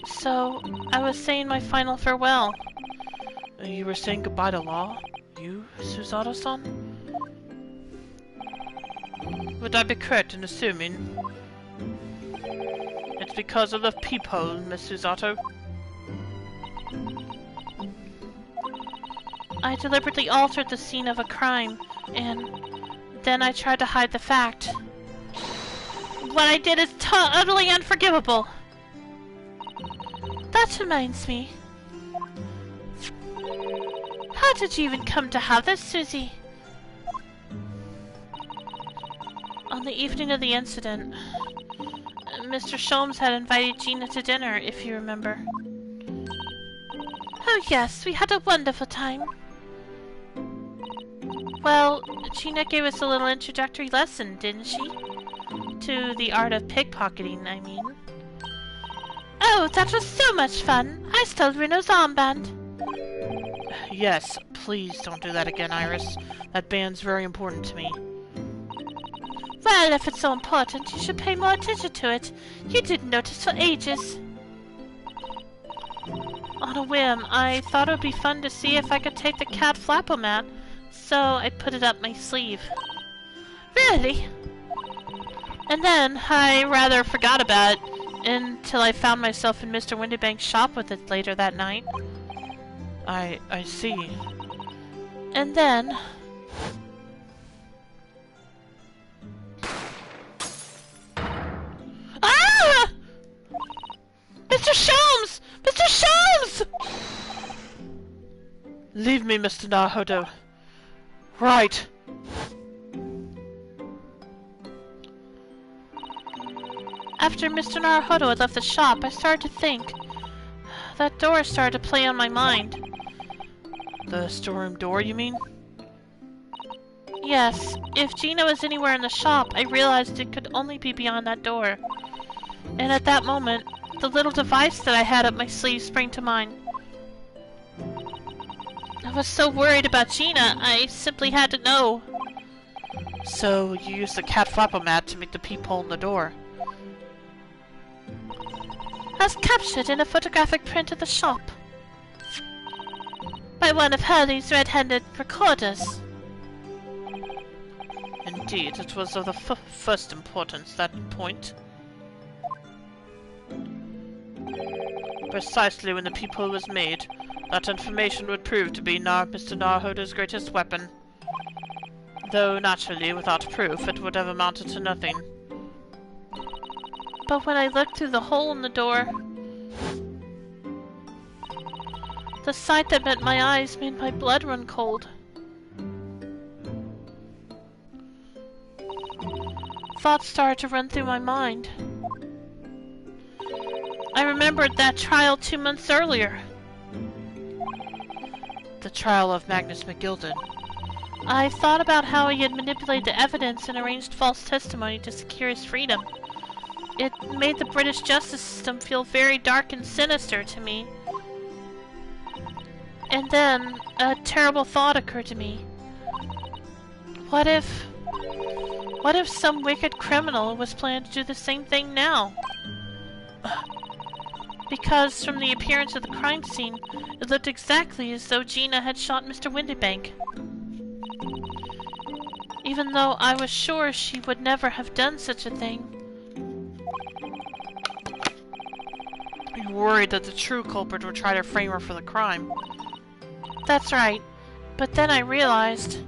Speaker 5: So, I was saying my final farewell.
Speaker 1: You were saying goodbye to law? You, Susato-san? Would I be correct in assuming it's because of the peephole, Miss Susato?
Speaker 5: I deliberately altered the scene of a crime, and then I tried to hide the fact. What I did is utterly unforgivable. That reminds me. How did you even come to have this, Susie? On the evening of the incident, Mr. Sholmes had invited Gina to dinner, if you remember. Oh yes, we had a wonderful time. Well, Gina gave us a little introductory lesson, didn't she? To the art of pickpocketing, I mean. Oh, that was so much fun! I stole Reno's armband.
Speaker 1: Yes, please don't do that again, Iris. That band's very important to me.
Speaker 5: Well, if it's so important, you should pay more attention to it. You didn't notice for ages. On a whim, I thought it would be fun to see if I could take the cat flapper-mat, so I put it up my sleeve. Really? And then, I rather forgot about it until I found myself in Mr. Windybank's shop with it later that night.
Speaker 1: I see.
Speaker 5: And then... Ah! Mr. Sholmes! Mr. Sholmes!
Speaker 1: Leave me, Mr. Naruhodo. Right.
Speaker 5: After Mr. Naruhodo had left the shop, I started to think. That door started to play on my mind.
Speaker 1: The storeroom door, you mean?
Speaker 5: Yes, if Gina was anywhere in the shop, I realized it could only be beyond that door. And at that moment, the little device that I had up my sleeve sprang to mind. I was so worried about Gina, I simply had to know.
Speaker 1: So, you used the cat flapper-mat to make the peephole in the door.
Speaker 5: As captured in a photographic print of the shop. By one of Hurley's red-handed recorders.
Speaker 1: Indeed, it was of the first importance, that point. Precisely when the peephole was made, that information would prove to be Mr. Naruhodo's greatest weapon. Though, naturally, without proof, it would have amounted to nothing.
Speaker 5: But when I looked through the hole in the door, the sight that met my eyes made my blood run cold. Thoughts started to run through my mind. I remembered that trial 2 months earlier.
Speaker 1: The trial of Magnus McGilden.
Speaker 5: I thought about how he had manipulated the evidence and arranged false testimony to secure his freedom. It made the British justice system feel very dark and sinister to me. And then, a terrible thought occurred to me. What if some wicked criminal was planning to do the same thing now? Because from the appearance of the crime scene, it looked exactly as though Gina had shot Mr. Windybank. Even though I was sure she would never have done such a thing.
Speaker 1: You worried that the true culprit would try to frame her for the crime.
Speaker 5: That's right. But then I realized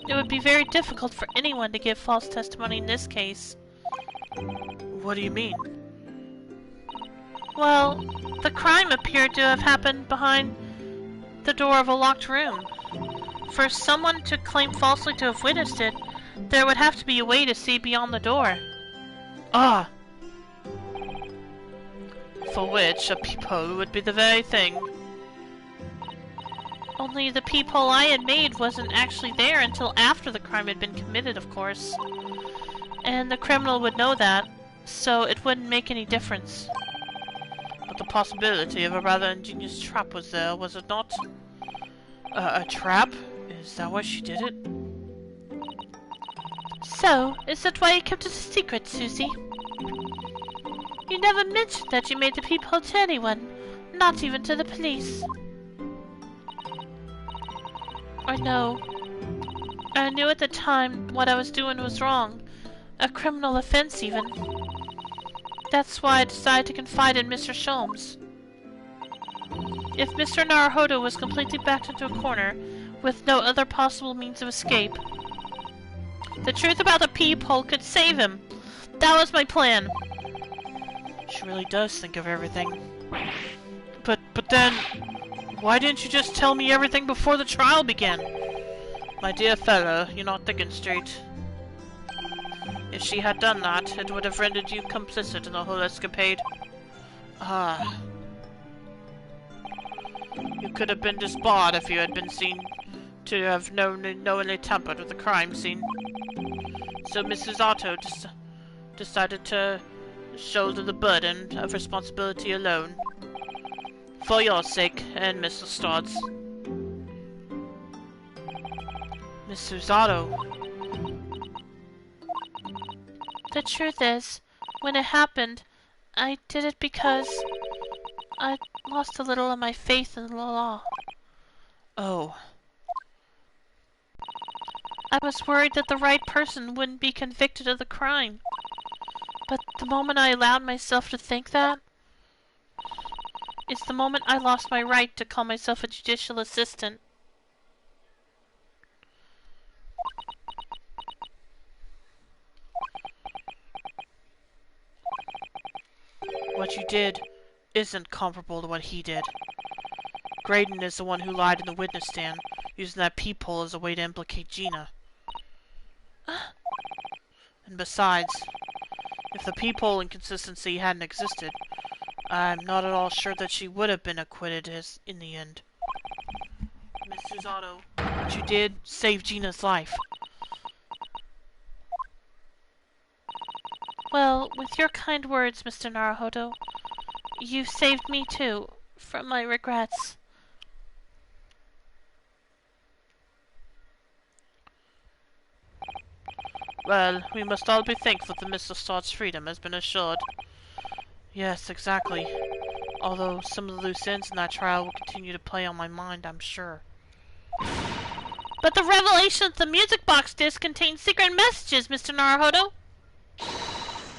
Speaker 5: it would be very difficult for anyone to give false testimony in this case.
Speaker 1: What do you mean?
Speaker 5: Well, the crime appeared to have happened behind the door of a locked room. For someone to claim falsely to have witnessed it, there would have to be a way to see beyond the door.
Speaker 1: Ah! For which a peephole would be the very thing.
Speaker 5: Only the peephole I had made wasn't actually there until after the crime had been committed, of course. And the criminal would know that. so it wouldn't make any difference.
Speaker 1: But the possibility of a rather ingenious trap was there, was it not? A trap? Is that why she did it?
Speaker 5: So, is that why you kept it a secret, Susie? You never mentioned that you made the peephole to anyone, not even to the police. I know. I knew at the time what I was doing was wrong. A criminal offense, even. That's why I decided to confide in Mr. Sholmes. If Mr. Naruhodo was completely backed into a corner, with no other possible means of escape, the truth about the peephole could save him. That was my plan.
Speaker 1: She really does think of everything. But then, why didn't you just tell me everything before the trial began? My dear fellow, you're not thinking straight. If she had done that, it would have rendered you complicit in the whole escapade. Ah. You could have been disbarred if you had been seen to have knowingly tampered with the crime scene. So Mrs. Otto decided to shoulder the burden of responsibility alone. For your sake and Mr. Stodd's. Mrs. Otto.
Speaker 5: The truth is, when it happened, I did it because I lost a little of my faith in the law.
Speaker 1: Oh.
Speaker 5: I was worried that the right person wouldn't be convicted of the crime. But the moment I allowed myself to think that, is the moment I lost my right to call myself a judicial assistant.
Speaker 1: What you did isn't comparable to what he did. Graydon is the one who lied in the witness stand, using that peephole as a way to implicate Gina. And besides, if the peephole inconsistency hadn't existed, I'm not at all sure that she would have been acquitted in the end. Mrs. Otto, what you did saved Gina's life.
Speaker 5: Well, with your kind words, Mr. Naruhodo, you saved me too, from my regrets.
Speaker 1: Well, we must all be thankful that Mr. Stodd's freedom has been assured. Yes, exactly. Although some of the loose ends in that trial will continue to play on my mind, I'm sure.
Speaker 5: But the revelation that the music box disc contains secret messages, Mr. Naruhodo!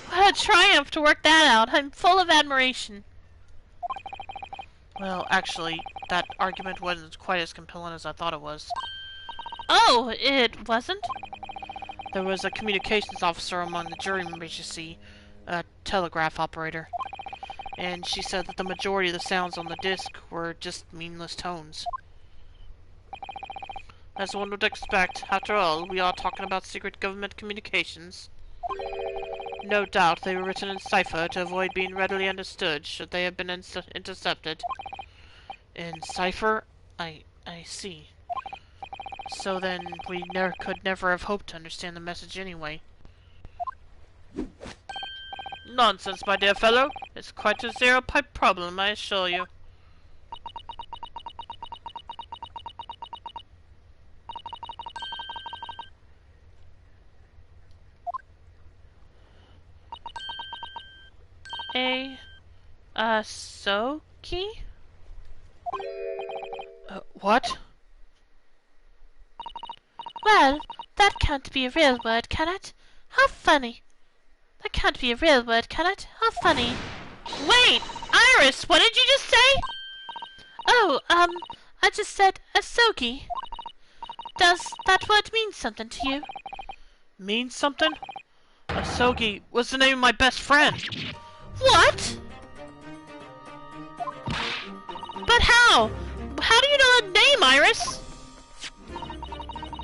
Speaker 5: What a triumph to work that out. I'm full of admiration.
Speaker 1: Well, actually, that argument wasn't quite as compelling as I thought it was.
Speaker 5: Oh, it wasn't?
Speaker 1: There was a communications officer among the jury members, you see, a telegraph operator. And she said that the majority of the sounds on the disc were just meaningless tones. As one would expect, after all, we are talking about secret government communications. No doubt they were written in cipher to avoid being readily understood should they have been intercepted. In cipher? I see. So then, we could never have hoped to understand the message anyway. Nonsense, my dear fellow. It's quite a zero-pipe problem, I assure you.
Speaker 5: Soki?
Speaker 1: What?
Speaker 5: Well, that can't be a real word, can it? How funny. That can't be a real word, can it? How funny.
Speaker 3: Wait! Iris, what did you just say?
Speaker 5: Oh, I just said Asogi. Does that word mean something to you?
Speaker 1: Mean something? Asogi was the name of my best friend.
Speaker 5: What? But how? How do you know that name, Iris?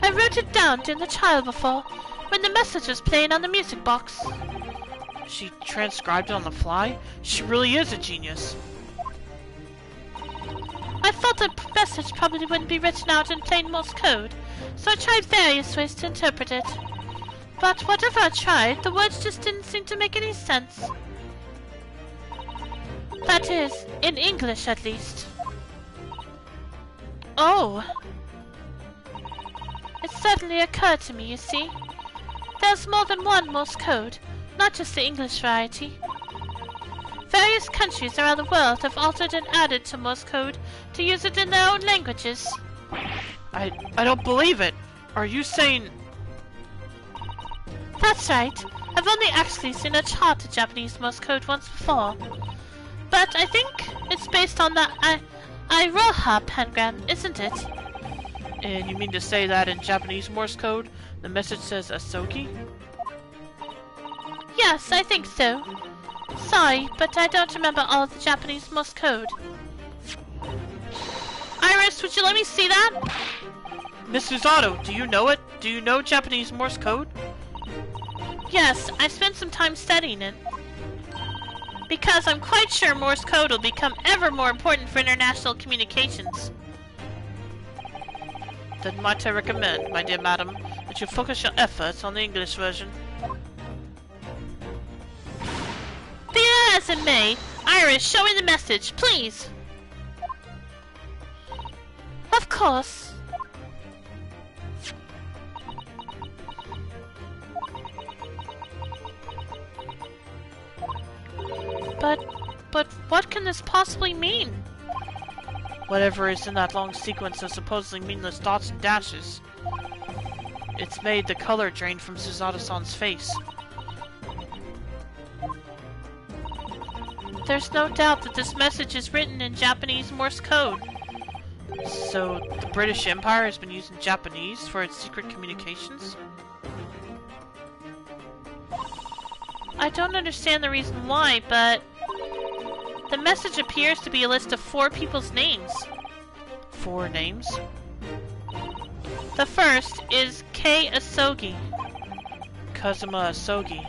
Speaker 5: I wrote it down during the trial before, when the message was playing on the music box.
Speaker 1: She transcribed it on the fly? She really is a genius.
Speaker 5: I thought the message probably wouldn't be written out in plain Morse code, so I tried various ways to interpret it. But whatever I tried, the words just didn't seem to make any sense. That is, in English at least. Oh! It suddenly occurred to me, you see. There's more than one Morse code, not just the English variety. Various countries around the world have altered and added to Morse code to use it in their own languages.
Speaker 1: I don't believe it. Are you saying...
Speaker 5: That's right. I've only actually seen a chart of Japanese Morse code once before. But I think it's based on the Iroha pentagram, isn't it?
Speaker 1: And you mean to say that in Japanese Morse code, the message says Asogi?
Speaker 5: Yes, I think so. Sorry, but I don't remember all of the Japanese Morse code. Iris, would you let me see that?
Speaker 1: Miss Susato, do you know it? Do you know Japanese Morse code?
Speaker 5: Yes, I spent some time studying it. Because I'm quite sure Morse code will become ever more important for international communications.
Speaker 1: Then might I recommend, my dear madam, that you focus your efforts on the English version.
Speaker 5: Be that as it may, Iris, show me the message, please. Of course. But what can this possibly mean?
Speaker 1: Whatever is in that long sequence of supposedly meaningless dots and dashes. It's made the color drain from Susato-san's face.
Speaker 5: There's no doubt that this message is written in Japanese Morse code.
Speaker 1: So, the British Empire has been using Japanese for its secret communications?
Speaker 5: I don't understand the reason why, but the message appears to be a list of 4 people's names.
Speaker 1: 4 names?
Speaker 5: The first is Kei Asogi.
Speaker 1: Kazuma Asogi.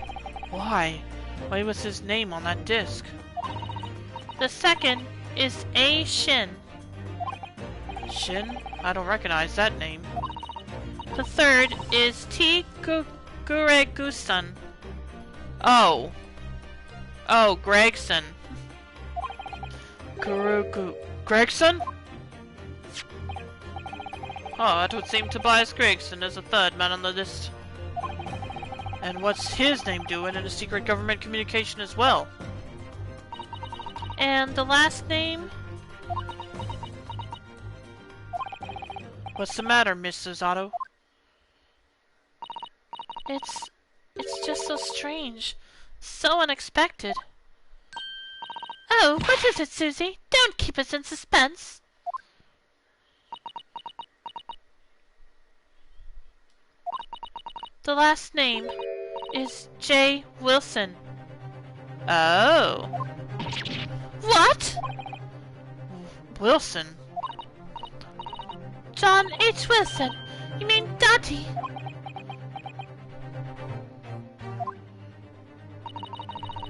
Speaker 1: Why? Why was his name on that disc?
Speaker 5: The second is A Shin.
Speaker 1: Shin? I don't recognize that name.
Speaker 5: The third is T Guregusan.
Speaker 1: Oh. Oh, Gregson. Gregson? Oh, that would seem Tobias Gregson as the third man on the list. And what's his name doing in a secret government communication as well?
Speaker 5: And the last name?
Speaker 1: What's the matter, Miss Susato?
Speaker 5: It's just so strange. So unexpected. Oh, what is it, Susie? Don't keep us in suspense. The last name is J. Wilson.
Speaker 1: Oh.
Speaker 5: What?
Speaker 1: Wilson?
Speaker 5: John H. Wilson. You mean Daddy?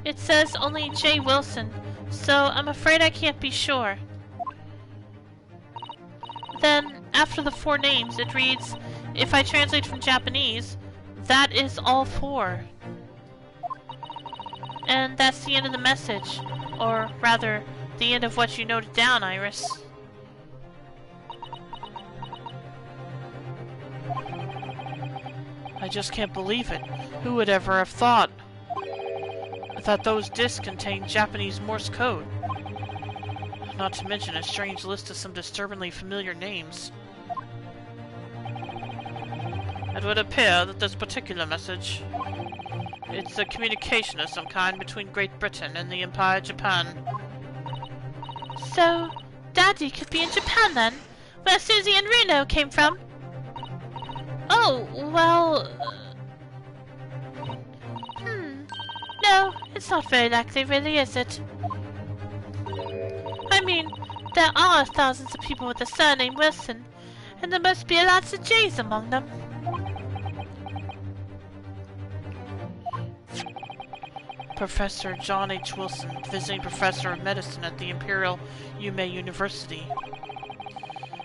Speaker 5: It says only J. Wilson, so I'm afraid I can't be sure. Then, after the 4 names, it reads, if I translate from Japanese, that is all 4. And that's the end of the message. Or, rather, the end of what you noted down, Iris.
Speaker 1: I just can't believe it. Who would ever have thought that those discs contain Japanese Morse code? Not to mention a strange list of some disturbingly familiar names. It would appear that this particular message, it's a communication of some kind between Great Britain and the Empire of Japan.
Speaker 5: So, Daddy could be in Japan then, where Susie and Reno came from? Oh, well... No, it's not very likely, really, is it? I mean, there are thousands of people with the surname Wilson, and there must be lots of J's among them.
Speaker 1: Professor John H. Wilson, visiting professor of medicine at the Imperial Yume University.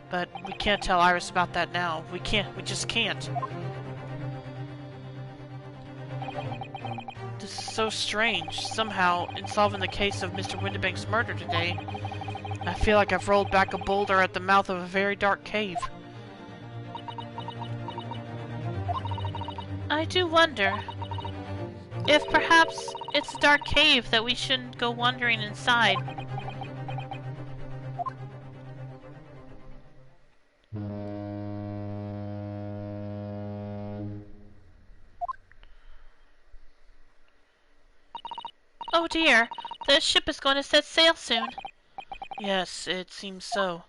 Speaker 1: But we can't tell Iris about that now. We just can't. This is so strange. Somehow, in solving the case of Mr. Windibank's murder today, I feel like I've rolled back a boulder at the mouth of a very dark cave.
Speaker 5: I do wonder if perhaps it's a dark cave that we shouldn't go wandering inside. Oh dear, the ship is going to set sail soon.
Speaker 1: Yes, it seems so.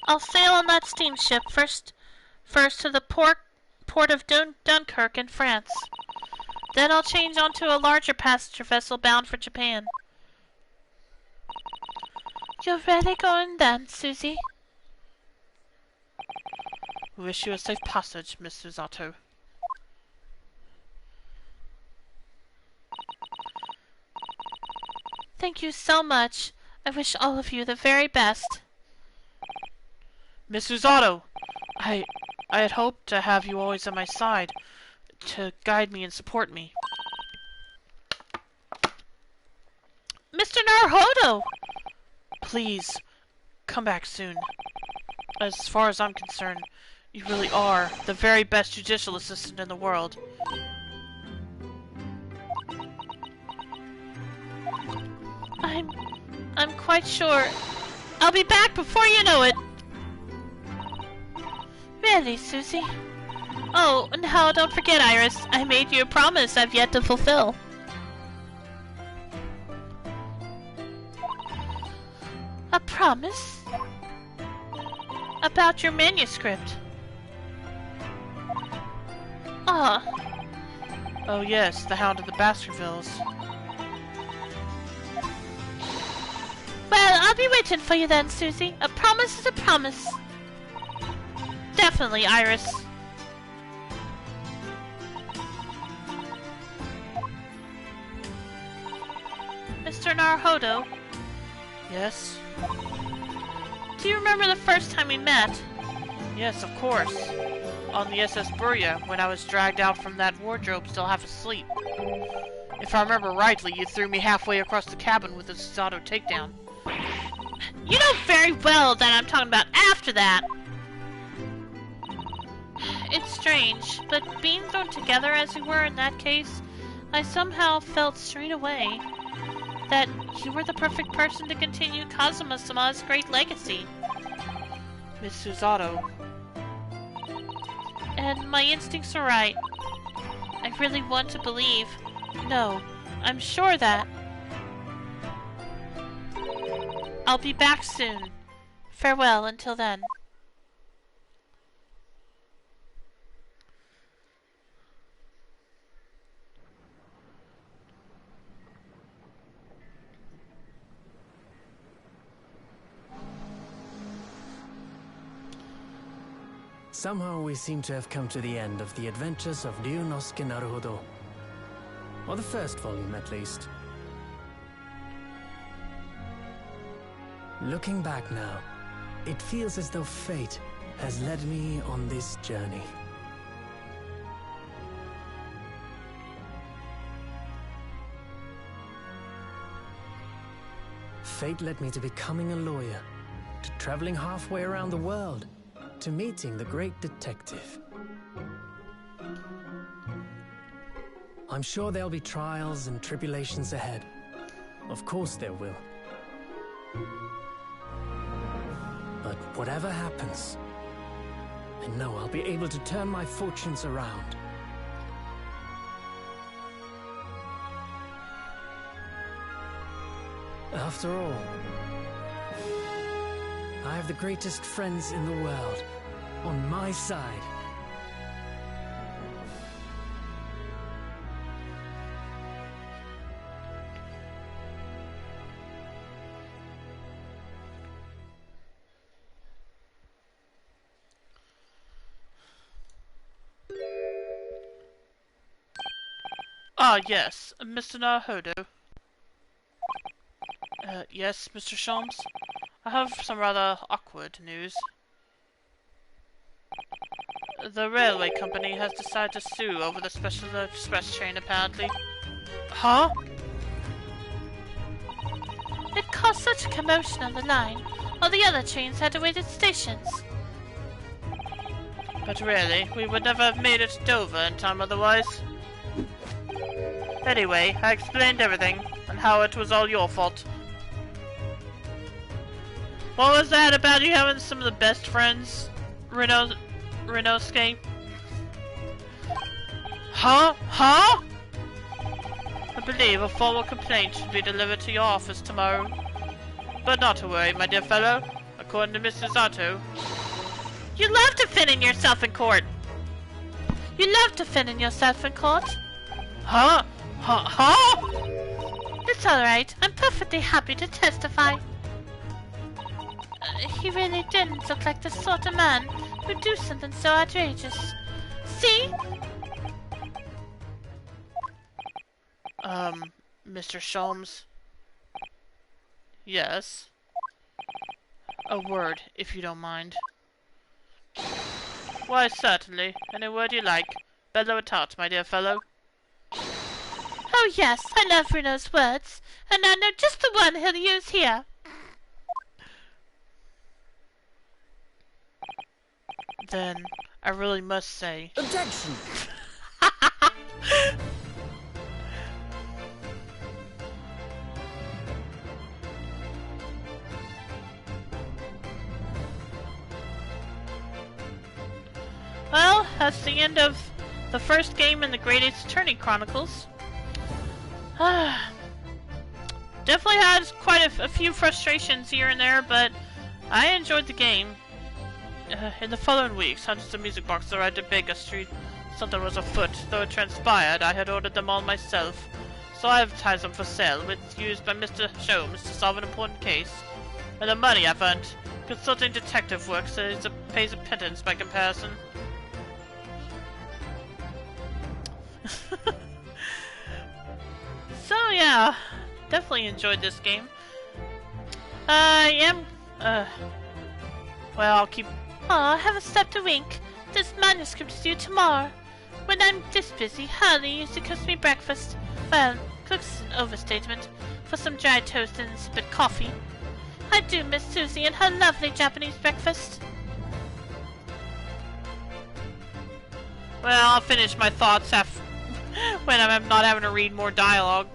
Speaker 5: I'll sail on that steamship first to the port of Dunkirk in France. Then I'll change onto a larger passenger vessel bound for Japan. You're really going then, Susie?
Speaker 1: Wish you a safe passage, Mrs. Otto.
Speaker 5: Thank you so much. I wish all of you the very best.
Speaker 1: Mrs. Otto! I had hoped to have you always at my side, to guide me and support me.
Speaker 5: Mr. Naruhodo!
Speaker 1: Please, come back soon. As far as I'm concerned, you really are the very best judicial assistant in the world.
Speaker 5: I'm quite sure I'll be back before you know it. Really, Susie? Oh, no, don't forget, Iris. I made you a promise I've yet to fulfill. A promise? About your manuscript. Ah.
Speaker 1: Oh yes, the Hound of the Baskervilles.
Speaker 5: Well, I'll be waiting for you then, Susie. A promise is a promise. Definitely, Iris. Mr. Naruhodo,
Speaker 1: Yes?
Speaker 5: do you remember the first time we met?
Speaker 1: Yes, of course. On the SS Burya, when I was dragged out from that wardrobe still half asleep. If I remember rightly, you threw me halfway across the cabin with a Zato takedown.
Speaker 5: You know very well that I'm talking about after that. It's strange, but being thrown together as we were in that case, I somehow felt straight away that you were the perfect person to continue Kazuma-sama's great legacy.
Speaker 1: Miss Susato.
Speaker 5: And my instincts are right. I really want to believe. No, I'm sure that. I'll be back soon. Farewell until then.
Speaker 4: Somehow we seem to have come to the end of the adventures of Ryunosuke Naruhodo. Or the first volume, at least. Looking back now, it feels as though fate has led me on this journey. Fate led me to becoming a lawyer, to traveling halfway around the world, to meeting the great detective. I'm sure there'll be trials and tribulations ahead. Of course there will. But whatever happens, I know I'll be able to turn my fortunes around. After all, I have the greatest friends in the world on my side.
Speaker 1: Ah, yes, Mr. Naruhodo. Yes, Mr. Sholmes? I have some rather awkward news. The railway company has decided to sue over the special express train, apparently. Huh?
Speaker 5: It caused such a commotion on the line. All the other trains had to wait at stations.
Speaker 1: But really, we would never have made it to Dover in time otherwise. Anyway, I explained everything, and how it was all your fault. What was that about you having some of the best friends, Renosuke? Huh? Huh? I believe a formal complaint should be delivered to your office tomorrow. But not to worry, my dear fellow. According to Mrs. Otto,
Speaker 5: You love defending yourself in court. You love defending yourself in court.
Speaker 1: Huh? Huh?
Speaker 5: It's alright. I'm perfectly happy to testify. He really didn't look like the sort of man who'd do something so outrageous. See?
Speaker 1: Mr. Sholmes? Yes? A word, if you don't mind. Why, certainly. Any word you like. Bellow it out, my dear fellow.
Speaker 5: Oh yes, I love Reno's words, and I know just the one he'll use here.
Speaker 1: Then, I really must say...
Speaker 4: Objection!
Speaker 1: Well, that's the end of the first game in the Great Ace Attorney Chronicles. Definitely had quite a few frustrations here and there, but I enjoyed the game. In the following weeks, hundreds of music boxes arrived at Baker Street. Something was afoot, though it transpired I had ordered them all myself. So I advertised them for sale, with used by Mr. Sholmes to solve an important case. And the money I've earned consulting detective work says it pays a pittance by comparison. So yeah, definitely enjoyed this game. Well, I'll keep...
Speaker 5: Aw, have a step to wink. This manuscript is due tomorrow. When I'm this busy, Harley usually cooks me breakfast. Well, cooks is an overstatement. For some dry toast and spit coffee. I do miss Susie and her lovely Japanese breakfast.
Speaker 1: Well, I'll finish my thoughts when I'm not having to read more dialogue.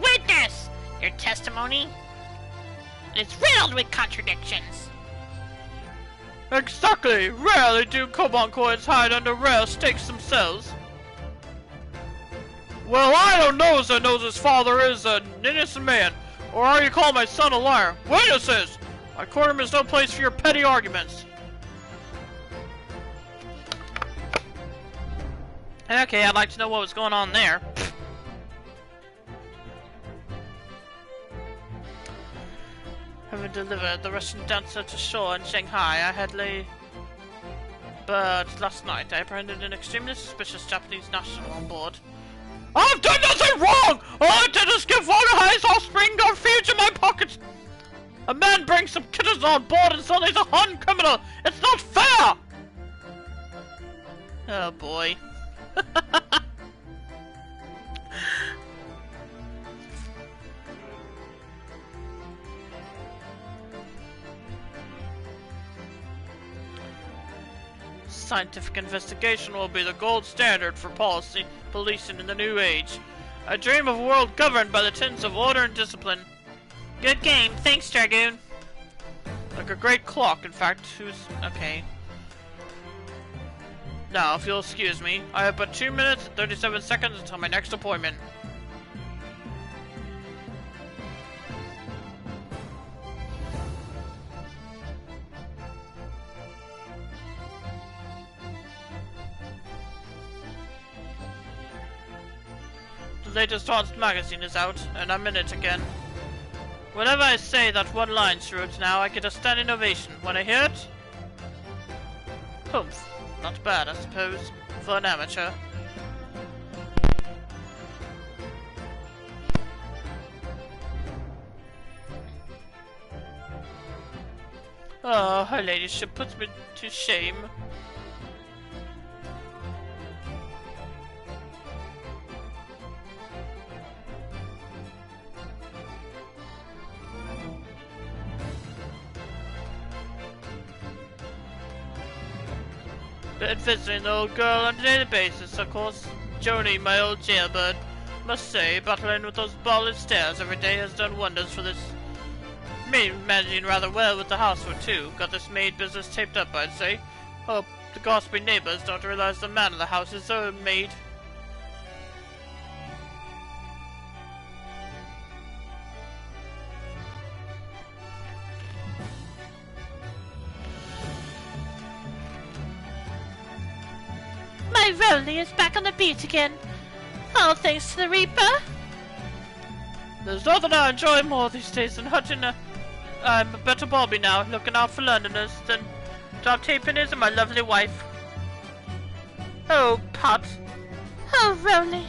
Speaker 2: Witness! Your testimony is riddled with contradictions.
Speaker 1: Exactly! Rarely do Kobankoids hide under rare stakes themselves. Well, I don't know as I knows his father is an innocent man, or are you calling my son a liar? Witnesses! My courtroom is no place for your petty arguments. Okay, I'd like to know what was going on there. Having delivered the Russian dancer to shore in Shanghai, I had but last night I apprehended an extremely suspicious Japanese national on board. I've done nothing wrong! All I did is give one highest offspring refuge in my pocket! A man brings some kittens on board and suddenly he's a Hun criminal! It's not fair! Oh boy. Scientific investigation will be the gold standard for policy policing in the new age. I dream of a world governed by the tenets of order and discipline. Good game, thanks, Dragoon. Like a great clock, in fact, okay. Now, if you'll excuse me, I have but 2 minutes and 37 seconds until my next appointment. The latest Haunts magazine is out, and I'm in it again. Whenever I say that one line through it now, I get a standing ovation. When I hear it... Humph. Not bad, I suppose, for an amateur. Oh, her ladyship puts me to shame. Been visiting the old girl on a daily basis, of course. Joni, my old jailbird. Must say, battling with those bald stairs every day has done wonders for this. Me managing rather well with the housework too. Got this maid business taped up, I'd say. Hope the gossiping neighbors don't realize the man of the house is their own maid.
Speaker 5: My Rowley is back on the beat again. All thanks to the Reaper.
Speaker 1: There's nothing I enjoy more these days than hunting I'm a better Bobby now, looking out for Londoners, than job taping is and my lovely wife. Oh, Pot.
Speaker 5: Oh, Rowley.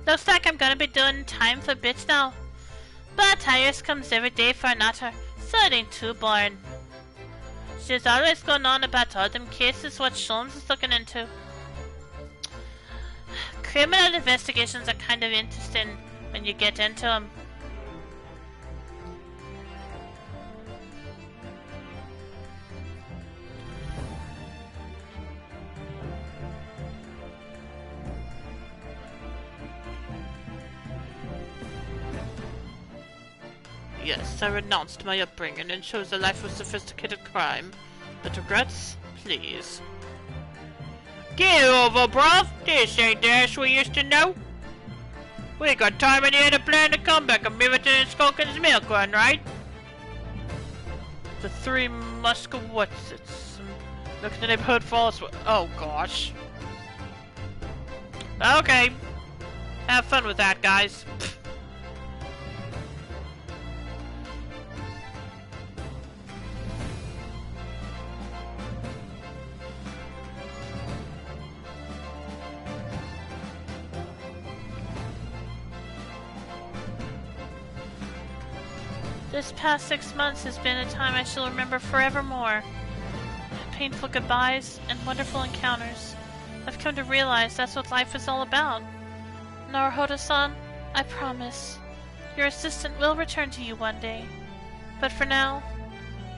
Speaker 5: Looks like I'm gonna be doing time for bits now. But Iris comes every day for an otter, so it ain't too boring. She's always going on about all them cases what Sholmes is looking into. Criminal investigations are kind of interesting when you get into them.
Speaker 1: Yes, I renounced my upbringing and chose a life of sophisticated crime. But regrets? Please. Get over, bruv! This ain't the Ash we used to know! We got time in here to plan the comeback of Miverton and Skulkin's milk run, right? The Three Musketeers. Look at the neighborhood false. Oh gosh. Okay. Have fun with that, guys.
Speaker 5: This past 6 months has been a time I shall remember forevermore. Painful goodbyes and wonderful encounters. I've come to realize that's what life is all about. Naruhodo-san, I promise, your assistant will return to you one day. But for now,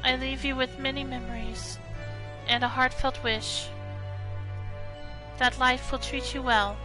Speaker 5: I leave you with many memories and a heartfelt wish that life will treat you well.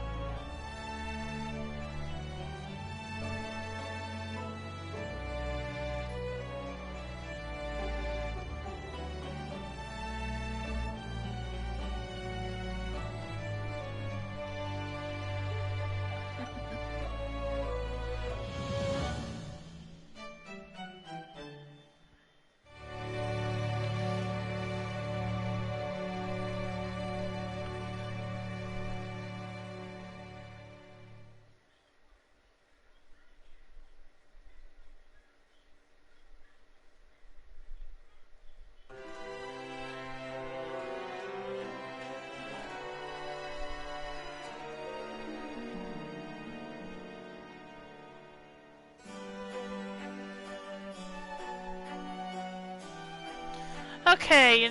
Speaker 5: Okay,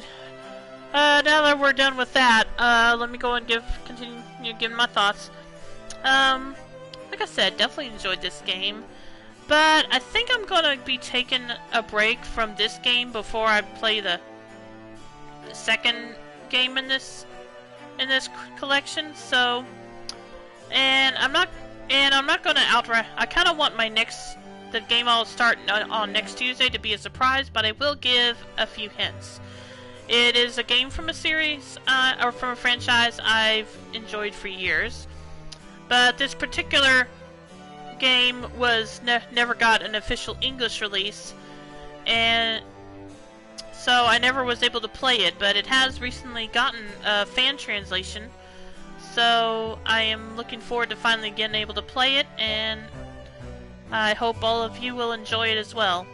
Speaker 5: now that we're done with that, let me go and continue giving my thoughts. Like I said, definitely enjoyed this game, but I think I'm gonna be taking a break from this game before I play the second game in this collection. So, and I'm not gonna outright. I kind of want the game I'll start on next Tuesday to be a surprise, but I will give a few hints. It is a game from a series, or from a franchise I've enjoyed for years, but this particular game was never got an official English release, and so I never was able to play it, but it has recently gotten a fan translation, so I am looking forward to finally getting able to play it, and I hope all of you will enjoy it as well.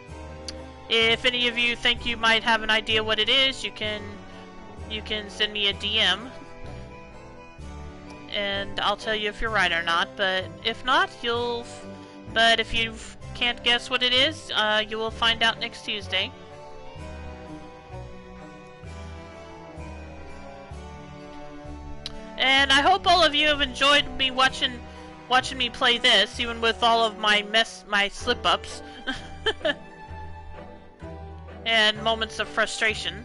Speaker 1: If any of you think you might have an idea what it is, you can send me a DM, and I'll tell you if you're right or not. But if not, but if you can't guess what it is, you will find out next Tuesday. And I hope all of you have enjoyed me watching me play this, even with all of my slip-ups. And moments of frustration.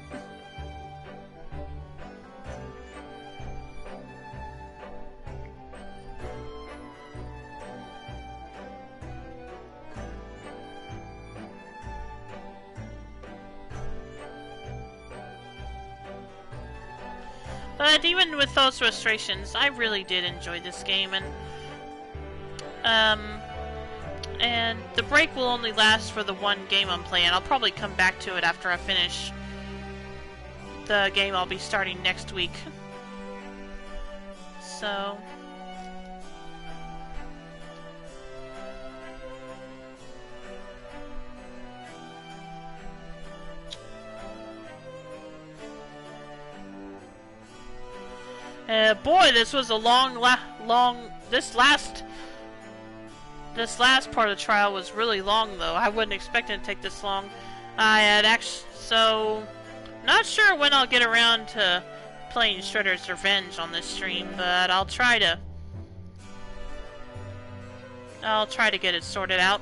Speaker 1: But even with those frustrations, I really did enjoy this game, and the break will only last for the one game I'm playing. I'll probably come back to it after I finish the game I'll be starting next week. So... boy, this was a this last part of the trial was really long, though. I wasn't expecting to take this long. So, not sure when I'll get around to playing Shredder's Revenge on this stream, but I'll try to get it sorted out.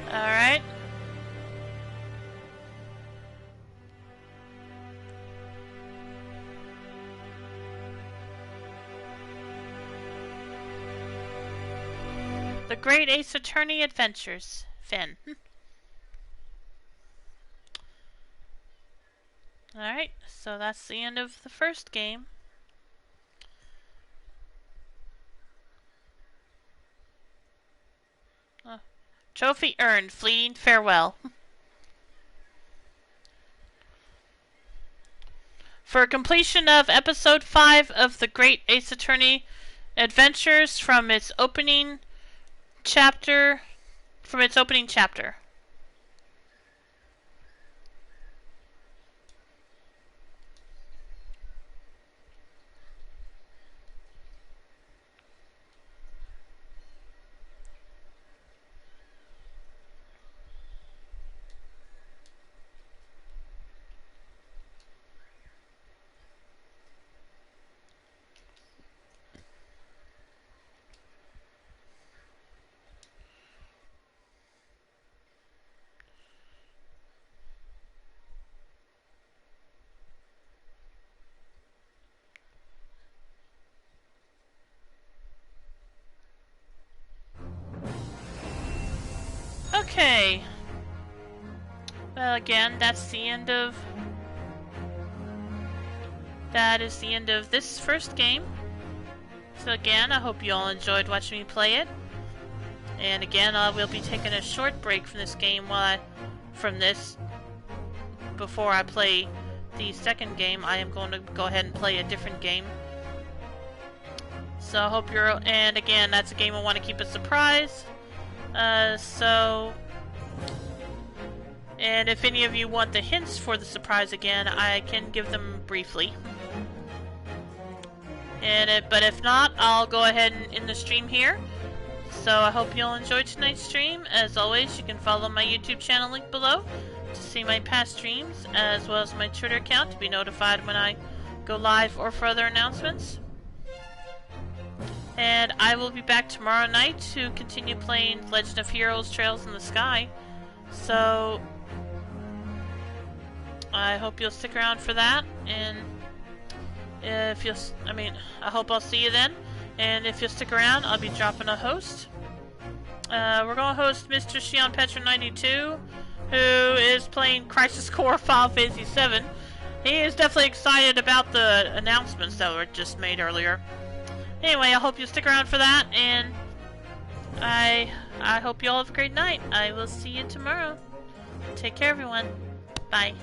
Speaker 1: Alright. The Great Ace Attorney Adventures, Finn. Alright, so that's the end of the first game. Trophy earned, fleeting farewell. For completion of episode 5 of the Great Ace Attorney Adventures from its opening chapter. Okay. Well, again, that's the end of... That is the end of this first game. So again, I hope you all enjoyed watching me play it. And again, I will be taking a short break from this game before I play the second game. I am going to go ahead and play a different game. So I hope you're, and again, that's a game I want to keep a surprise. And if any of you want the hints for the surprise again, I can give them briefly. But if not, I'll go ahead and end the stream here. So I hope you all enjoyed tonight's stream. As always, you can follow my YouTube channel link below to see my past streams, as well as my Twitter account to be notified when I go live or for other announcements. And I will be back tomorrow night to continue playing Legend of Heroes Trails in the Sky. So I hope you'll stick around for that, and if you'll, I hope I'll see you then. And if you'll stick around, I'll be dropping a host. We're going to host Mr. Shion Petra 92, who is playing Crisis Core Final Fantasy 7. He is definitely excited about the announcements that were just made earlier. Anyway, I hope you'll stick around for that, and I hope you all have a great night. I will see you tomorrow. Take care, everyone. Bye.